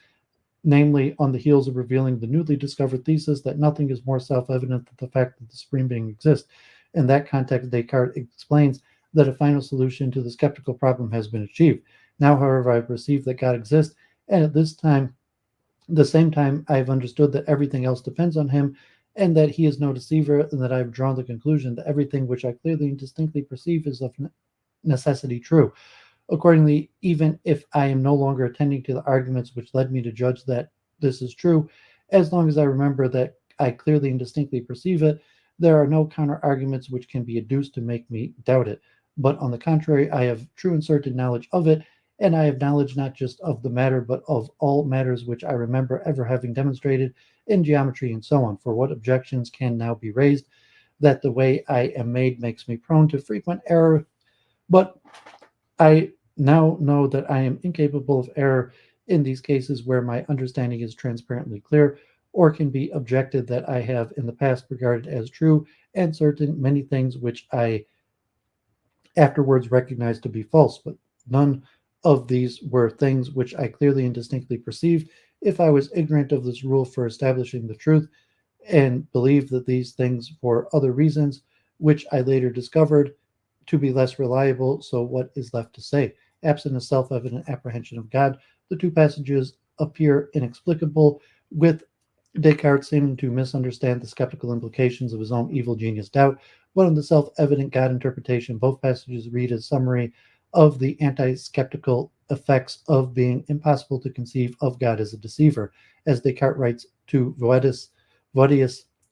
namely on the heels of revealing the newly discovered thesis that nothing is more self-evident than the fact that the Supreme Being exists. In that context, Descartes explains that a final solution to the skeptical problem has been achieved. Now, however, I perceive that God exists, and at the same time, I have understood that everything else depends on him, and that he is no deceiver, and that I have drawn the conclusion that everything which I clearly and distinctly perceive is of necessity true. Accordingly, even if I am no longer attending to the arguments which led me to judge that this is true, as long as I remember that I clearly and distinctly perceive it, there are no counter arguments which can be adduced to make me doubt it. But on the contrary, I have true and certain knowledge of it, and I have knowledge not just of the matter, but of all matters which I remember ever having demonstrated in geometry and so on. For what objections can now be raised that the way I am made makes me prone to frequent error? But I now know that I am incapable of error in these cases where my understanding is transparently clear, or can be objected that I have in the past regarded as true and certain many things which I afterwards recognized to be false, but none of these were things which I clearly and distinctly perceived. If I was ignorant of this rule for establishing the truth, and believed that these things for other reasons, which I later discovered to be less reliable, so what is left to say? Absent a self-evident apprehension of God, the two passages appear inexplicable, with Descartes seeming to misunderstand the skeptical implications of his own evil genius doubt. But in the self-evident God interpretation, both passages read as summary of the anti-skeptical effects of being impossible to conceive of God as a deceiver. As Descartes writes to Vodius,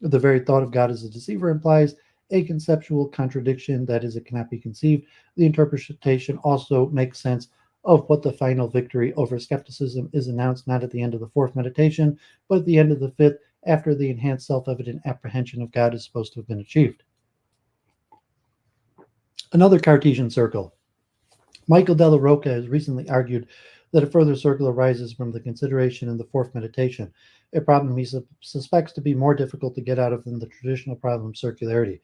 the very thought of God as a deceiver implies a conceptual contradiction, that is, it cannot be conceived. The interpretation also makes sense of what the final victory over skepticism is announced not at the end of the fourth meditation, but at the end of the fifth, after the enhanced self-evident apprehension of God is supposed to have been achieved. Another Cartesian circle. Michael Della Rocca has recently argued that a further circle arises from the consideration in the fourth meditation, a problem he suspects to be more difficult to get out of than the traditional problem of circularity.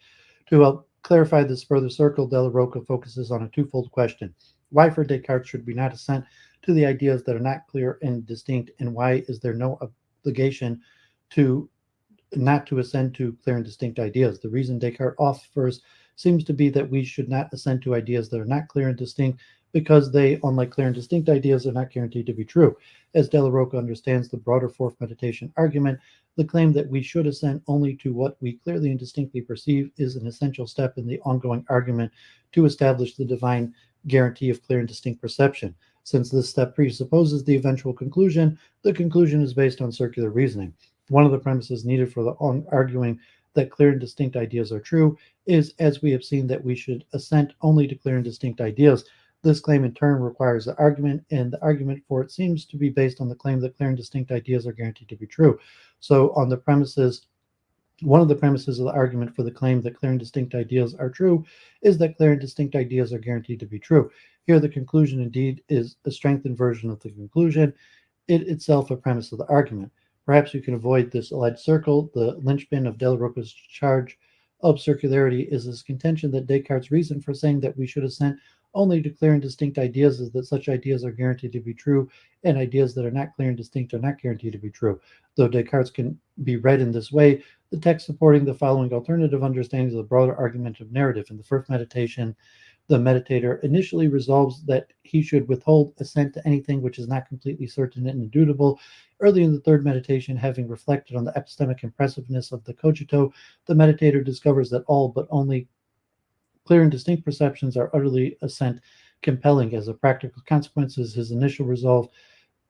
To help clarify this further circle, Della Rocca focuses on a twofold question. Why for Descartes should we not assent to the ideas that are not clear and distinct, and why is there no obligation to not to assent to clear and distinct ideas? The reason Descartes offers seems to be that we should not assent to ideas that are not clear and distinct, because they, unlike clear and distinct ideas, are not guaranteed to be true. As Della Rocca understands the broader fourth meditation argument, the claim that we should assent only to what we clearly and distinctly perceive is an essential step in the ongoing argument to establish the divine guarantee of clear and distinct perception. Since this step presupposes the eventual conclusion, the conclusion is based on circular reasoning. One of the premises needed for the arguing that clear and distinct ideas are true is, as we have seen, that we should assent only to clear and distinct ideas. This claim in turn requires the argument, and the argument for it seems to be based on the claim that clear and distinct ideas are guaranteed to be true. So one of the premises of the argument for the claim that clear and distinct ideas are true is that clear and distinct ideas are guaranteed to be true. Here the conclusion indeed is a strengthened version of the conclusion, it itself a premise of the argument. Perhaps you can avoid this alleged circle. The linchpin of Della Rocca's charge of circularity is his contention that Descartes' reason for saying that we should assent only to clear and distinct ideas is that such ideas are guaranteed to be true, and ideas that are not clear and distinct are not guaranteed to be true. Though Descartes can be read in this way, the text supporting the following alternative understandings of the broader argumentative narrative. In the first meditation, The meditator initially resolves that he should withhold assent to anything which is not completely certain and indubitable. Early in the third meditation, having reflected on the epistemic impressiveness of the cogito, the meditator discovers that all but only clear and distinct perceptions are utterly assent compelling. As a practical consequence, his initial resolve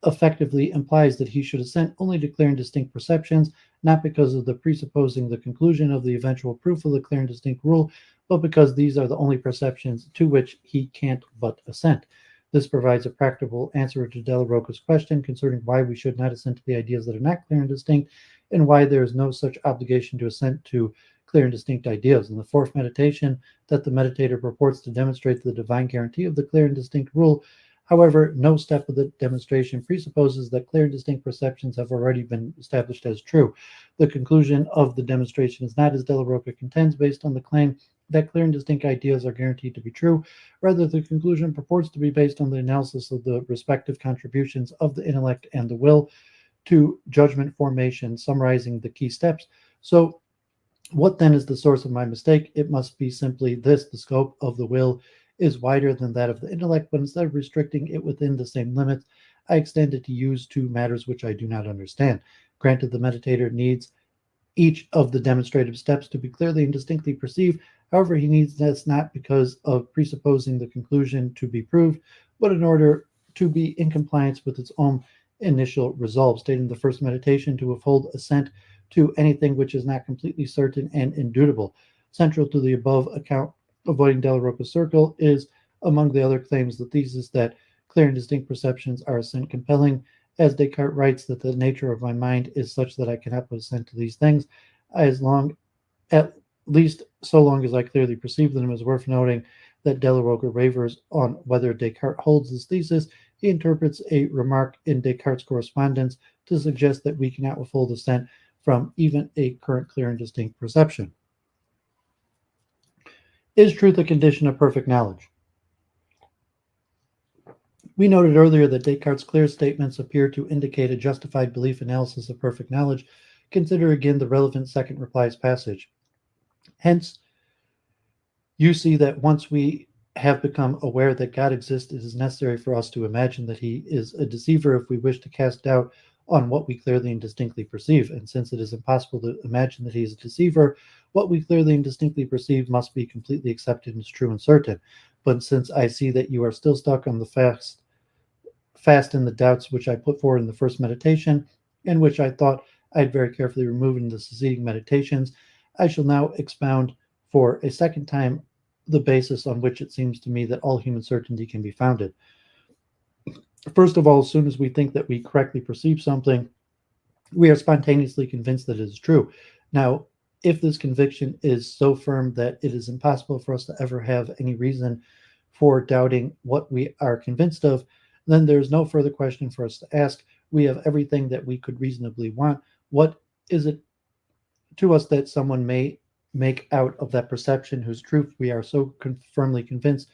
effectively implies that he should assent only to clear and distinct perceptions, not because of the presupposing the conclusion of the eventual proof of the clear and distinct rule, but because these are the only perceptions to which he can't but assent. This provides a practical answer to Della Rocca's question concerning why we should not assent to the ideas that are not clear and distinct, and why there is no such obligation to assent to clear and distinct ideas. In the fourth meditation, that the meditator purports to demonstrate the divine guarantee of the clear and distinct rule. However, no step of the demonstration presupposes that clear and distinct perceptions have already been established as true. The conclusion of the demonstration is not, as Della Rocca contends, based on the claim that clear and distinct ideas are guaranteed to be true. Rather, the conclusion purports to be based on the analysis of the respective contributions of the intellect and the will to judgment formation, summarizing the key steps. So, what then is the source of my mistake? It must be simply this: the scope of the will is wider than that of the intellect, but instead of restricting it within the same limits, I extend it to use to matters which I do not understand. Granted, the meditator needs each of the demonstrative steps to be clearly and distinctly perceived. However, he needs this not because of presupposing the conclusion to be proved, but in order to be in compliance with its own initial resolve, stating the first meditation to withhold assent to anything which is not completely certain and indubitable. Central to the above account, avoiding Della Rocca's circle, is, among the other claims, the thesis that clear and distinct perceptions are assent compelling. As Descartes writes, that the nature of my mind is such that I cannot put assent to these things, at least so long as I clearly perceive them. It is worth noting that Della Rocca wavers on whether Descartes holds this thesis. He interprets a remark in Descartes' correspondence to suggest that we cannot withhold assent from even a current clear and distinct perception. Is truth a condition of perfect knowledge? We noted earlier that Descartes' clear statements appear to indicate a justified belief analysis of perfect knowledge. Consider again the relevant second replies passage. Hence, you see that once we have become aware that God exists, it is necessary for us to imagine that he is a deceiver if we wish to cast doubt on what we clearly and distinctly perceive. And since it is impossible to imagine that he is a deceiver, what we clearly and distinctly perceive must be completely accepted as true and certain. But since I see that you are still stuck on the fast in the doubts which I put forward in the first meditation, and which I thought I had very carefully removed in the succeeding meditations, I shall now expound for a second time the basis on which it seems to me that all human certainty can be founded. First of all, as soon as we think that we correctly perceive something, we are spontaneously convinced that it is true. Now, if this conviction is so firm that it is impossible for us to ever have any reason for doubting what we are convinced of, then there's no further question for us to ask. We have everything that we could reasonably want. What is it to us that someone may make out of that perception whose truth we are so firmly convinced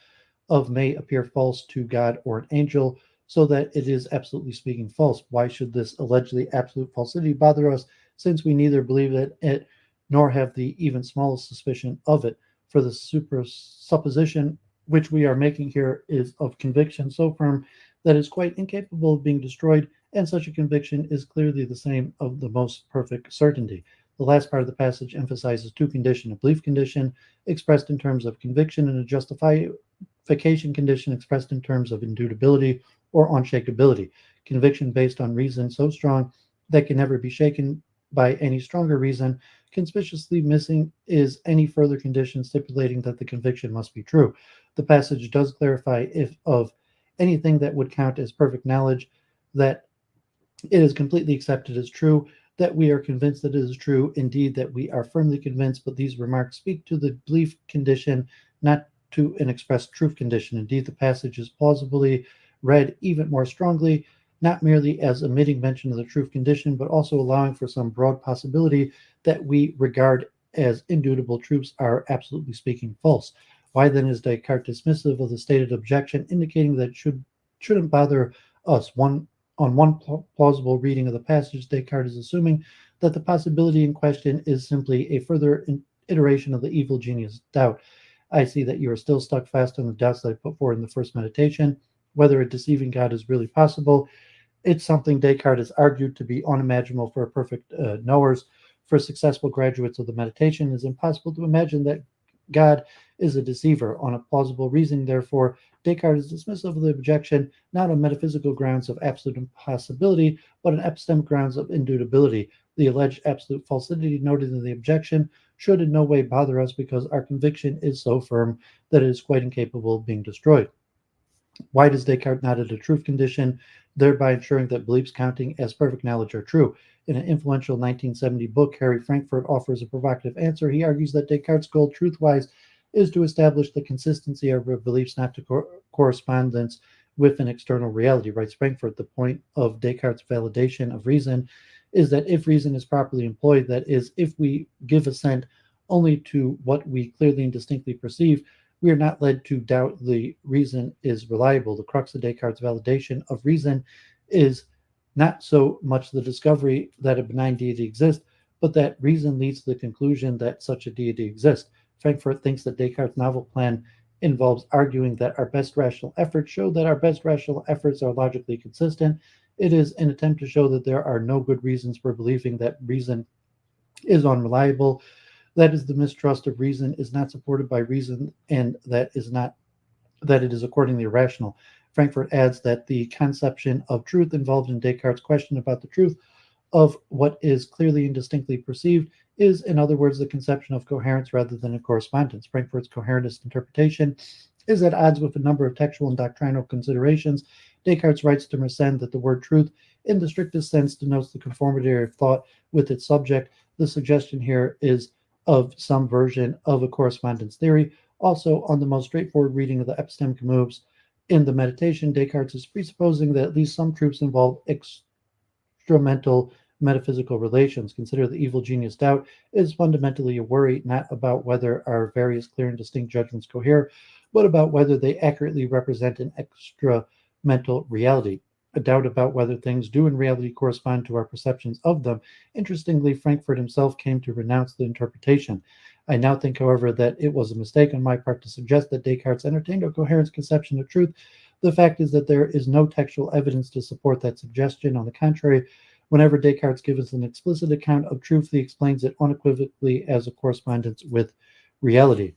of may appear false to God or an angel, so that it is absolutely speaking false? Why should this allegedly absolute falsity bother us, since we neither believe it nor have the even smallest suspicion of it? For the supposition which we are making here is of conviction so firm that it is quite incapable of being destroyed, and such a conviction is clearly the same of the most perfect certainty. The last part of the passage emphasizes two conditions: a belief condition expressed in terms of conviction, and a justification condition expressed in terms of indubitability or unshakability. Conviction based on reason so strong that can never be shaken by any stronger reason. Conspicuously missing is any further condition stipulating that the conviction must be true. The passage does clarify, if of anything that would count as perfect knowledge, that it is completely accepted as true, that we are convinced that it is true, indeed that we are firmly convinced, but these remarks speak to the belief condition, not to an expressed truth condition. Indeed, the passage is plausibly read even more strongly, not merely as omitting mention of the truth condition, but also allowing for some broad possibility that we regard as indubitable truths are, absolutely speaking, false. Why then is Descartes dismissive of the stated objection, indicating that shouldn't bother us? On one plausible reading of the passage, Descartes is assuming that the possibility in question is simply a further iteration of the evil genius doubt. I see that you are still stuck fast on the doubts that I put forward in the first meditation. Whether a deceiving God is really possible, it's something Descartes has argued to be unimaginable for perfect knowers. For successful graduates of the meditation, it is impossible to imagine that God is a deceiver. On a plausible reasoning, therefore, Descartes is dismissive of the objection not on metaphysical grounds of absolute impossibility, but on epistemic grounds of indubitability. The alleged absolute falsity noted in the objection should in no way bother us because our conviction is so firm that it is quite incapable of being destroyed. Why does Descartes not add a truth condition, thereby ensuring that beliefs counting as perfect knowledge are true? In an influential 1970 book, Harry Frankfurt offers a provocative answer. He argues that Descartes' goal, truth-wise, is to establish the consistency of our beliefs, not to correspondence with an external reality. Writes Frankfurt, the point of Descartes' validation of reason is that if reason is properly employed, that is, if we give assent only to what we clearly and distinctly perceive, we are not led to doubt the reason is reliable. The crux of Descartes' validation of reason is not so much the discovery that a benign deity exists, but that reason leads to the conclusion that such a deity exists. Frankfurt thinks that Descartes' novel plan involves arguing that our best rational efforts show that our best rational efforts are logically consistent. It is an attempt to show that there are no good reasons for believing that reason is unreliable. That is, the mistrust of reason is not supported by reason, and that it is accordingly irrational. Frankfurt adds that the conception of truth involved in Descartes' question about the truth of what is clearly and distinctly perceived is, in other words, the conception of coherence rather than a correspondence. Frankfurt's coherentist interpretation is at odds with a number of textual and doctrinal considerations. Descartes writes to Mersenne that the word truth, in the strictest sense, denotes the conformity of thought with its subject. The suggestion here is of some version of a correspondence theory. Also, on the most straightforward reading of the epistemic moves in the meditation, Descartes is presupposing that at least some truths involve instrumental metaphysical relations. Consider the evil genius doubt is fundamentally a worry not about whether our various clear and distinct judgments cohere, but about whether they accurately represent an extra-mental reality. A doubt about whether things do in reality correspond to our perceptions of them. Interestingly, Frankfurt himself came to renounce the interpretation. I now think, however, that it was a mistake on my part to suggest that Descartes entertained a coherent conception of truth. The fact is that there is no textual evidence to support that suggestion. On the contrary, whenever Descartes gives an explicit account of truth, he explains it unequivocally as a correspondence with reality.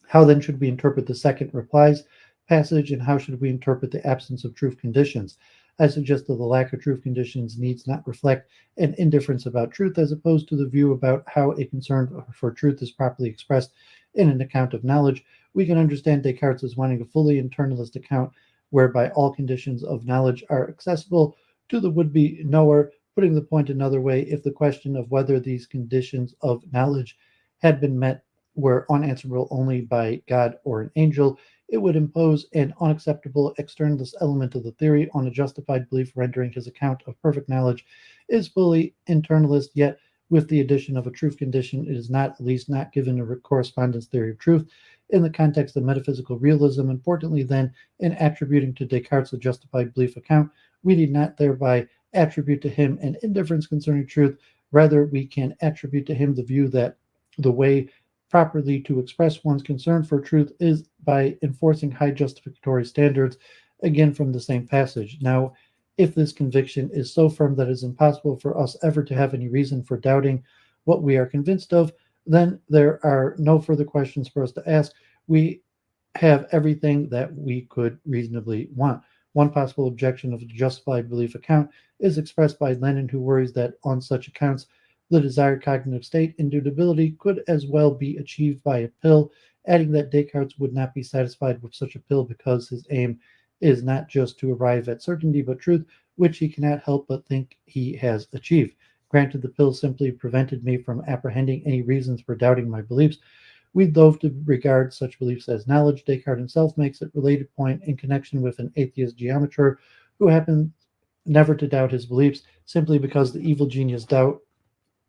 How then should we interpret the second replies passage, and how should we interpret the absence of truth conditions? I suggest that the lack of truth conditions needs not reflect an indifference about truth, as opposed to the view about how a concern for truth is properly expressed in an account of knowledge. We can understand Descartes as wanting a fully internalist account whereby all conditions of knowledge are accessible to the would-be knower. Putting the point another way, if the question of whether these conditions of knowledge had been met were unanswerable only by God or an angel, it would impose an unacceptable externalist element of the theory on a justified belief, rendering his account of perfect knowledge is fully internalist, yet with the addition of a truth condition, it is not, at least not given a correspondence theory of truth. In the context of metaphysical realism, importantly then, in attributing to Descartes a justified belief account, we need not thereby attribute to him an indifference concerning truth. Rather, we can attribute to him the view that the way properly to express one's concern for truth is by enforcing high justificatory standards, again from the same passage. Now, if this conviction is so firm that it is impossible for us ever to have any reason for doubting what we are convinced of, then there are no further questions for us to ask. We have everything that we could reasonably want. One possible objection of the justified belief account is expressed by Lenin, who worries that on such accounts, the desired cognitive state, indubitability, could as well be achieved by a pill, adding that Descartes would not be satisfied with such a pill because his aim is not just to arrive at certainty but truth, which he cannot help but think he has achieved. Granted, the pill simply prevented me from apprehending any reasons for doubting my beliefs. We loathe to regard such beliefs as knowledge. Descartes himself makes a related point in connection with an atheist geometer who happens never to doubt his beliefs simply because the evil genius doubt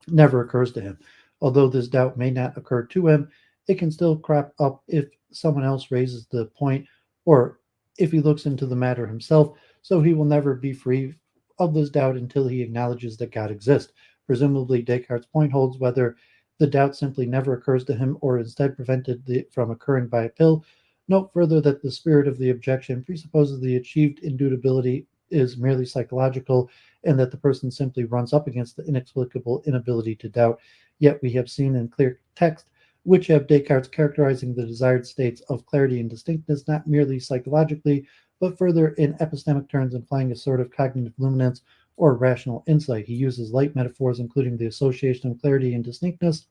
never occurs to him. Although this doubt may not occur to him, it can still crop up if someone else raises the point or if he looks into the matter himself, so he will never be free of this doubt until he acknowledges that God exists. Presumably, Descartes' point holds whether the doubt simply never occurs to him or instead prevented from occurring by a pill. Note further that the spirit of the objection presupposes the achieved indubitability is merely psychological and that the person simply runs up against the inexplicable inability to doubt. Yet we have seen in clear text which have Descartes characterizing the desired states of clarity and distinctness not merely psychologically, but further in epistemic terms implying a sort of cognitive luminance or rational insight. He uses light metaphors, including the association of clarity and distinctness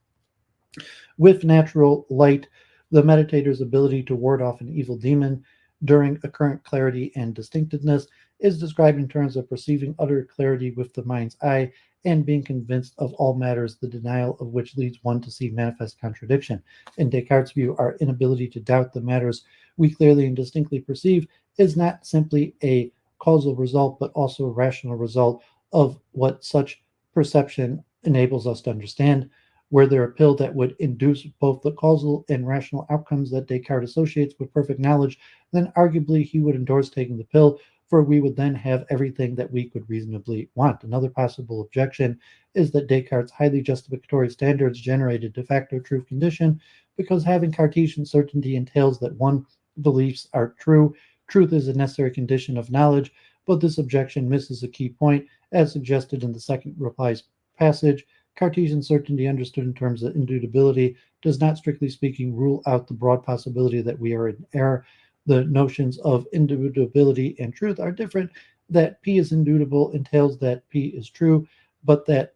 with natural light, the meditator's ability to ward off an evil demon during apparent clarity and distinctiveness is described in terms of perceiving utter clarity with the mind's eye and being convinced of all matters, the denial of which leads one to see manifest contradiction. In Descartes' view, our inability to doubt the matters we clearly and distinctly perceive is not simply a causal result, but also a rational result of what such perception enables us to understand. Were there a pill that would induce both the causal and rational outcomes that Descartes associates with perfect knowledge, then arguably he would endorse taking the pill, for we would then have everything that we could reasonably want. Another possible objection is that Descartes' highly justificatory standards generate a de facto truth condition because having Cartesian certainty entails that one beliefs are true. Truth is a necessary condition of knowledge, but this objection misses a key point, as suggested in the second reply's passage. Cartesian certainty, understood in terms of indubitability, does not, strictly speaking, rule out the broad possibility that we are in error. The notions of indubitability and truth are different. That P is indubitable entails that P is true, but that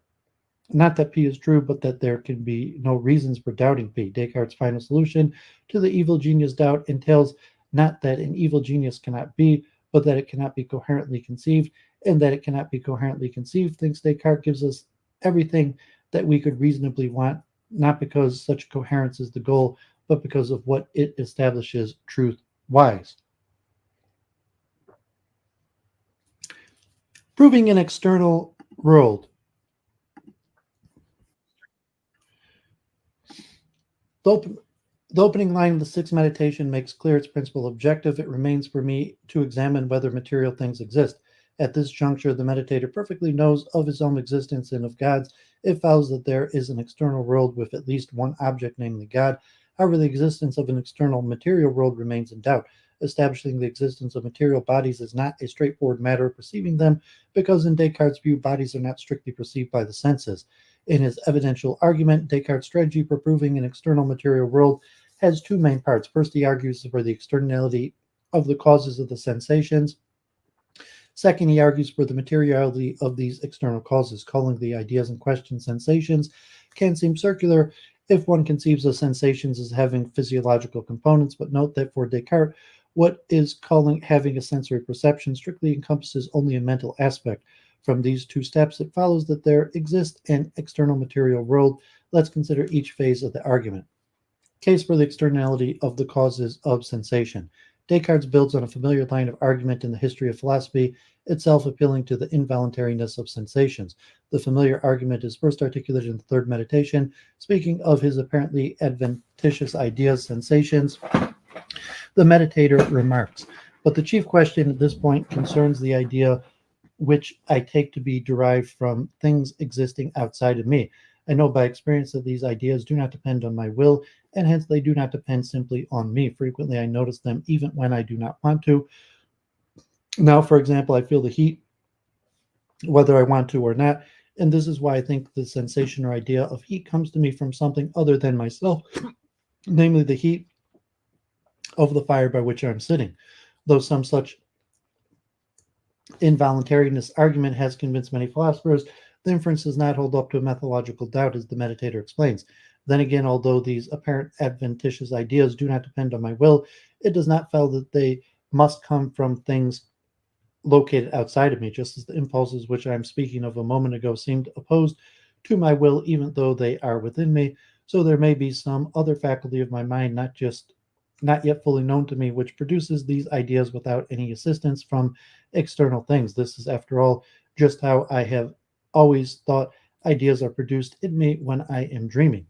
not that P is true, but that there can be no reasons for doubting P. Descartes' final solution to the evil genius doubt entails not that an evil genius cannot be, but that it cannot be coherently conceived, and that it cannot be coherently conceived, thinks Descartes, gives us everything that we could reasonably want, not because such coherence is the goal, but because of what it establishes truth wise. Proving an external world. The opening line of the sixth meditation makes clear its principal objective. It remains for me to examine whether material things exist. At this juncture, the meditator perfectly knows of his own existence and of God's. It follows that there is an external world with at least one object, namely God. However, the existence of an external material world remains in doubt. Establishing the existence of material bodies is not a straightforward matter of perceiving them, because in Descartes' view, bodies are not strictly perceived by the senses. In his evidential argument, Descartes' strategy for proving an external material world has two main parts. First, he argues for the externality of the causes of the sensations. Second, he argues for the materiality of these external causes. Calling the ideas in question sensations can seem circular if one conceives of sensations as having physiological components, but note that for Descartes, what is calling having a sensory perception strictly encompasses only a mental aspect. From these two steps, it follows that there exists an external material world. Let's consider each phase of the argument. Case for the externality of the causes of sensation. Descartes builds on a familiar line of argument in the history of philosophy, itself appealing to the involuntariness of sensations. The familiar argument is first articulated in the third meditation, speaking of his apparently adventitious ideas, sensations. The meditator remarks, but the chief question at this point concerns the idea which I take to be derived from things existing outside of me. I know by experience that these ideas do not depend on my will, and hence they do not depend simply on me. Frequently, I notice them even when I do not want to. Now, for example, I feel the heat, whether I want to or not, and this is why I think the sensation or idea of heat comes to me from something other than myself, namely the heat of the fire by which I'm sitting. Though some such involuntariness argument has convinced many philosophers, the inference does not hold up to a methodological doubt, as the meditator explains. Then again, although these apparent adventitious ideas do not depend on my will, it does not follow that they must come from things located outside of me, just as the impulses which I am speaking of a moment ago seemed opposed to my will, even though they are within me. So there may be some other faculty of my mind, not yet fully known to me, which produces these ideas without any assistance from external things. This is, after all, just how I have always thought ideas are produced in me when I am dreaming.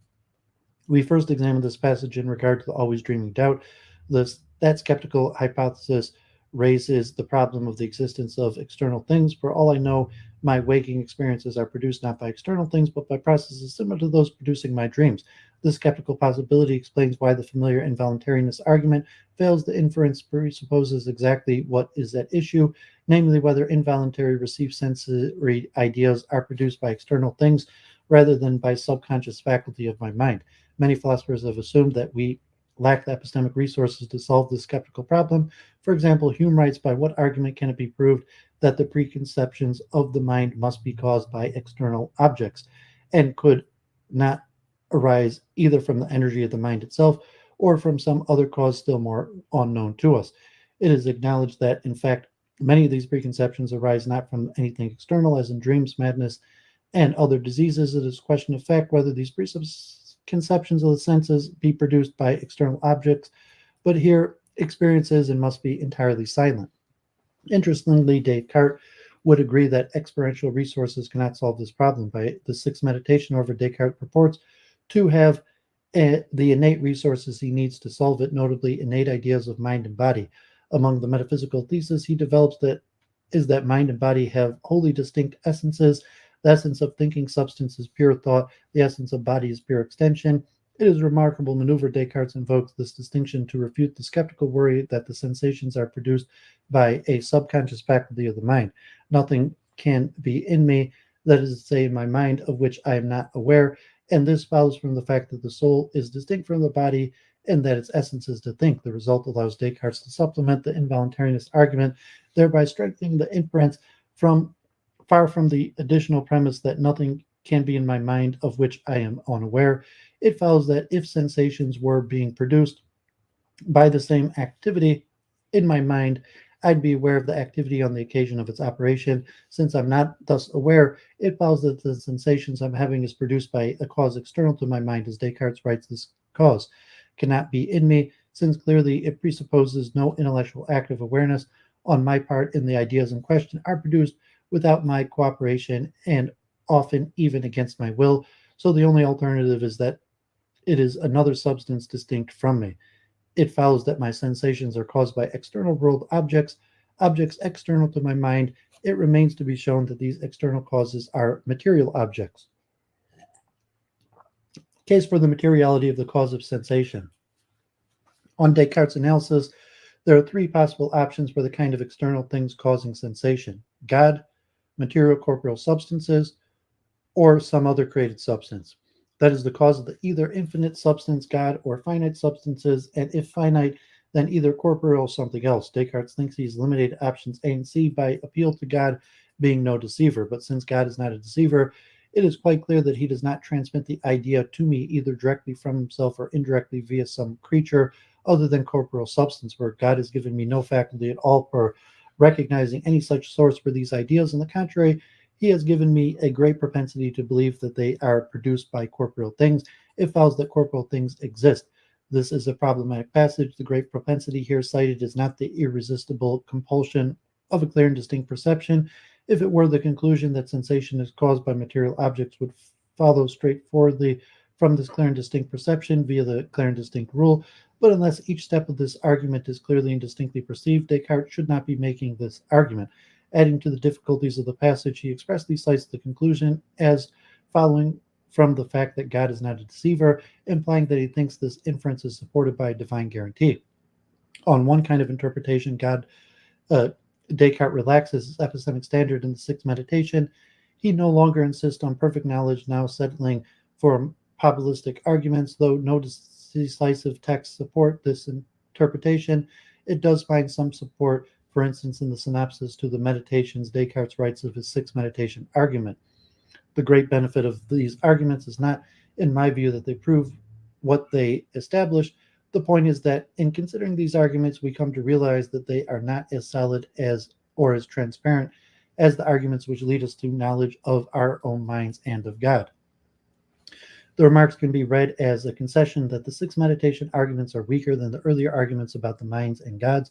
We first examined this passage in regard to the always dreaming doubt. That skeptical hypothesis raises the problem of the existence of external things. For all I know, My waking experiences are produced not by external things, but by processes similar to those producing my dreams. This skeptical possibility explains why the familiar involuntariness argument fails. The inference presupposes exactly what is at issue, namely whether involuntary received sensory ideas are produced by external things rather than by subconscious faculty of my mind. Many philosophers have assumed that we lack the epistemic resources to solve this skeptical problem. For example, Hume writes, by what argument can it be proved that the preconceptions of the mind must be caused by external objects, and could not arise either from the energy of the mind itself or from some other cause still more unknown to us? It is acknowledged that, in fact, many of these preconceptions arise not from anything external, as in dreams, madness, and other diseases. It is a question of fact whether these preconceptions of the senses be produced by external objects, but here experience is and must be entirely silent. Interestingly, Descartes would agree that experiential resources cannot solve this problem. By the sixth meditation, however, Descartes purports to have the innate resources he needs to solve it, notably innate ideas of mind and body. Among the metaphysical theses he develops that mind and body have wholly distinct essences. The essence of thinking substance is pure thought. The essence of body is pure extension. It is a remarkable maneuver. Descartes invokes this distinction to refute the skeptical worry that the sensations are produced by a subconscious faculty of the mind. Nothing can be in me, that is to say, in my mind, of which I am not aware, and this follows from the fact that the soul is distinct from the body and that its essence is to think. The result allows Descartes to supplement the involuntariness argument, thereby strengthening the inference from far from the additional premise that nothing can be in my mind of which I am unaware. It follows that if sensations were being produced by the same activity in my mind, I'd be aware of the activity on the occasion of its operation. Since I'm not thus aware, it follows that the sensations I'm having is produced by a cause external to my mind. As Descartes writes, this cause cannot be in me, since clearly it presupposes no intellectual active awareness on my part, and the ideas in question are produced without my cooperation and often even against my will. So the only alternative is that it is another substance distinct from me. It follows that my sensations are caused by external world objects, objects external to my mind. It remains to be shown that these external causes are material objects. Case for the materiality of the cause of sensation. On Descartes' analysis, there are three possible options for the kind of external things causing sensation: God, material corporeal substances, or some other created substance. That is the cause of the either infinite substance, God, or finite substances, and if finite, then either corporeal or something else. Descartes thinks he's eliminated options A and C by appeal to God being no deceiver, but since God is not a deceiver, it is quite clear that he does not transmit the idea to me either directly from himself or indirectly via some creature other than corporeal substance, where God has given me no faculty at all for recognizing any such source for these ideas. On the contrary, he has given me a great propensity to believe that they are produced by corporeal things. It follows that corporeal things exist. This is a problematic passage. The great propensity here cited is not the irresistible compulsion of a clear and distinct perception. If it were, the conclusion that sensation is caused by material objects would follow straightforwardly from this clear and distinct perception via the clear and distinct rule. But unless each step of this argument is clearly and distinctly perceived, Descartes should not be making this argument. Adding to the difficulties of the passage, he expressly cites the conclusion as following from the fact that God is not a deceiver, implying that he thinks this inference is supported by a divine guarantee. On one kind of interpretation, Descartes relaxes his epistemic standard in the sixth meditation. He no longer insists on perfect knowledge, now settling for probabilistic arguments. Though no decisive texts support this interpretation, it does find some support. For instance, in the synopsis to the Meditations, Descartes writes of his sixth meditation argument. The great benefit of these arguments is not, in my view, that they prove what they establish. The point is that in considering these arguments, we come to realize that they are not as solid as or as transparent as the arguments which lead us to knowledge of our own minds and of God. The remarks can be read as a concession that the sixth meditation arguments are weaker than the earlier arguments about the minds and gods,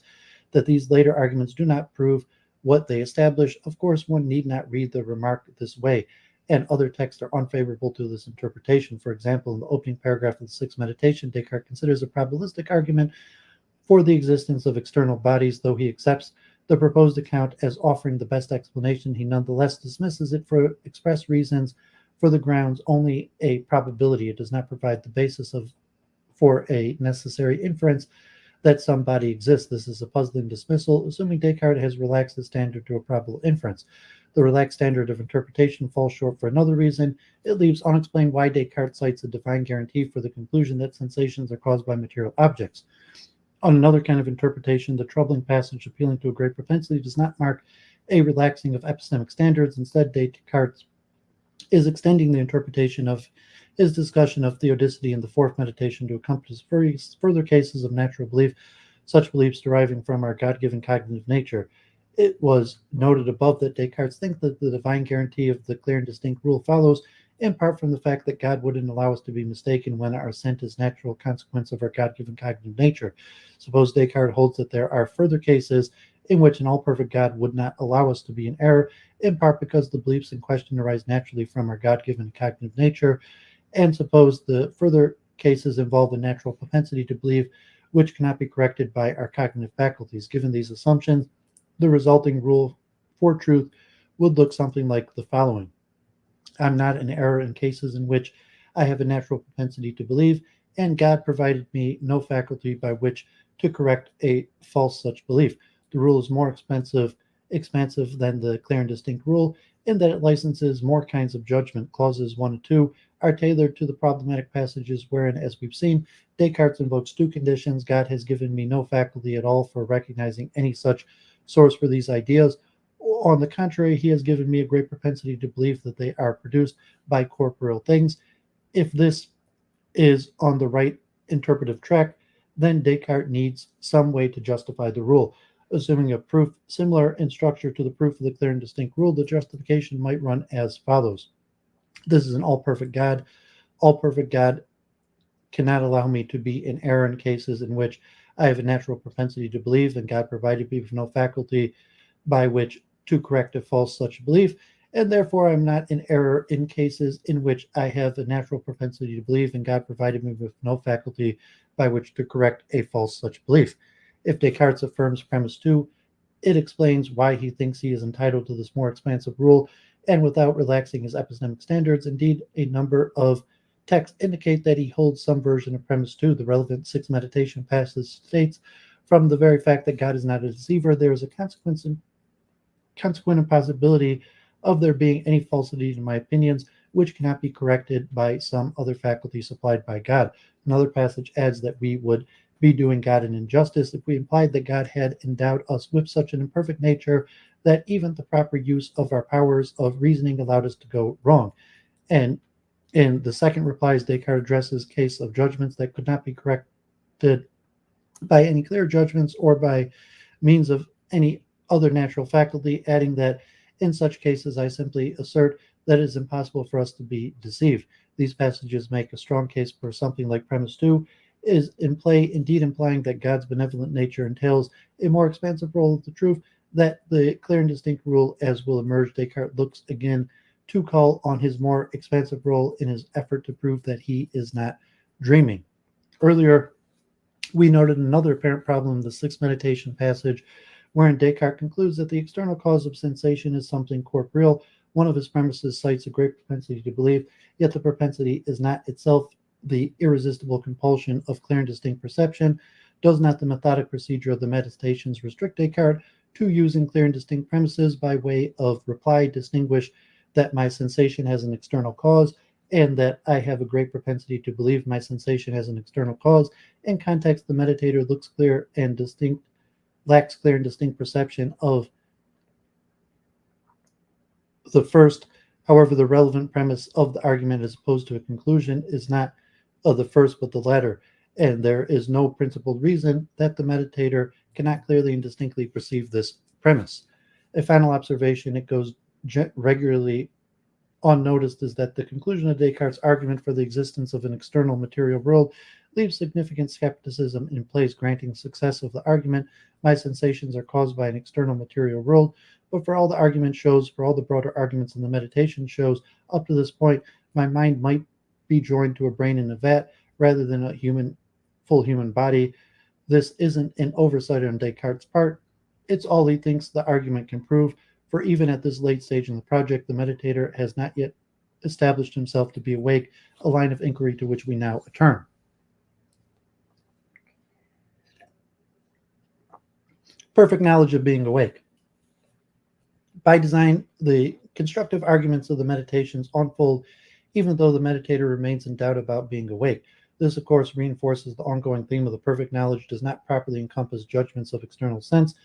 that these later arguments do not prove what they establish. Of course, one need not read the remark this way, and other texts are unfavorable to this interpretation. For example, in the opening paragraph of the sixth meditation, Descartes considers a probabilistic argument for the existence of external bodies, though he accepts the proposed account as offering the best explanation, he nonetheless dismisses it for express reasons, for the grounds only a probability. It does not provide the basis for a necessary inference that some body exists. This is a puzzling dismissal, assuming Descartes has relaxed the standard to a probable inference. The relaxed standard of interpretation falls short for another reason. It leaves unexplained why Descartes cites a divine guarantee for the conclusion that sensations are caused by material objects. On another kind of interpretation, the troubling passage appealing to a great propensity does not mark a relaxing of epistemic standards. Instead, Descartes is extending the interpretation of his discussion of theodicity in the fourth meditation to encompass further cases of natural belief, such beliefs deriving from our God-given cognitive nature. It was noted above that Descartes thinks that the divine guarantee of the clear and distinct rule follows in part from the fact that God wouldn't allow us to be mistaken when our assent is natural consequence of our God-given cognitive nature. Suppose Descartes holds that there are further cases in which an all-perfect God would not allow us to be in error, in part because the beliefs in question arise naturally from our God-given cognitive nature, and suppose the further cases involve a natural propensity to believe which cannot be corrected by our cognitive faculties. Given these assumptions, the resulting rule for truth would look something like the following. I'm not in error in cases in which I have a natural propensity to believe, and God provided me no faculty by which to correct a false such belief. The rule is more expansive than the clear and distinct rule in that it licenses more kinds of judgment. Clauses 1 and 2 are tailored to the problematic passages wherein, as we've seen, Descartes invokes two conditions. God has given me no faculty at all for recognizing any such source for these ideas. On the contrary, he has given me a great propensity to believe that they are produced by corporeal things. If this is on the right interpretive track, then Descartes needs some way to justify the rule. Assuming a proof similar in structure to the proof of the clear and distinct rule, the justification might run as follows. This is an all-perfect God. All-perfect God cannot allow me to be in error in cases in which I have a natural propensity to believe, and God provided me with no faculty by which to correct a false such belief, and therefore I'm not in error in cases in which I have a natural propensity to believe, and God provided me with no faculty by which to correct a false such belief. If Descartes affirms premise 2, it explains why he thinks he is entitled to this more expansive rule, and without relaxing his epistemic standards. Indeed, a number of texts indicate that he holds some version of premise 2. The relevant sixth meditation passage states, from the very fact that God is not a deceiver, there is a consequent impossibility of there being any falsity in my opinions, which cannot be corrected by some other faculty supplied by God. Another passage adds that we would be doing God an injustice if we implied that God had endowed us with such an imperfect nature that even the proper use of our powers of reasoning allowed us to go wrong. And in the second replies, Descartes addresses case of judgments that could not be corrected by any clear judgments or by means of any other natural faculty, adding that in such cases I simply assert that it is impossible for us to be deceived. These passages make a strong case for something like premise 2 is in play, indeed implying that God's benevolent nature entails a more expansive role of the truth, that the clear and distinct rule, as will emerge. Descartes looks again to call on his more expansive role in his effort to prove that he is not dreaming. Earlier, we noted another apparent problem in the sixth meditation passage, wherein Descartes concludes that the external cause of sensation is something corporeal. One of his premises cites a great propensity to believe, yet the propensity is not itself the irresistible compulsion of clear and distinct perception. Does not the methodic procedure of the meditations restrict Descartes to using clear and distinct premises by way of reply, distinguish that my sensation has an external cause, and that I have a great propensity to believe my sensation has an external cause? In context, the meditator lacks clear and distinct perception of the first. However, the relevant premise of the argument as opposed to a conclusion is not of the first but the latter, and there is no principled reason that the meditator cannot clearly and distinctly perceive this premise. A final observation, it goes regularly unnoticed, is that the conclusion of Descartes' argument for the existence of an external material world leaves significant skepticism in place. Granting success of the argument, my sensations are caused by an external material world, but for all the argument shows, for all the broader arguments in the meditation shows, up to this point, my mind might be joined to a brain in a vat rather than a full human body. This isn't an oversight on Descartes' part. It's all he thinks the argument can prove, for even at this late stage in the project, the meditator has not yet established himself to be awake, a line of inquiry to which we now return. Perfect knowledge of being awake. By design, the constructive arguments of the meditations unfold even though the meditator remains in doubt about being awake. This, of course, reinforces the ongoing theme of the perfect knowledge does not properly encompass judgments of external sense.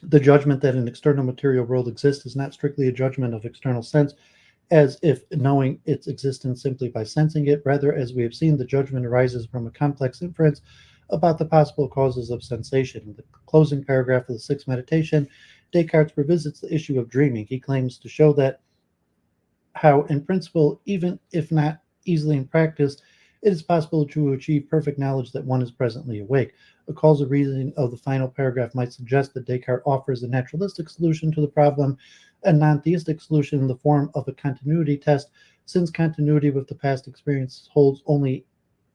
The judgment that an external material world exists is not strictly a judgment of external sense, as if knowing its existence simply by sensing it. Rather, as we have seen, the judgment arises from a complex inference about the possible causes of sensation. In the closing paragraph of the sixth meditation, Descartes revisits the issue of dreaming. He claims to show that how, in principle, even if not easily in practice, it is possible to achieve perfect knowledge that one is presently awake. A causal reasoning of the final paragraph might suggest that Descartes offers a naturalistic solution to the problem, a non-theistic solution in the form of a continuity test, since continuity with the past experience holds only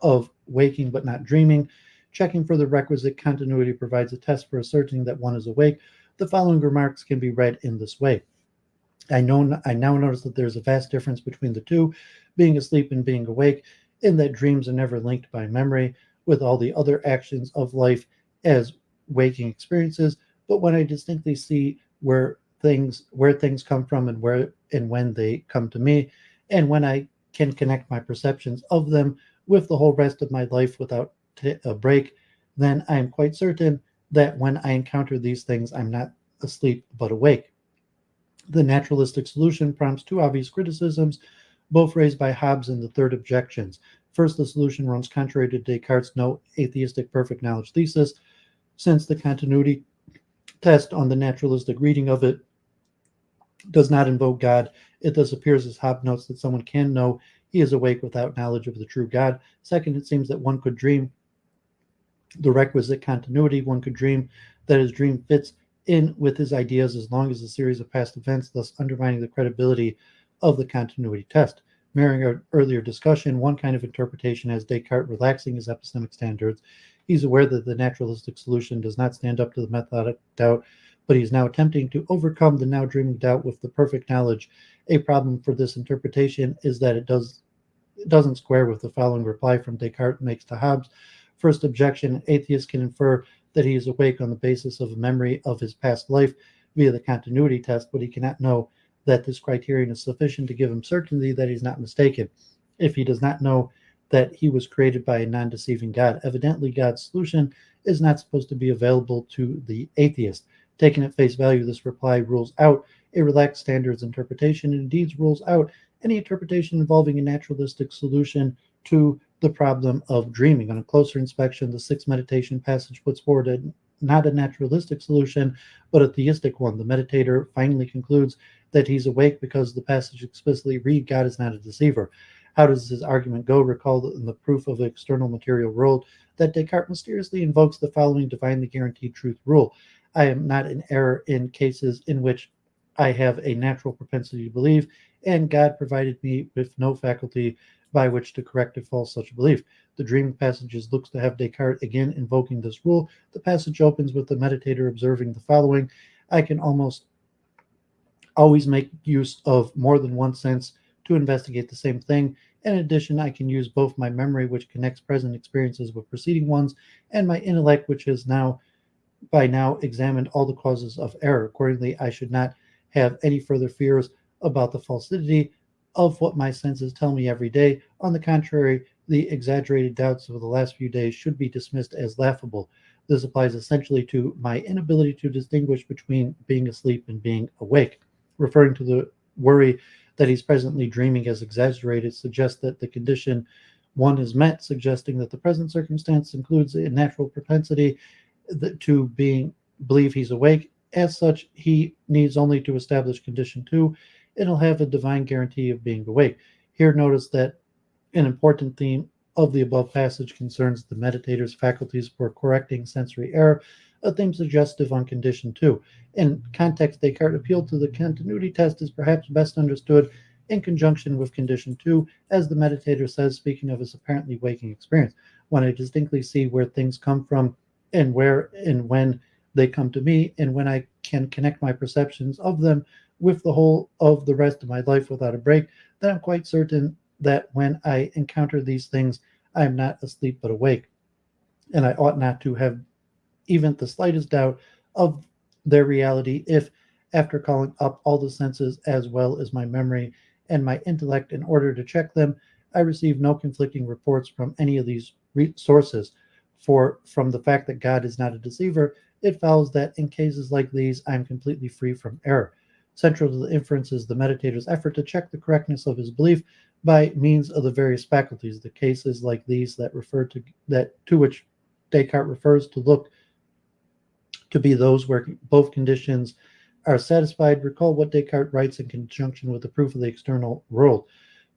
of waking but not dreaming. Checking for the requisite continuity provides a test for asserting that one is awake. The following remarks can be read in this way. I now notice that there's a vast difference between the two, being asleep and being awake, in that dreams are never linked by memory with all the other actions of life as waking experiences. But when I distinctly see where things come from and where and when they come to me, and when I can connect my perceptions of them with the whole rest of my life without a break, then I am quite certain that when I encounter these things, I'm not asleep but awake. The naturalistic solution prompts two obvious criticisms, both raised by Hobbes in the third objections. First, the solution runs contrary to Descartes' no atheistic perfect knowledge thesis, since the continuity test on the naturalistic reading of it does not invoke God. It thus appears, as Hobbes notes, that someone can know he is awake without knowledge of the true God. Second, it seems that one could dream the requisite continuity. One could dream that his dream fits in with his ideas as long as a series of past events, thus undermining the credibility of the continuity test. Mirroring our earlier discussion, one kind of interpretation has Descartes relaxing his epistemic standards. He's aware that the naturalistic solution does not stand up to the methodic doubt, but he's now attempting to overcome the now dreaming doubt with the perfect knowledge. A problem for this interpretation is that it doesn't square with the following reply from Descartes makes to Hobbes. First objection, atheists can infer that he is awake on the basis of a memory of his past life via the continuity test, but he cannot know that this criterion is sufficient to give him certainty that he's not mistaken. If he does not know that he was created by a non-deceiving God, evidently God's solution is not supposed to be available to the atheist. Taken at face value, this reply rules out a relaxed standards interpretation and indeed rules out any interpretation involving a naturalistic solution to the problem of dreaming. On a closer inspection, the sixth meditation passage puts forward not a naturalistic solution, but a theistic one. The meditator finally concludes that he's awake because the passage explicitly reads, God is not a deceiver. How does this argument go? Recall in the proof of the external material world that Descartes mysteriously invokes the following divinely guaranteed truth rule. I am not in error in cases in which I have a natural propensity to believe, and God provided me with no faculty by which to correct or false such belief. The dreaming passages looks to have Descartes again invoking this rule. The passage opens with the meditator observing the following. I can almost always make use of more than one sense to investigate the same thing. In addition, I can use both my memory, which connects present experiences with preceding ones, and my intellect, which has by now examined all the causes of error. Accordingly, I should not have any further fears about the falsity of what my senses tell me every day. On the contrary, the exaggerated doubts of the last few days should be dismissed as laughable. This applies essentially to my inability to distinguish between being asleep and being awake. Referring to the worry that he's presently dreaming as exaggerated suggests that the condition one is met, suggesting that the present circumstance includes a natural propensity to believe he's awake. As such, he needs only to establish condition two, and he'll have a divine guarantee of being awake. Here, notice that an important theme of the above passage concerns the meditator's faculties for correcting sensory error, a theme suggestive on condition two. In context, Descartes' appeal to the continuity test is perhaps best understood in conjunction with condition two, as the meditator says, speaking of his apparently waking experience. When I distinctly see where things come from and where and when they come to me, and when I can connect my perceptions of them with the whole of the rest of my life without a break, then I'm quite certain that when I encounter these things, I am not asleep but awake, and I ought not to have even the slightest doubt of their reality if, after calling up all the senses as well as my memory and my intellect in order to check them, I receive no conflicting reports from any of these sources. For from the fact that God is not a deceiver, it follows that in cases like these, I am completely free from error. Central to the inference is the meditator's effort to check the correctness of his belief by means of the various faculties. The cases like these that refer to which Descartes refers to look to be those where both conditions are satisfied. Recall what Descartes writes in conjunction with the proof of the external world.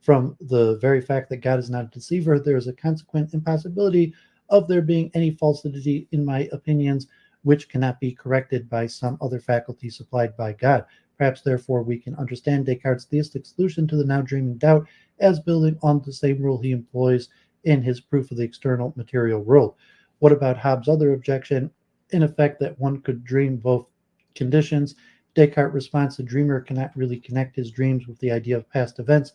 From the very fact that God is not a deceiver, there is a consequent impossibility of there being any falsity in my opinions, which cannot be corrected by some other faculty supplied by God. Perhaps, therefore, we can understand Descartes' theistic solution to the now dreaming doubt as building on the same rule he employs in his proof of the external material world. What about Hobbes' other objection, in effect, that one could dream both conditions? Descartes responds: the dreamer cannot really connect his dreams with the idea of past events,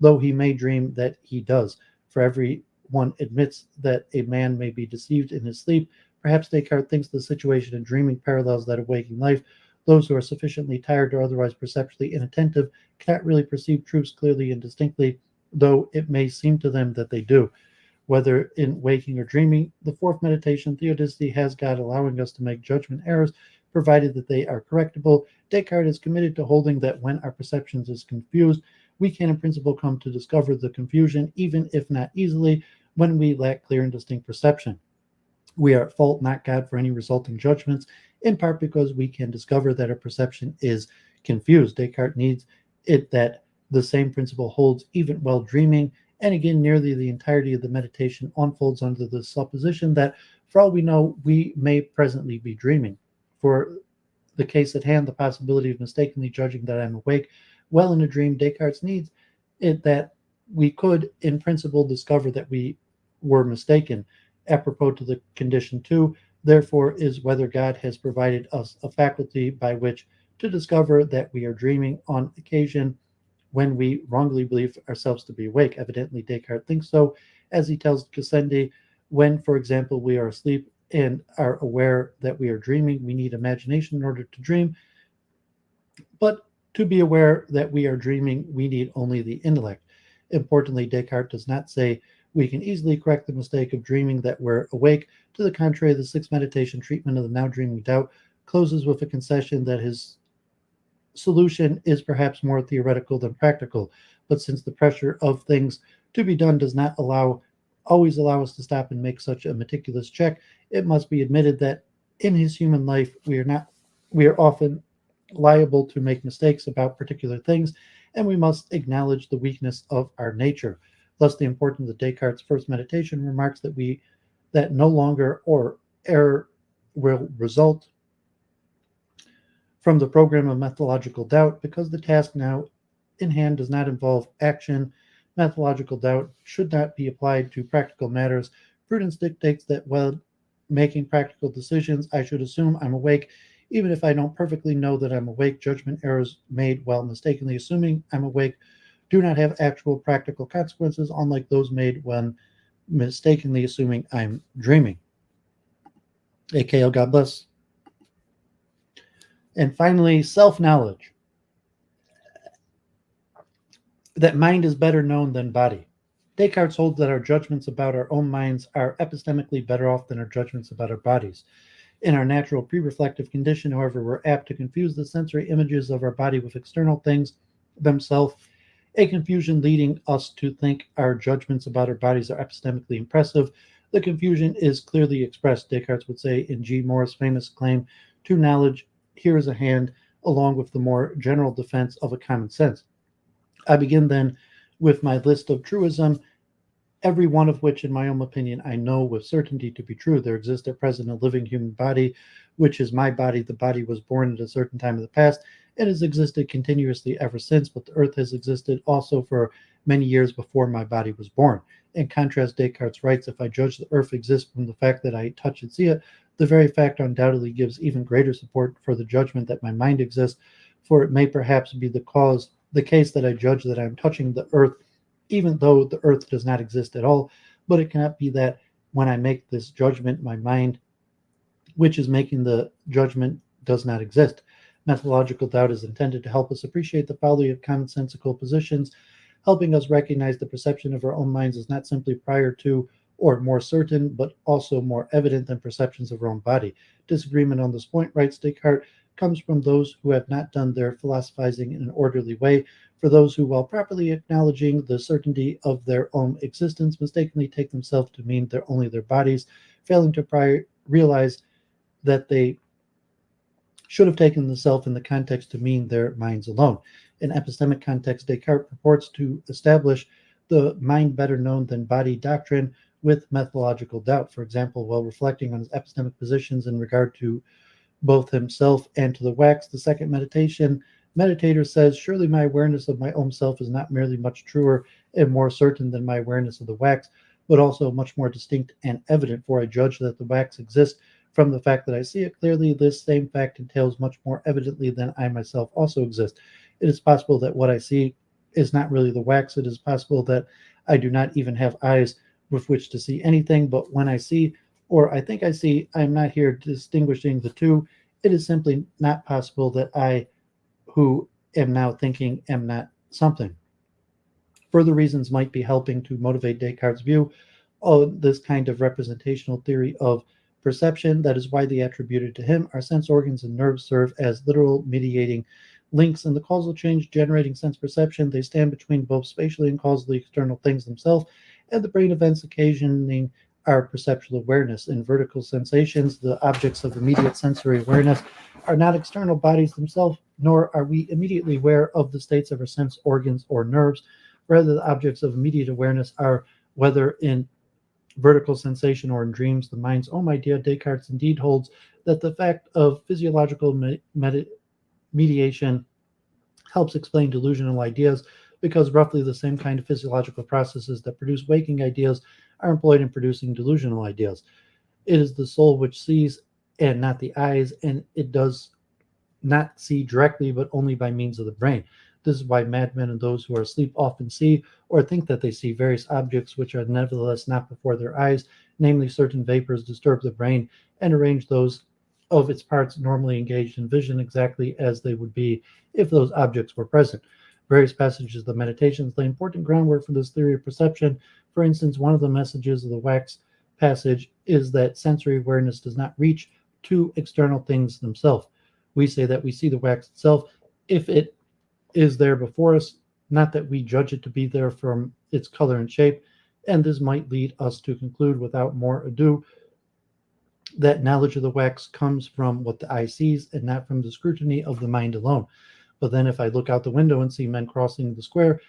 though he may dream that he does. For every one admits that a man may be deceived in his sleep. Perhaps Descartes thinks the situation in dreaming parallels that of waking life. Those who are sufficiently tired or otherwise perceptually inattentive cannot really perceive truths clearly and distinctly, though it may seem to them that they do. Whether in waking or dreaming, the fourth meditation, theodicity, has God allowing us to make judgment errors, provided that they are correctable. Descartes is committed to holding that when our perceptions is confused, we can in principle come to discover the confusion, even if not easily, when we lack clear and distinct perception. We are at fault, not God, for any resulting judgments, in part because we can discover that our perception is confused. Descartes needs it that the same principle holds even while dreaming, and again, nearly the entirety of the meditation unfolds under the supposition that, for all we know, we may presently be dreaming. For the case at hand, the possibility of mistakenly judging that I'm awake well in a dream, Descartes needs it that we could, in principle, discover that we were mistaken. Apropos to the condition 2, therefore, is whether God has provided us a faculty by which to discover that we are dreaming on occasion when we wrongly believe ourselves to be awake. Evidently, Descartes thinks so, as he tells Gassendi, when, for example, we are asleep and are aware that we are dreaming, we need imagination in order to dream. But to be aware that we are dreaming, we need only the intellect. Importantly, Descartes does not say we can easily correct the mistake of dreaming that we're awake. To the contrary, the sixth meditation treatment of the now dreaming doubt closes with a concession that his solution is perhaps more theoretical than practical. But since the pressure of things to be done does not always allow us to stop and make such a meticulous check, it must be admitted that in his human life we are often liable to make mistakes about particular things, and we must acknowledge the weakness of our nature. Thus, the importance of Descartes' first meditation remarks that no longer or error will result from the program of methodological doubt, because the task now in hand does not involve action. Methodological doubt should not be applied to practical matters. Prudence dictates that while making practical decisions, I should assume I'm awake, even if I don't perfectly know that I'm awake. Judgment errors made while mistakenly assuming I'm awake do not have actual practical consequences, unlike those made when mistakenly assuming I'm dreaming. AKL, God bless. And finally, self-knowledge. That mind is better known than body. Descartes holds that our judgments about our own minds are epistemically better off than our judgments about our bodies. In our natural pre-reflective condition, however, we're apt to confuse the sensory images of our body with external things themselves, a confusion leading us to think our judgments about our bodies are epistemically impressive. The confusion is clearly expressed, Descartes would say, in G. Moore's famous claim to knowledge, here is a hand, along with the more general defense of a common sense. I begin then with my list of truism, every one of which, in my own opinion, I know with certainty to be true. There exists at present a living human body, which is my body. The body was born at a certain time of the past and has existed continuously ever since, but the earth has existed also for many years before my body was born. In contrast, Descartes writes, if I judge the earth exists from the fact that I touch and see it, the very fact undoubtedly gives even greater support for the judgment that my mind exists, for it may perhaps be the case that I judge that I am touching the earth, even though the earth does not exist at all, but it cannot be that when I make this judgment, my mind, which is making the judgment, does not exist. Methodological doubt is intended to help us appreciate the folly of commonsensical positions, helping us recognize the perception of our own minds is not simply prior to or more certain, but also more evident than perceptions of our own body. Disagreement on this point, writes Descartes, comes from those who have not done their philosophizing in an orderly way. For those who, while properly acknowledging the certainty of their own existence, mistakenly take themselves to mean only their bodies, failing to realize that they should have taken the self in the context to mean their minds alone. In epistemic context, Descartes purports to establish the mind better known than body doctrine with methodological doubt. For example, while reflecting on his epistemic positions in regard to both himself and to the wax, the second meditator says, surely my awareness of my own self is not merely much truer and more certain than my awareness of the wax, but also much more distinct and evident, for I judge that the wax exists from the fact that I see it clearly. This same fact entails much more evidently than I myself also exist. It is possible that what I see is not really the wax. It is possible that I do not even have eyes with which to see anything, but when I see, or I think I see, I am not here distinguishing the two. It is simply not possible that I, who am now thinking, am not something. Further reasons might be helping to motivate Descartes' view of this kind of representational theory of perception. That is widely attributed to him. Our sense organs and nerves serve as literal mediating links in the causal change generating sense perception. They stand between both spatially and causally external things themselves and the brain events occasioning our perceptual awareness. In vertical sensations, the objects of immediate sensory awareness are not external bodies themselves, nor are we immediately aware of the states of our sense organs or nerves. Rather, the objects of immediate awareness are, whether in vertical sensation or in dreams, the mind's own idea. Descartes indeed holds that the fact of physiological mediation helps explain delusional ideas, because roughly the same kind of physiological processes that produce waking ideas are employed in producing delusional ideas. It is the soul which sees and not the eyes, and it does not see directly but only by means of the brain. This is why madmen and those who are asleep often see or think that they see various objects which are nevertheless not before their eyes, namely certain vapors disturb the brain and arrange those of its parts normally engaged in vision exactly as they would be if those objects were present. Various passages of the Meditations lay important groundwork for this theory of perception. For instance, one of the messages of the wax passage is that sensory awareness does not reach to external things themselves. We say that we see the wax itself if it is there before us, not that we judge it to be there from its color and shape, and this might lead us to conclude without more ado that knowledge of the wax comes from what the eye sees and not from the scrutiny of the mind alone. But then if I look out the window and see men crossing the square,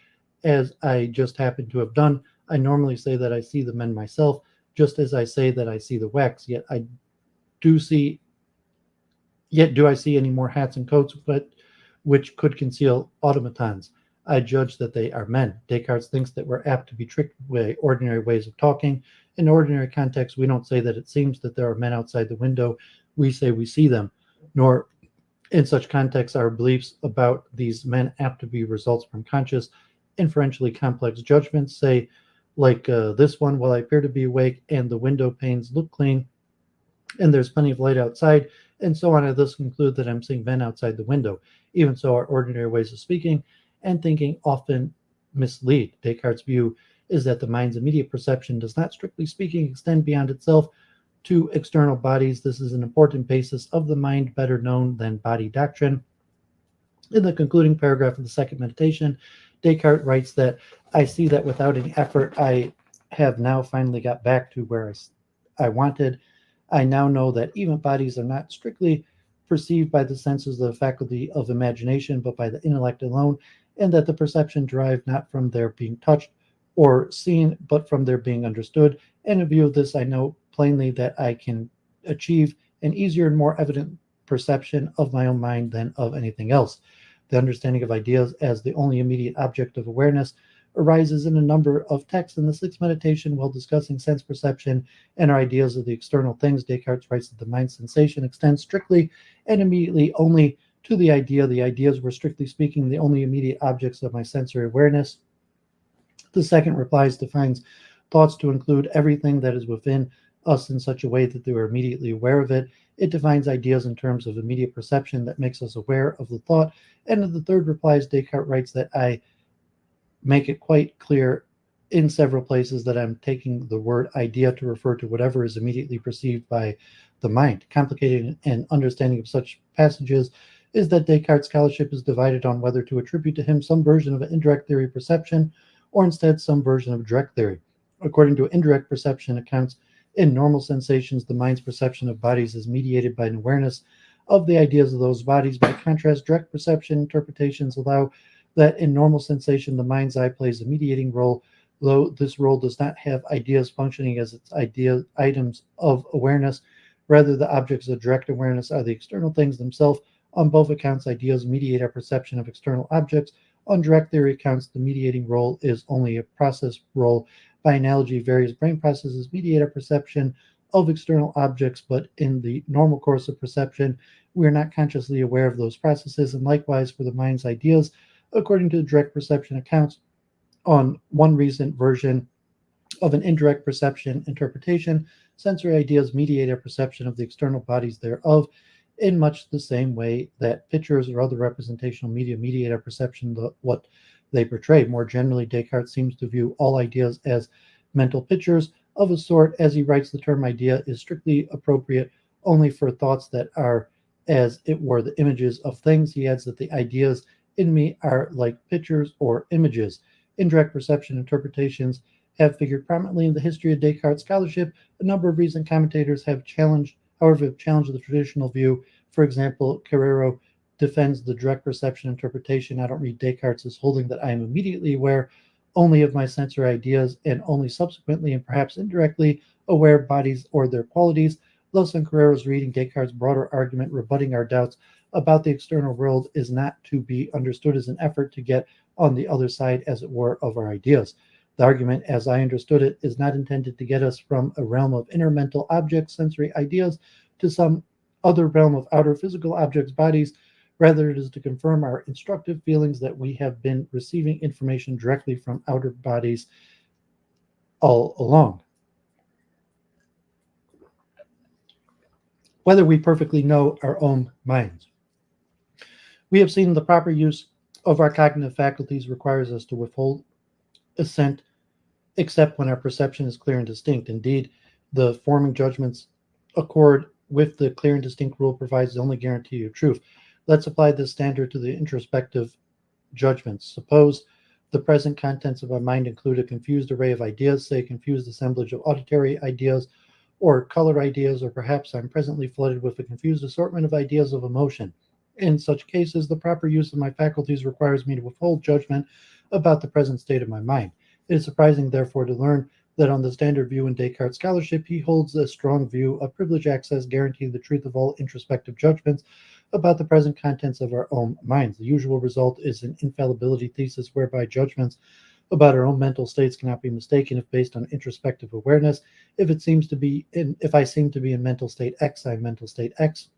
as I just happen to have done, I normally say that I see the men myself, just as I say that I see the wax. Do see Yet do I see any more hats and coats but which could conceal automatons? I judge that they are men. Descartes thinks that we're apt to be tricked by ordinary ways of talking. In ordinary context, we don't say that it seems that there are men outside the window. We say we see them. Nor in such contexts are beliefs about these men apt to be results from conscious, inferentially complex judgments, say, like this one, while I appear to be awake and the window panes look clean and there's plenty of light outside, and so on. I thus conclude that I'm seeing men outside the window. Even so, our ordinary ways of speaking and thinking often mislead. Descartes' view is that the mind's immediate perception does not, strictly speaking, extend beyond itself to external bodies. This is an important basis of the mind better known than body doctrine. In the concluding paragraph of the second meditation, Descartes writes that I see that without any effort, I have now finally got back to where I wanted. I now know that even bodies are not strictly perceived by the senses of the faculty of imagination, but by the intellect alone, and that the perception derived not from their being touched or seen, but from their being understood. And in view of this, I know plainly that I can achieve an easier and more evident perception of my own mind than of anything else. The understanding of ideas as the only immediate object of awareness arises in a number of texts. In the Sixth Meditation, while discussing sense perception and our ideas of the external things, Descartes writes that the mind's sensation extends strictly and immediately only to the idea. The ideas were, strictly speaking, the only immediate objects of my sensory awareness. The second replies defines thoughts to include everything that is within us in such a way that they are immediately aware of it. It defines ideas in terms of immediate perception that makes us aware of the thought. And in the third replies, Descartes writes that I make it quite clear in several places that I'm taking the word idea to refer to whatever is immediately perceived by the mind. Complicating an understanding of such passages is that Descartes' scholarship is divided on whether to attribute to him some version of an indirect theory of perception or instead some version of direct theory. According to indirect perception accounts, in normal sensations, the mind's perception of bodies is mediated by an awareness of the ideas of those bodies. By contrast, direct perception interpretations allow that in normal sensation, the mind's eye plays a mediating role, though this role does not have ideas functioning as its items of awareness. Rather, the objects of direct awareness are the external things themselves. On both accounts, ideas mediate our perception of external objects. On direct theory accounts, the mediating role is only a process role. By analogy, various brain processes mediate our perception of external objects, but in the normal course of perception, we are not consciously aware of those processes. And likewise, for the mind's ideas, according to the direct perception accounts, on one recent version of an indirect perception interpretation, sensory ideas mediate our perception of the external bodies thereof in much the same way that pictures or other representational media mediate our perception of what they portray. More generally, Descartes seems to view all ideas as mental pictures of a sort. As he writes, the term idea is strictly appropriate only for thoughts that are, as it were, the images of things. He adds that the ideas in me are like pictures or images. Indirect perception interpretations have figured prominently in the history of Descartes' scholarship. A number of recent commentators have challenged the traditional view. For example, Carrero defends the direct perception interpretation. I don't read Descartes as holding that I am immediately aware only of my sensory ideas and only subsequently and perhaps indirectly aware of bodies or their qualities. Thus, in Carrero's reading, Descartes' broader argument rebutting our doubts about the external world is not to be understood as an effort to get on the other side, as it were, of our ideas. The argument, as I understood it, is not intended to get us from a realm of inner mental objects, sensory ideas, to some other realm of outer physical objects, bodies. Rather, it is to confirm our instructive feelings that we have been receiving information directly from outer bodies all along. Whether we perfectly know our own minds. We have seen the proper use of our cognitive faculties requires us to withhold assent except when our perception is clear and distinct. Indeed, the forming judgments accord with the clear and distinct rule provides the only guarantee of truth. Let's apply this standard to the introspective judgments. Suppose the present contents of our mind include a confused array of ideas, say a confused assemblage of auditory ideas or color ideas, or perhaps I'm presently flooded with a confused assortment of ideas of emotion. In such cases, the proper use of my faculties requires me to withhold judgment about the present state of my mind. It is surprising, therefore, to learn that on the standard view in Descartes' scholarship, he holds a strong view of privileged access guaranteeing the truth of all introspective judgments about the present contents of our own minds. The usual result is an infallibility thesis whereby judgments about our own mental states cannot be mistaken if based on introspective awareness. If I seem to be in mental state X, I'm mental state X.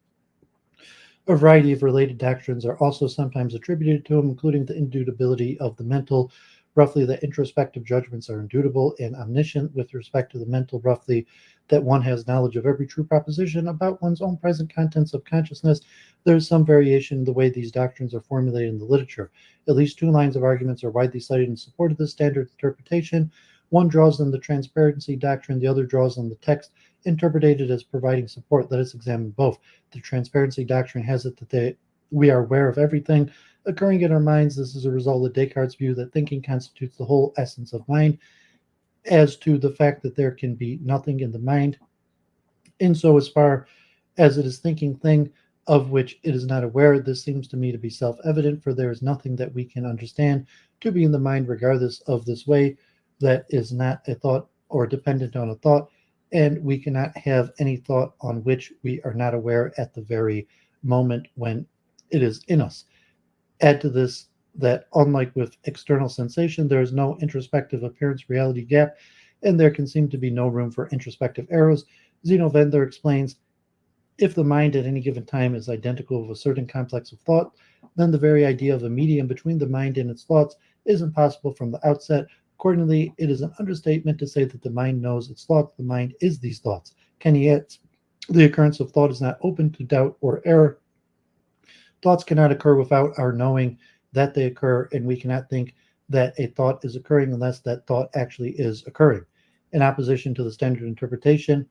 A variety of related doctrines are also sometimes attributed to him, including the indubitability of the mental, roughly that introspective judgments are indubitable, and omniscient with respect to the mental, roughly that one has knowledge of every true proposition about one's own present contents of consciousness. There is some variation in the way these doctrines are formulated in the literature. At least two lines of arguments are widely cited in support of this standard interpretation. One draws on the transparency doctrine, the other draws on the text interpreted as providing support. Let us examine both. The transparency doctrine has it that we are aware of everything occurring in our minds. This is a result of Descartes' view that thinking constitutes the whole essence of mind. As to the fact that there can be nothing in the mind, in so as far as it is thinking thing of which it is not aware, this seems to me to be self-evident, for there is nothing that we can understand to be in the mind regardless of this way that is not a thought or dependent on a thought, and we cannot have any thought on which we are not aware at the very moment when it is in us. Add to this that, unlike with external sensation, there is no introspective appearance reality gap, and there can seem to be no room for introspective errors. Zeno Vendler explains, if the mind at any given time is identical with a certain complex of thought, then the very idea of a medium between the mind and its thoughts is impossible from the outset. Accordingly, it is an understatement to say that the mind knows its thoughts. The mind is these thoughts. Kenny adds, the occurrence of thought is not open to doubt or error. Thoughts cannot occur without our knowing that they occur, and we cannot think that a thought is occurring unless that thought actually is occurring. In opposition to the standard interpretation,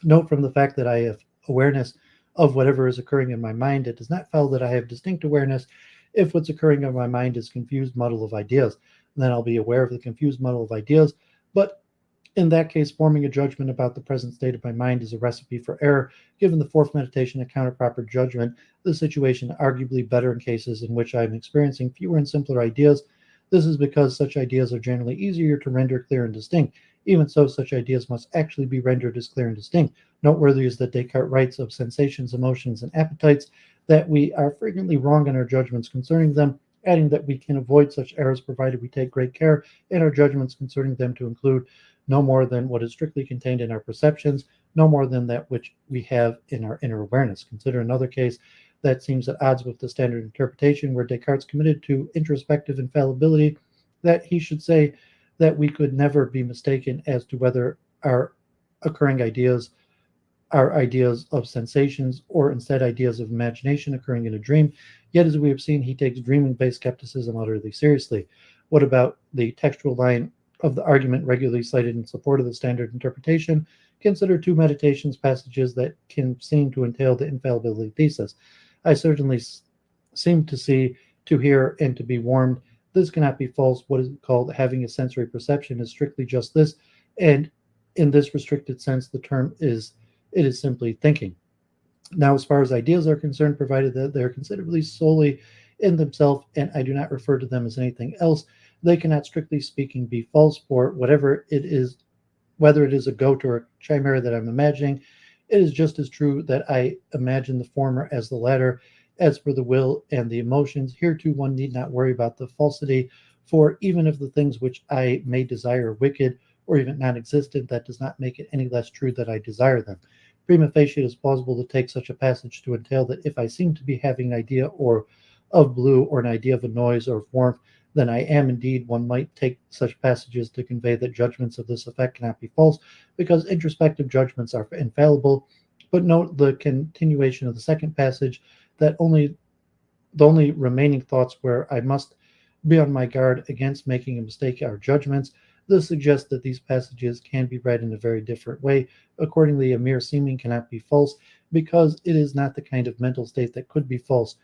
note from the fact that I have awareness of whatever is occurring in my mind, it does not follow that I have distinct awareness if what's occurring in my mind is confused muddle of ideas. Then I'll be aware of the confused muddle of ideas, but in that case, forming a judgment about the present state of my mind is a recipe for error. Given the fourth meditation account of proper judgment, the situation arguably better in cases in which I am experiencing fewer and simpler ideas. This is because such ideas are generally easier to render clear and distinct. Even so, such ideas must actually be rendered as clear and distinct. Noteworthy is that Descartes writes of sensations, emotions, and appetites that we are frequently wrong in our judgments concerning them, adding that we can avoid such errors provided we take great care in our judgments concerning them to include no more than what is strictly contained in our perceptions, no more than that which we have in our inner awareness. Consider another case that seems at odds with the standard interpretation, where Descartes committed to introspective infallibility, that he should say that we could never be mistaken as to whether our occurring ideas are ideas of sensations or instead ideas of imagination occurring in a dream. Yet, as we have seen, he takes dreaming based skepticism utterly seriously. What about the textual line of the argument regularly cited in support of the standard interpretation? Consider two meditations passages that can seem to entail the infallibility thesis. I certainly seem to see, to hear, and to be warmed. This cannot be false. What is called having a sensory perception is strictly just this, and in this restricted sense, the term is it is simply thinking. Now, as far as ideas are concerned, provided that they're considerably solely in themselves, and I do not refer to them as anything else, they cannot, strictly speaking, be false, for whatever it is, whether it is a goat or a chimera that I'm imagining, it is just as true that I imagine the former as the latter. As for the will and the emotions, here too one need not worry about the falsity, for even if the things which I may desire are wicked or even non existent, that does not make it any less true that I desire them. Prima facie, it is plausible to take such a passage to entail that if I seem to be having an idea or of blue or an idea of a noise or of warmth, then I am indeed. One might take such passages to convey that judgments of this effect cannot be false, because introspective judgments are infallible. But note the continuation of the second passage, that the only remaining thoughts where I must be on my guard against making a mistake are judgments. This suggests that these passages can be read in a very different way. Accordingly, a mere seeming cannot be false, because it is not the kind of mental state that could be false.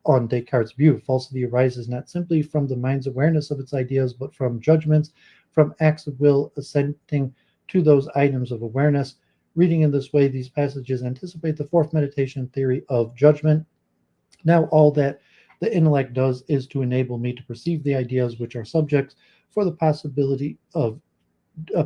On Descartes' view, falsity arises not simply from the mind's awareness of its ideas, but from judgments, from acts of will assenting to those items of awareness. Reading in this way, these passages anticipate the fourth meditation theory of judgment. Now, all that the intellect does is to enable me to perceive the ideas which are subjects for the possibility of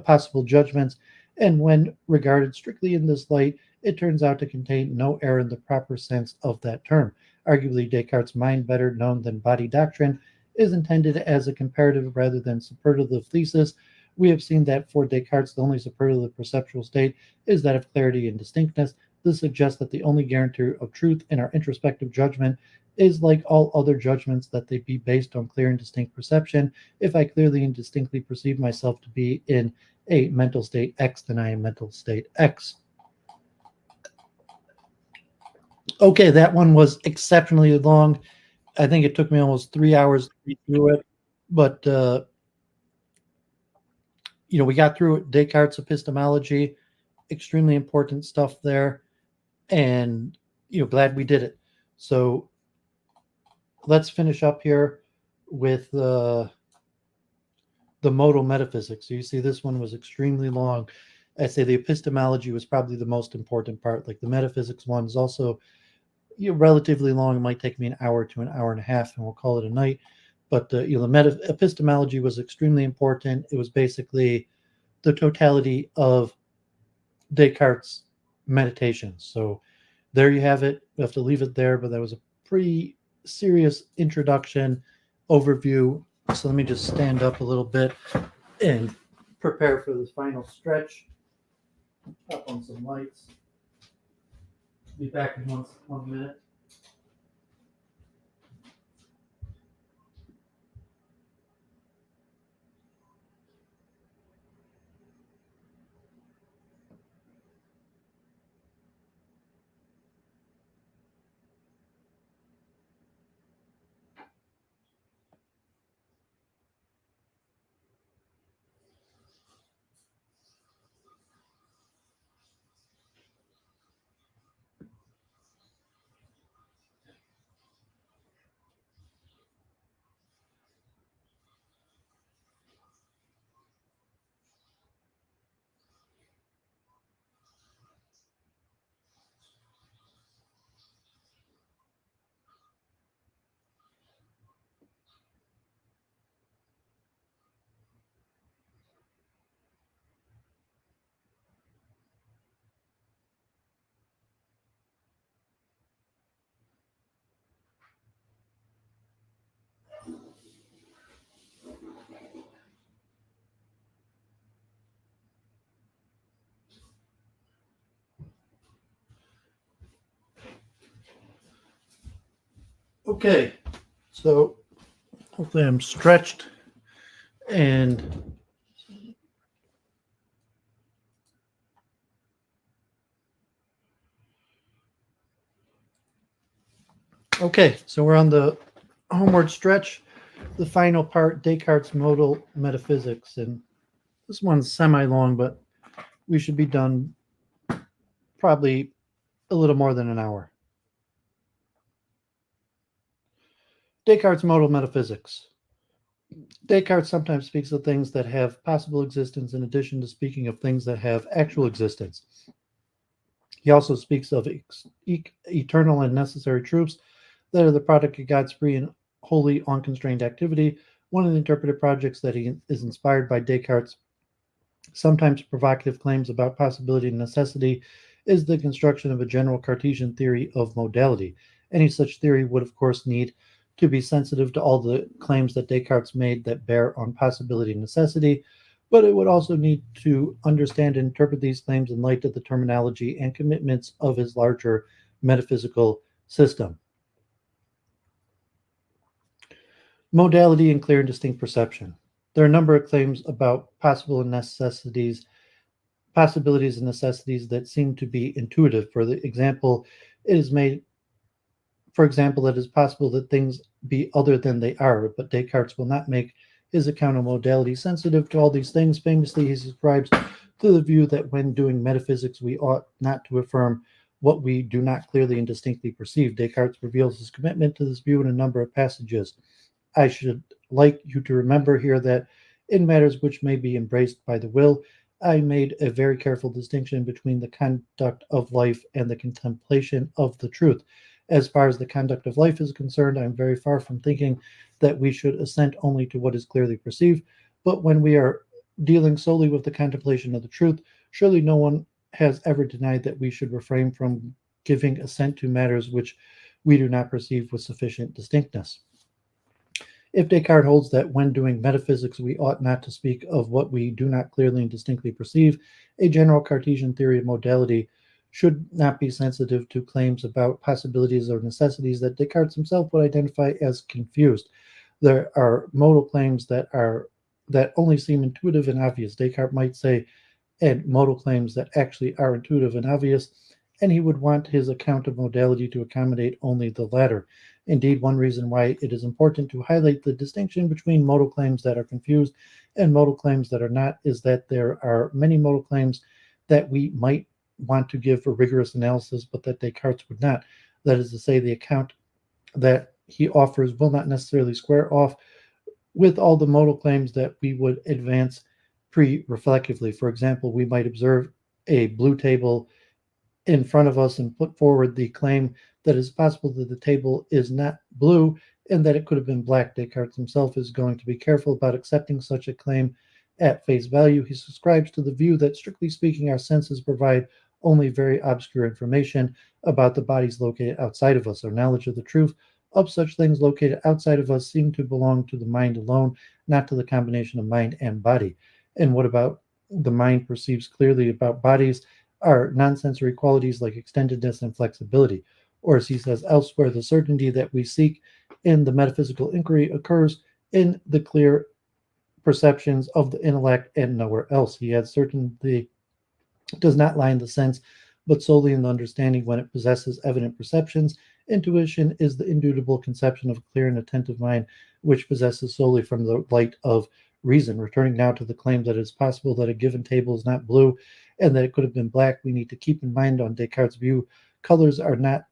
possible judgments, and when regarded strictly in this light, it turns out to contain no error in the proper sense of that term. Arguably, Descartes' mind, better known than body doctrine, is intended as a comparative rather than superlative thesis. We have seen that for Descartes, the only superlative perceptual state is that of clarity and distinctness. This suggests that the only guarantee of truth in our introspective judgment is, like all other judgments, that they be based on clear and distinct perception. If I clearly and distinctly perceive myself to be in a mental state X, then I am mental state X. Okay, that one was exceptionally long. I think it took me almost 3 hours to read through it, but we got through it. Descartes' epistemology, extremely important stuff there, and glad we did it. So let's finish up here with the modal metaphysics. So you see, this one was extremely long. I say the epistemology was probably the most important part. Like the metaphysics one is also relatively long. It might take me an hour to an hour and a half, and we'll call it a night. But the epistemology was extremely important. It was basically the totality of Descartes' meditations. So there you have it. We have to leave it there, but that was a pretty serious introduction overview. So let me just stand up a little bit and prepare for this final stretch. Up on some lights. Be back in one minute. Okay, so hopefully I'm stretched and okay, so we're on the homeward stretch, the final part, Descartes' Modal Metaphysics. And this one's semi-long, but we should be done probably a little more than an hour. Descartes' Modal Metaphysics. Descartes sometimes speaks of things that have possible existence in addition to speaking of things that have actual existence. He also speaks of eternal and necessary truths that are the product of God's free and wholly unconstrained activity. One of the interpretive projects that he is inspired by Descartes' sometimes provocative claims about possibility and necessity is the construction of a general Cartesian theory of modality. Any such theory would, of course, need to be sensitive to all the claims that Descartes made that bear on possibility and necessity, but it would also need to understand and interpret these claims in light of the terminology and commitments of his larger metaphysical system. Modality and clear and distinct perception. There are a number of claims about possibilities and necessities that seem to be intuitive. For example, it is made, for example, that it is possible that things be other than they are, but Descartes will not make his account of modality sensitive to all these things. Famously, he subscribes to the view that when doing metaphysics, we ought not to affirm what we do not clearly and distinctly perceive. Descartes reveals his commitment to this view in a number of passages. I should like you to remember here that in matters which may be embraced by the will, I made a very careful distinction between the conduct of life and the contemplation of the truth. As far as the conduct of life is concerned, I am very far from thinking that we should assent only to what is clearly perceived, but when we are dealing solely with the contemplation of the truth, surely no one has ever denied that we should refrain from giving assent to matters which we do not perceive with sufficient distinctness. If Descartes holds that when doing metaphysics we ought not to speak of what we do not clearly and distinctly perceive, a general Cartesian theory of modality should not be sensitive to claims about possibilities or necessities that Descartes himself would identify as confused. There are modal claims that only seem intuitive and obvious. Descartes might say, and modal claims that actually are intuitive and obvious, and he would want his account of modality to accommodate only the latter. Indeed, one reason why it is important to highlight the distinction between modal claims that are confused and modal claims that are not is that there are many modal claims that we might want to give for rigorous analysis, but that Descartes would not. That is to say, the account that he offers will not necessarily square off with all the modal claims that we would advance pre-reflectively. For example, we might observe a blue table in front of us and put forward the claim that it's possible that the table is not blue and that it could have been black. Descartes himself is going to be careful about accepting such a claim at face value. He subscribes to the view that, strictly speaking, our senses provide only very obscure information about the bodies located outside of us. Our knowledge of the truth of such things located outside of us seem to belong to the mind alone, not to the combination of mind and body. And what about the mind perceives clearly about bodies are non-sensory qualities like extendedness and flexibility. Or as he says elsewhere, the certainty that we seek in the metaphysical inquiry occurs in the clear perceptions of the intellect and nowhere else. He adds certainty does not lie in the sense, but solely in the understanding when it possesses evident perceptions. Intuition is the indubitable conception of a clear and attentive mind, which possesses solely from the light of reason. Returning now to the claim that it is possible that a given table is not blue and that it could have been black, we need to keep in mind on Descartes' view, colors are not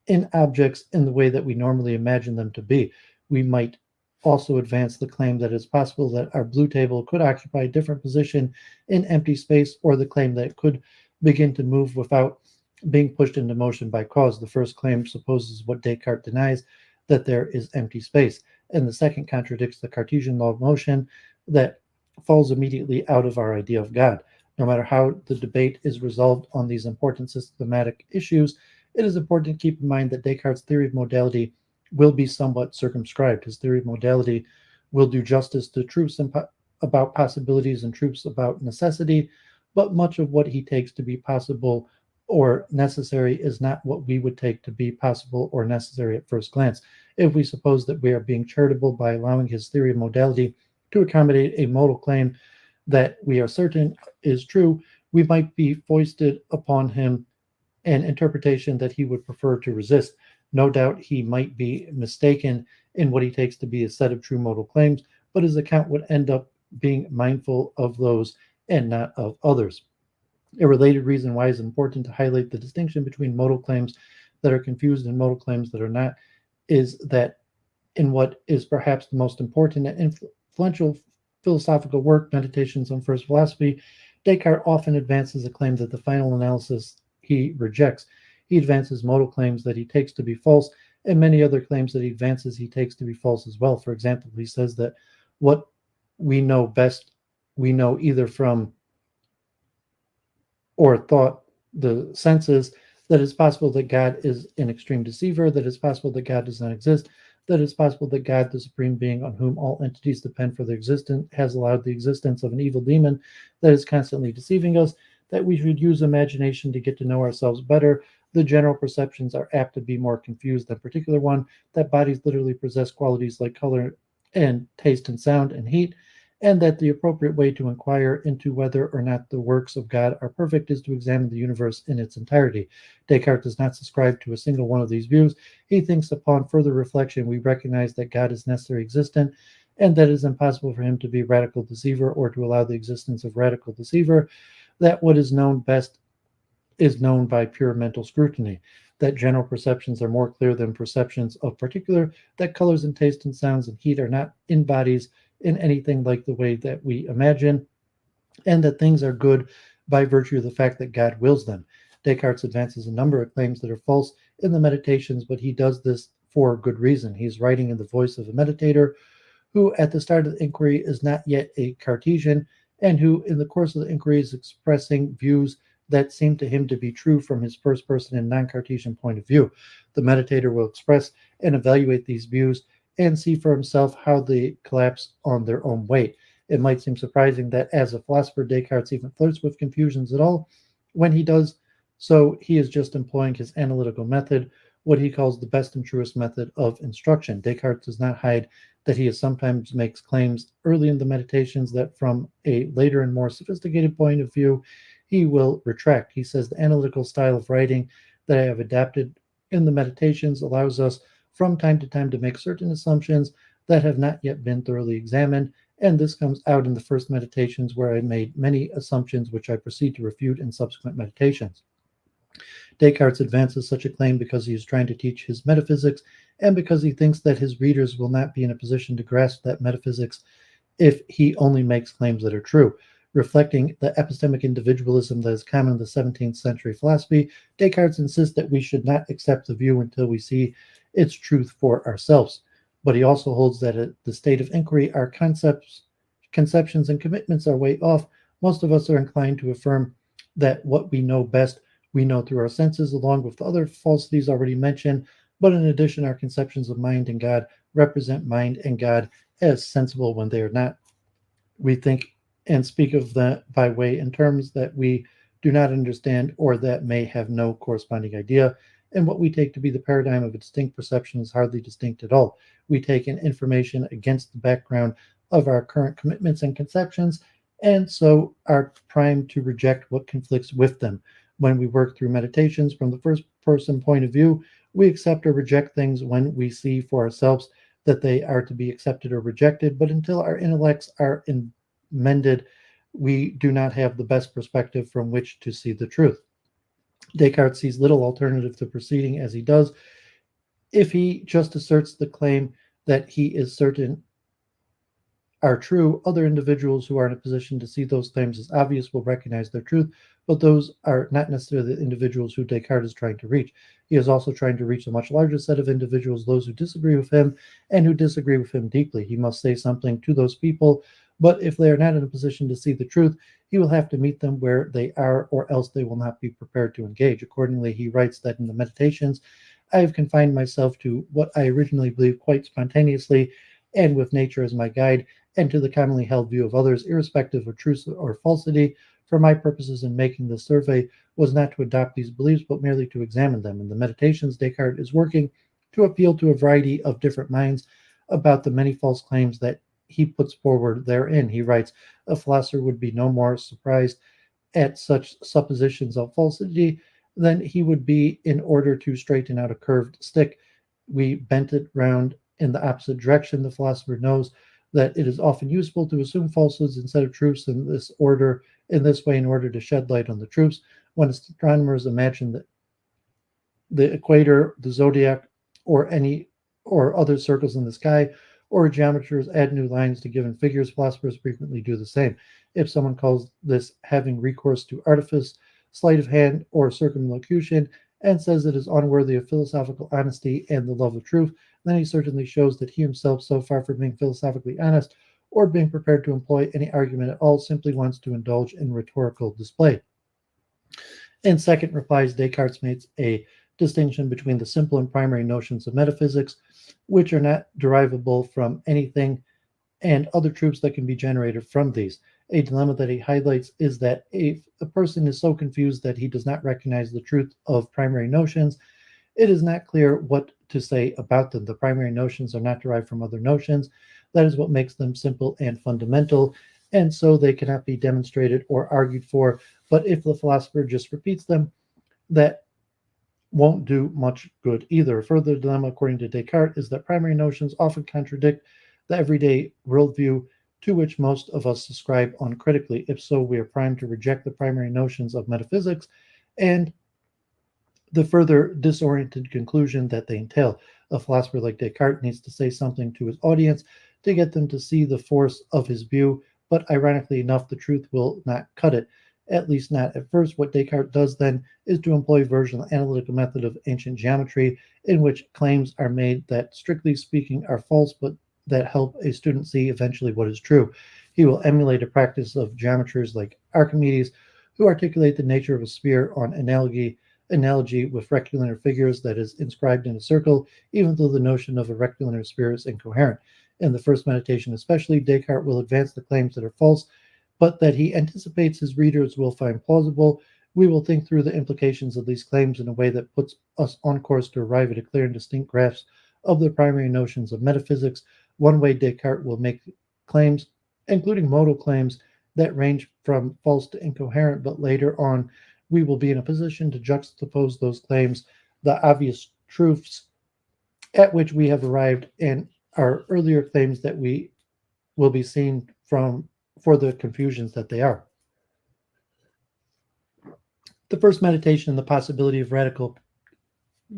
in objects in the way that we normally imagine them to be. We might also advance the claim that it's possible that our blue table could occupy a different position in empty space, or the claim that it could begin to move without being pushed into motion by cause. The first claim supposes what Descartes denies, that there is empty space, and the second contradicts the Cartesian law of motion that falls immediately out of our idea of God. No matter how the debate is resolved on these important systematic issues, it is important to keep in mind that Descartes' theory of modality will be somewhat circumscribed. His theory of modality will do justice to truths about possibilities and truths about necessity, but much of what he takes to be possible or necessary is not what we would take to be possible or necessary at first glance. If we suppose that we are being charitable by allowing his theory of modality to accommodate a modal claim that we are certain is true, we might be foisted upon him an interpretation that he would prefer to resist. No doubt he might be mistaken in what he takes to be a set of true modal claims, but his account would end up being mindful of those and not of others. A related reason why it's important to highlight the distinction between modal claims that are confused and modal claims that are not is that in what is perhaps the most important and influential philosophical work, Meditations on First Philosophy, Descartes often advances a claim that the final analysis he rejects. He advances modal claims that he takes to be false, and many other claims that he advances he takes to be false as well. For example, he says that what we know best, we know either from or thought the senses, that it's possible that God is an extreme deceiver, that it's possible that God does not exist, that it's possible that God, the supreme being on whom all entities depend for their existence, has allowed the existence of an evil demon that is constantly deceiving us, that we should use imagination to get to know ourselves better. The general perceptions are apt to be more confused than particular one, that bodies literally possess qualities like color and taste and sound and heat, and that the appropriate way to inquire into whether or not the works of God are perfect is to examine the universe in its entirety. Descartes does not subscribe to a single one of these views. He thinks upon further reflection we recognize that God is necessarily existent, and that it is impossible for him to be a radical deceiver or to allow the existence of radical deceiver, that what is known best is known by pure mental scrutiny, that general perceptions are more clear than perceptions of particular, that colors and taste and sounds and heat are not in bodies in anything like the way that we imagine, and that things are good by virtue of the fact that God wills them. Descartes advances a number of claims that are false in the Meditations, but he does this for good reason. He's writing in the voice of a meditator who, at the start of the inquiry, is not yet a Cartesian, and who, in the course of the inquiry, is expressing views that seem to him to be true from his first person and non-Cartesian point of view. The meditator will express and evaluate these views and see for himself how they collapse on their own weight. It might seem surprising that as a philosopher, Descartes even flirts with confusions at all. When he does so, he is just employing his analytical method, what he calls the best and truest method of instruction. Descartes does not hide that he sometimes makes claims early in the Meditations that from a later and more sophisticated point of view, he will retract. He says the analytical style of writing that I have adapted in the Meditations allows us from time to time to make certain assumptions that have not yet been thoroughly examined, and this comes out in the first Meditations where I made many assumptions which I proceed to refute in subsequent Meditations. Descartes advances such a claim because he is trying to teach his metaphysics, and because he thinks that his readers will not be in a position to grasp that metaphysics if he only makes claims that are true. Reflecting the epistemic individualism that is common in the 17th century philosophy, Descartes insists that we should not accept the view until we see its truth for ourselves. But he also holds that at the state of inquiry, our conceptions, and commitments are way off. Most of us are inclined to affirm that what we know best we know through our senses, along with the other falsities already mentioned. But in addition, our conceptions of mind and God represent mind and God as sensible when they are not. We think and speak of that by way in terms that we do not understand or that may have no corresponding idea. And what we take to be the paradigm of a distinct perception is hardly distinct at all. We take in information against the background of our current commitments and conceptions, and so are primed to reject what conflicts with them. When we work through meditations from the first person point of view, we accept or reject things when we see for ourselves that they are to be accepted or rejected, but until our intellects are mended, we do not have the best perspective from which to see the truth. Descartes sees little alternative to proceeding as he does if he just asserts the claim that he is certain are true. Other individuals who are in a position to see those claims as obvious will recognize their truth, but those are not necessarily the individuals who Descartes is trying to reach. He is also trying to reach a much larger set of individuals, those who disagree with him and who disagree with him deeply. He must say something to those people, but if they are not in a position to see the truth, he will have to meet them where they are, or else they will not be prepared to engage. Accordingly, he writes that in the Meditations, I have confined myself to what I originally believed quite spontaneously, and with nature as my guide, and to the commonly held view of others, irrespective of truth or falsity. For my purposes in making this survey was not to adopt these beliefs, but merely to examine them. In the Meditations, Descartes is working to appeal to a variety of different minds about the many false claims that he puts forward therein. He writes, a philosopher would be no more surprised at such suppositions of falsity than he would be in order to straighten out a curved stick. We bent it round in the opposite direction. The philosopher knows that it is often useful to assume falsehoods instead of truths in this way in order to shed light on the truths. When astronomers imagine that the equator, the zodiac, or any or other circles in the sky, or geometers add new lines to given figures, philosophers frequently do the same. If someone calls this having recourse to artifice, sleight of hand, or circumlocution, and says it is unworthy of philosophical honesty and the love of truth, then he certainly shows that he himself, so far from being philosophically honest or being prepared to employ any argument at all, simply wants to indulge in rhetorical display. In second replies, Descartes makes a distinction between the simple and primary notions of metaphysics, which are not derivable from anything, and other truths that can be generated from these. A dilemma that he highlights is that if a person is so confused that he does not recognize the truth of primary notions, it is not clear what to say about them. The primary notions are not derived from other notions. That is what makes them simple and fundamental, and so they cannot be demonstrated or argued for. But if the philosopher just repeats them, that won't do much good either. A further dilemma, according to Descartes, is that primary notions often contradict the everyday worldview to which most of us subscribe uncritically. If so, we are primed to reject the primary notions of metaphysics and the further disoriented conclusion that they entail. A philosopher like Descartes needs to say something to his audience to get them to see the force of his view, but ironically enough, the truth will not cut it, at least not at first. What Descartes does then is to employ a version of the analytical method of ancient geometry, in which claims are made that, strictly speaking, are false, but that help a student see eventually what is true. He will emulate a practice of geometers like Archimedes, who articulate the nature of a sphere on analogy with rectilinear figures that is inscribed in a circle, even though the notion of a rectilinear sphere is incoherent. In the first meditation especially, Descartes will advance the claims that are false, but that he anticipates his readers will find plausible. We will think through the implications of these claims in a way that puts us on course to arrive at a clear and distinct grasp of the primary notions of metaphysics. One way Descartes will make claims, including modal claims, that range from false to incoherent, but later on we will be in a position to juxtapose those claims, the obvious truths at which we have arrived, and our earlier claims that we will be seen from for the confusions that they are. The first meditation, the possibility of radical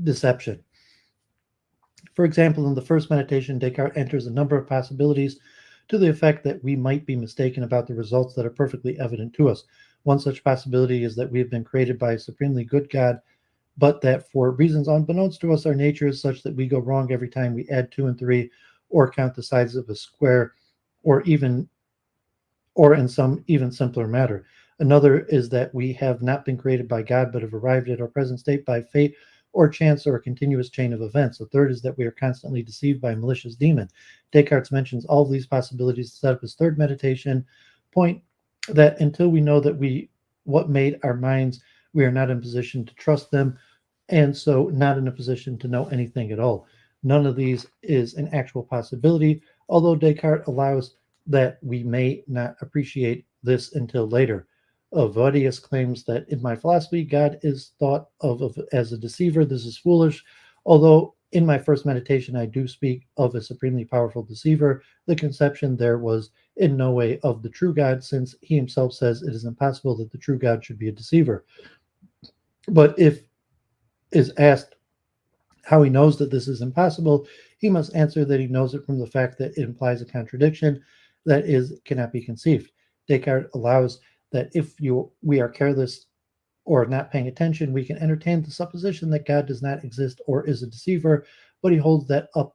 deception. For example, in the first meditation, Descartes enters a number of possibilities to the effect that we might be mistaken about the results that are perfectly evident to us. One such possibility is that we have been created by a supremely good God, but that for reasons unbeknownst to us, our nature is such that we go wrong every time we add 2 and 3, or count the sides of a square, or in some even simpler matter. Another is that we have not been created by God, but have arrived at our present state by fate or chance or a continuous chain of events. A third is that we are constantly deceived by a malicious demon. Descartes mentions all of these possibilities to set up his third meditation point, that until we know that we what made our minds, we are not in position to trust them, and so not in a position to know anything at all. None of these is an actual possibility, although Descartes allows that we may not appreciate this until later. Vodius claims that in my philosophy, God is thought of as a deceiver. This is foolish. Although in my first meditation, I do speak of a supremely powerful deceiver. The conception there was in no way of the true God, since he himself says it is impossible that the true God should be a deceiver. But if is asked how he knows that this is impossible, he must answer that he knows it from the fact that it implies a contradiction that is cannot be conceived. Descartes allows that if we are careless or not paying attention, we can entertain the supposition that God does not exist or is a deceiver, but he holds that up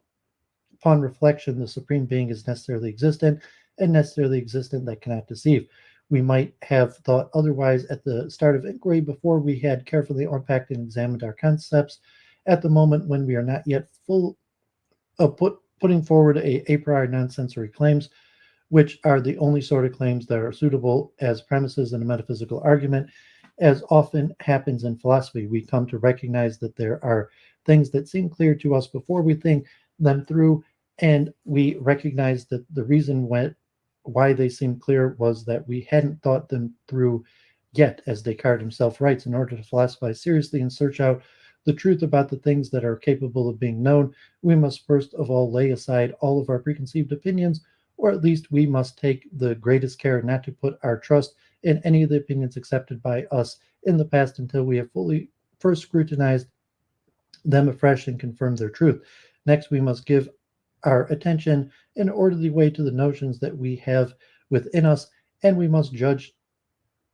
upon reflection, the supreme being is necessarily existent, and necessarily existent that cannot deceive. We might have thought otherwise at the start of inquiry before we had carefully unpacked and examined our concepts. At the moment when we are not yet full of putting forward a priori non-sensory claims, which are the only sort of claims that are suitable as premises in a metaphysical argument. As often happens in philosophy, we come to recognize that there are things that seem clear to us before we think them through, and we recognize that the reason why they seem clear was that we hadn't thought them through yet. As Descartes himself writes, in order to philosophize seriously and search out the truth about the things that are capable of being known, we must first of all lay aside all of our preconceived opinions, or at least we must take the greatest care not to put our trust in any of the opinions accepted by us in the past until we have fully first scrutinized them afresh and confirmed their truth. Next, we must give our attention in an orderly way to the notions that we have within us, and we must judge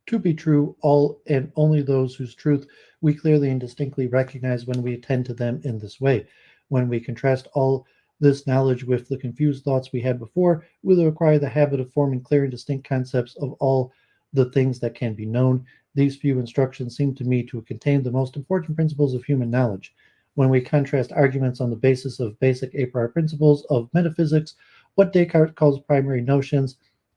to be true all and only those whose truth we clearly and distinctly recognize when we attend to them in this way. When we contrast all this knowledge with the confused thoughts we had before, we will acquire the habit of forming clear and distinct concepts of all the things that can be known. These few instructions seem to me to contain the most important principles of human knowledge. When we contrast arguments on the basis of basic a priori principles of metaphysics, what Descartes calls primary notions,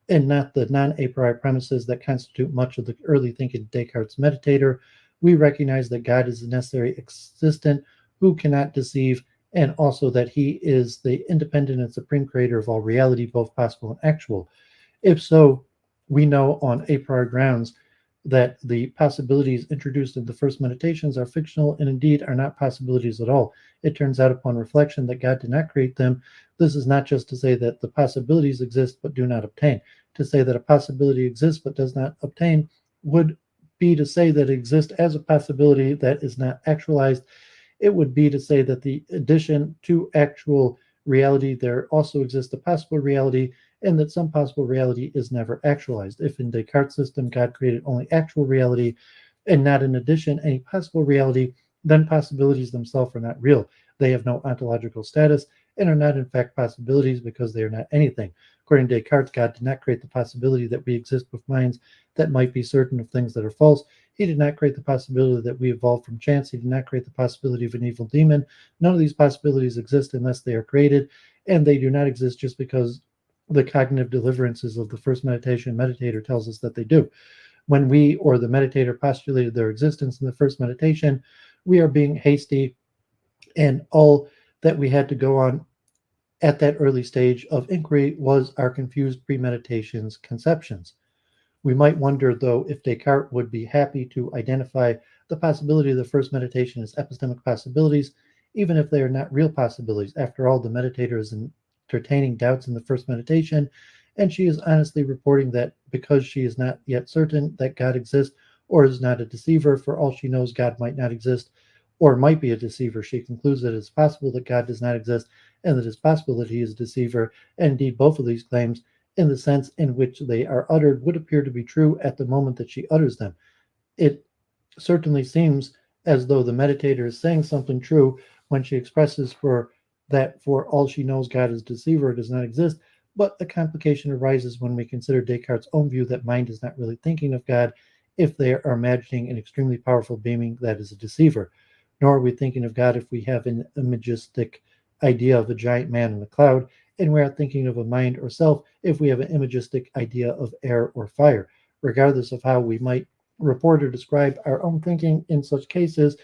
and not the non-a priori premises that constitute much of the early thinking Descartes meditator, we recognize that God is the necessary existent who cannot deceive, and also that he is the independent and supreme creator of all reality, both possible and actual. If so, we know on a priori grounds that the possibilities introduced in the first meditations are fictional and indeed are not possibilities at all. It turns out upon reflection that God did not create them. This is not just to say that the possibilities exist but do not obtain. To say that a possibility exists but does not obtain would be to say that it exists as a possibility that is not actualized. It would be to say that the addition to actual reality, there also exists a possible reality, and that some possible reality is never actualized. If in Descartes' system God created only actual reality and not in addition any possible reality, then possibilities themselves are not real. They have no ontological status and are not in fact possibilities because they are not anything. According to Descartes, God did not create the possibility that we exist with minds that might be certain of things that are false. He did not create the possibility that we evolved from chance. He did not create the possibility of an evil demon. None of these possibilities exist unless they are created, and they do not exist just because the cognitive deliverances of the first meditation meditator tells us that they do. When we or the meditator postulated their existence in the first meditation, we are being hasty, and all that we had to go on at that early stage of inquiry was our confused premeditation's conceptions. We might wonder, though, if Descartes would be happy to identify the possibility of the first meditation as epistemic possibilities, even if they are not real possibilities. After all, the meditator is entertaining doubts in the first meditation, and she is honestly reporting that because she is not yet certain that God exists or is not a deceiver, for all she knows, God might not exist or might be a deceiver. She concludes that it is possible that God does not exist and that it is possible that he is a deceiver. And indeed, both of these claims, in the sense in which they are uttered, would appear to be true at the moment that she utters them. It certainly seems as though the meditator is saying something true when she expresses for that for all she knows God is a deceiver, does not exist, But a complication arises when we consider Descartes' own view that mind is not really thinking of God if they are imagining an extremely powerful being that is a deceiver, nor are we thinking of God if we have an imagistic idea of a giant man in a cloud, and we are thinking of a mind or self if we have an imagistic idea of air or fire. Regardless of how we might report or describe our own thinking in such cases,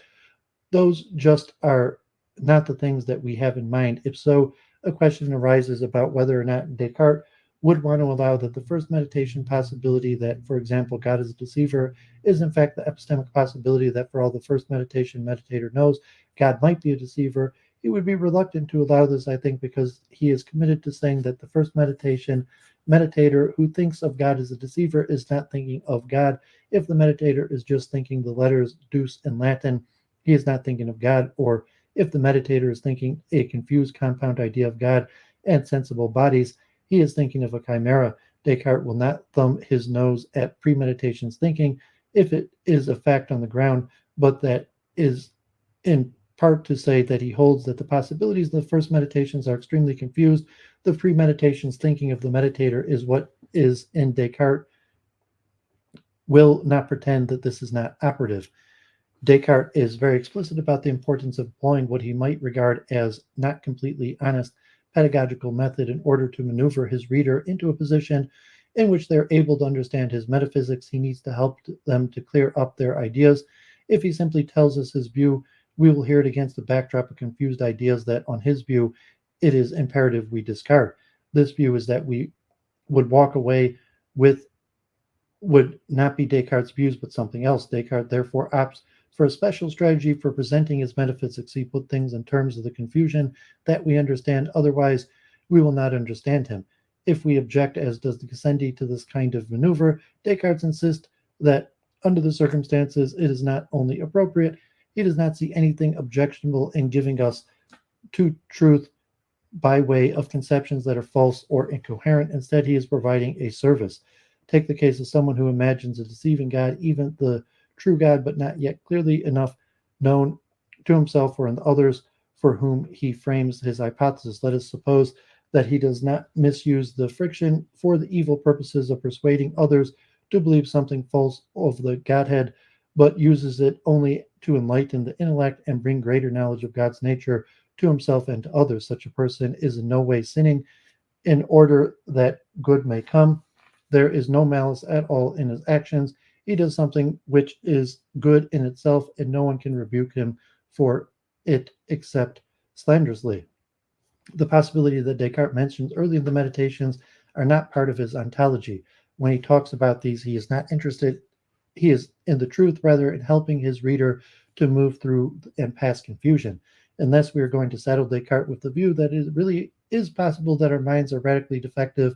those just are not the things that we have in mind. If so, a question arises about whether or not Descartes would want to allow that the first meditation possibility that, for example, God is a deceiver, is in fact the epistemic possibility that for all the first meditation meditator knows, God might be a deceiver. He would be reluctant to allow this, I think, because he is committed to saying that the first meditation meditator who thinks of God as a deceiver is not thinking of God. If the meditator is just thinking the letters Deus in Latin, he is not thinking of God. Or if the meditator is thinking a confused compound idea of God and sensible bodies, he is thinking of a chimera. Descartes will not thumb his nose at premeditation's thinking if it is a fact on the ground, but that is in part to say that he holds that the possibilities of the first meditations are extremely confused. The premeditation's thinking of the meditator is what is in Descartes, will not pretend that this is not operative. Descartes is very explicit about the importance of employing what he might regard as not completely honest pedagogical method in order to maneuver his reader into a position in which they're able to understand his metaphysics. He needs to help them to clear up their ideas. If he simply tells us his view, we will hear it against the backdrop of confused ideas that, on his view, it is imperative we discard. This view is that we would walk away with would not be Descartes' views, but something else. Descartes therefore opts for a special strategy for presenting his metaphysics. He put things in terms of the confusion that we understand, otherwise, we will not understand him. If we object, as does the Gassendi, to this kind of maneuver, Descartes insists that under the circumstances it is not only appropriate, he does not see anything objectionable in giving us to truth by way of conceptions that are false or incoherent. Instead, he is providing a service. Take the case of someone who imagines a deceiving God, even the true God, but not yet clearly enough known to himself or in others for whom he frames his hypothesis. Let us suppose that he does not misuse the friction for the evil purposes of persuading others to believe something false of the Godhead, but uses it only to enlighten the intellect and bring greater knowledge of God's nature to himself and to others. Such a person is in no way sinning in order that good may come. There is no malice at all in his actions. He does something which is good in itself, and no one can rebuke him for it except slanderously. The possibility that Descartes mentions early in the Meditations are not part of his ontology. When he talks about these, he is not interested, he is in the truth, rather, in helping his reader to move through and past confusion. Unless we are going to saddle Descartes with the view that it really is possible that our minds are radically defective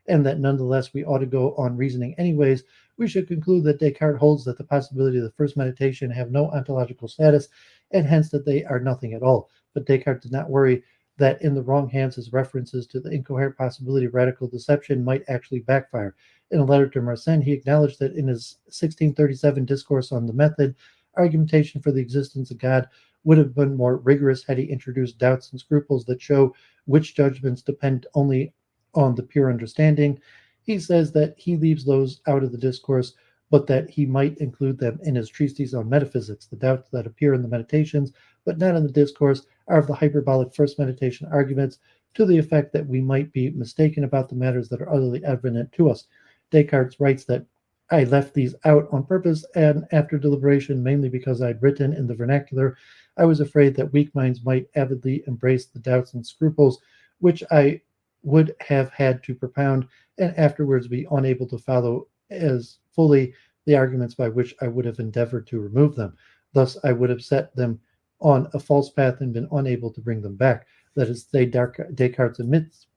and that nonetheless we ought to go on reasoning anyways, we should conclude that Descartes holds that the possibility of the first meditation have no ontological status, and hence that they are nothing at all. But Descartes did not worry that in the wrong hands his references to the incoherent possibility of radical deception might actually backfire. In a letter to Mersenne, he acknowledged that in his 1637 discourse on the method, argumentation for the existence of God would have been more rigorous had he introduced doubts and scruples that show which judgments depend only on the pure understanding. He says that he leaves those out of the discourse, but that he might include them in his treatise on metaphysics. The doubts that appear in the meditations, but not in the discourse, are of the hyperbolic first meditation arguments to the effect that we might be mistaken about the matters that are utterly evident to us. Descartes writes that I left these out on purpose, and after deliberation, mainly because I'd written in the vernacular, I was afraid that weak minds might avidly embrace the doubts and scruples which I would have had to propound, and afterwards be unable to follow as fully the arguments by which I would have endeavored to remove them. Thus, I would have set them on a false path and been unable to bring them back. That is, Descartes admits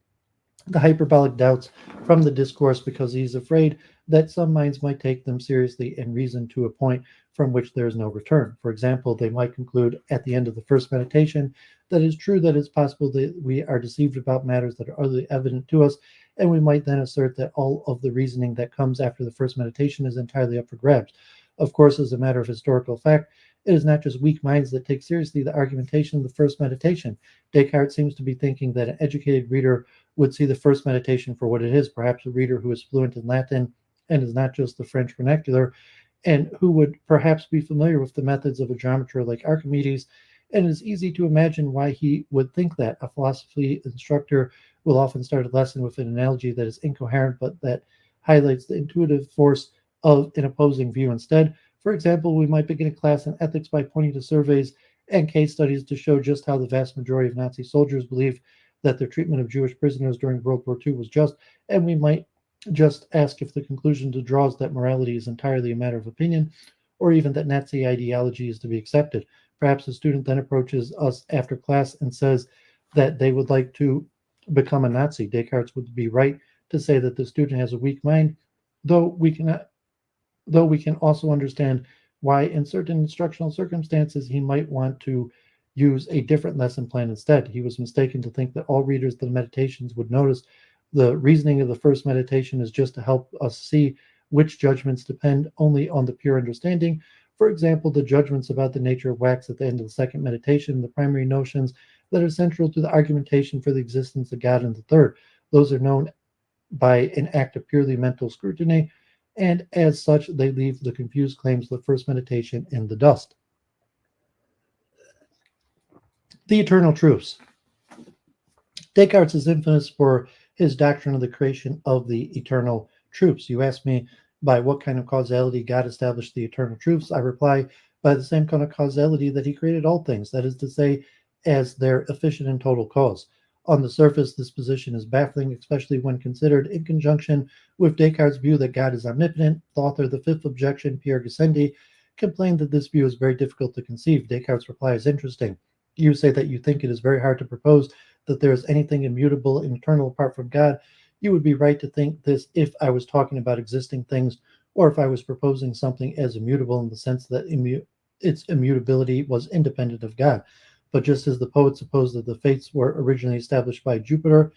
the hyperbolic doubts from the discourse because he is afraid that some minds might take them seriously and reason to a point from which there is no return. For example, they might conclude at the end of the first meditation that it is true that it's possible that we are deceived about matters that are utterly evident to us, and we might then assert that all of the reasoning that comes after the first meditation is entirely up for grabs. Of course, as a matter of historical fact, It is not just weak minds that take seriously the argumentation of the first meditation. Descartes seems to be thinking that an educated reader would see the first meditation for what it is, perhaps a reader who is fluent in Latin and is not just the French vernacular, and who would perhaps be familiar with the methods of a geometer like Archimedes. And it is easy to imagine why he would think that. A philosophy instructor will often start a lesson with an analogy that is incoherent but that highlights the intuitive force of an opposing view instead. For example, we might begin a class in ethics by pointing to surveys and case studies to show just how the vast majority of Nazi soldiers believed that their treatment of Jewish prisoners during World War II was just, and we might just ask if the conclusion to draw is that morality is entirely a matter of opinion, or even that Nazi ideology is to be accepted. Perhaps a student then approaches us after class and says that they would like to become a Nazi. Descartes would be right to say that the student has a weak mind, though we cannot though we can also understand why in certain instructional circumstances he might want to use a different lesson plan instead. He was mistaken to think that all readers of the meditations would notice the reasoning of the first meditation is just to help us see which judgments depend only on the pure understanding. For example, the judgments about the nature of wax at the end of the second meditation, the primary notions that are central to the argumentation for the existence of God in the third. Those are known by an act of purely mental scrutiny, and as such, they leave the confused claims of the first meditation in the dust. The eternal truths. Descartes is infamous for his doctrine of the creation of the eternal truths. You ask me by what kind of causality God established the eternal truths. I reply by the same kind of causality that he created all things, that is to say, as their efficient and total cause. On the surface, this position is baffling, especially when considered in conjunction with Descartes' view that God is omnipotent. The author of the fifth objection, Pierre Gassendi, complained that this view is very difficult to conceive. Descartes' reply is interesting. You say that you think it is very hard to propose that there is anything immutable and eternal apart from God. You would be right to think this if I was talking about existing things, or if I was proposing something as immutable in the sense that its immutability was independent of God. But just as the poet supposed that the fates were originally established by Jupiter,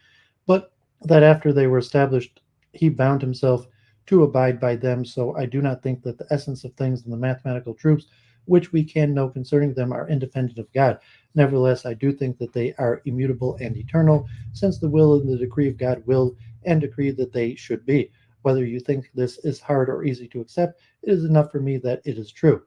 but that after they were established, he bound himself to abide by them, so I do not think that the essence of things and the mathematical truths which we can know concerning them are independent of God. Nevertheless, I do think that they are immutable and eternal, since the will and the decree of God will and decree that they should be. Whether you think this is hard or easy to accept, it is enough for me that it is true.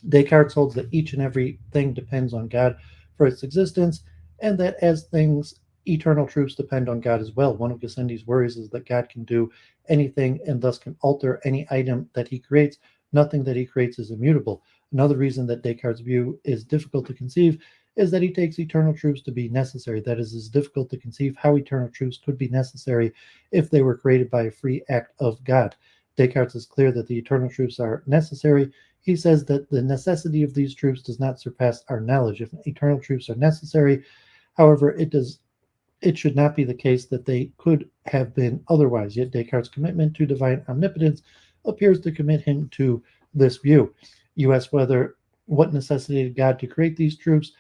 Descartes holds that each and every thing depends on God for its existence, and that as things, eternal truths depend on God as well. One of Gassendi's worries is that God can do anything and thus can alter any item that he creates. Nothing that he creates is immutable. Another reason that Descartes' view is difficult to conceive is that he takes eternal truths to be necessary. That is, it's difficult to conceive how eternal truths could be necessary if they were created by a free act of God. Descartes is clear that the eternal truths are necessary. He says that the necessity of these truths does not surpass our knowledge. If eternal truths are necessary, however, it should not be the case that they could have been otherwise. Yet Descartes' commitment to divine omnipotence appears to commit him to this view. You ask what necessitated God to create these truths,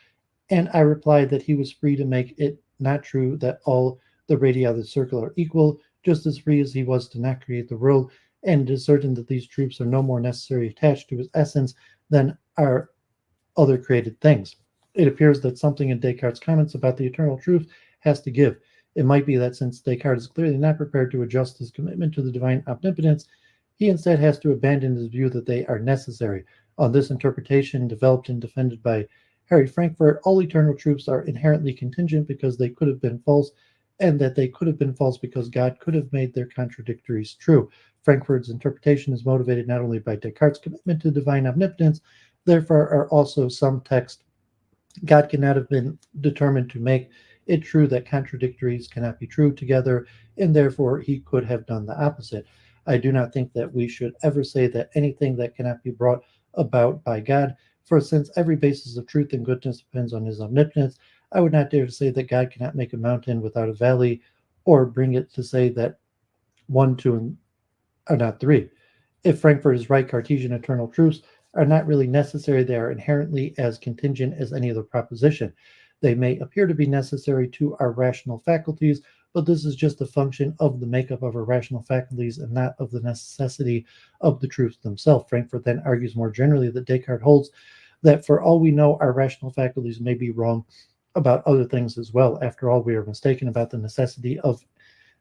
and I replied that he was free to make it not true that all the radii of the circle are equal, just as free as he was to not create the world, and it is certain that these truths are no more necessarily attached to his essence than are other created things. It appears that something in Descartes' comments about the eternal truth has to give. It might be that since Descartes is clearly not prepared to adjust his commitment to the divine omnipotence, he instead has to abandon his view that they are necessary. On this interpretation, developed and defended by Harry Frankfurt, all eternal truths are inherently contingent because they could have been false, and that they could have been false because God could have made their contradictories true. Frankfurt's interpretation is motivated not only by Descartes' commitment to divine omnipotence, therefore are also some texts God cannot have been determined to make it true that contradictories cannot be true together, and therefore he could have done the opposite. I do not think that we should ever say that anything that cannot be brought about by God, for since every basis of truth and goodness depends on his omnipotence, I would not dare to say that God cannot make a mountain without a valley, or bring it to say that 1, 2, are not 3. If Frankfurt is right, Cartesian eternal truths are not really necessary. They are inherently as contingent as any other proposition. They may appear to be necessary to our rational faculties, but this is just a function of the makeup of our rational faculties and not of the necessity of the truths themselves. Frankfurt then argues more generally that Descartes holds that for all we know, our rational faculties may be wrong about other things as well. After all, we are mistaken about the necessity of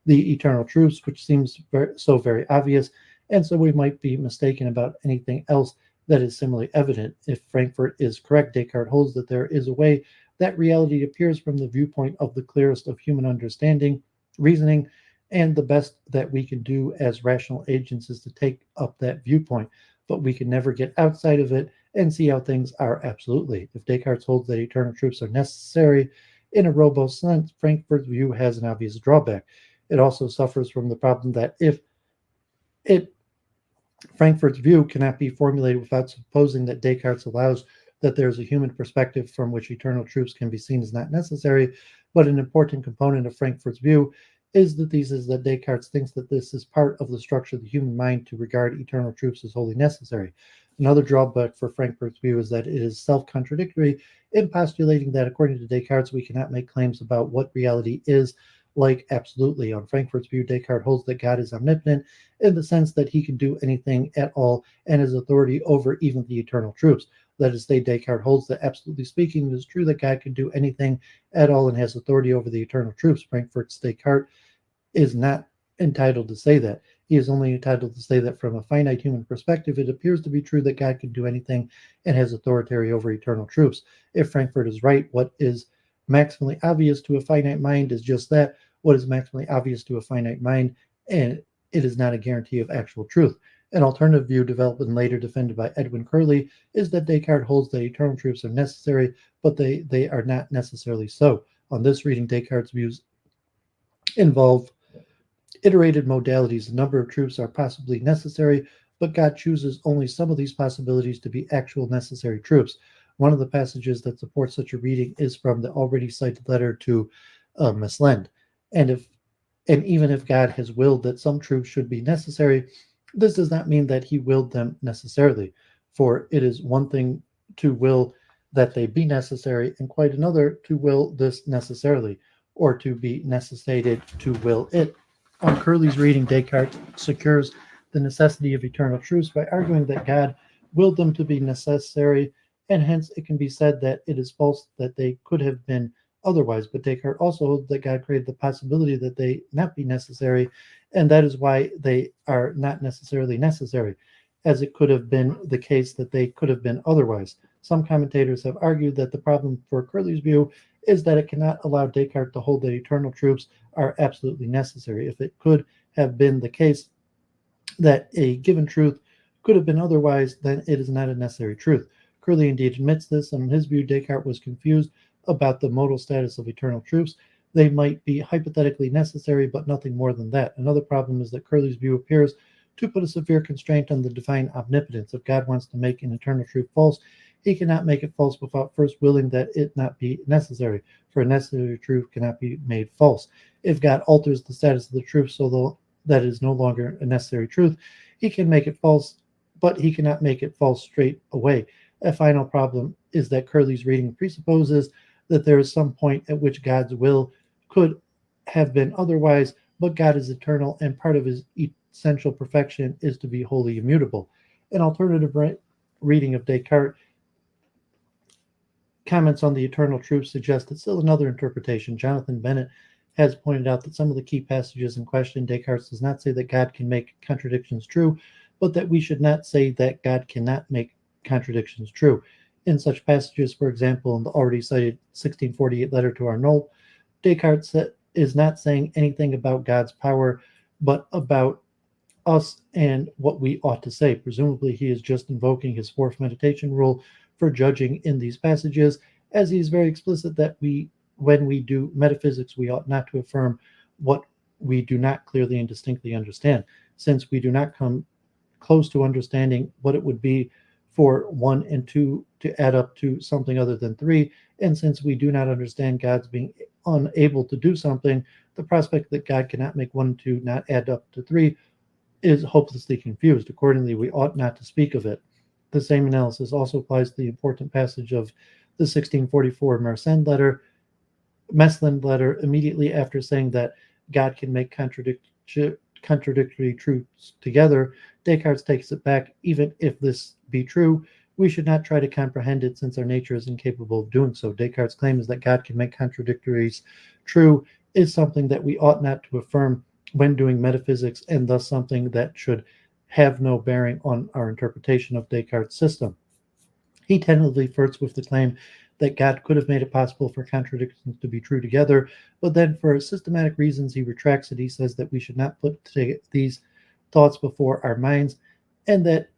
the eternal truths, which seems so very obvious, and so we might be mistaken about anything else that is similarly evident. If Frankfurt is correct, Descartes holds that there is a way that reality appears from the viewpoint of the clearest of human understanding, reasoning, and the best that we can do as rational agents is to take up that viewpoint, but we can never get outside of it and see how things are absolutely. If Descartes holds that eternal truths are necessary in a robust sense, Frankfurt's view has an obvious drawback. It also suffers from the problem that if it Frankfurt's view cannot be formulated without supposing that Descartes allows that there is a human perspective from which eternal truths can be seen as not necessary, but an important component of Frankfurt's view is the thesis that Descartes thinks that this is part of the structure of the human mind to regard eternal truths as wholly necessary. Another drawback for Frankfurt's view is that it is self-contradictory in postulating that, according to Descartes, we cannot make claims about what reality is like absolutely. On Frankfurt's view, Descartes holds that God is omnipotent in the sense that he can do anything at all and has authority over even the eternal truths. That is to say, Descartes holds that, absolutely speaking, it is true that God can do anything at all and has authority over the eternal truths. Frankfurt's Descartes is not entitled to say that. He is only entitled to say that from a finite human perspective, it appears to be true that God can do anything and has authority over eternal truths. If Frankfurt is right, what is maximally obvious to a finite mind is just that, what is maximally obvious to a finite mind, and it is not a guarantee of actual truth. An alternative view developed and later defended by Edwin Curley is that Descartes holds that eternal truths are necessary, but they are not necessarily so. On this reading, Descartes' views involve iterated modalities. A number of truths are possibly necessary, but God chooses only some of these possibilities to be actual necessary truths. One of the passages that supports such a reading is from the already cited letter to Mislend. And even if God has willed that some truths should be necessary, this does not mean that he willed them necessarily, for it is one thing to will that they be necessary, and quite another to will this necessarily, or to be necessitated to will it. On Curley's reading, Descartes secures the necessity of eternal truths by arguing that God willed them to be necessary, and hence it can be said that it is false that they could have been otherwise. But Descartes also holds that God created the possibility that they not be necessary, and that is why they are not necessarily necessary, as it could have been the case that they could have been otherwise. Some commentators have argued that the problem for Curley's view is that it cannot allow Descartes to hold that eternal truths are absolutely necessary. If it could have been the case that a given truth could have been otherwise, then it is not a necessary truth. Curley indeed admits this, and in his view, Descartes was confused about the modal status of eternal truths. They might be hypothetically necessary, but nothing more than that. Another problem is that Curley's view appears to put a severe constraint on the divine omnipotence. If God wants to make an eternal truth false, he cannot make it false without first willing that it not be necessary, for a necessary truth cannot be made false. If God alters the status of the truth so that it is no longer a necessary truth, he can make it false, but he cannot make it false straight away. A final problem is that Curley's reading presupposes that there is some point at which God's will could have been otherwise, but God is eternal, and part of his essential perfection is to be wholly immutable. An alternative reading of Descartes' comments on the eternal truth suggests that still another interpretation. Jonathan Bennett has pointed out that some of the key passages in question, Descartes does not say that God can make contradictions true, but that we should not say that God cannot make contradictions true. In such passages, for example, in the already cited 1648 letter to Arnault, Descartes is not saying anything about God's power, but about us and what we ought to say. Presumably, he is just invoking his fourth meditation rule for judging in these passages, as he is very explicit that when we do metaphysics, we ought not to affirm what we do not clearly and distinctly understand, since we do not come close to understanding what it would be for 1 and 2 to add up to something other than 3, and since we do not understand God's being unable to do something, the prospect that God cannot make 1 and 2 not add up to 3 is hopelessly confused. Accordingly, we ought not to speak of it. The same analysis also applies to the important passage of the 1644 Mesland letter immediately after saying that God can make contradictory truths together. Descartes takes it back. Even if this be true, We should not try to comprehend it since our nature is incapable of doing so. Descartes' claim is that God can make contradictories true is something that we ought not to affirm when doing metaphysics, and thus something that should have no bearing on our interpretation of Descartes' system. He tentatively flirts with the claim that God could have made it possible for contradictions to be true together, but then for systematic reasons he retracts it. He says that we should not put these thoughts before our minds, and that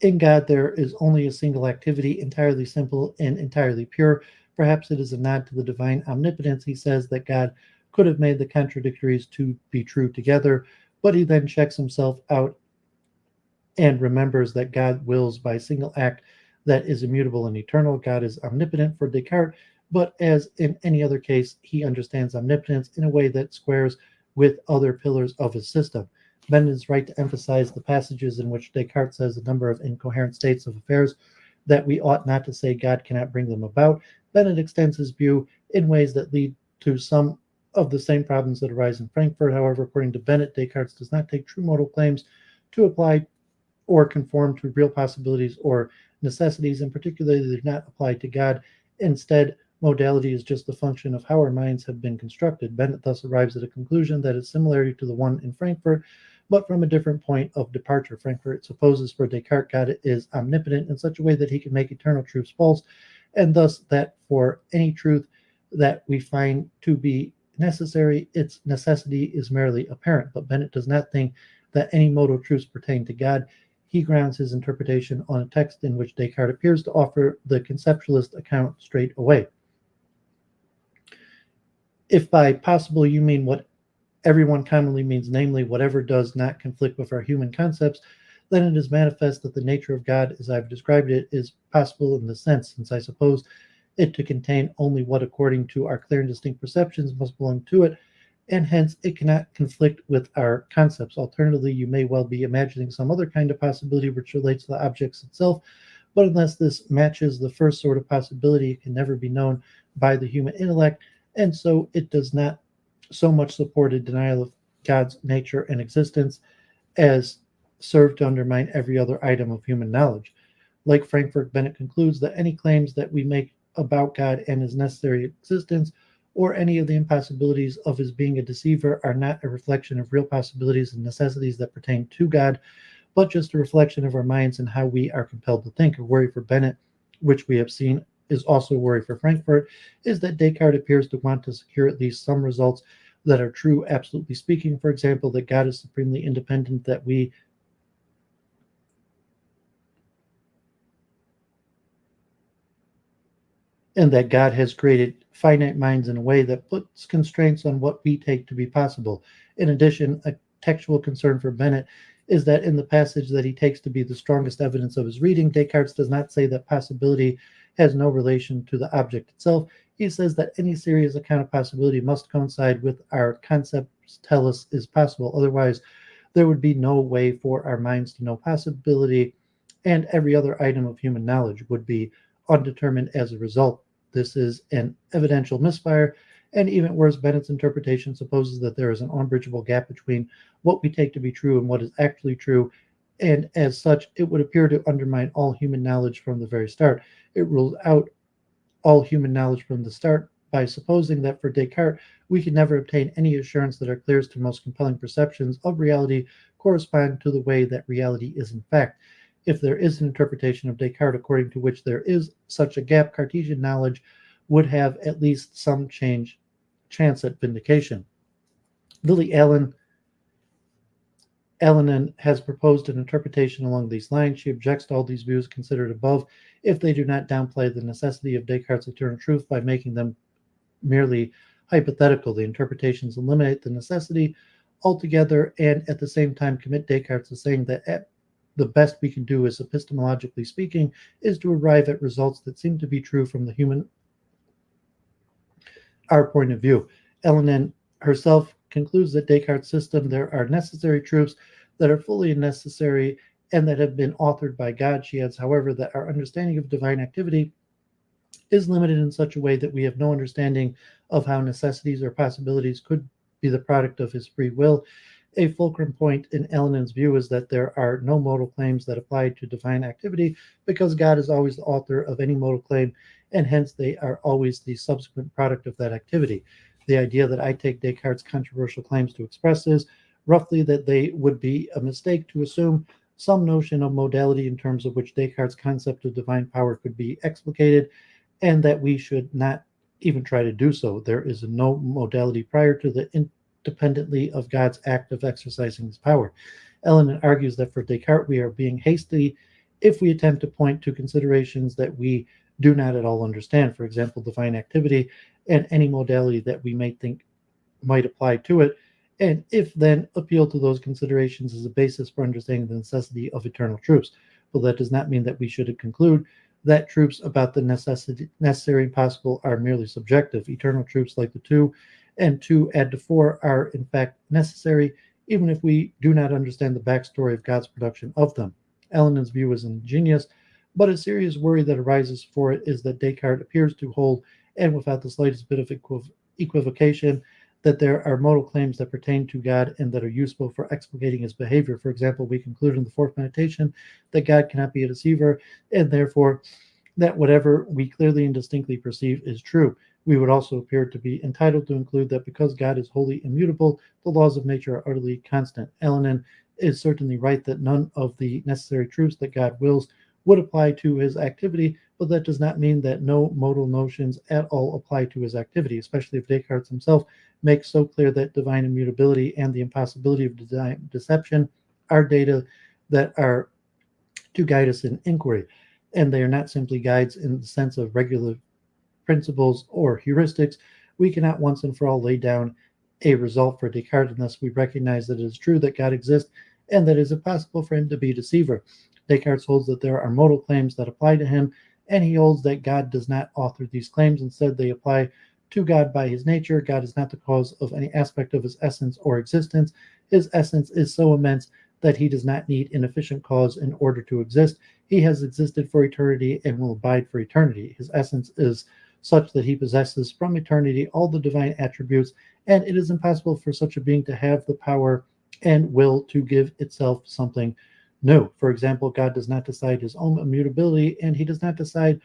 in God there is only a single activity, entirely simple and entirely pure. Perhaps it is a nod to the divine omnipotence. He says that God could have made the contradictories to be true together, but he then checks himself out and remembers that God wills by a single act that is immutable and eternal. God is omnipotent for Descartes, but as in any other case, he understands omnipotence in a way that squares with other pillars of his system. Bennett is right to emphasize the passages in which Descartes says a number of incoherent states of affairs that we ought not to say God cannot bring them about. Bennett extends his view in ways that lead to some of the same problems that arise in Frankfurt. However, according to Bennett, Descartes does not take true modal claims to apply or conform to real possibilities or necessities, and particularly they do not apply to God. Instead, modality is just a function of how our minds have been constructed. Bennett thus arrives at a conclusion that is similar to the one in Frankfurt, but from a different point of departure. Frankfurt supposes for Descartes God is omnipotent in such a way that he can make eternal truths false, and thus that for any truth that we find to be necessary, its necessity is merely apparent. But Bennett does not think that any modal truths pertain to God. He grounds his interpretation on a text in which Descartes appears to offer the conceptualist account straight away. If by possible you mean what everyone commonly means, namely whatever does not conflict with our human concepts, then it is manifest that the nature of God, as I've described it, is possible in this sense, since I suppose it to contain only what, according to our clear and distinct perceptions, must belong to it, and hence it cannot conflict with our concepts. Alternatively, you may well be imagining some other kind of possibility which relates to the objects itself, but unless this matches the first sort of possibility, it can never be known by the human intellect, and so it does not so much support a denial of God's nature and existence as serve to undermine every other item of human knowledge. Like Frankfurt, Bennett concludes that any claims that we make about God and his necessary existence, or any of the impossibilities of his being a deceiver, are not a reflection of real possibilities and necessities that pertain to God, but just a reflection of our minds and how we are compelled to think. A worry for Bennett, which we have seen is also a worry for Frankfurt, is that Descartes appears to want to secure at least some results that are true, absolutely speaking. For example, that God is supremely independent, that we and that God has created finite minds in a way that puts constraints on what we take to be possible. In addition, a textual concern for Bennett is that in the passage that he takes to be the strongest evidence of his reading, Descartes does not say that possibility has no relation to the object itself. He says that any serious account of possibility must coincide with our concepts tell us is possible. Otherwise, there would be no way for our minds to know possibility, and every other item of human knowledge would be undetermined as a result. This is an evidential misfire, and even worse, Bennett's interpretation supposes that there is an unbridgeable gap between what we take to be true and what is actually true, and as such, it would appear to undermine all human knowledge from the very start. It rules out all human knowledge from the start by supposing that for Descartes, we can never obtain any assurance that our clearest and most compelling perceptions of reality correspond to the way that reality is in fact. If there is an interpretation of Descartes according to which there is such a gap, Cartesian knowledge would have at least some chance at vindication. Lily Allen has proposed an interpretation along these lines. She objects to all these views considered above if they do not downplay the necessity of Descartes' eternal truth by making them merely hypothetical. The interpretations eliminate the necessity altogether and at the same time commit Descartes to saying that the best we can do is, epistemologically speaking, is to arrive at results that seem to be true from our point of view. Ellen herself concludes that Descartes' system, there are necessary truths that are fully necessary and that have been authored by God. She adds, however, that our understanding of divine activity is limited in such a way that we have no understanding of how necessities or possibilities could be the product of his free will. A fulcrum point in Ellen's view is that there are no modal claims that apply to divine activity because God is always the author of any modal claim, and hence they are always the subsequent product of that activity. The idea that I take Descartes' controversial claims to express is roughly that they would be a mistake to assume some notion of modality in terms of which Descartes' concept of divine power could be explicated, and that we should not even try to do so. There is no modality prior to the independently of God's act of exercising his power. Ellen argues that for Descartes we are being hasty if we attempt to point to considerations that we do not at all understand, for example, divine activity and any modality that we may think might apply to it, and if then appeal to those considerations as a basis for understanding the necessity of eternal truths. But that does not mean that we should conclude that truths about the necessary and possible are merely subjective. Eternal truths like the 2 and 2 add to 4 are in fact necessary, even if we do not understand the backstory of God's production of them. Ellen's view is ingenious, but a serious worry that arises for it is that Descartes appears to hold, and without the slightest bit of equivocation, that there are modal claims that pertain to God and that are useful for explicating his behavior. For example, we conclude in the fourth meditation that God cannot be a deceiver, and therefore that whatever we clearly and distinctly perceive is true. We would also appear to be entitled to include that because God is wholly immutable, the laws of nature are utterly constant. Ellen is certainly right that none of the necessary truths that God wills would apply to his activity, but that does not mean that no modal notions at all apply to his activity, especially if Descartes himself makes so clear that divine immutability and the impossibility of divine deception are data that are to guide us in inquiry, and they are not simply guides in the sense of regular principles or heuristics. We cannot once and for all lay down a result for Descartes unless we recognize that it is true that God exists and that it is impossible for him to be a deceiver. Descartes holds that there are modal claims that apply to him, and he holds that God does not author these claims. Instead, they apply to God by his nature. God is not the cause of any aspect of his essence or existence. His essence is so immense that he does not need an efficient cause in order to exist. He has existed for eternity and will abide for eternity. His essence is such that he possesses from eternity all the divine attributes, and it is impossible for such a being to have the power and will to give itself something new. For example, God does not decide his own immutability, and he does not decide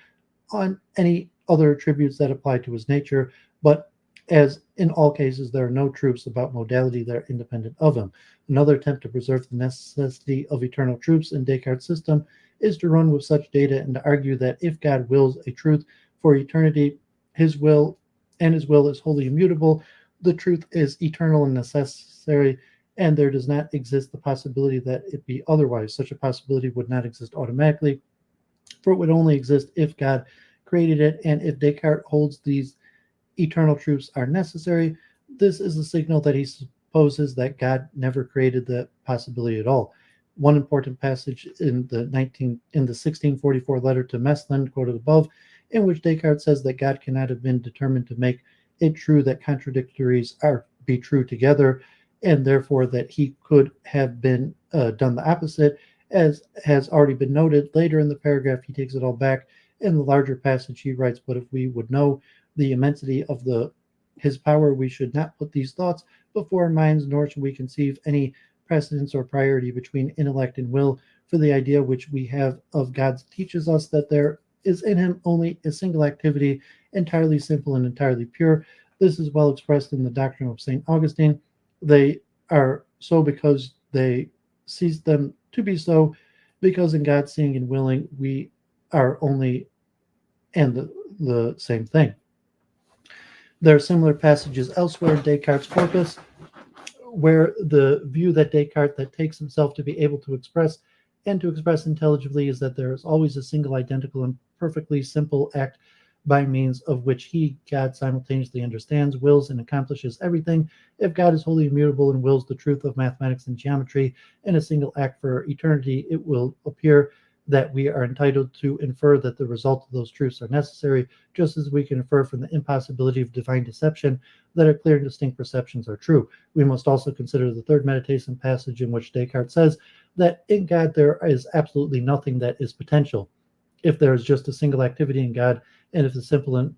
on any other attributes that apply to his nature, but as in all cases, there are no truths about modality that are independent of him. Another attempt to preserve the necessity of eternal truths in Descartes' system is to run with such data and to argue that if God wills a truth for eternity, his will is wholly immutable, the truth is eternal and necessary, and there does not exist the possibility that it be otherwise. Such a possibility would not exist automatically, for it would only exist if God created it, and if Descartes holds these eternal truths are necessary, this is a signal that he supposes that God never created the possibility at all. One important passage in the 1644 letter to Messlin, quoted above, in which Descartes says that God cannot have been determined to make it true that contradictories are be true together, and therefore that he could have been done the opposite. As has already been noted, later in the paragraph he takes it all back. In the larger passage he writes, but if we would know the immensity of his power, we should not put these thoughts before our minds, nor should we conceive any precedence or priority between intellect and will, for the idea which we have of God teaches us that there is in him only a single activity, entirely simple and entirely pure. This is well expressed in the doctrine of St. Augustine. They are so because they cease them to be so, because in God seeing and willing we are only and the same thing. There are similar passages elsewhere in Descartes' corpus, where the view that Descartes that takes himself to be able to express and to express intelligibly is that there is always a single identical and perfectly simple act by means of which he, God, simultaneously understands, wills, and accomplishes everything. If God is wholly immutable and wills the truth of mathematics and geometry in a single act for eternity, it will appear that we are entitled to infer that the result of those truths are necessary, just as we can infer from the impossibility of divine deception that our clear and distinct perceptions are true. We must also consider the third meditation passage in which Descartes says that in God there is absolutely nothing that is potential. If there is just a single activity in God, and if the simple and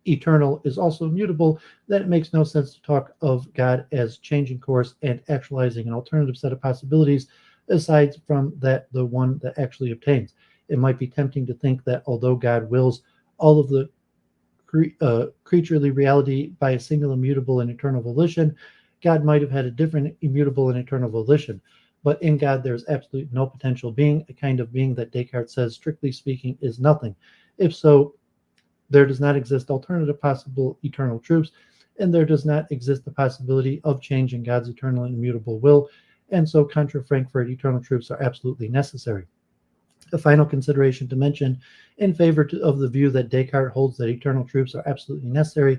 eternal is also immutable, then it makes no sense to talk of God as changing course and actualizing an alternative set of possibilities aside from that the one that actually obtains. It might be tempting to think that although God wills all of the creaturely reality by a single immutable and eternal volition, God might have had a different immutable and eternal volition. But in God, there is absolutely no potential being, a kind of being that Descartes says, strictly speaking, is nothing. If so, there does not exist alternative possible eternal truths, and there does not exist the possibility of change in God's eternal and immutable will, and so contra Frankfurt eternal truths are absolutely necessary. A final consideration to mention in favor of the view that Descartes holds that eternal truths are absolutely necessary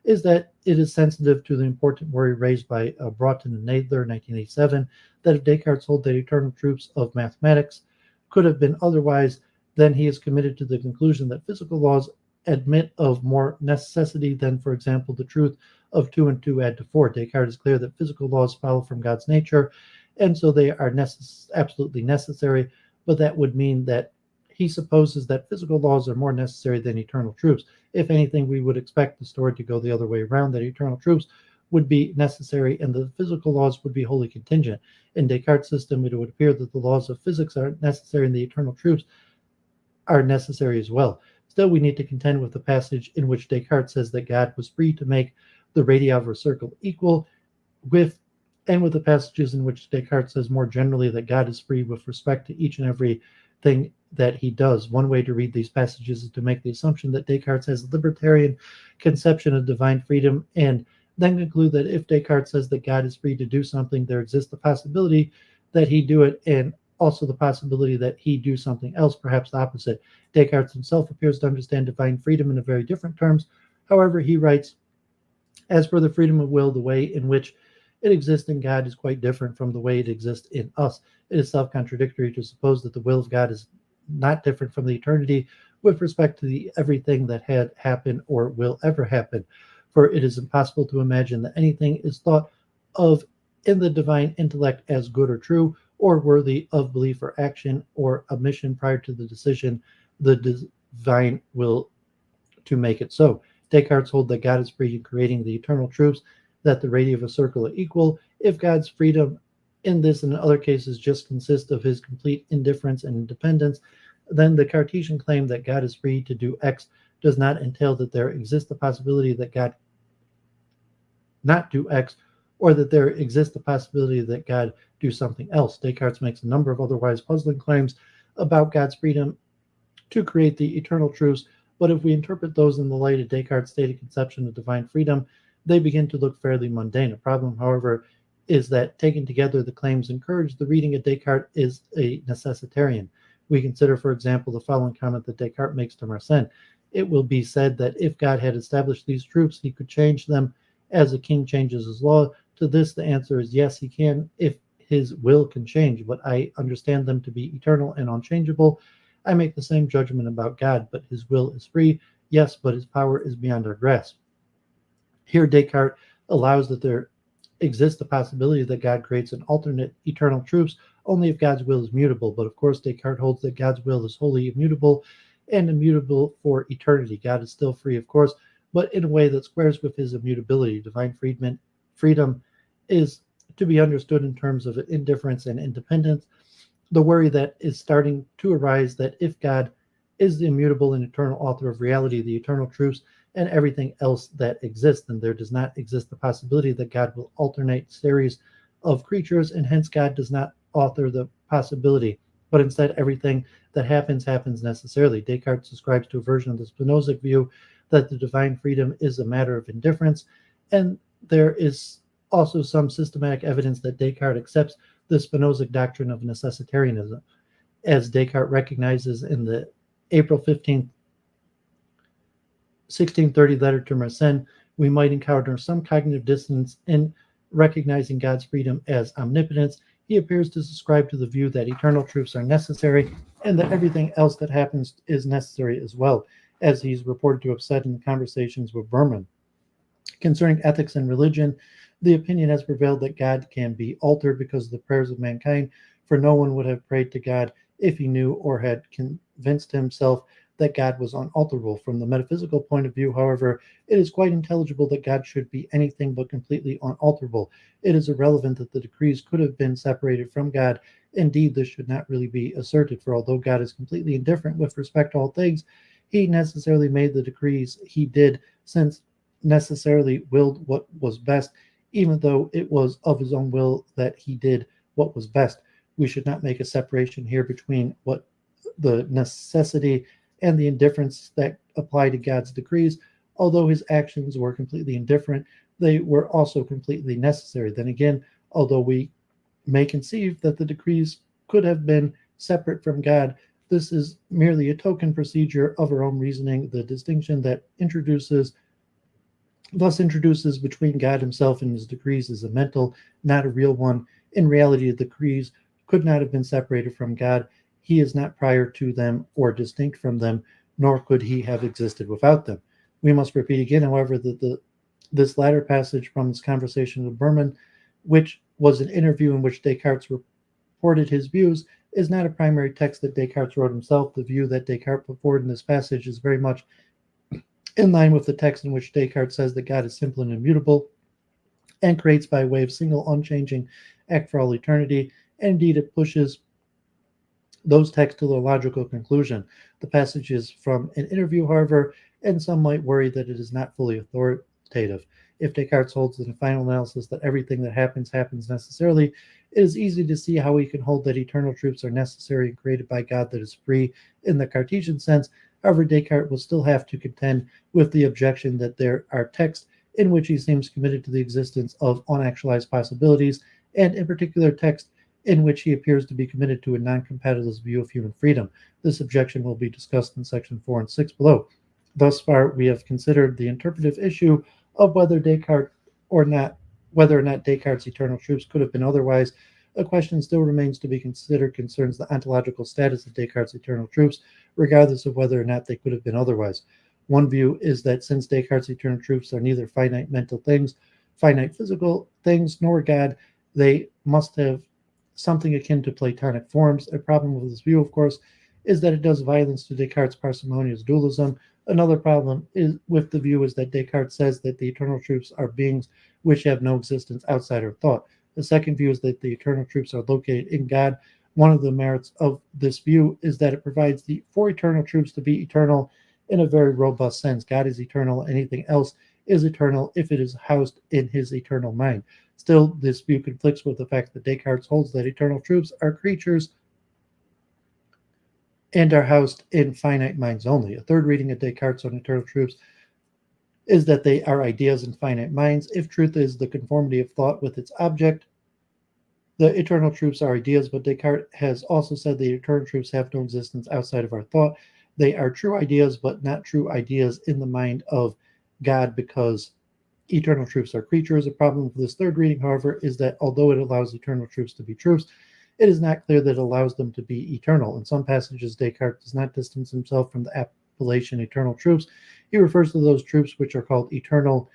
is that it is sensitive to the important worry raised by Broughton and Nadler, 1987, that if Descartes hold that eternal truths of mathematics could have been otherwise, then he is committed to the conclusion that physical laws admit of more necessity than, for example, the truth of 2 and 2 add to 4. Descartes is clear that physical laws follow from God's nature, and so they are absolutely necessary, but that would mean that he supposes that physical laws are more necessary than eternal truths. If anything, we would expect the story to go the other way around, that eternal truths would be necessary and the physical laws would be wholly contingent. In Descartes' system, it would appear that the laws of physics are necessary and the eternal truths are necessary as well. Still, we need to contend with the passage in which Descartes says that God was free to make the radii of a circle equal with the passages in which Descartes says more generally that God is free with respect to each and every thing that he does. One way to read these passages is to make the assumption that Descartes has a libertarian conception of divine freedom, and then conclude that if Descartes says that God is free to do something, there exists the possibility that he do it, and also the possibility that he do something else, perhaps the opposite. Descartes himself appears to understand divine freedom in a very different terms. However, he writes, as for the freedom of will, the way in which it exists in God is quite different from the way it exists in us. It is self-contradictory to suppose that the will of God is not different from the eternity with respect to everything that had happened or will ever happen, for it is impossible to imagine that anything is thought of in the divine intellect as good or true, or worthy of belief or action or omission prior to the decision the divine will to make it so. Descartes holds that God is free in creating the eternal truths, that the radii of a circle are equal. If God's freedom in this and in other cases just consists of his complete indifference and independence, then the Cartesian claim that God is free to do X does not entail that there exists the possibility that God not do X, or that there exists the possibility that God do something else. Descartes makes a number of otherwise puzzling claims about God's freedom to create the eternal truths, but if we interpret those in the light of Descartes' stated conception of divine freedom, they begin to look fairly mundane. A problem, however, is that taken together, the claims encourage the reading of Descartes is a necessitarian. We consider, for example, the following comment that Descartes makes to Mersenne. It will be said that if God had established these truths, he could change them as a king changes his law. To this, the answer is yes, he can, if his will can change, but I understand them to be eternal and unchangeable. I make the same judgment about God, but his will is free. Yes, but his power is beyond our grasp. Here, Descartes allows that there exists the possibility that God creates an alternate eternal truths only if God's will is mutable. But of course, Descartes holds that God's will is wholly immutable and immutable for eternity. God is still free, of course, but in a way that squares with his immutability. Divine freedom is to be understood in terms of indifference and independence. The worry that is starting to arise that if God is the immutable and eternal author of reality, the eternal truths, and everything else that exists, then there does not exist the possibility that God will alternate series of creatures, and hence God does not author the possibility, but instead everything that happens necessarily. Descartes subscribes to a version of the Spinozic view that the divine freedom is a matter of indifference, and there is also some systematic evidence that Descartes accepts the Spinozic doctrine of necessitarianism, as Descartes recognizes in the April 15th, 1630 letter to Mersenne. We might encounter some cognitive dissonance in recognizing God's freedom as omnipotence. He appears to subscribe to the view that eternal truths are necessary and that everything else that happens is necessary as well, as he's reported to have said in the conversations with Berman. Concerning ethics and religion, the opinion has prevailed that God can be altered because of the prayers of mankind, for no one would have prayed to God if he knew or had convinced himself that God was unalterable. From the metaphysical point of view, however, it is quite intelligible that God should be anything but completely unalterable. It is irrelevant that the decrees could have been separated from God. Indeed, this should not really be asserted, for although God is completely indifferent with respect to all things, he necessarily made the decrees he did, since necessarily willed what was best, even though it was of his own will that he did what was best. We should not make a separation here between what the necessity and the indifference that apply to God's decrees. Although his actions were completely indifferent, they were also completely necessary. Then again, although we may conceive that the decrees could have been separate from God, this is merely a token procedure of our own reasoning. The distinction that introduces between God himself and his decrees is a mental, not a real one. In reality, the decrees could not have been separated from God. He is not prior to them or distinct from them, nor could he have existed without them. We must repeat again, however, that this latter passage from this conversation with Berman, which was an interview in which Descartes reported his views, is not a primary text that Descartes wrote himself. The view that Descartes put forward in this passage is very much in line with the text in which Descartes says that God is simple and immutable and creates by way of single unchanging act for all eternity. And indeed, it pushes those texts to the logical conclusion. The passage is from an interview, however, and some might worry that it is not fully authoritative. If Descartes holds in the final analysis that everything that happens necessarily, it is easy to see how he can hold that eternal truths are necessary and created by God that is free in the Cartesian sense. However, Descartes will still have to contend with the objection that there are texts in which he seems committed to the existence of unactualized possibilities, and in particular texts in which he appears to be committed to a non-compatibilist view of human freedom. This objection will be discussed in section 4 and 6 below. Thus far, we have considered the interpretive issue of whether or not Descartes' eternal truths could have been otherwise. A question still remains to be considered concerns the ontological status of Descartes' eternal truths, regardless of whether or not they could have been otherwise. One view is that since Descartes' eternal truths are neither finite mental things, finite physical things, nor God, they must have something akin to Platonic forms. A problem with this view, of course, is that it does violence to Descartes' parsimonious dualism. Another problem with the view is that Descartes says that the eternal truths are beings which have no existence outside of thought. The second view is that the eternal truths are located in God. One of the merits of this view is that it provides for eternal truths to be eternal in a very robust sense. God is eternal. Anything else is eternal if it is housed in his eternal mind. Still, this view conflicts with the fact that Descartes holds that eternal truths are creatures and are housed in finite minds only. A third reading of Descartes on eternal truths is that they are ideas in finite minds. If truth is the conformity of thought with its object, the eternal truths are ideas, but Descartes has also said the eternal truths have no existence outside of our thought. They are true ideas, but not true ideas in the mind of God, because eternal truths are creatures. A problem with this third reading, however, is that although it allows eternal truths to be truths, it is not clear that it allows them to be eternal. In some passages, Descartes does not distance himself from the appellation eternal truths. He refers to those truths which are called eternal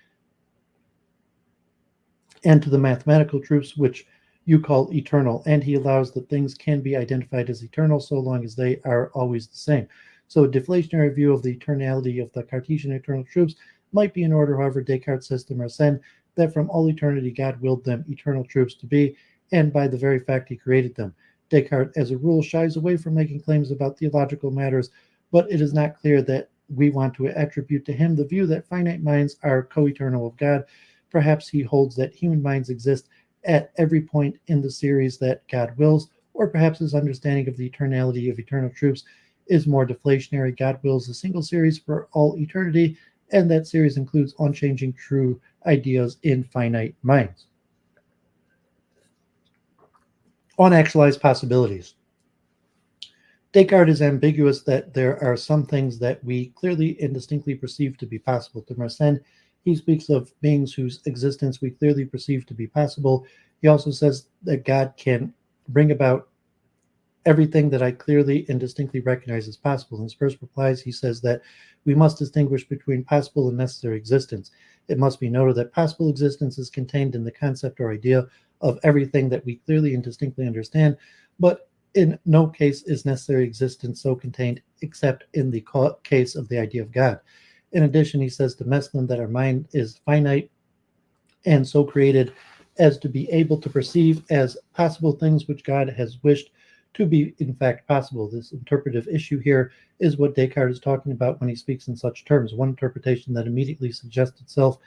and to the mathematical truths which you call eternal, and he allows that things can be identified as eternal so long as they are always the same. So a deflationary view of the eternality of the Cartesian eternal truths might be in order. However, Descartes says to Mersenne that from all eternity God willed them eternal truths to be, and by the very fact he created them. Descartes, as a rule, shies away from making claims about theological matters, but it is not clear that we want to attribute to him the view that finite minds are co-eternal of God. Perhaps he holds that human minds exist at every point in the series that God wills, or perhaps his understanding of the eternality of eternal truths is more deflationary. God wills a single series for all eternity, and that series includes unchanging true ideas in finite minds. Unactualized possibilities. Descartes is ambiguous that there are some things that we clearly and distinctly perceive to be possible. To Mersenne, he speaks of beings whose existence we clearly perceive to be possible. He also says that God can bring about everything that I clearly and distinctly recognize as possible. In his first replies, he says that we must distinguish between possible and necessary existence. It must be noted that possible existence is contained in the concept or idea of everything that we clearly and distinctly understand, but In no case is necessary existence so contained except in the case of the idea of God. In addition, he says to Meslin that our mind is finite and so created as to be able to perceive as possible things which God has wished to be in fact possible. This interpretive issue here is what Descartes is talking about when he speaks in such terms. One interpretation that immediately suggests itself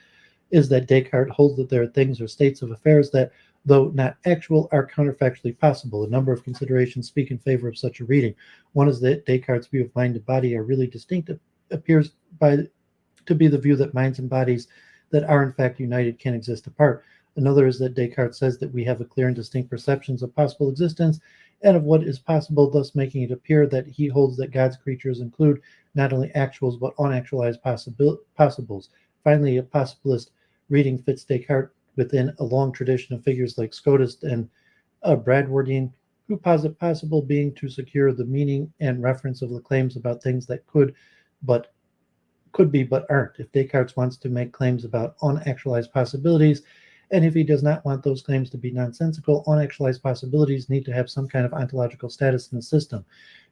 is that Descartes holds that there are things or states of affairs that, though not actual, are counterfactually possible. A number of considerations speak in favor of such a reading. One is that Descartes' view of mind and body are really distinct. It appears to be the view that minds and bodies that are in fact united can exist apart. Another is that Descartes says that we have a clear and distinct perceptions of possible existence and of what is possible, thus making it appear that he holds that God's creatures include not only actuals but unactualized possibles. Finally, a possibilist reading fits Descartes within a long tradition of figures like Scotus and Bradwardine, who posit possible being to secure the meaning and reference of the claims about things that could be but aren't. If Descartes wants to make claims about unactualized possibilities, and if he does not want those claims to be nonsensical, unactualized possibilities need to have some kind of ontological status in the system.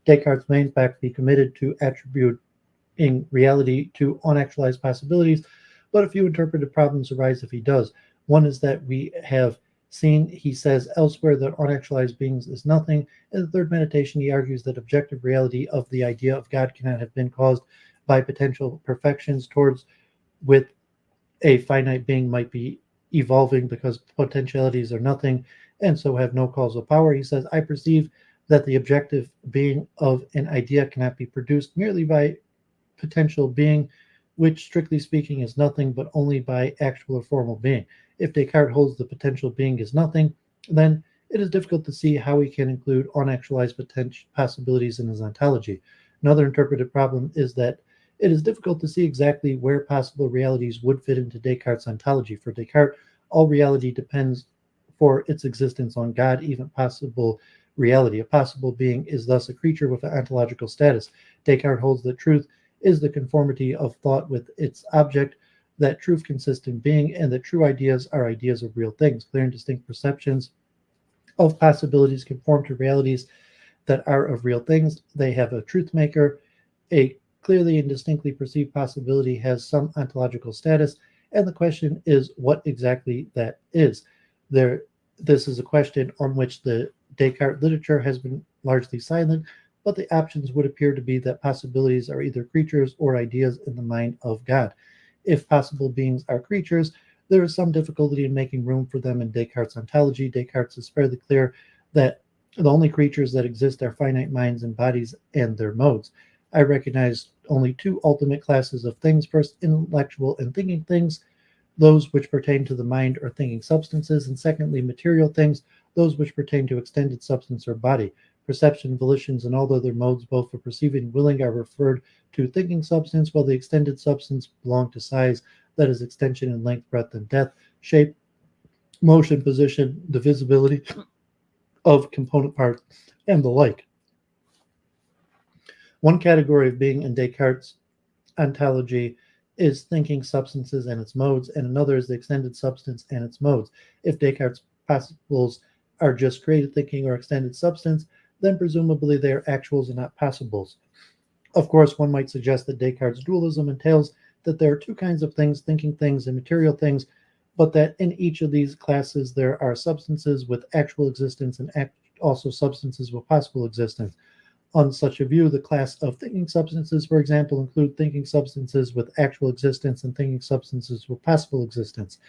Descartes may in fact be committed to attributing reality to unactualized possibilities, but a few interpretive problems arise if he does. One is that we have seen, he says elsewhere, that unactualized beings is nothing. In the third meditation, he argues that objective reality of the idea of God cannot have been caused by potential perfections towards with a finite being might be evolving because potentialities are nothing and so have no causal power. He says, I perceive that the objective being of an idea cannot be produced merely by potential being, which strictly speaking is nothing, but only by actual or formal being. If Descartes holds the potential being is nothing, then it is difficult to see how he can include unactualized potential possibilities in his ontology. Another interpretive problem is that it is difficult to see exactly where possible realities would fit into Descartes' ontology. For Descartes, all reality depends for its existence on God, even possible reality. A possible being is thus a creature with an ontological status. Descartes holds that truth is the conformity of thought with its object, that truth consists in being, and that true ideas are ideas of real things. Clear and distinct perceptions of possibilities conform to realities that are of real things. They have a truth maker. A clearly and distinctly perceived possibility has some ontological status, and the question is what exactly that is. This is a question on which the Descartes literature has been largely silent, but the options would appear to be that possibilities are either creatures or ideas in the mind of God. If possible beings are creatures, there is some difficulty in making room for them in Descartes' ontology. Descartes is fairly clear that the only creatures that exist are finite minds and bodies and their modes. I recognize only two ultimate classes of things. First, intellectual and thinking things, those which pertain to the mind or thinking substances, and secondly, material things, those which pertain to extended substance or body. Perception, volitions, and all other modes, both for perceiving and willing, are referred to thinking substance, while the extended substance belong to size, that is, extension in length, breadth, and depth, shape, motion, position, divisibility of component parts, and the like. One category of being in Descartes' ontology is thinking substances and its modes, and another is the extended substance and its modes. If Descartes' possibles are just created thinking or extended substance, then presumably they are actuals and not possibles. Of course, one might suggest that Descartes' dualism entails that there are two kinds of things, thinking things and material things, but that in each of these classes there are substances with actual existence and also substances with possible existence. On such a view, the class of thinking substances, for example, include thinking substances with actual existence and thinking substances with possible existence.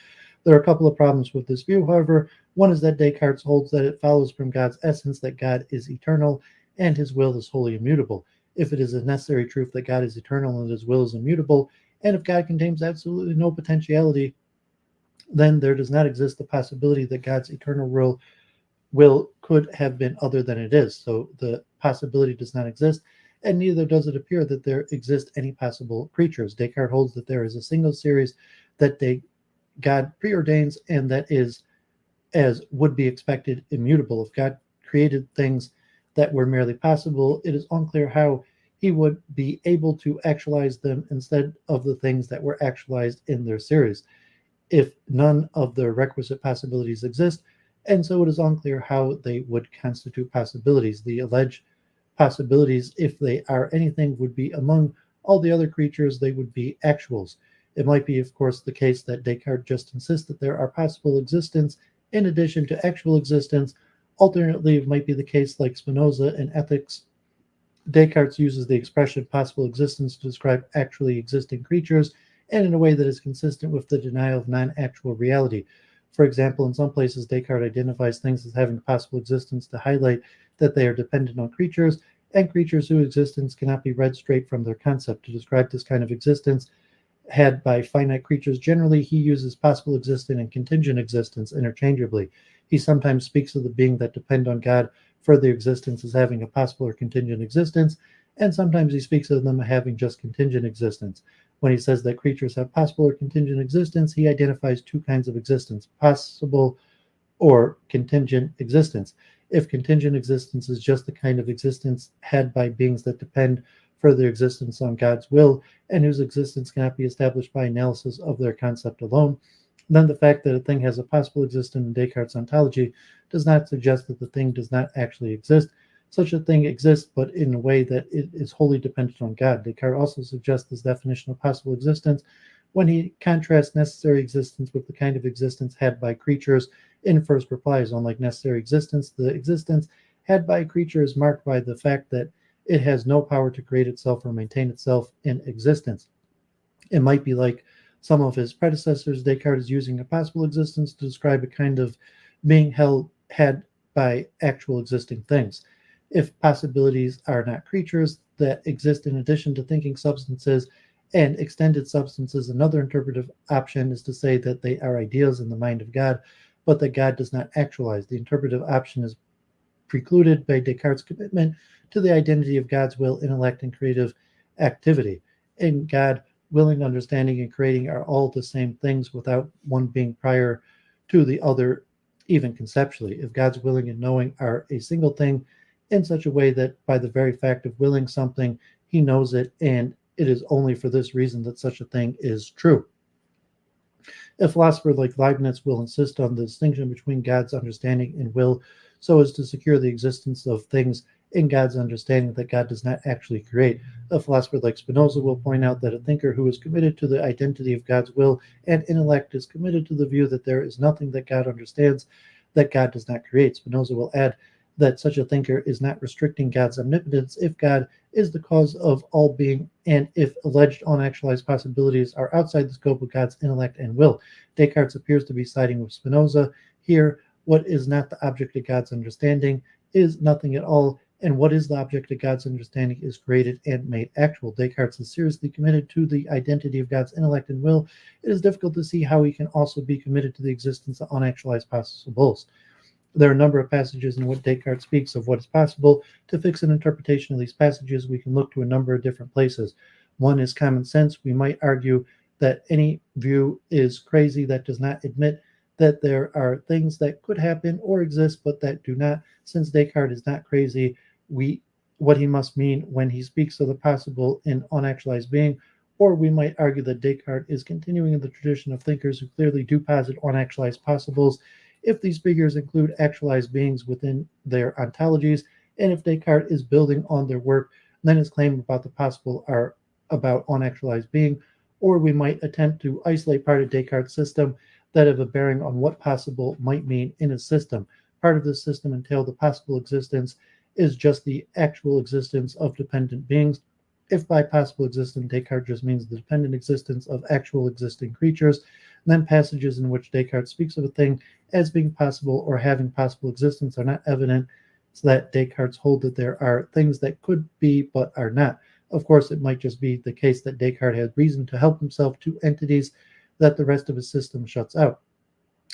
There are a couple of problems with this view, however. One is that Descartes holds that it follows from God's essence that God is eternal and his will is wholly immutable. If it is a necessary truth that God is eternal and his will is immutable, and if God contains absolutely no potentiality, then there does not exist the possibility that God's eternal will could have been other than it is. So the possibility does not exist, and neither does it appear that there exist any possible creatures. Descartes holds that there is a single series that God preordains, and that is, as would be expected, immutable. If God created things that were merely possible, it is unclear how he would be able to actualize them instead of the things that were actualized in their series. If none of the requisite possibilities exist, and so it is unclear how they would constitute possibilities. The alleged possibilities, if they are anything, would be among all the other creatures, they would be actuals. It might be, of course, the case that Descartes just insists that there are possible existence in addition to actual existence. Alternately, it might be the case, like Spinoza in Ethics, Descartes uses the expression possible existence to describe actually existing creatures, and in a way that is consistent with the denial of non actual reality. For example, in some places, Descartes identifies things as having possible existence to highlight that they are dependent on creatures, and creatures whose existence cannot be read straight from their concept. To describe this kind of existence had by finite creatures generally, he uses possible existence and contingent existence interchangeably. He sometimes speaks of the being that depend on God for their existence as having a possible or contingent existence, and sometimes he speaks of them having just contingent existence. When he says that creatures have possible or contingent existence, he identifies two kinds of existence: possible or contingent existence. If contingent existence is just the kind of existence had by beings that depend for their existence on God's will and whose existence cannot be established by analysis of their concept alone, then the fact that a thing has a possible existence in Descartes' ontology does not suggest that the thing does not actually exist. Such a thing exists, but in a way that it is wholly dependent on God. Descartes also suggests this definition of possible existence when he contrasts necessary existence with the kind of existence had by creatures in first replies. Unlike necessary existence, the existence had by a creature is marked by the fact that it has no power to create itself or maintain itself in existence. It might be like some of his predecessors. Descartes is using a possible existence to describe a kind of being had by actual existing things. If possibilities are not creatures that exist in addition to thinking substances and extended substances, another interpretive option is to say that they are ideas in the mind of God, but that God does not actualize. The interpretive option is precluded by Descartes' commitment to the identity of God's will, intellect, and creative activity. In God, willing, understanding, and creating are all the same things without one being prior to the other, even conceptually. If God's willing and knowing are a single thing in such a way that by the very fact of willing something, he knows it, and it is only for this reason that such a thing is true. A philosopher like Leibniz will insist on the distinction between God's understanding and will so as to secure the existence of things in God's understanding that God does not actually create. A philosopher like Spinoza will point out that a thinker who is committed to the identity of God's will and intellect is committed to the view that there is nothing that God understands that God does not create. Spinoza will add that such a thinker is not restricting God's omnipotence if God is the cause of all being, and if alleged unactualized possibilities are outside the scope of God's intellect and will. Descartes appears to be siding with Spinoza here. What is not the object of God's understanding is nothing at all, and what is the object of God's understanding is created and made actual. Descartes is seriously committed to the identity of God's intellect and will. It is difficult to see how he can also be committed to the existence of unactualized possibles. There are a number of passages in which Descartes speaks of what is possible. To fix an interpretation of these passages, we can look to a number of different places. One is common sense. We might argue that any view is crazy that does not admit that there are things that could happen or exist but that do not. Since Descartes is not crazy, what he must mean when he speaks of the possible in unactualized being. Or we might argue that Descartes is continuing in the tradition of thinkers who clearly do posit unactualized possibles if these figures include actualized beings within their ontologies, and if Descartes is building on their work, then his claim about the possible are about unactualized being. Or we might attempt to isolate part of Descartes' system that have a bearing on what possible might mean in his system. Part of this system entail the possible existence is just the actual existence of dependent beings. If by possible existence Descartes just means the dependent existence of actual existing creatures, then passages in which Descartes speaks of a thing as being possible or having possible existence are not evident, so that Descartes hold that there are things that could be but are not. Of course, it might just be the case that Descartes had reason to help himself to entities that the rest of his system shuts out.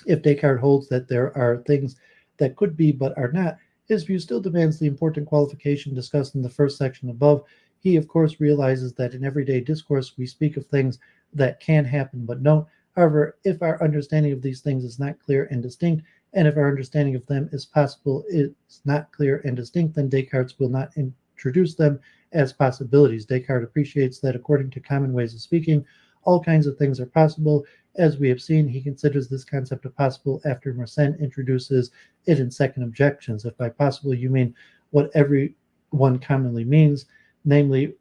If Descartes holds that there are things that could be but are not, his view still demands the important qualification discussed in the first section above. He, of course, realizes that in everyday discourse we speak of things that can happen but don't. However, if our understanding of these things is not clear and distinct, and if our understanding of them is possible is not clear and distinct, then Descartes will not introduce them as possibilities. Descartes appreciates that according to common ways of speaking, all kinds of things are possible, As we have seen, he considers this concept of possible after Mersenne introduces it in second objections. If by possible you mean what everyone commonly means, namely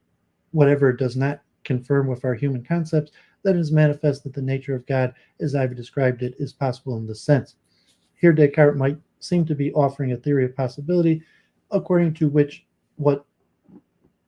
whatever does not confirm with our human concepts, then it is manifest that the nature of God, as I've described it, is possible in this sense. Here Descartes might seem to be offering a theory of possibility, according to which what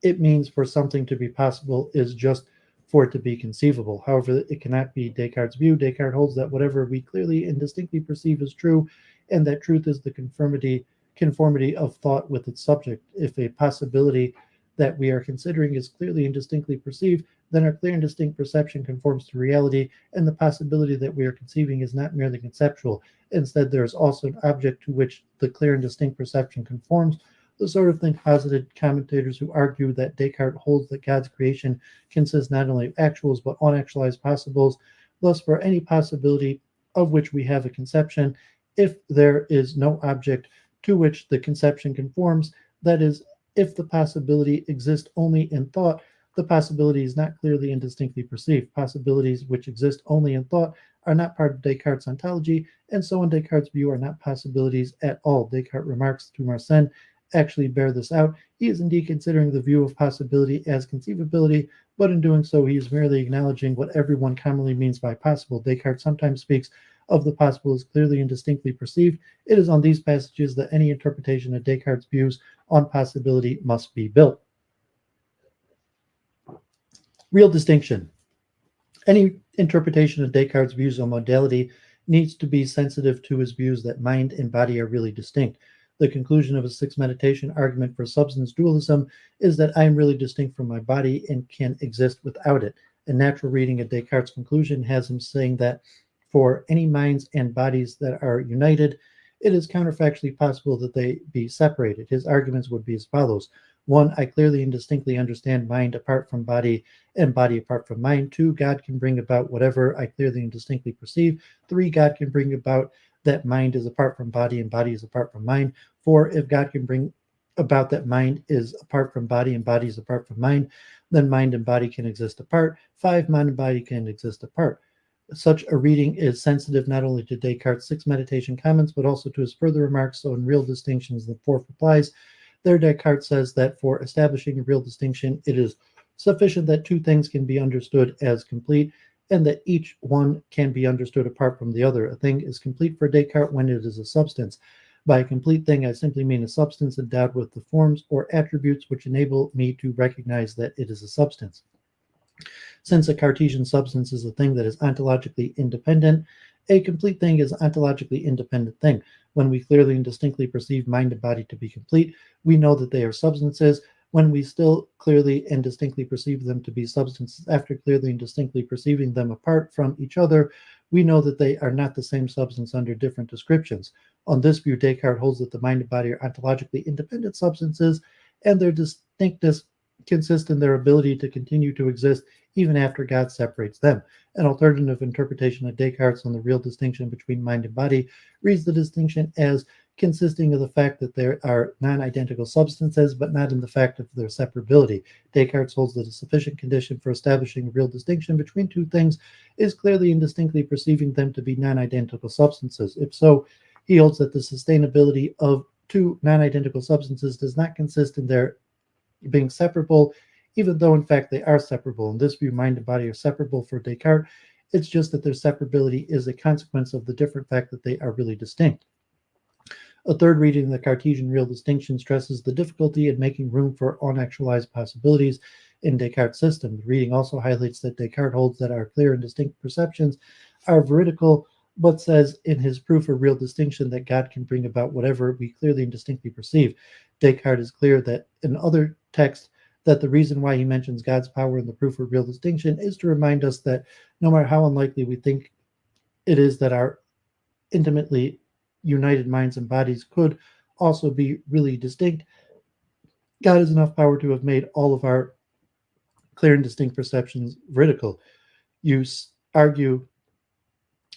it means for something to be possible is just for it to be conceivable. However, it cannot be Descartes' view. Descartes holds that whatever we clearly and distinctly perceive is true, and that truth is the conformity of thought with its subject. If a possibility that we are considering is clearly and distinctly perceived, then our clear and distinct perception conforms to reality, and the possibility that we are conceiving is not merely conceptual. Instead, there is also an object to which the clear and distinct perception conforms, the sort of thing posited commentators who argue that Descartes holds that God's creation consists not only of actuals but unactualized possibles. Thus, for any possibility of which we have a conception, if there is no object to which the conception conforms, that is, if the possibility exists only in thought, the possibility is not clearly and distinctly perceived. Possibilities which exist only in thought are not part of Descartes' ontology, and so in Descartes' view are not possibilities at all. Descartes remarks to Mersenne actually bear this out. He is indeed considering the view of possibility as conceivability, but in doing so he is merely acknowledging what everyone commonly means by possible. Descartes sometimes speaks of the possible as clearly and distinctly perceived. It is on these passages that any interpretation of Descartes' views on possibility must be built. Real distinction. Any interpretation of Descartes' views on modality needs to be sensitive to his views that mind and body are really distinct. The conclusion of a sixth meditation argument for substance dualism is that I am really distinct from my body and can exist without it. A natural reading of Descartes' conclusion has him saying that for any minds and bodies that are united, it is counterfactually possible that they be separated. His arguments would be as follows. 1. I clearly and distinctly understand mind apart from body and body apart from mind. 2. God can bring about whatever I clearly and distinctly perceive. 3. God can bring about that mind is apart from body and body is apart from mind. 4. If God can bring about that mind is apart from body and body is apart from mind, then mind and body can exist apart. 5. Mind and body can exist apart. Such a reading is sensitive not only to Descartes' six meditation comments, but also to his further remarks. So in Real Distinctions, the fourth replies, there Descartes says that for establishing a real distinction, it is sufficient that two things can be understood as complete, and that each one can be understood apart from the other. A thing is complete for Descartes when it is a substance. By a complete thing, I simply mean a substance endowed with the forms or attributes which enable me to recognize that it is a substance. Since a Cartesian substance is a thing that is ontologically independent, a complete thing is an ontologically independent thing. When we clearly and distinctly perceive mind and body to be complete, we know that they are substances. When we still clearly and distinctly perceive them to be substances after clearly and distinctly perceiving them apart from each other, we know that they are not the same substance under different descriptions. On this view, Descartes holds that the mind and body are ontologically independent substances, and their distinctness consists in their ability to continue to exist even after God separates them. An alternative interpretation of Descartes on the real distinction between mind and body reads the distinction as consisting of the fact that there are non-identical substances, but not in the fact of their separability. Descartes holds that a sufficient condition for establishing a real distinction between two things is clearly and distinctly perceiving them to be non-identical substances. If so, he holds that the sustainability of two non-identical substances does not consist in their being separable, even though in fact they are separable. In this view, mind and body are separable for Descartes. It's just that their separability is a consequence of the different fact that they are really distinct. A third reading of the Cartesian real distinction stresses the difficulty in making room for unactualized possibilities in Descartes' system. The reading also highlights that Descartes holds that our clear and distinct perceptions are veridical, but says in his proof of real distinction that God can bring about whatever we clearly and distinctly perceive. Descartes is clear that in other texts that the reason why he mentions God's power in the proof of real distinction is to remind us that no matter how unlikely we think it is that our intimately united minds and bodies could also be really distinct, God has enough power to have made all of our clear and distinct perceptions veridical. You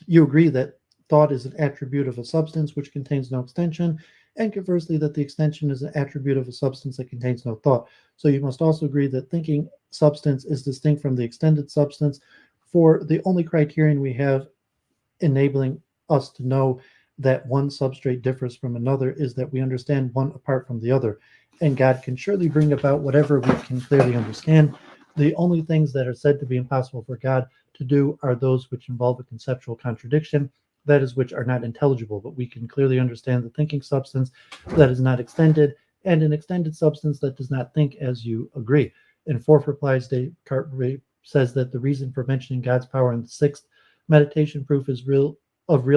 agree that thought is an attribute of a substance which contains no extension, and conversely that the extension is an attribute of a substance that contains no thought. So you must also agree that thinking substance is distinct from the extended substance, For the only criterion we have enabling us to know that one substrate differs from another is that we understand one apart from the other. And God can surely bring about whatever we can clearly understand. The only things that are said to be impossible for God to do are those which involve a conceptual contradiction, that is, which are not intelligible, but we can clearly understand the thinking substance that is not extended, and an extended substance that does not think as you agree. In Fourth Replies, Descartes says that the reason for mentioning God's power in the sixth meditation proof is real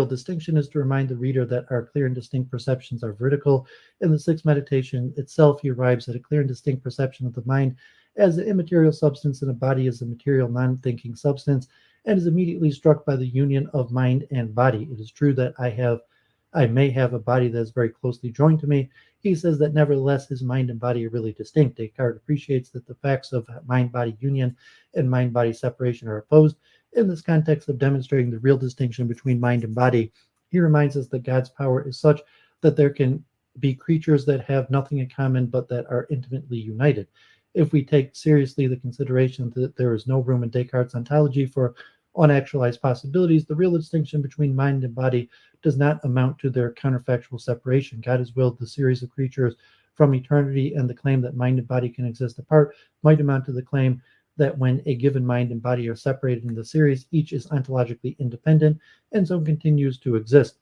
distinction is to remind the reader that our clear and distinct perceptions are vertical. In the sixth meditation itself, he arrives at a clear and distinct perception of the mind as an immaterial substance and a body as a material, non-thinking substance, and is immediately struck by the union of mind and body. It is true that I may have a body that is very closely joined to me. He says that nevertheless his mind and body are really distinct. Descartes appreciates that the facts of mind-body union and mind-body separation are opposed. In this context of demonstrating the real distinction between mind and body, he reminds us that God's power is such that there can be creatures that have nothing in common but that are intimately united. If we take seriously the consideration that there is no room in Descartes' ontology for unactualized possibilities, the real distinction between mind and body does not amount to their counterfactual separation. God has willed the series of creatures from eternity, and the claim that mind and body can exist apart might amount to the claim that when a given mind and body are separated in the series, each is ontologically independent and so continues to exist.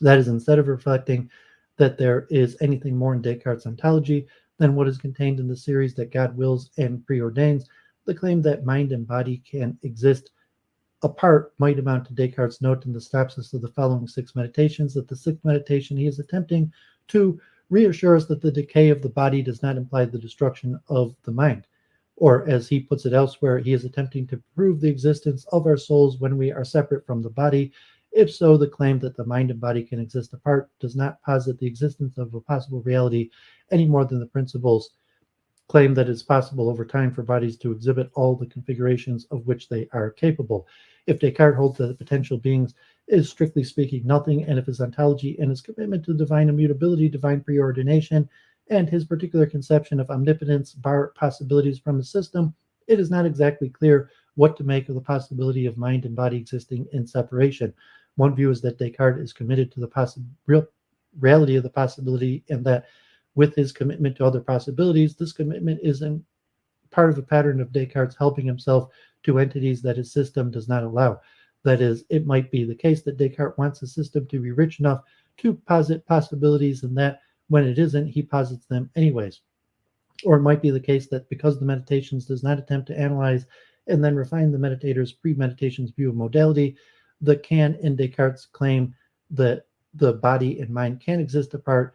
That is, instead of reflecting that there is anything more in Descartes' ontology than what is contained in the series that God wills and preordains, the claim that mind and body can exist apart might amount to Descartes' note in the synopsis of the following six meditations that the sixth meditation he is attempting to reassure us that the decay of the body does not imply the destruction of the mind. Or, as he puts it elsewhere, he is attempting to prove the existence of our souls when we are separate from the body. If so, the claim that the mind and body can exist apart does not posit the existence of a possible reality any more than the principles claim that it's possible over time for bodies to exhibit all the configurations of which they are capable. If Descartes holds that potential beings is strictly speaking nothing, and if his ontology and his commitment to divine immutability, divine preordination, and his particular conception of omnipotence bar possibilities from the system, it is not exactly clear what to make of the possibility of mind and body existing in separation. One view is that Descartes is committed to the reality of the possibility, and that with his commitment to other possibilities, this commitment is in part of a pattern of Descartes helping himself to entities that his system does not allow. That is, it might be the case that Descartes wants a system to be rich enough to posit possibilities, and that when it isn't, he posits them anyways. Or it might be the case that because the meditations does not attempt to analyze and then refine the meditator's pre-meditation's view of modality, the can in Descartes' claim that the body and mind can exist apart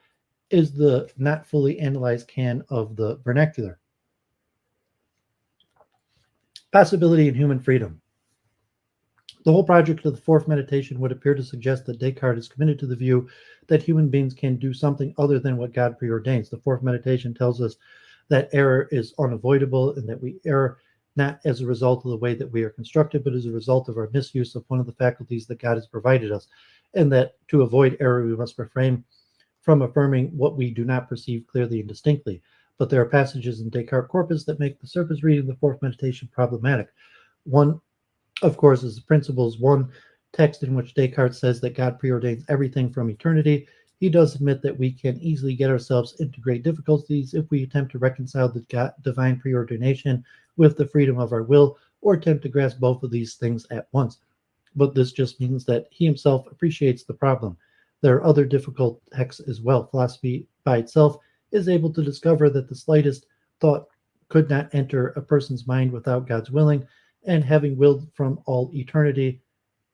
is the not fully analyzed can of the vernacular. Possibility and human freedom. The whole project of the fourth meditation would appear to suggest that Descartes is committed to the view that human beings can do something other than what God preordains. The fourth meditation tells us that error is unavoidable and that we err not as a result of the way that we are constructed, but as a result of our misuse of one of the faculties that God has provided us, and that to avoid error, we must refrain from affirming what we do not perceive clearly and distinctly. But there are passages in Descartes' corpus that make the surface reading of the fourth meditation problematic. One, of course, is the Principles 1 text in which Descartes says that God preordains everything from eternity. He does admit that we can easily get ourselves into great difficulties if we attempt to reconcile the divine preordination with the freedom of our will, or attempt to grasp both of these things at once. But this just means that he himself appreciates the problem. There are other difficult texts as well. Philosophy by itself is able to discover that the slightest thought could not enter a person's mind without God's willing, and having willed from all eternity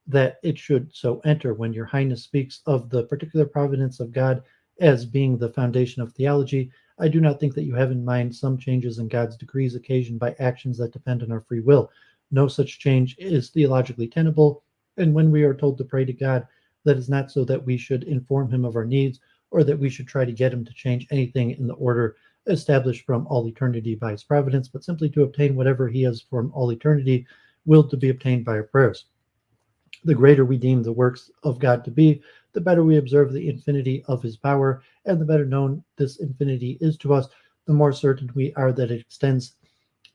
that it should so enter. When your highness speaks of the particular providence of God as being the foundation of theology, I do not think that you have in mind some changes in God's decrees occasioned by actions that depend on our free will. No such change is theologically tenable, and when we are told to pray to God, that is not so that we should inform him of our needs, or that we should try to get him to change anything in the order established from all eternity by his providence, but simply to obtain whatever he has from all eternity willed to be obtained by our prayers. The greater we deem the works of God to be, the better we observe the infinity of his power, and the better known this infinity is to us, the more certain we are that it extends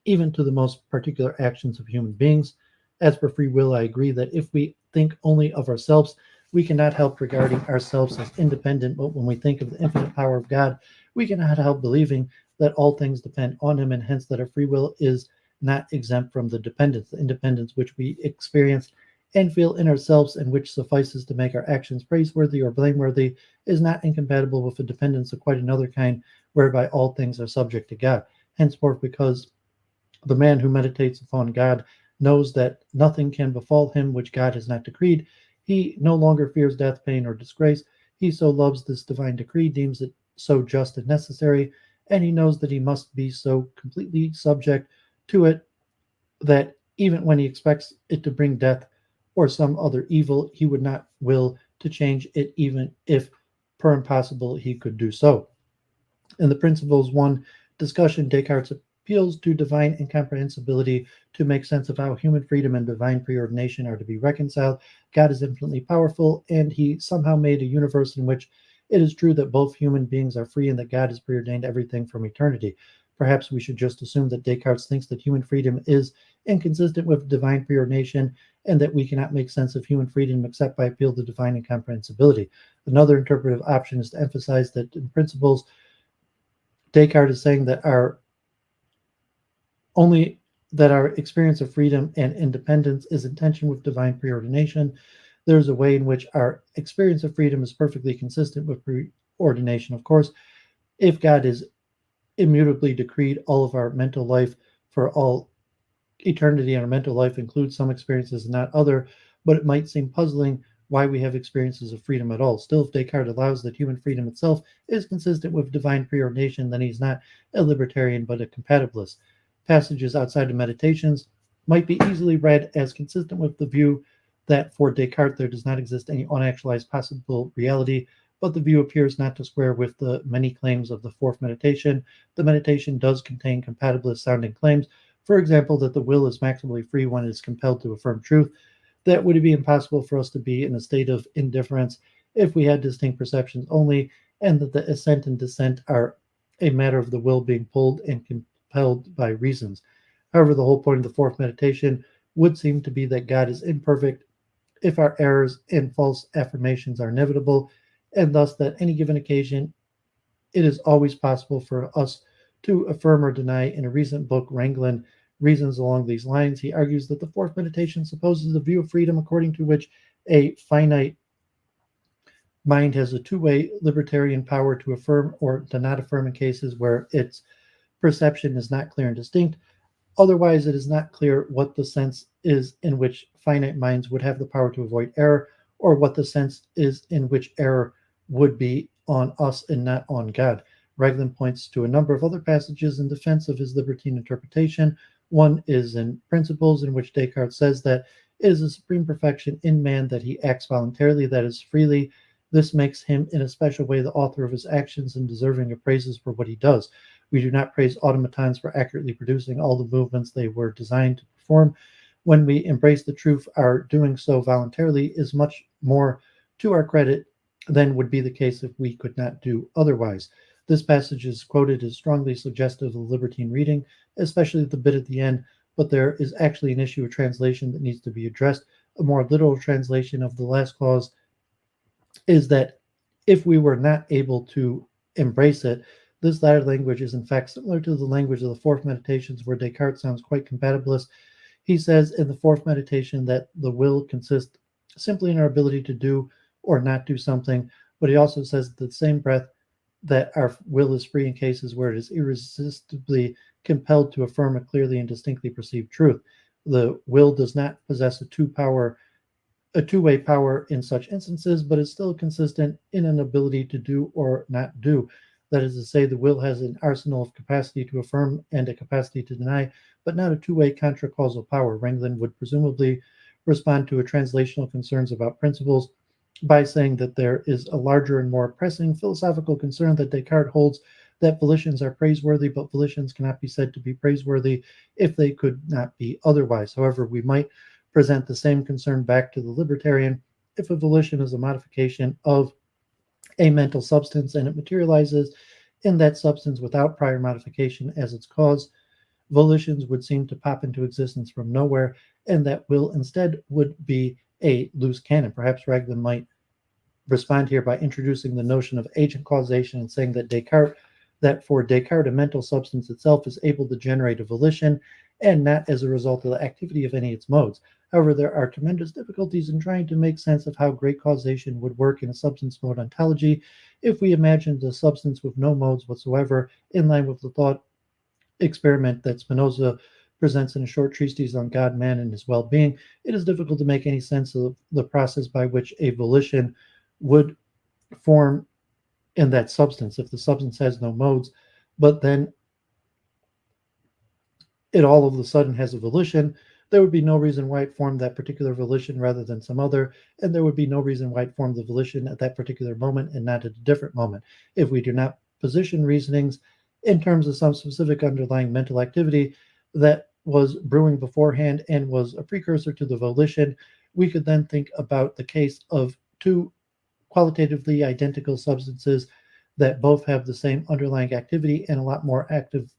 even to the most particular actions of human beings. As for free will, I agree that if we think only of ourselves, we cannot help regarding ourselves as independent, but when we think of the infinite power of God, we cannot help believing that all things depend on Him, and hence that our free will is not exempt from the independence which we experience and feel in ourselves, and which suffices to make our actions praiseworthy or blameworthy, is not incompatible with a dependence of quite another kind, whereby all things are subject to God. Henceforth, because the man who meditates upon God knows that nothing can befall him which God has not decreed, he no longer fears death, pain, or disgrace. He so loves this divine decree, deems it so just and necessary, and he knows that he must be so completely subject to it that even when he expects it to bring death or some other evil, he would not will to change it, even if per impossible he could do so. In the Principles 1 discussion, Descartes appeals to divine incomprehensibility to make sense of how human freedom and divine preordination are to be reconciled. God is infinitely powerful, and he somehow made a universe in which it is true that both human beings are free and that God has preordained everything from eternity. Perhaps we should just assume that Descartes thinks that human freedom is inconsistent with divine preordination, and that we cannot make sense of human freedom except by appeal to divine incomprehensibility. Another interpretive option is to emphasize that in Principles, Descartes is saying that only our experience of freedom and independence is in tension with divine preordination. There is a way in which our experience of freedom is perfectly consistent with preordination. Of course, if God is immutably decreed all of our mental life for all eternity, and our mental life includes some experiences and not other, but it might seem puzzling why we have experiences of freedom at all. Still, if Descartes allows that human freedom itself is consistent with divine preordination, then he's not a libertarian but a compatibilist. Passages outside of Meditations might be easily read as consistent with the view that for Descartes there does not exist any unactualized possible reality, but the view appears not to square with the many claims of the fourth meditation. The meditation does contain compatibilist sounding claims, for example, that the will is maximally free when it is compelled to affirm truth. That would be impossible for us to be in a state of indifference if we had distinct perceptions only, and that the ascent and descent are a matter of the will being pulled and compelled by reasons. However, the whole point of the fourth meditation would seem to be that God is imperfect if our errors and false affirmations are inevitable, and thus that any given occasion it is always possible for us to affirm or deny. In a recent book, Wrangling reasons along these lines. He argues that the fourth meditation supposes a view of freedom according to which a finite mind has a two-way libertarian power to affirm or to not affirm in cases where its perception is not clear and distinct. Otherwise, it is not clear what the sense is in which finite minds would have the power to avoid error, or what the sense is in which error would be on us and not on God. Raglan points to a number of other passages in defense of his libertine interpretation. One is in Principles, in which Descartes says that it is a supreme perfection in man that he acts voluntarily, that is, freely. This makes him in a special way the author of his actions and deserving of praises for what he does. We do not praise automatons for accurately producing all the movements they were designed to perform. When we embrace the truth, our doing so voluntarily is much more to our credit than would be the case if we could not do otherwise. This passage is quoted as strongly suggestive of libertine reading, especially the bit at the end, but there is actually an issue of translation that needs to be addressed. A more literal translation of the last clause is that if we were not able to embrace it, this latter language is in fact similar to the language of the fourth meditations, where Descartes sounds quite compatibilist. He says in the fourth meditation that the will consists simply in our ability to do or not do something, but he also says at the same breath that our will is free in cases where it is irresistibly compelled to affirm a clearly and distinctly perceived truth. The will does not possess a two-way power in such instances, but is still consistent in an ability to do or not do. That is to say, the will has an arsenal of capacity to affirm and a capacity to deny, but not a two-way contra-causal power. Wrangling would presumably respond to a translational concerns about Principles by saying that there is a larger and more pressing philosophical concern that Descartes holds that volitions are praiseworthy, but volitions cannot be said to be praiseworthy if they could not be otherwise. However, we might present the same concern back to the libertarian. If a volition is a modification of a mental substance and it materializes in that substance without prior modification as its cause, volitions would seem to pop into existence from nowhere, and that will instead would be a loose cannon. Perhaps Raglan might respond here by introducing the notion of agent causation and saying that for Descartes, a mental substance itself is able to generate a volition and not as a result of the activity of any of its modes. However, there are tremendous difficulties in trying to make sense of how great causation would work in a substance mode ontology if we imagined a substance with no modes whatsoever, in line with the thought experiment that Spinoza presents in a short treatise on God, man, and his well being. It is difficult to make any sense of the process by which a volition would form in that substance if the substance has no modes, but then it all of a sudden has a volition. There would be no reason why it formed that particular volition rather than some other, and there would be no reason why it formed the volition at that particular moment and not at a different moment. If we do not position reasonings in terms of some specific underlying mental activity that was brewing beforehand and was a precursor to the volition, we could then think about the case of two qualitatively identical substances that both have the same underlying activity and a lot more activity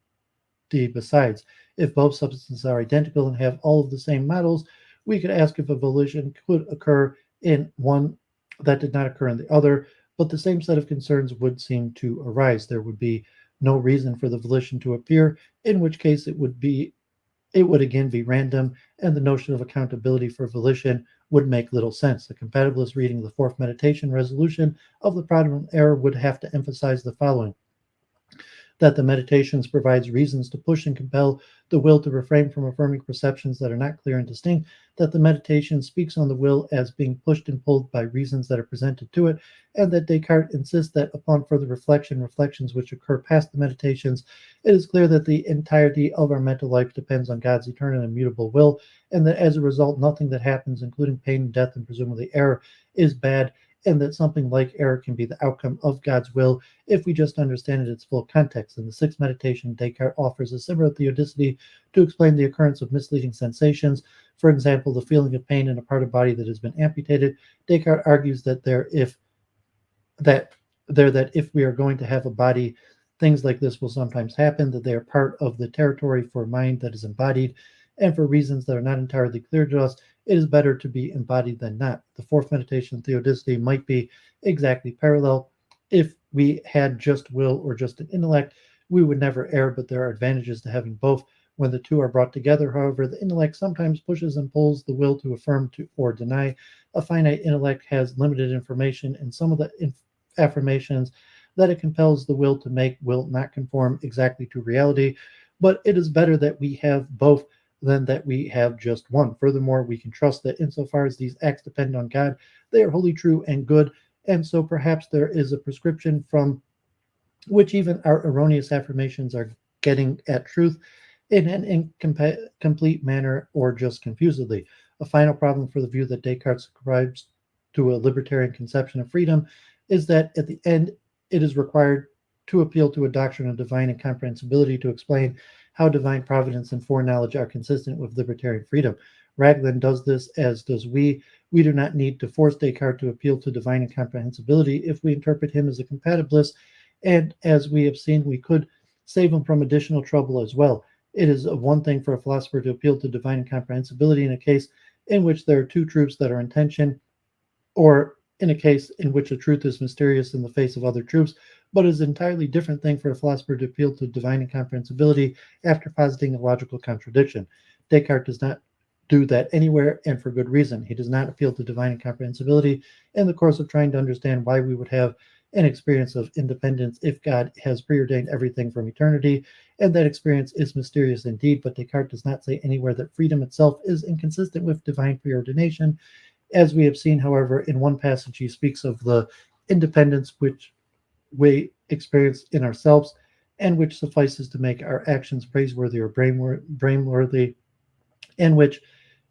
besides. If both substances are identical and have all of the same models, we could ask if a volition could occur in one that did not occur in the other, but the same set of concerns would seem to arise. There would be no reason for the volition to appear, in which case it would again be random, and the notion of accountability for volition would make little sense. The compatibilist reading of the fourth meditation resolution of the problem of error would have to emphasize the following: that the meditations provides reasons to push and compel the will to refrain from affirming perceptions that are not clear and distinct, that the meditation speaks on the will as being pushed and pulled by reasons that are presented to it, and that Descartes insists that upon further reflections which occur past the meditations, it is clear that the entirety of our mental life depends on God's eternal and immutable will, and that as a result, nothing that happens, including pain, death, and presumably error, is bad, and that something like error can be the outcome of God's will if we just understand it in its full context. In the sixth meditation, Descartes offers a similar theodicity to explain the occurrence of misleading sensations. For example, the feeling of pain in a part of body that has been amputated. Descartes argues that if we are going to have a body, things like this will sometimes happen, that they are part of the territory for mind that is embodied, and for reasons that are not entirely clear to us, it is better to be embodied than not. The fourth meditation, theodicity, might be exactly parallel. If we had just will or just an intellect, we would never err, but there are advantages to having both. When the two are brought together, however, the intellect sometimes pushes and pulls the will to affirm or deny. A finite intellect has limited information, and some of the affirmations that it compels the will to make will not conform exactly to reality. But it is better that we have both than that we have just one. Furthermore, we can trust that insofar as these acts depend on God, they are wholly true and good, and so perhaps there is a prescription from which even our erroneous affirmations are getting at truth in an incomplete manner or just confusedly. A final problem for the view that Descartes ascribes to a libertarian conception of freedom is that at the end it is required to appeal to a doctrine of divine incomprehensibility to explain how divine providence and foreknowledge are consistent with libertarian freedom. Raglan does this, as does we. We do not need to force Descartes to appeal to divine incomprehensibility if we interpret him as a compatibilist, and as we have seen, we could save him from additional trouble as well. It is one thing for a philosopher to appeal to divine incomprehensibility in a case in which there are two truths that are in tension, or in a case in which a truth is mysterious in the face of other truths, but it is an entirely different thing for a philosopher to appeal to divine incomprehensibility after positing a logical contradiction. Descartes does not do that anywhere, and for good reason. He does not appeal to divine incomprehensibility in the course of trying to understand why we would have an experience of independence if God has preordained everything from eternity, and that experience is mysterious indeed, but Descartes does not say anywhere that freedom itself is inconsistent with divine preordination. As we have seen, however, in one passage he speaks of the independence which we experience in ourselves and which suffices to make our actions praiseworthy or blameworthy, and which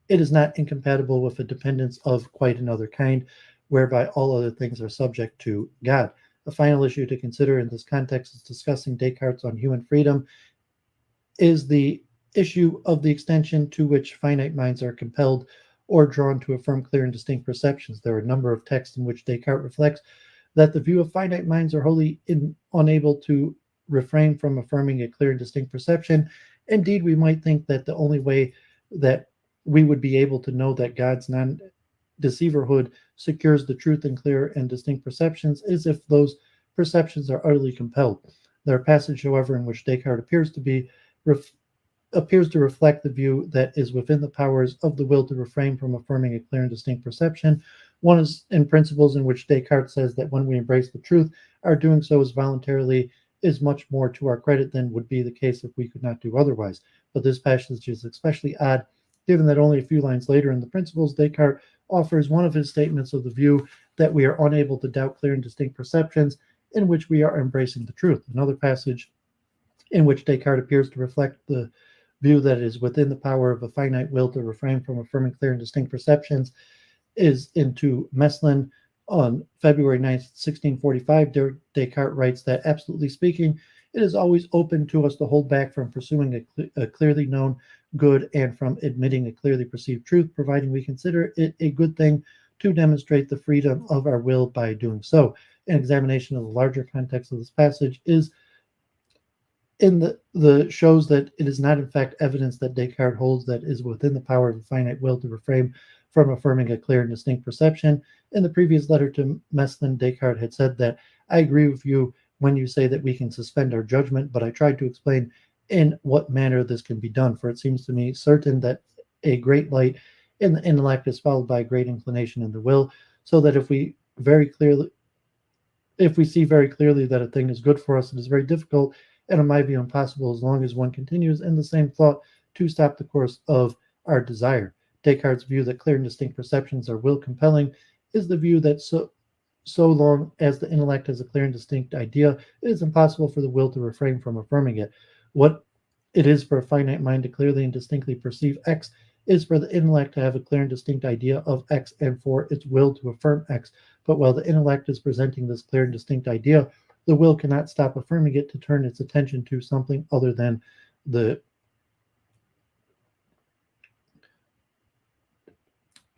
it is not incompatible with a dependence of quite another kind, whereby all other things are subject to God. The final issue to consider in this context is discussing Descartes on human freedom is the issue of the extension to which finite minds are compelled or drawn to affirm clear and distinct perceptions. There are a number of texts in which Descartes reflects that the view of finite minds are wholly unable to refrain from affirming a clear and distinct perception, Indeed, we might think that the only way that we would be able to know that God's non-deceiverhood secures the truth in clear and distinct perceptions is if those perceptions are utterly compelled. There are passages, however, in which Descartes appears to reflect the view that is within the powers of the will to refrain from affirming a clear and distinct perception. One is in principles in which Descartes says that when we embrace the truth, our doing so is voluntarily is much more to our credit than would be the case if we could not do otherwise. But this passage is especially odd, given that only a few lines later in the principles, Descartes offers one of his statements of the view that we are unable to doubt clear and distinct perceptions in which we are embracing the truth. Another passage in which Descartes appears to reflect the view that it is within the power of a finite will to refrain from affirming clear and distinct perceptions is into Meslin. On February 9th, 1645, Descartes writes that, absolutely speaking, it is always open to us to hold back from pursuing a clearly known good and from admitting a clearly perceived truth, providing we consider it a good thing to demonstrate the freedom of our will by doing so. An examination of the larger context of this passage is in the shows that it is not in fact evidence that Descartes holds that is within the power of a finite will to refrain from affirming a clear and distinct perception. In the previous letter to Meslin, Descartes had said that I agree with you when you say that we can suspend our judgment, but I tried to explain in what manner this can be done, for it seems to me certain that a great light in the intellect is followed by a great inclination in the will, so that if we see very clearly that a thing is good for us, it is very difficult, and it might be impossible as long as one continues in the same thought to stop the course of our desire. Descartes' view that clear and distinct perceptions are will compelling is the view that so long as the intellect has a clear and distinct idea, it is impossible for the will to refrain from affirming it. What it is for a finite mind to clearly and distinctly perceive X is for the intellect to have a clear and distinct idea of X and for its will to affirm X. But while the intellect is presenting this clear and distinct idea, the will cannot stop affirming it to turn its attention to something other than the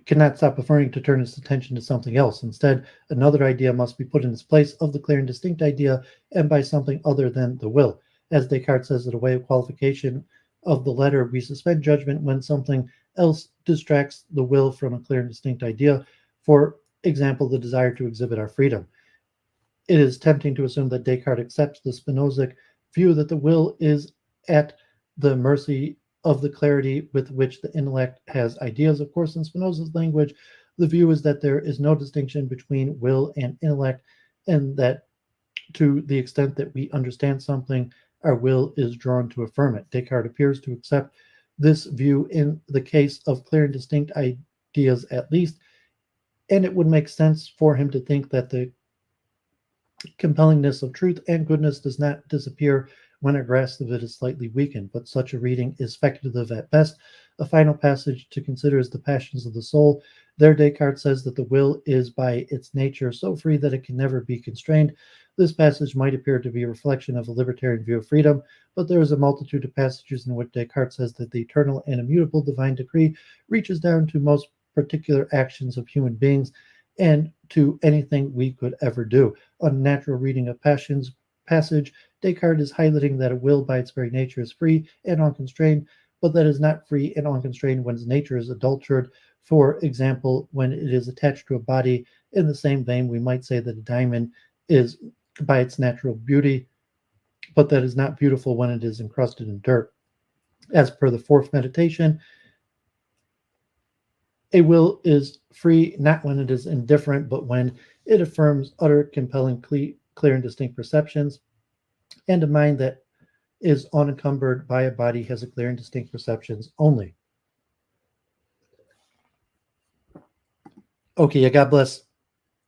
cannot stop affirming to turn its attention to something else. Instead, another idea must be put in its place of the clear and distinct idea and by something other than the will. As Descartes says in a way of qualification of the letter, we suspend judgment when something else distracts the will from a clear and distinct idea, for example, the desire to exhibit our freedom. It is tempting to assume that Descartes accepts the Spinozic view that the will is at the mercy of the clarity with which the intellect has ideas. Of course, in Spinoza's language, the view is that there is no distinction between will and intellect, and that to the extent that we understand something, our will is drawn to affirm it. Descartes appears to accept this view in the case of clear and distinct ideas at least, and it would make sense for him to think that the compellingness of truth and goodness does not disappear when our grasp of it is slightly weakened, but such a reading is speculative at best. A final passage to consider is the passions of the soul. There, Descartes says that the will is by its nature so free that it can never be constrained. This passage might appear to be a reflection of a libertarian view of freedom, but there is a multitude of passages in which Descartes says that the eternal and immutable divine decree reaches down to most particular actions of human beings and to anything we could ever do. Unnatural reading of passions passage, Descartes is highlighting that a will by its very nature is free and unconstrained, but that is not free and unconstrained when its nature is adulterated. For example, when it is attached to a body. In the same vein, we might say that a diamond is by its natural beauty, but that is not beautiful when it is encrusted in dirt. As per the fourth meditation, a will is free not when it is indifferent, but when it affirms utter, compelling, clear and distinct perceptions, and a mind that is unencumbered by a body has a clear and distinct perceptions only. Okay, yeah, God bless.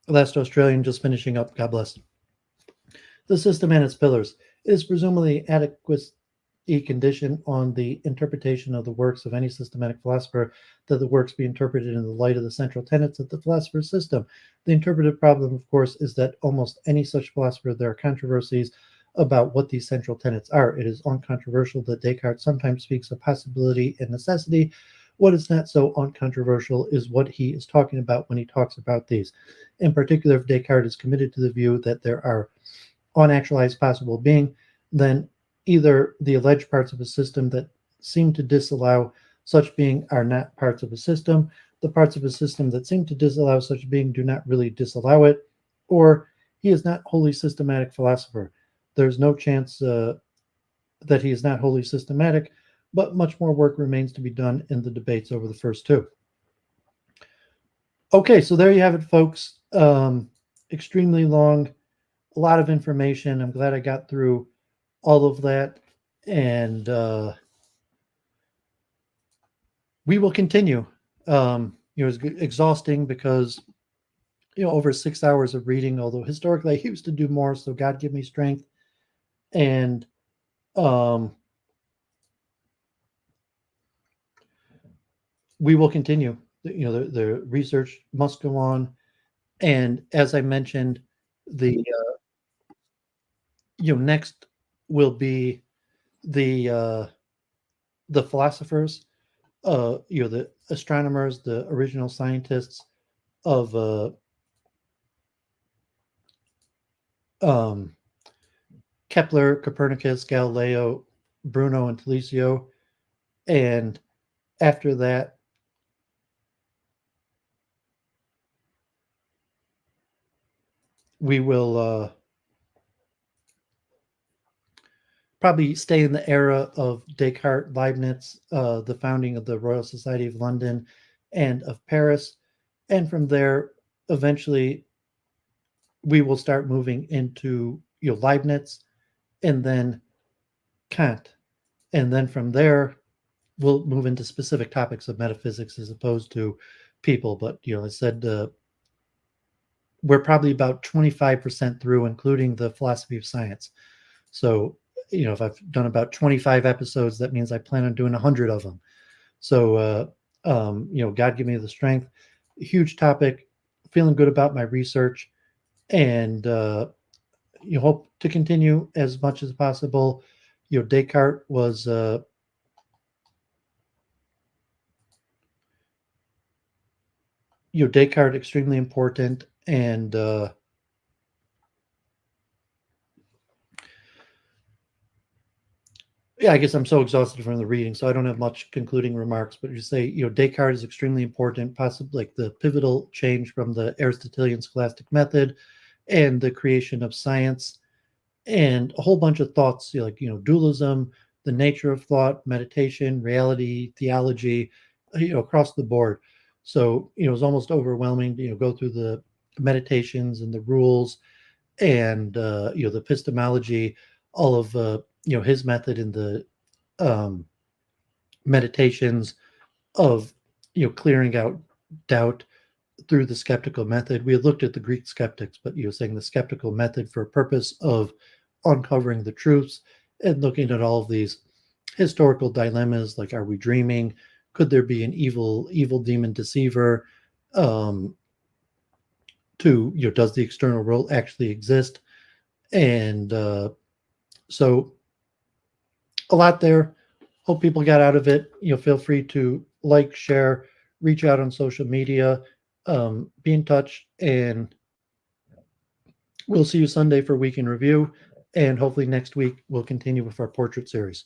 Last Australian just finishing up, God bless. The system and its pillars. It is presumably adequate condition on the interpretation of the works of any systematic philosopher that the works be interpreted in the light of the central tenets of the philosopher's system. The interpretive problem, of course, is that almost any such philosopher, there are controversies about what these central tenets are. It is uncontroversial that Descartes sometimes speaks of possibility and necessity. What is not so uncontroversial is what he is talking about when he talks about these. In particular, if Descartes is committed to the view that there are unactualized possible being, then either the alleged parts of a system that seem to disallow such being are not parts of a system. The parts of a system that seem to disallow such being do not really disallow it, or he is not wholly systematic philosopher. There's no chance that he is not wholly systematic, but much more work remains to be done in the debates over the first two. Okay, so there you have it, folks. Extremely long, a lot of information. I'm glad I got through all of that, and we will continue. It was exhausting because over 6 hours of reading. Although historically I used to do more, so God give me strength. And we will continue. The research must go on, and as I mentioned, the next will be the philosophers, the astronomers, the original scientists of Kepler, Copernicus, Galileo, Bruno, and Talicio. And after that, we will probably stay in the era of Descartes, Leibniz, the founding of the Royal Society of London and of Paris. And from there, eventually, we will start moving into Leibniz and then Kant. And then from there, we'll move into specific topics of metaphysics as opposed to people. But, I said, we're probably about 25% through, including the philosophy of science. So, if I've done about 25 episodes, that means I plan on doing 100 of them. So, God give me the strength. Huge topic. Feeling good about my research, and you hope to continue as much as possible. Descartes was Descartes extremely important, and yeah, I guess I'm so exhausted from the reading, so I don't have much concluding remarks. But you say, Descartes is extremely important, possibly like the pivotal change from the Aristotelian scholastic method and the creation of science, and a whole bunch of thoughts, like dualism, the nature of thought, meditation, reality, theology, across the board. So it was almost overwhelming to go through the meditations and the rules, and the epistemology, all of his method in the meditations of clearing out doubt through the skeptical method. We had looked at the Greek skeptics, but saying the skeptical method for purpose of uncovering the truths and looking at all of these historical dilemmas, like, are we dreaming? Could there be an evil demon deceiver? Does the external world actually exist? And so a lot there. Hope people got out of it. Feel free to like, share, reach out on social media, be in touch, and we'll see you Sunday for Week in Review. And hopefully next week we'll continue with our portrait series.